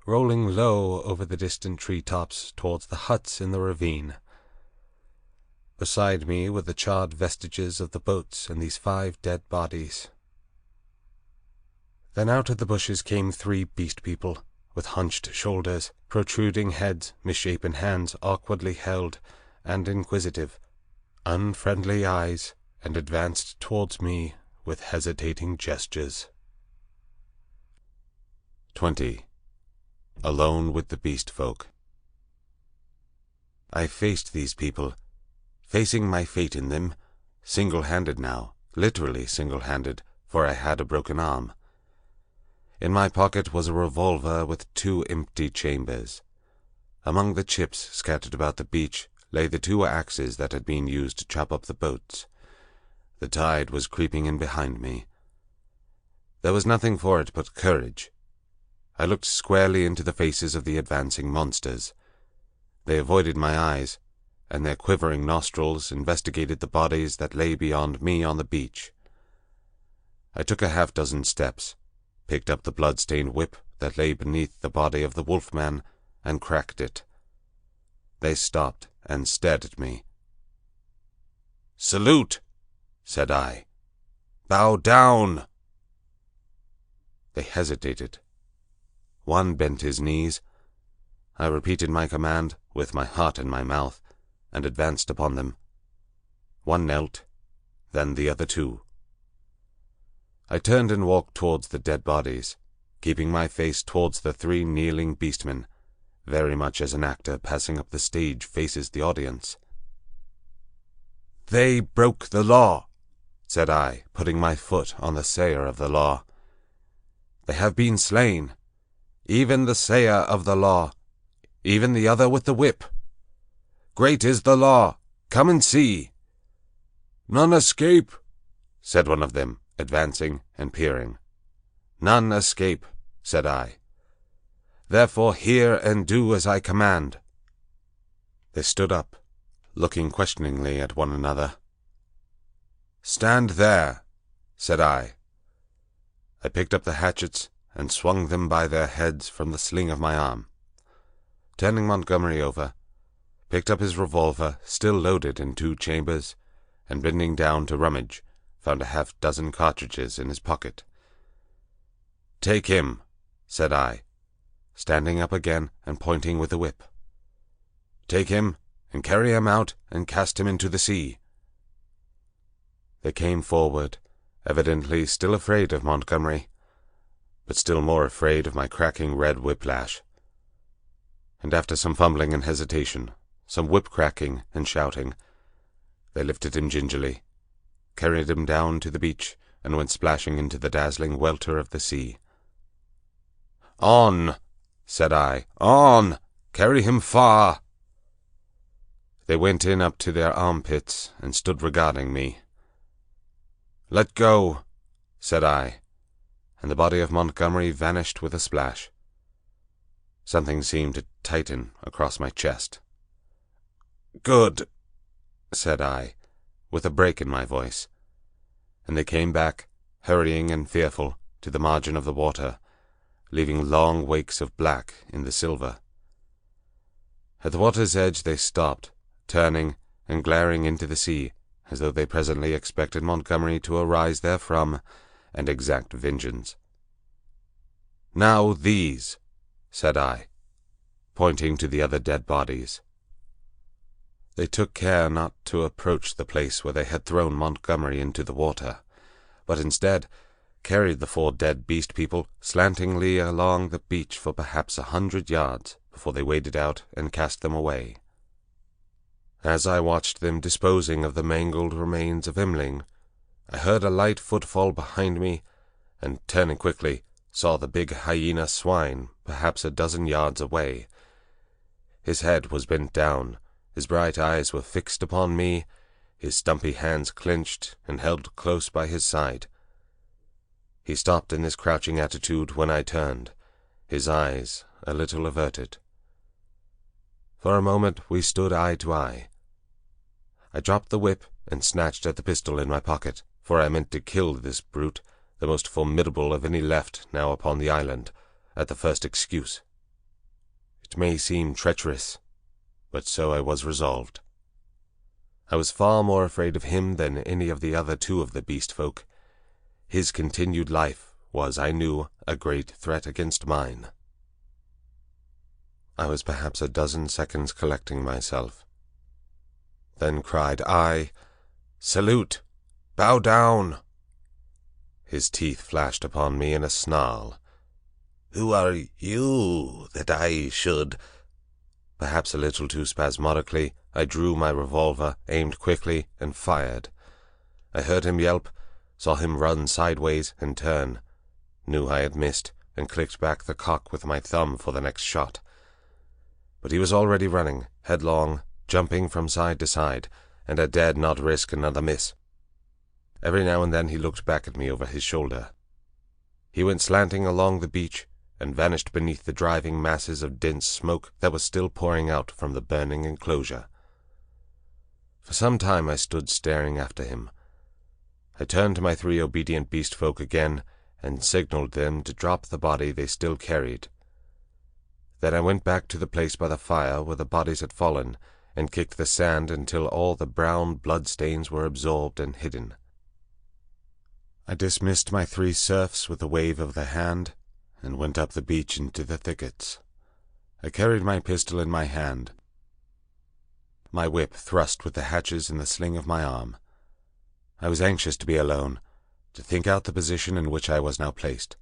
rolling low over the distant tree-tops towards the huts in the ravine. Beside me were the charred vestiges of the boats and these 5 dead bodies. Then out of the bushes came 3 beast people, with hunched shoulders, protruding heads, misshapen hands awkwardly held, and inquisitive, unfriendly eyes, and advanced towards me with hesitating gestures. 20. Alone with the beast folk. I faced these people, facing my fate in them, single-handed now, literally single-handed, for I had a broken arm. In my pocket was a revolver with 2 empty chambers. Among the chips scattered about the beach lay the 2 axes that had been used to chop up the boats. The tide was creeping in behind me. There was nothing for it but courage. I looked squarely into the faces of the advancing monsters. They avoided my eyes, and their quivering nostrils investigated the bodies that lay beyond me on the beach. I took a half-dozen steps, picked up the blood-stained whip that lay beneath the body of the wolfman, and cracked it. They stopped and stared at me. "Salute!" said I. "Bow down!" They hesitated. One bent his knees. I repeated my command, with my heart in my mouth, and advanced upon them. One knelt, then the other 2. I turned and walked towards the dead bodies, keeping my face towards the 3 kneeling beastmen, very much as an actor passing up the stage faces the audience. "They broke the law," said I, putting my foot on the sayer of the law. "They have been slain, even the sayer of the law, even the other with the whip. Great is the law, come and see." "None escape," said one of them, advancing and peering. "None escape," said I. "Therefore hear and do as I command." They stood up, looking questioningly at one another. "Stand there," said I. I picked up the hatchets and swung them by their heads from the sling of my arm. Turning Montgomery over, picked up his revolver, still loaded in 2 chambers, and bending down to rummage, found a half-dozen cartridges in his pocket. "Take him," said I, standing up again and pointing with the whip. "Take him, and carry him out, and cast him into the sea." They came forward, evidently still afraid of Montgomery, but still more afraid of my cracking red whiplash. And after some fumbling and hesitation, some whip-cracking and shouting, they lifted him gingerly, carried him down to the beach, and went splashing into the dazzling welter of the sea. "On!" said I. "On! Carry him far!" They went in up to their armpits and stood regarding me. "Let go," said I. and the body of Montgomery vanished with a splash. Something seemed to tighten across my chest. "Good," said I, with a break in my voice, and they came back, hurrying and fearful, to the margin of the water, leaving long wakes of black in the silver. At the water's edge they stopped, turning and glaring into the sea, as though they presently expected Montgomery to arise therefrom and exact vengeance. "Now these," said I, pointing to the other dead bodies. They took care not to approach the place where they had thrown Montgomery into the water, but instead carried the 4 dead beast people slantingly along the beach for perhaps 100 yards before they waded out and cast them away. As I watched them disposing of the mangled remains of Imling, I heard a light footfall behind me, and turning quickly, saw the big hyena swine perhaps a dozen yards away. His head was bent down, his bright eyes were fixed upon me, his stumpy hands clenched and held close by his side. He stopped in this crouching attitude when I turned, his eyes a little averted. For a moment we stood eye to eye. I dropped the whip and snatched at the pistol in my pocket, for I meant to kill this brute, the most formidable of any left now upon the island, at the first excuse. It may seem treacherous, but so I was resolved. I was far more afraid of him than any of the other 2 of the beast folk. His continued life was, I knew, a great threat against mine. I was perhaps a dozen seconds collecting myself. Then cried I, "Salute! Bow down!" His teeth flashed upon me in a snarl. "Who are you, that I should—" Perhaps a little too spasmodically, I drew my revolver, aimed quickly, and fired. I heard him yelp, saw him run sideways and turn, knew I had missed, and clicked back the cock with my thumb for the next shot. But he was already running, headlong, jumping from side to side, and I dared not risk another miss. Every now and then he looked back at me over his shoulder. He went slanting along the beach, and vanished beneath the driving masses of dense smoke that was still pouring out from the burning enclosure. For some time I stood staring after him. I turned to my 3 obedient beast folk again, and signaled them to drop the body they still carried. Then I went back to the place by the fire where the bodies had fallen, and kicked the sand until all the brown blood-stains were absorbed and hidden. I dismissed my 3 serfs with a wave of the hand, and went up the beach into the thickets. I carried my pistol in my hand, my whip thrust with the hatches in the sling of my arm. I was anxious to be alone, to think out the position in which I was now placed.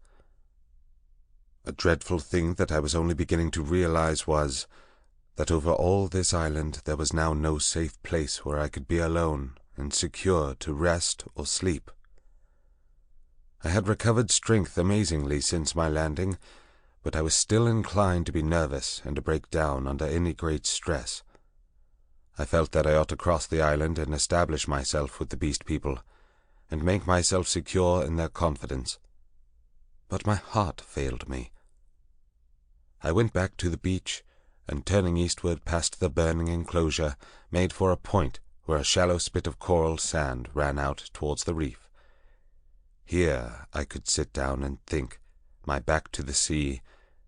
A dreadful thing that I was only beginning to realize was that over all this island there was now no safe place where I could be alone and secure to rest or sleep. I had recovered strength amazingly since my landing, but I was still inclined to be nervous and to break down under any great stress. I felt that I ought to cross the island and establish myself with the beast people, and make myself secure in their confidence. But my heart failed me. I went back to the beach, and turning eastward past the burning enclosure, made for a point where a shallow spit of coral sand ran out towards the reef. Here I could sit down and think, my back to the sea,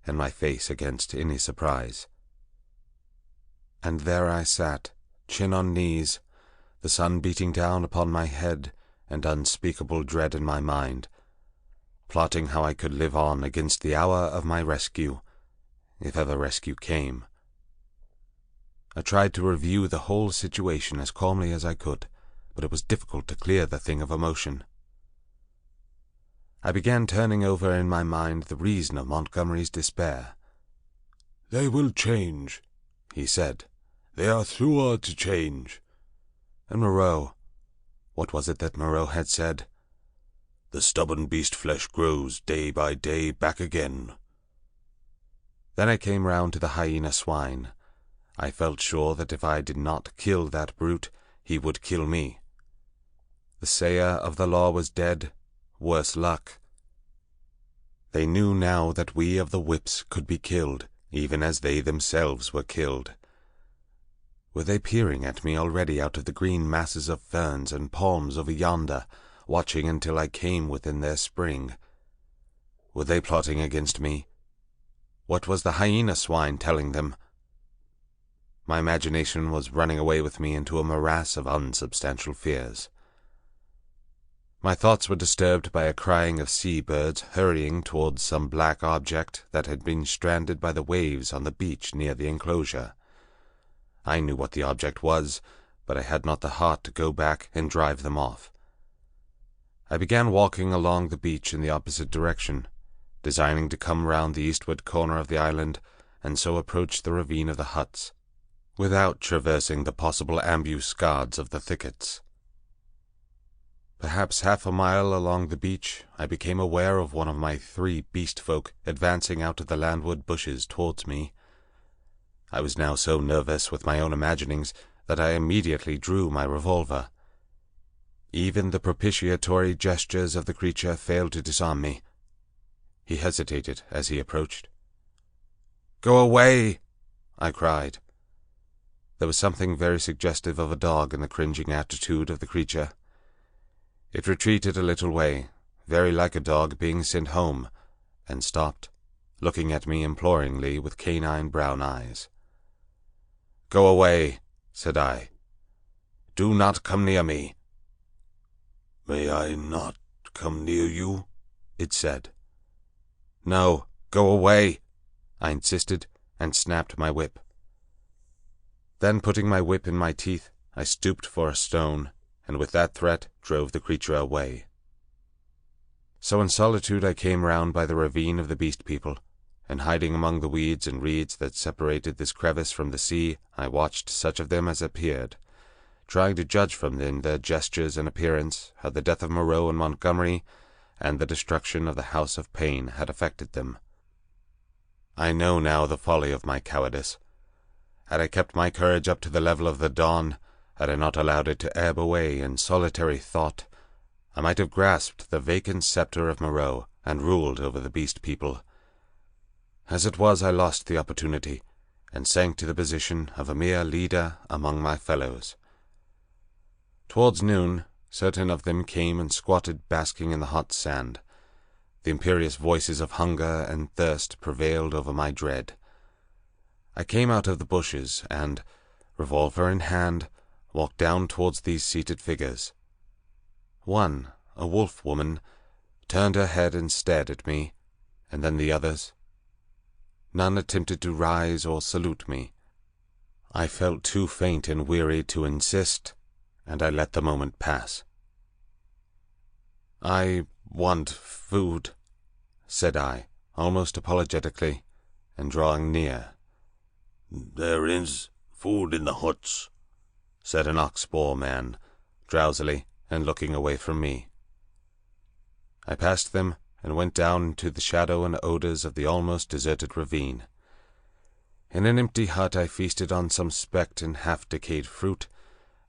and my face against any surprise. And there I sat, chin on knees, the sun beating down upon my head, and unspeakable dread in my mind, plotting how I could live on against the hour of my rescue, if ever rescue came. I tried to review the whole situation as calmly as I could, but it was difficult to clear the thing of emotion. I began turning over in my mind the reason of Montgomery's despair. "They will change," he said. "They are sure to change." And Moreau, what was it that Moreau had said? "The stubborn beast flesh grows day by day back again." Then I came round to the hyena swine. I felt sure that if I did not kill that brute, he would kill me. The sayer of the law was dead, worse luck. They knew now that we of the whips could be killed, even as they themselves were killed. Were they peering at me already out of the green masses of ferns and palms over yonder, watching until I came within their spring? Were they plotting against me? What was the hyena swine telling them? My imagination was running away with me into a morass of unsubstantial fears. My thoughts were disturbed by a crying of sea-birds hurrying towards some black object that had been stranded by the waves on the beach near the enclosure. I knew what the object was, but I had not the heart to go back and drive them off. I began walking along the beach in the opposite direction, designing to come round the eastward corner of the island and so approach the ravine of the huts, without traversing the possible ambuscades of the thickets. Perhaps half a mile along the beach, I became aware of one of my 3 beast folk advancing out of the landward bushes towards me. I was now so nervous with my own imaginings that I immediately drew my revolver. Even the propitiatory gestures of the creature failed to disarm me. He hesitated as he approached. "Go away!" I cried. There was something very suggestive of a dog in the cringing attitude of the creature. It retreated a little way, very like a dog being sent home, and stopped, looking at me imploringly with canine brown eyes. "Go away," said I. "Do not come near me." "May I not come near you?" it said. "No, go away," I insisted, and snapped my whip. Then, putting my whip in my teeth, I stooped for a stone, and with that threat drove the creature away. So in solitude I came round by the ravine of the beast people, and hiding among the weeds and reeds that separated this crevice from the sea, I watched such of them as appeared, trying to judge from them their gestures and appearance how the death of Moreau and Montgomery and the destruction of the House of Pain had affected them. I know now the folly of my cowardice. Had I kept my courage up to the level of the dawn, had I not allowed it to ebb away in solitary thought, I might have grasped the vacant sceptre of Moreau and ruled over the beast people. As it was, I lost the opportunity, and sank to the position of a mere leader among my fellows. Towards noon, certain of them came and squatted basking in the hot sand. The imperious voices of hunger and thirst prevailed over my dread. I came out of the bushes, and, revolver in hand, walked down towards these seated figures. One, a wolf woman, turned her head and stared at me, and then the others. None attempted to rise or salute me. I felt too faint and weary to insist, and I let the moment pass. "I want food," said I, almost apologetically, and drawing near. "There is food in the huts," said an ox-boar man, drowsily, and looking away from me. I passed them, and went down into the shadow and odours of the almost deserted ravine. In an empty hut I feasted on some specked and half-decayed fruit,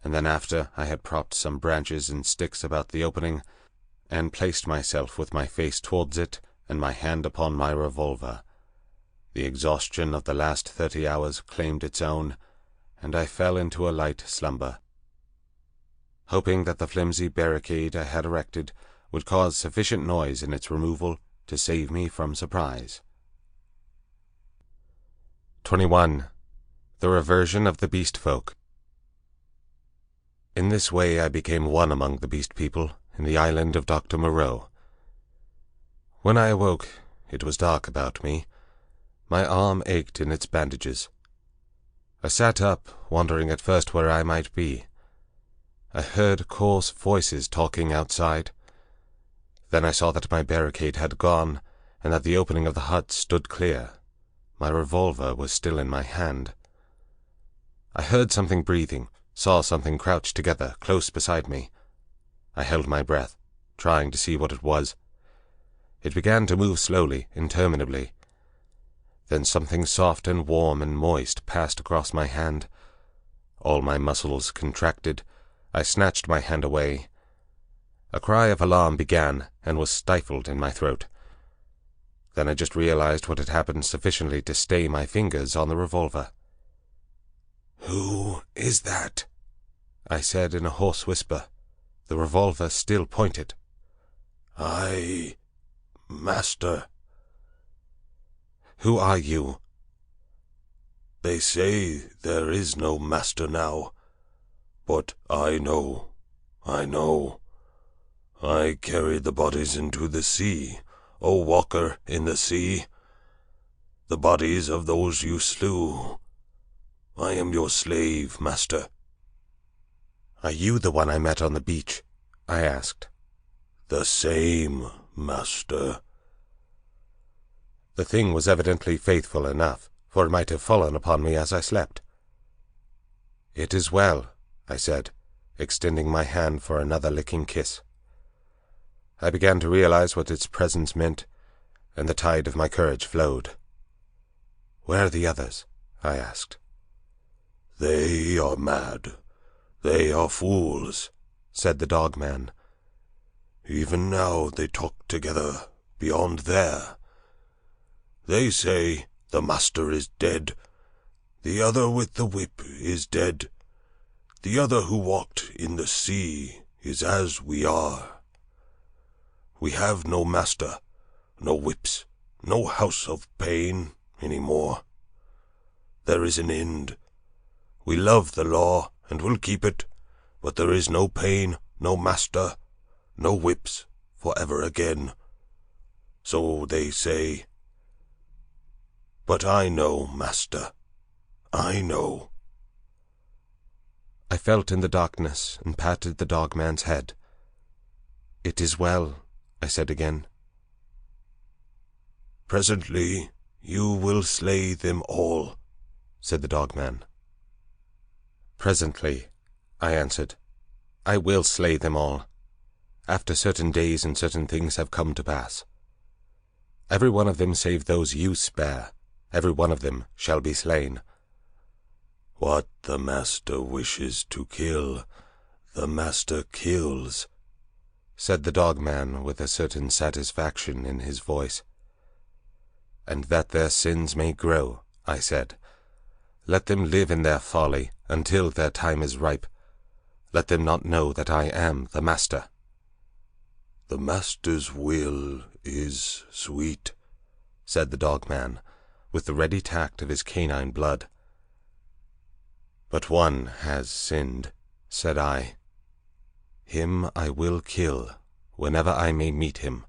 and then after I had propped some branches and sticks about the opening, and placed myself with my face towards it and my hand upon my revolver, the exhaustion of the last 30 hours claimed its own, and I fell into a light slumber, hoping that the flimsy barricade I had erected would cause sufficient noise in its removal to save me from surprise. 21. The Reversion of the Beast Folk. In this way I became one among the beast people in the island of Dr. Moreau. When I awoke, it was dark about me. My arm ached in its bandages. I sat up, wondering at first where I might be. I heard coarse voices talking outside. Then I saw that my barricade had gone, and that the opening of the hut stood clear. My revolver was still in my hand. I heard something breathing, saw something crouched together close beside me. I held my breath, trying to see what it was. It began to move slowly, interminably. Then something soft and warm and moist passed across my hand. All my muscles contracted. I snatched my hand away. A cry of alarm began, and was stifled in my throat. Then I just realized what had happened sufficiently to stay my fingers on the revolver. "Who is that?" I said in a hoarse whisper, the revolver still pointed. Master." "Who are you?" "They say there is no master now, but I know. I carried the bodies into the sea, O walker in the sea. The bodies of those you slew. I am your slave, master." "Are you the one I met on the beach?" I asked. "The same, master." The thing was evidently faithful enough, for it might have fallen upon me as I slept. "It is well," I said, extending my hand for another licking kiss. I began to realize what its presence meant, and the tide of my courage flowed. "Where are the others?" I asked. "They are mad. They are fools," said the dog-man. "Even now they talk together beyond there. They say the master is dead. The other with the whip is dead. The other who walked in the sea is as we are. We have no master, no whips, no house of pain any more. There is an end. We love the law and will keep it, but there is no pain, no master, no whips forever again. So they say. But I know, master. I know." I felt in the darkness and patted the dog-man's head. "It is well," I said again. "Presently you will slay them all," said the dog-man. "Presently," I answered. "I will slay them all, after certain days and certain things have come to pass. Every one of them save those you spare, every one of them shall be slain." "What the master wishes to kill, the master kills," said the dog-man with a certain satisfaction in his voice. "And that their sins may grow," I said. "Let them live in their folly until their time is ripe. Let them not know that I am the master." "The master's will is sweet," said the dog-man, with the ready tact of his canine blood. "But one has sinned," said I. "Him I will kill, whenever I may meet him.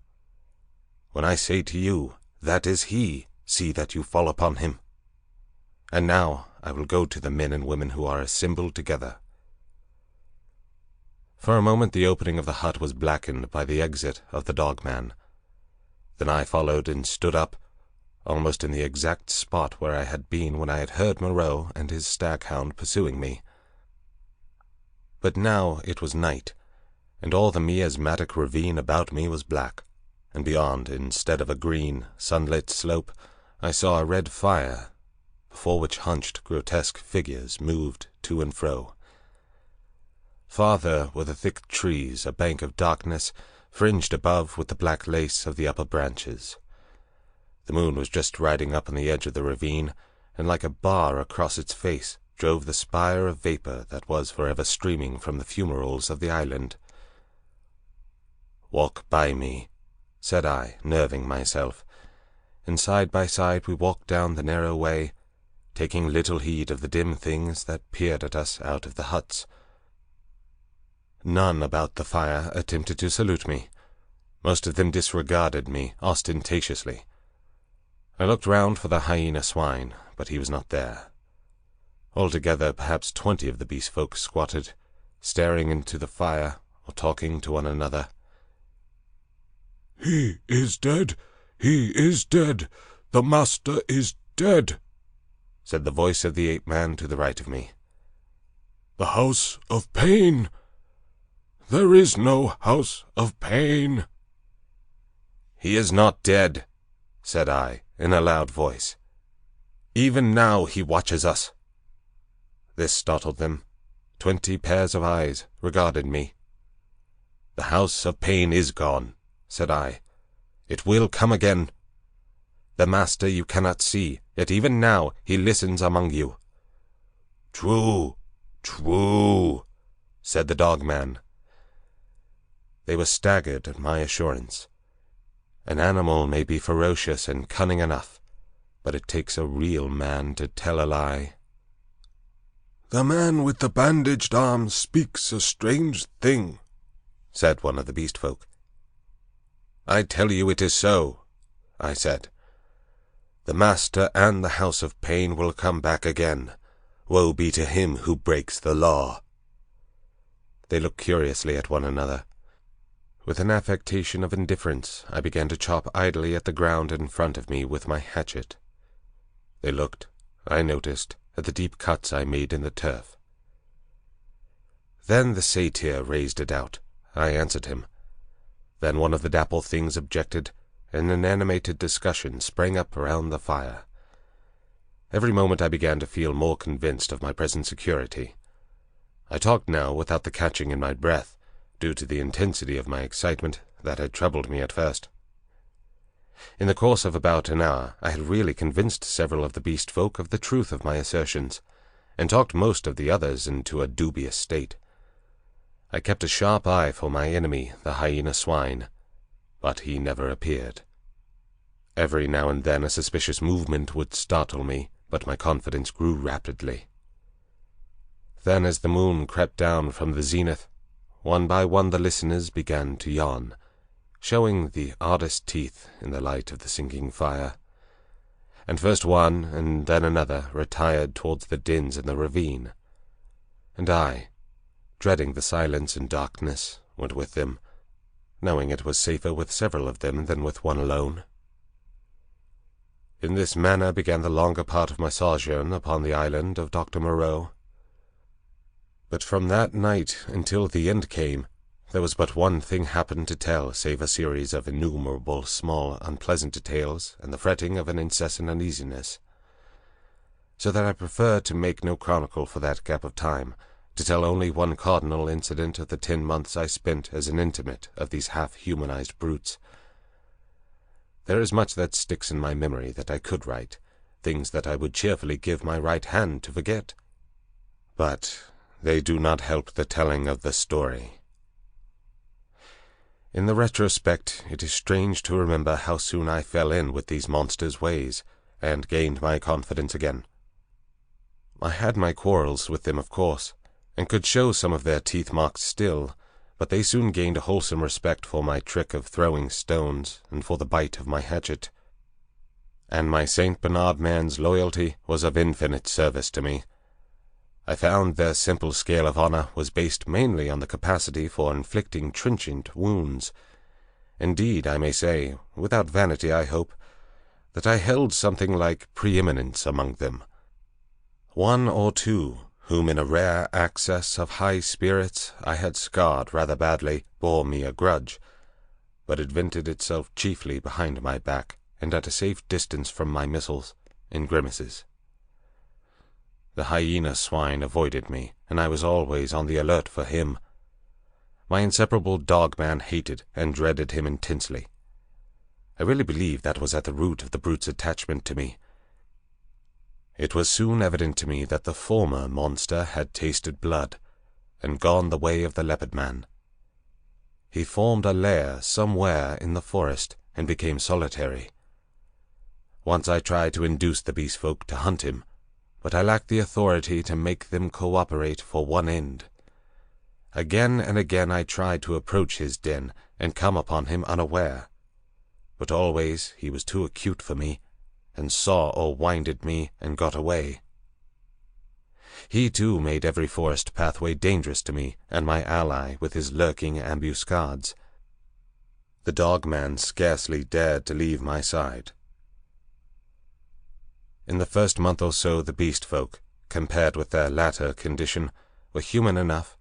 When I say to you, 'That is he,' see that you fall upon him. And now I will go to the men and women who are assembled together." For a moment the opening of the hut was blackened by the exit of the dog-man. Then I followed and stood up, almost in the exact spot where I had been when I had heard Moreau and his stag-hound pursuing me. But now it was night, and all the miasmatic ravine about me was black, and beyond, instead of a green, sunlit slope, I saw a red fire, before which hunched, grotesque figures moved to and fro. Farther were the thick trees, a bank of darkness, fringed above with the black lace of the upper branches. The moon was just riding up on the edge of the ravine, and like a bar across its face drove the spire of vapor that was forever streaming from the fumaroles of the island. "Walk by me," said I, nerving myself, and side by side we walked down the narrow way, taking little heed of the dim things that peered at us out of the huts. None about the fire attempted to salute me. Most of them disregarded me ostentatiously. I looked round for the hyena swine, but he was not there. Altogether, perhaps 20 of the beast folk squatted, staring into the fire or talking to one another. "He is dead! He is dead! The master is dead!" said the voice of the ape-man to the right of me. "The house of pain! There is no house of pain!" "He is not dead," said I, in a loud voice. "Even now he watches us." This startled them. 20 pairs of eyes regarded me. "The house of pain is gone," said I. "It will come again. The master you cannot see, yet even now he listens among you." "True, true," said the dog-man. They were staggered at my assurance. An animal may be ferocious and cunning enough, but it takes a real man to tell a lie. "The man with the bandaged arm speaks a strange thing," said one of the beast folk. "I tell you it is so," I said. "The master and the house of pain will come back again. Woe be to him who breaks the law." They looked curiously at one another. With an affectation of indifference, I began to chop idly at the ground in front of me with my hatchet. They looked, I noticed, at the deep cuts I made in the turf. Then the satyr raised a doubt. I answered him. Then one of the dapple things objected, and an animated discussion sprang up around the fire. Every moment I began to feel more convinced of my present security. I talked now without the catching in my breath, due to the intensity of my excitement that had troubled me at first. In the course of about an hour I had really convinced several of the beast folk of the truth of my assertions, and talked most of the others into a dubious state. I kept a sharp eye for my enemy, the hyena swine, but he never appeared. Every now and then a suspicious movement would startle me, but my confidence grew rapidly. Then, as the moon crept down from the zenith, one by one the listeners began to yawn, showing the oddest teeth in the light of the sinking fire, and first one and then another retired towards the dens in the ravine, and I, dreading the silence and darkness, went with them, knowing it was safer with several of them than with one alone. In this manner began the longer part of my sojourn upon the island of Dr. Moreau. But from that night until the end came, there was but one thing happened to tell save a series of innumerable small unpleasant details and the fretting of an incessant uneasiness, so that I prefer to make no chronicle for that gap of time, to tell only one cardinal incident of the 10 months I spent as an intimate of these half-humanized brutes. There is much that sticks in my memory that I could write, things that I would cheerfully give my right hand to forget. But they do not help the telling of the story. In the retrospect, it is strange to remember how soon I fell in with these monsters' ways, and gained my confidence again. I had my quarrels with them, of course, and could show some of their teeth marks still, but they soon gained a wholesome respect for my trick of throwing stones and for the bite of my hatchet. And my St. Bernard man's loyalty was of infinite service to me. I found their simple scale of honor was based mainly on the capacity for inflicting trenchant wounds. Indeed, I may say, without vanity I hope, that I held something like preeminence among them. One or two, whom in a rare access of high spirits I had scarred rather badly, bore me a grudge, but it vented itself chiefly behind my back, and at a safe distance from my missiles, in grimaces. The hyena swine avoided me, and I was always on the alert for him. My inseparable dog-man hated and dreaded him intensely. I really believe that was at the root of the brute's attachment to me. It was soon evident to me that the former monster had tasted blood, and gone the way of the leopard man. He formed a lair somewhere in the forest, and became solitary. Once I tried to induce the beast folk to hunt him, but I lacked the authority to make them cooperate for one end. Again and again I tried to approach his den and come upon him unaware, but always he was too acute for me, and saw or winded me and got away. He too made every forest pathway dangerous to me and my ally with his lurking ambuscades. The dog-man scarcely dared to leave my side. In the first month or so the beast folk, compared with their latter condition, were human enough,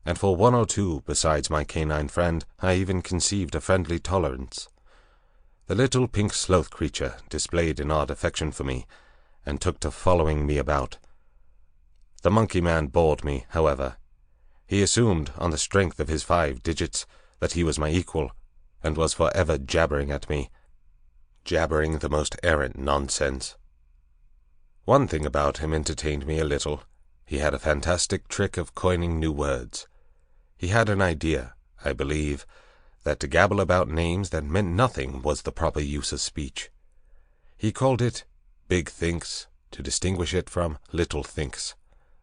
and for one or two besides my canine friend I even conceived a friendly tolerance. The little pink sloth creature displayed an odd affection for me, and took to following me about. The monkey man bored me, however. He assumed, on the strength of his 5 digits, that he was my equal, and was for ever jabbering at me. jabbering the most errant nonsense. One thing about him entertained me a little. He had a fantastic trick of coining new words. He had an idea, I believe, that to gabble about names that meant nothing was the proper use of speech. He called it big thinks, to distinguish it from little thinks,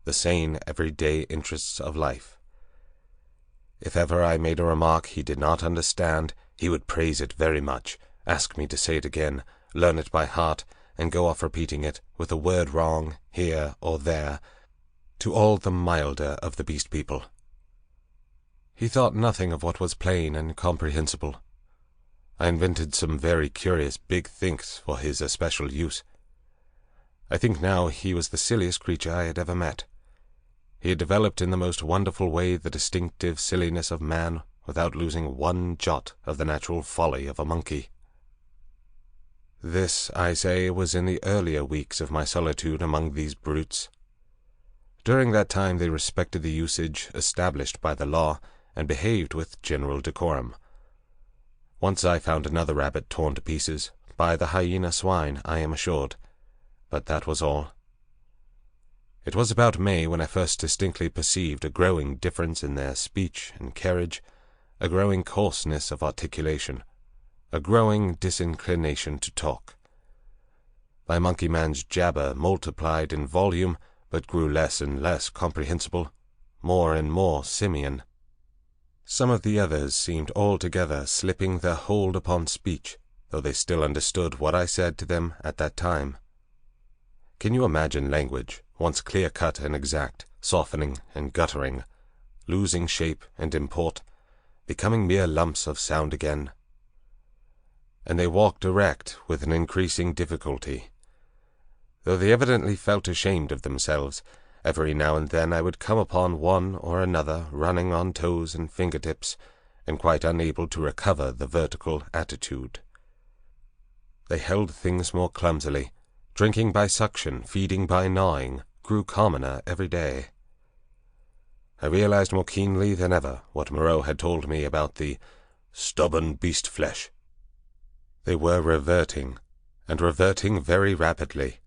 the sane, everyday interests of life. If ever I made a remark he did not understand, he would praise it very much, ask me to say it again, learn it by heart, and go off repeating it, with a word wrong, here or there, to all the milder of the beast people. He thought nothing of what was plain and comprehensible. I invented some very curious big thinks for his especial use. I think now he was the silliest creature I had ever met. He had developed in the most wonderful way the distinctive silliness of man without losing one jot of the natural folly of a monkey. This, I say, was in the earlier weeks of my solitude among these brutes. During that time they respected the usage established by the law, and behaved with general decorum. Once I found another rabbit torn to pieces, by the hyena swine, I am assured, but that was all. It was about May when I first distinctly perceived a growing difference in their speech and carriage, a growing coarseness of articulation, a growing disinclination to talk. My monkey-man's jabber multiplied in volume, but grew less and less comprehensible, more and more simian. Some of the others seemed altogether slipping their hold upon speech, though they still understood what I said to them at that time. Can you imagine language, once clear-cut and exact, softening and guttering, losing shape and import, becoming mere lumps of sound again? And they walked erect with an increasing difficulty. Though they evidently felt ashamed of themselves, every now and then I would come upon one or another running on toes and fingertips, and quite unable to recover the vertical attitude. They held things more clumsily. Drinking by suction, feeding by gnawing, grew commoner every day. I realized more keenly than ever what Moreau had told me about the stubborn beast flesh. They were reverting, and reverting very rapidly.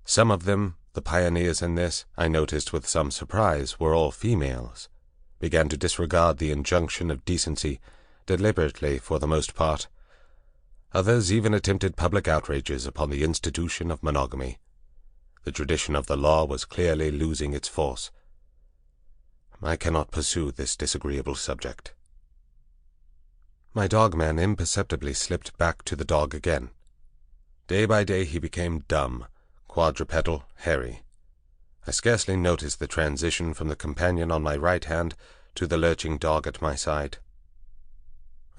Some of them, the pioneers in this, I noticed with some surprise, were all females, began to disregard the injunction of decency, deliberately for the most part. Others even attempted public outrages upon the institution of monogamy. The tradition of the law was clearly losing its force. I cannot pursue this disagreeable subject. My dogman imperceptibly slipped back to the dog again. Day by day he became dumb, quadrupedal, hairy. I scarcely noticed the transition from the companion on my right hand to the lurching dog at my side.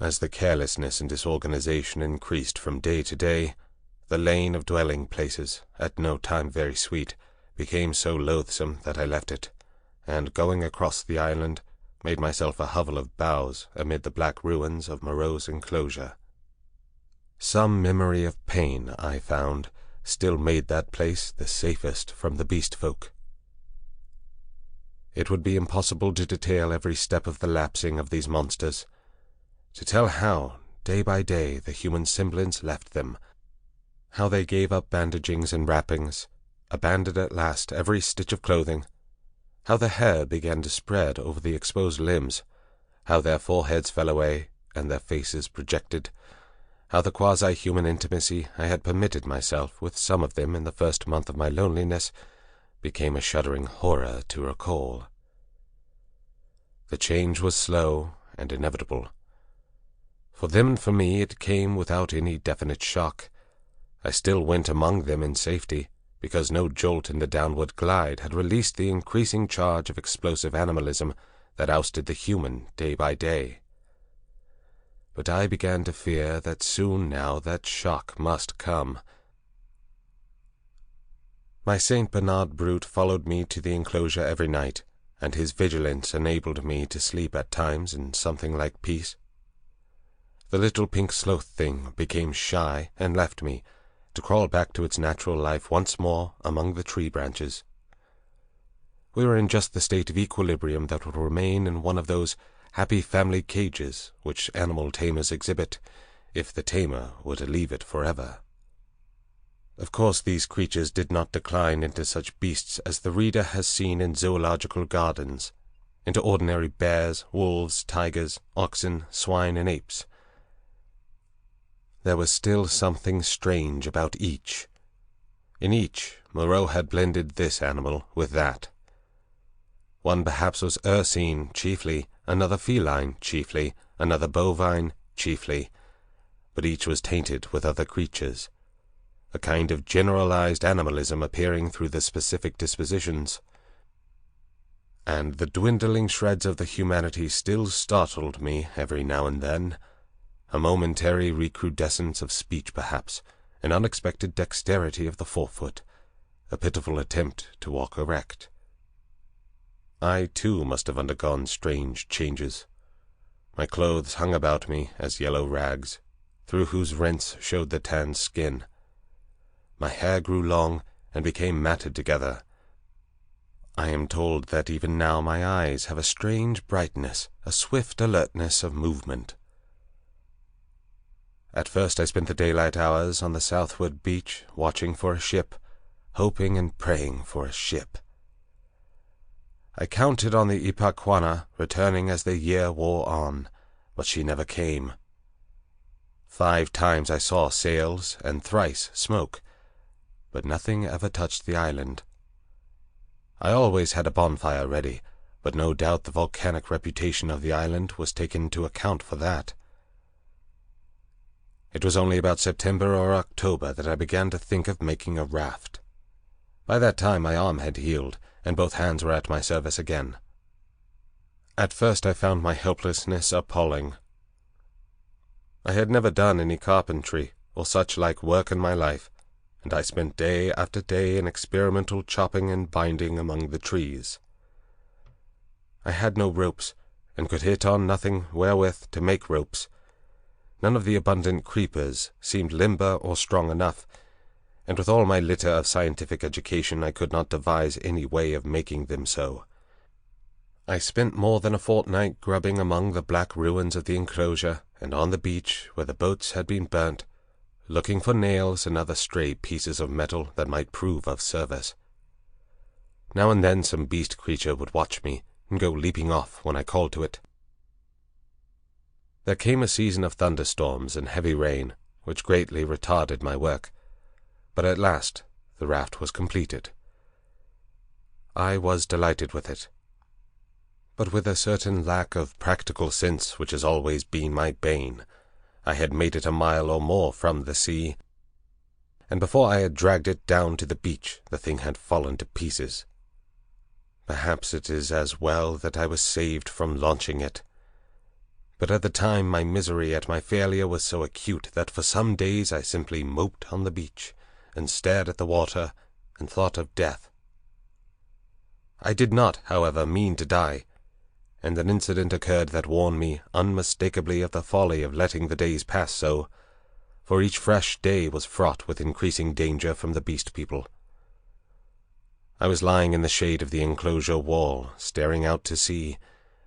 As the carelessness and disorganization increased from day to day, the lane of dwelling places, at no time very sweet, became so loathsome that I left it, and, going across the island, made myself a hovel of boughs amid the black ruins of Moreau's enclosure. Some memory of pain, I found, still made that place the safest from the beast folk. It would be impossible to detail every step of the lapsing of these monsters, to tell how, day by day, the human semblance left them, how they gave up bandagings and wrappings, abandoned at last every stitch of clothing, how the hair began to spread over the exposed limbs, how their foreheads fell away and their faces projected, how the quasi-human intimacy I had permitted myself with some of them in the first month of my loneliness became a shuddering horror to recall. The change was slow and inevitable. For them and for me it came without any definite shock. I still went among them in safety, because no jolt in the downward glide had released the increasing charge of explosive animalism that ousted the human day by day. But I began to fear that soon now that shock must come. My St. Bernard brute followed me to the enclosure every night, and his vigilance enabled me to sleep at times in something like peace. The little pink sloth thing became shy and left me, to crawl back to its natural life once more among the tree branches. We were in just the state of equilibrium that would remain in one of those happy family cages which animal tamers exhibit, if the tamer were to leave it forever. Of course these creatures did not decline into such beasts as the reader has seen in zoological gardens, into ordinary bears, wolves, tigers, oxen, swine, and apes. There was still something strange about each. In each, Moreau had blended this animal with that. One perhaps was ursine chiefly, another feline chiefly, another bovine chiefly, but each was tainted with other creatures, a kind of generalized animalism appearing through the specific dispositions. And the dwindling shreds of the humanity still startled me every now and then, a momentary recrudescence of speech perhaps, an unexpected dexterity of the forefoot, a pitiful attempt to walk erect. I, too, must have undergone strange changes. My clothes hung about me as yellow rags, through whose rents showed the tanned skin. My hair grew long and became matted together. I am told that even now my eyes have a strange brightness, a swift alertness of movement. At first I spent the daylight hours on the southward beach, watching for a ship, hoping and praying for a ship. I counted on the Ipaquana returning as the year wore on, but she never came. 5 times I saw sails and thrice smoke, but nothing ever touched the island. I always had a bonfire ready, but no doubt the volcanic reputation of the island was taken into account for that. It was only about September or October that I began to think of making a raft. By that time my arm had healed, and both hands were at my service again. At first I found my helplessness appalling. I had never done any carpentry or such like work in my life, and I spent day after day in experimental chopping and binding among the trees. I had no ropes, and could hit on nothing wherewith to make ropes. None of the abundant creepers seemed limber or strong enough, and with all my litter of scientific education I could not devise any way of making them so. I spent more than a fortnight grubbing among the black ruins of the enclosure and on the beach where the boats had been burnt, looking for nails and other stray pieces of metal that might prove of service. Now and then some beast creature would watch me and go leaping off when I called to it. There came a season of thunderstorms and heavy rain, which greatly retarded my work, but at last the raft was completed. I was delighted with it, but with a certain lack of practical sense which has always been my bane. I had made it a mile or more from the sea, and before I had dragged it down to the beach the thing had fallen to pieces. Perhaps it is as well that I was saved from launching it. But at the time my misery at my failure was so acute that for some days I simply moped on the beach, and stared at the water, and thought of death. I did not, however, mean to die, and an incident occurred that warned me unmistakably of the folly of letting the days pass so, for each fresh day was fraught with increasing danger from the beast people. I was lying in the shade of the enclosure wall, staring out to sea,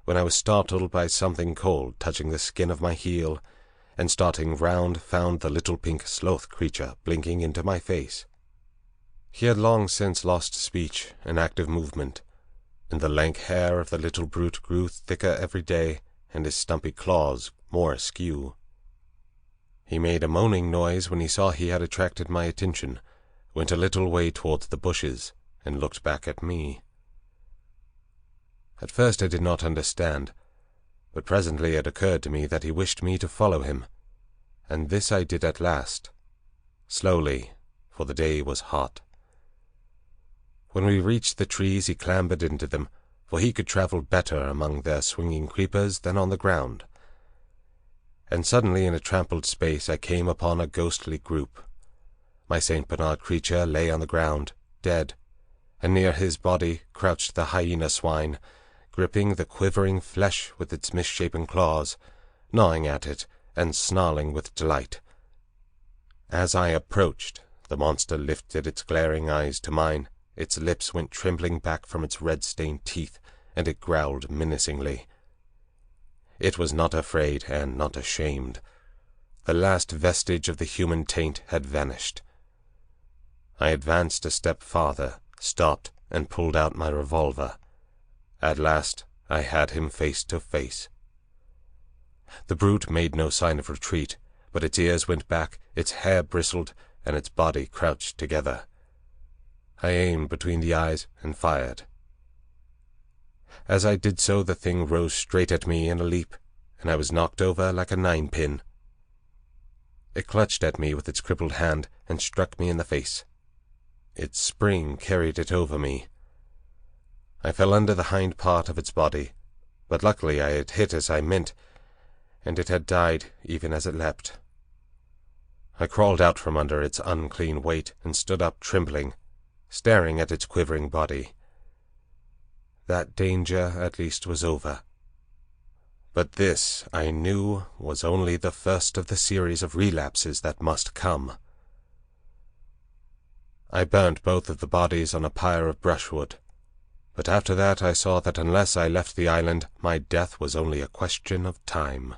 when I was startled by something cold touching the skin of my heel, and starting round found the little pink sloth creature blinking into my face. He had long since lost speech and active movement, and the lank hair of the little brute grew thicker every day, and his stumpy claws more askew. He made a moaning noise when he saw he had attracted my attention, went a little way towards the bushes, and looked back at me. At first I did not understand, but presently it occurred to me that he wished me to follow him, and this I did at last, slowly, for the day was hot. When we reached the trees he clambered into them, for he could travel better among their swinging creepers than on the ground. And suddenly in a trampled space I came upon a ghostly group. My St. Bernard creature lay on the ground, dead, and near his body crouched the hyena swine, gripping the quivering flesh with its misshapen claws, gnawing at it and snarling with delight. As I approached, the monster lifted its glaring eyes to mine, its lips went trembling back from its red-stained teeth, and it growled menacingly. It was not afraid and not ashamed. The last vestige of the human taint had vanished. I advanced a step farther, stopped, and pulled out my revolver. At last I had him face to face. The brute made no sign of retreat, but its ears went back, its hair bristled, and its body crouched together. I aimed between the eyes and fired. As I did so, the thing rose straight at me in a leap, and I was knocked over like a ninepin. It clutched at me with its crippled hand and struck me in the face. Its spring carried it over me. I fell under the hind part of its body, but luckily I had hit as I meant, and it had died even as it leapt. I crawled out from under its unclean weight and stood up trembling, staring at its quivering body. That danger at least was over. But this, I knew, was only the first of the series of relapses that must come. I burnt both of the bodies on a pyre of brushwood, but after that I saw that unless I left the island, my death was only a question of time.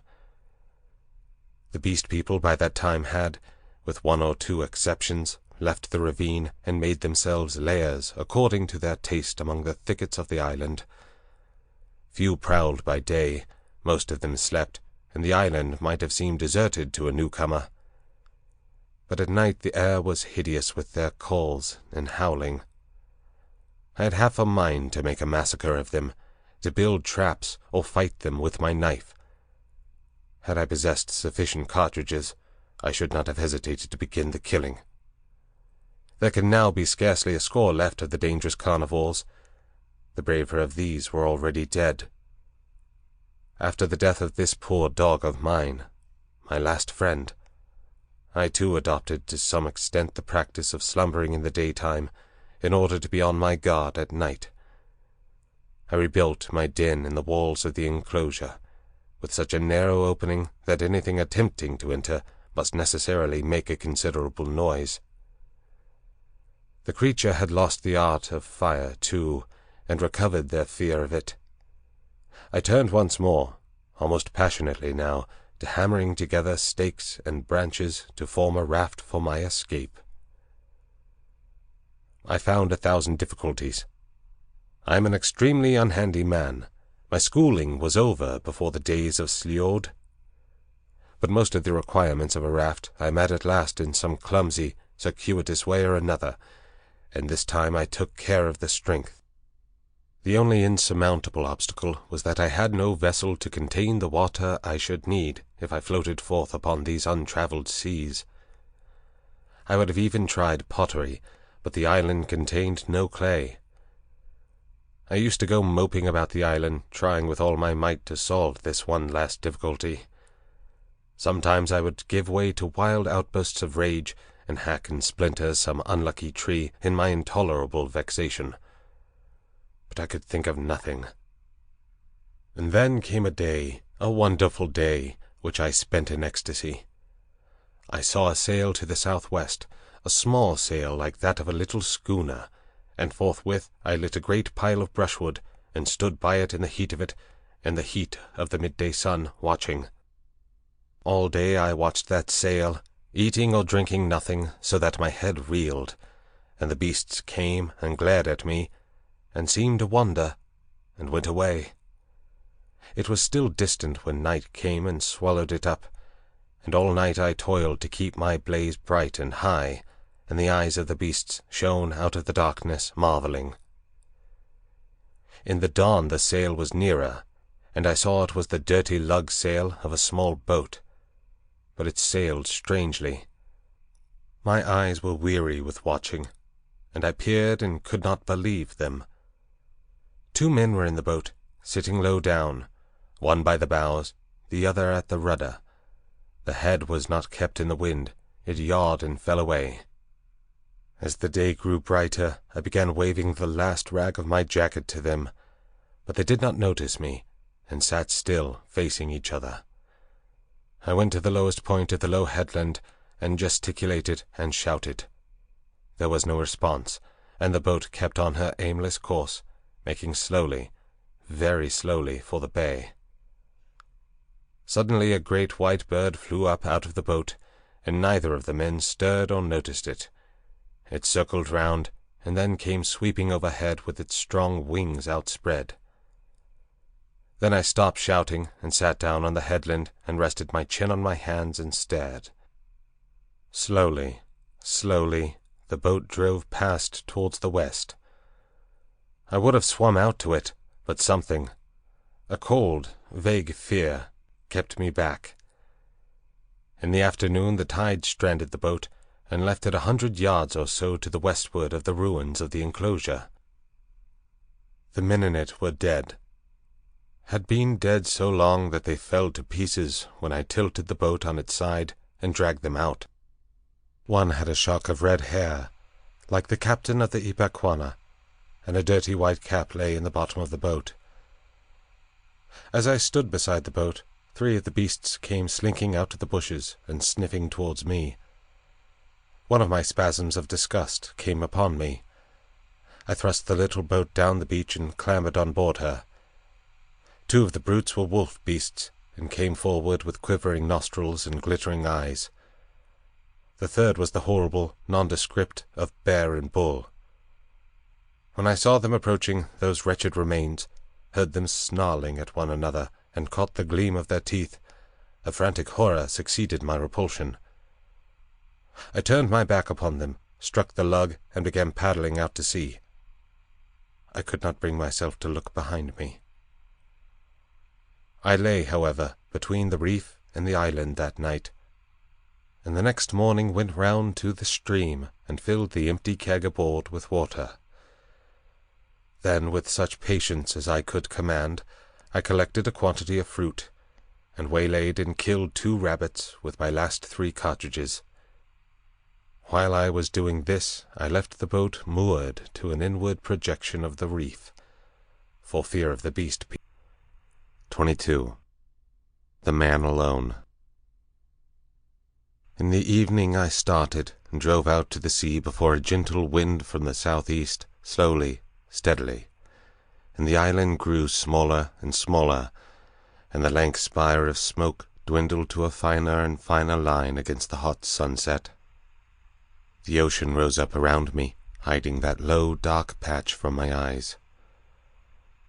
The beast people by that time had, with one or two exceptions, left the ravine and made themselves lairs according to their taste among the thickets of the island. Few prowled by day, most of them slept, and the island might have seemed deserted to a newcomer. But at night the air was hideous with their calls and howling. I had half a mind to make a massacre of them, to build traps or fight them with my knife. Had I possessed sufficient cartridges, I should not have hesitated to begin the killing. There can now be scarcely a score left of the dangerous carnivores. The braver of these were already dead. After the death of this poor dog of mine, my last friend, I too adopted to some extent the practice of slumbering in the daytime in order to be on my guard at night. I rebuilt my den in the walls of the enclosure, with such a narrow opening that anything attempting to enter must necessarily make a considerable noise. The creature had lost the art of fire, too, and recovered their fear of it. I turned once more, almost passionately now, to hammering together stakes and branches to form a raft for my escape. I found 1,000 difficulties. I am an extremely unhandy man. My schooling was over before the days of Sliode. But most of the requirements of a raft I met at last in some clumsy, circuitous way or another, and this time I took care of the strength. The only insurmountable obstacle was that I had no vessel to contain the water I should need if I floated forth upon these untravelled seas. I would have even tried pottery, but the island contained no clay. I used to go moping about the island, trying with all my might to solve this one last difficulty. Sometimes I would give way to wild outbursts of rage, and hack and splinter some unlucky tree in my intolerable vexation. But I could think of nothing. And then came a day, a wonderful day, which I spent in ecstasy. I saw a sail to the southwest, a small sail like that of a little schooner, and forthwith I lit a great pile of brushwood, and stood by it in the heat of it, and the heat of the midday sun, watching. All day I watched that sail, eating or drinking nothing, so that my head reeled, and the beasts came and glared at me, and seemed to wonder, and went away. It was still distant when night came and swallowed it up, and all night I toiled to keep my blaze bright and high, and the eyes of the beasts shone out of the darkness, marvelling. In the dawn the sail was nearer, and I saw it was the dirty lug sail of a small boat, but it sailed strangely. My eyes were weary with watching, and I peered and could not believe them. 2 men were in the boat, sitting low down, one by the bows, the other at the rudder. The head was not kept in the wind, it yawed and fell away. As the day grew brighter, I began waving the last rag of my jacket to them, but they did not notice me, and sat still, facing each other. I went to the lowest point of the low headland, and gesticulated and shouted. There was no response, and the boat kept on her aimless course, making slowly, very slowly, for the bay. Suddenly a great white bird flew up out of the boat, and neither of the men stirred or noticed it. It circled round, and then came sweeping overhead with its strong wings outspread. Then I stopped shouting and sat down on the headland and rested my chin on my hands and stared. Slowly, slowly, the boat drove past towards the west. I would have swum out to it, but something, a cold, vague fear, kept me back. In the afternoon the tide stranded the boat and left it 100 yards or so to the westward of the ruins of the enclosure. The men in it were dead, had been dead so long that they fell to pieces when I tilted the boat on its side and dragged them out. One had a shock of red hair, like the captain of the Ipecacuanha, and a dirty white cap lay in the bottom of the boat. As I stood beside the boat, 3 of the beasts came slinking out of the bushes and sniffing towards me. One of my spasms of disgust came upon me. I thrust the little boat down the beach and clambered on board her. 2 of the brutes were wolf beasts, and came forward with quivering nostrils and glittering eyes. The 3rd was the horrible nondescript of bear and bull. When I saw them approaching, those wretched remains, heard them snarling at one another, and caught the gleam of their teeth, a frantic horror succeeded my repulsion. I turned my back upon them, struck the lug, and began paddling out to sea. I could not bring myself to look behind me. I lay, however, between the reef and the island that night, and the next morning went round to the stream and filled the empty keg aboard with water. Then, with such patience as I could command, I collected a quantity of fruit, and waylaid and killed 2 rabbits with my last 3 cartridges. While I was doing this, I left the boat moored to an inward projection of the reef, for fear of the beast. 22. The Man Alone. In the evening I started and drove out to the sea before a gentle wind from the southeast, slowly, steadily, and the island grew smaller and smaller, and the lank spire of smoke dwindled to a finer and finer line against the hot sunset. The ocean rose up around me, hiding that low, dark patch from my eyes.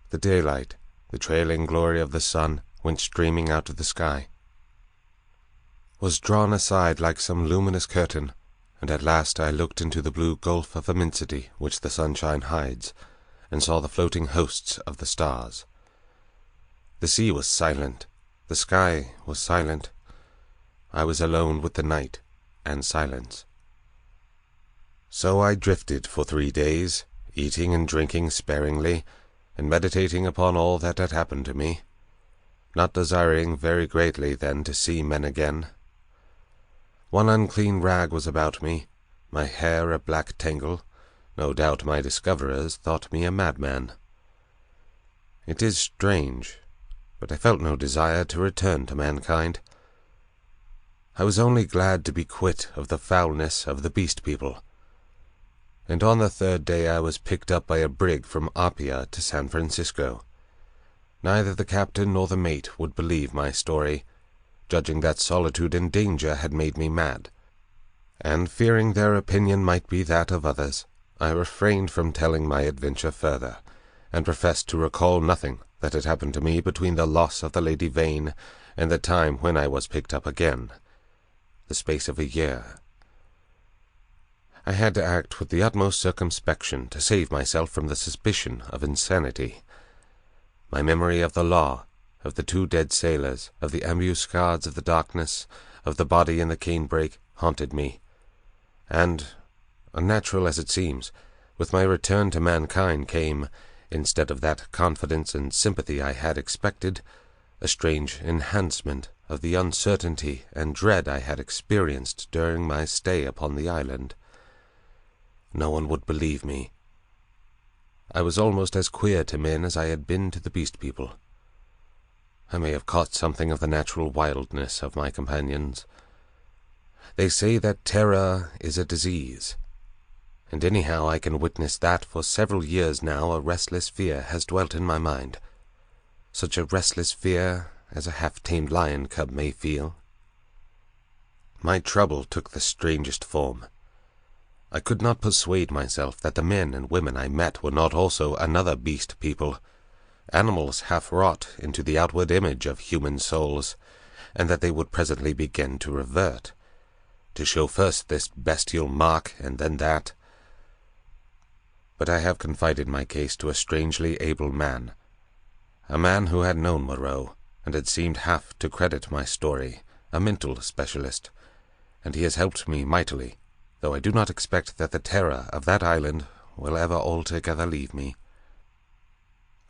The daylight, the trailing glory of the sun, went streaming out of the sky, was drawn aside like some luminous curtain, and at last I looked into the blue gulf of immensity which the sunshine hides, and saw the floating hosts of the stars. The sea was silent, the sky was silent. I was alone with the night and silence. So I drifted for 3 days, eating and drinking sparingly, and meditating upon all that had happened to me, not desiring very greatly then to see men again. One unclean rag was about me, my hair a black tangle. No doubt my discoverers thought me a madman. It is strange, but I felt no desire to return to mankind. I was only glad to be quit of the foulness of the beast people. And on the 3rd day I was picked up by a brig from Apia to San Francisco. Neither the captain nor the mate would believe my story, judging that solitude and danger had made me mad, and fearing their opinion might be that of others, I refrained from telling my adventure further, and professed to recall nothing that had happened to me between the loss of the Lady Vane and the time when I was picked up again, the space of a year. I had to act with the utmost circumspection to save myself from the suspicion of insanity. My memory of the law, of the 2 dead sailors, of the ambuscades of the darkness, of the body in the canebrake, haunted me, and, unnatural as it seems, with my return to mankind came, instead of that confidence and sympathy I had expected, a strange enhancement of the uncertainty and dread I had experienced during my stay upon the island. No one would believe me. I was almost as queer to men as I had been to the beast people. I may have caught something of the natural wildness of my companions. They say that terror is a disease, and anyhow I can witness that for several years now a restless fear has dwelt in my mind, such a restless fear as a half-tamed lion cub may feel. My trouble took the strangest form. I could not persuade myself that the men and women I met were not also another beast people, animals half wrought into the outward image of human souls, and that they would presently begin to revert, to show first this bestial mark and then that. But I have confided my case to a strangely able man, a man who had known Moreau, and had seemed half to credit my story, a mental specialist, and he has helped me mightily, though I do not expect that the terror of that island will ever altogether leave me.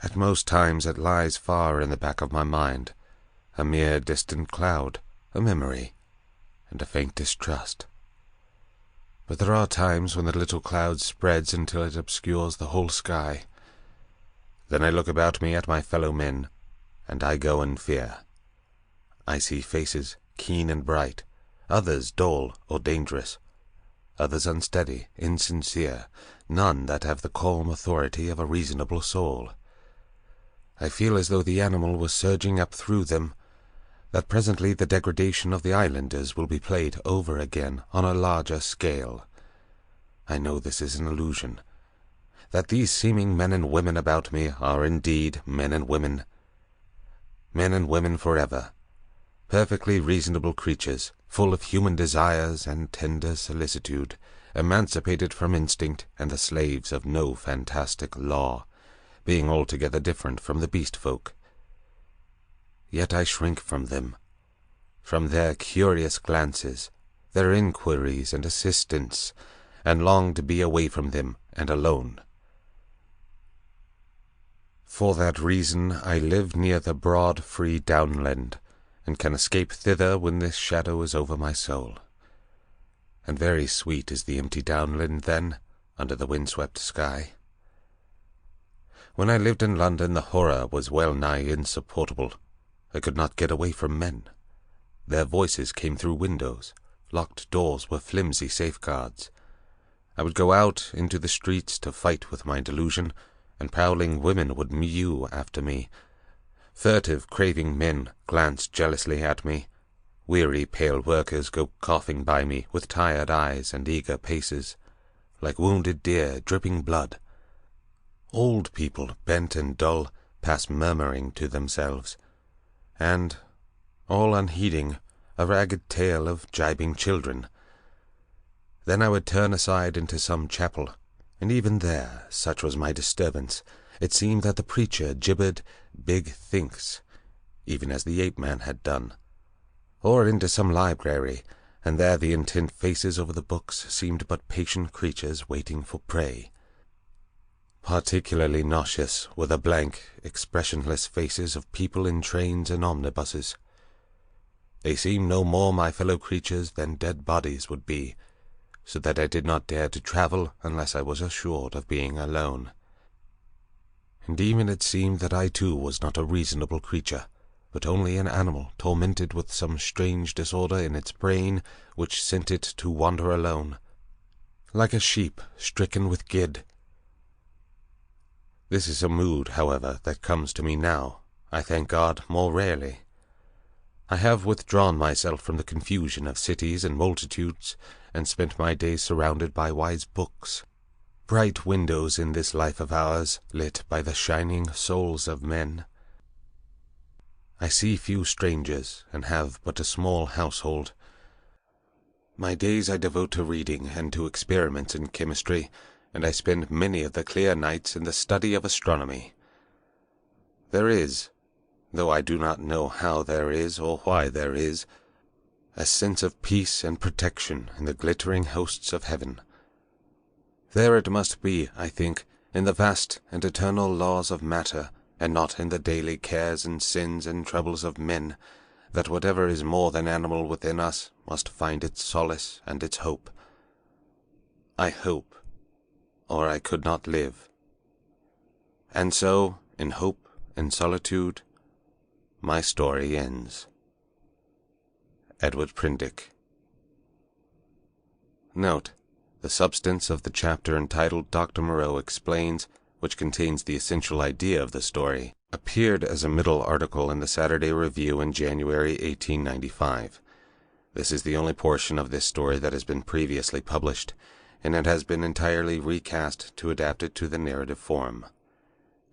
At most times it lies far in the back of my mind, a mere distant cloud, a memory, and a faint distrust. But there are times when the little cloud spreads until it obscures the whole sky. Then I look about me at my fellow men, and I go in fear. I see faces keen and bright, others dull or dangerous, others unsteady, insincere, none that have the calm authority of a reasonable soul. I feel as though the animal was surging up through them, that presently the degradation of the islanders will be played over again on a larger scale. I know this is an illusion, that these seeming men and women about me are indeed men and women forever, perfectly reasonable creatures, full of human desires and tender solicitude, emancipated from instinct and the slaves of no fantastic law, being altogether different from the beast folk. Yet I shrink from them, from their curious glances, their inquiries and assistance, and long to be away from them and alone. For that reason I live near the broad, free downland, and can escape thither when this shadow is over my soul. And very sweet is the empty downland then, under the wind-swept sky. When I lived in London the horror was well-nigh insupportable. I could not get away from men. Their voices came through windows. Locked doors were flimsy safeguards. I would go out into the streets to fight with my delusion, and prowling women would mew after me. Furtive, craving men glanced jealously at me. Weary, pale workers go coughing by me with tired eyes and eager paces, like wounded deer dripping blood. Old people, bent and dull, pass murmuring to themselves, and, all unheeding, a ragged tale of gibing children. Then I would turn aside into some chapel, and even there, such was my disturbance, it seemed that the preacher gibbered big thinks, even as the ape-man had done. Or into some library, and there the intent faces over the books seemed but patient creatures waiting for prey. Particularly nauseous were the blank, expressionless faces of people in trains and omnibuses. They seemed no more my fellow creatures than dead bodies would be, so that I did not dare to travel unless I was assured of being alone. And even it seemed that I too was not a reasonable creature, but only an animal tormented with some strange disorder in its brain which sent it to wander alone, like a sheep stricken with gid. This is a mood, however, that comes to me now, I thank God, more rarely. I have withdrawn myself from the confusion of cities and multitudes, and spent my days surrounded by wise books, bright windows in this life of ours, lit by the shining souls of men. I see few strangers, and have but a small household. My days I devote to reading and to experiments in chemistry, and I spend many of the clear nights in the study of astronomy. There is, though I do not know how there is or why there is, a sense of peace and protection in the glittering hosts of heaven. There it must be, I think, in the vast and eternal laws of matter, and not in the daily cares and sins and troubles of men, that whatever is more than animal within us must find its solace and its hope. I hope, or I could not live. And so, in hope and solitude, my story ends. Edward Prindick. Note: the substance of the chapter entitled Dr. Moreau explains, which contains the essential idea of the story, appeared as a middle article in the Saturday Review in January 1895. This is the only portion of this story that has been previously published, and it has been entirely recast to adapt it to the narrative form.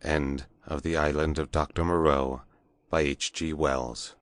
End of The Island of Dr. Moreau by H. G. Wells.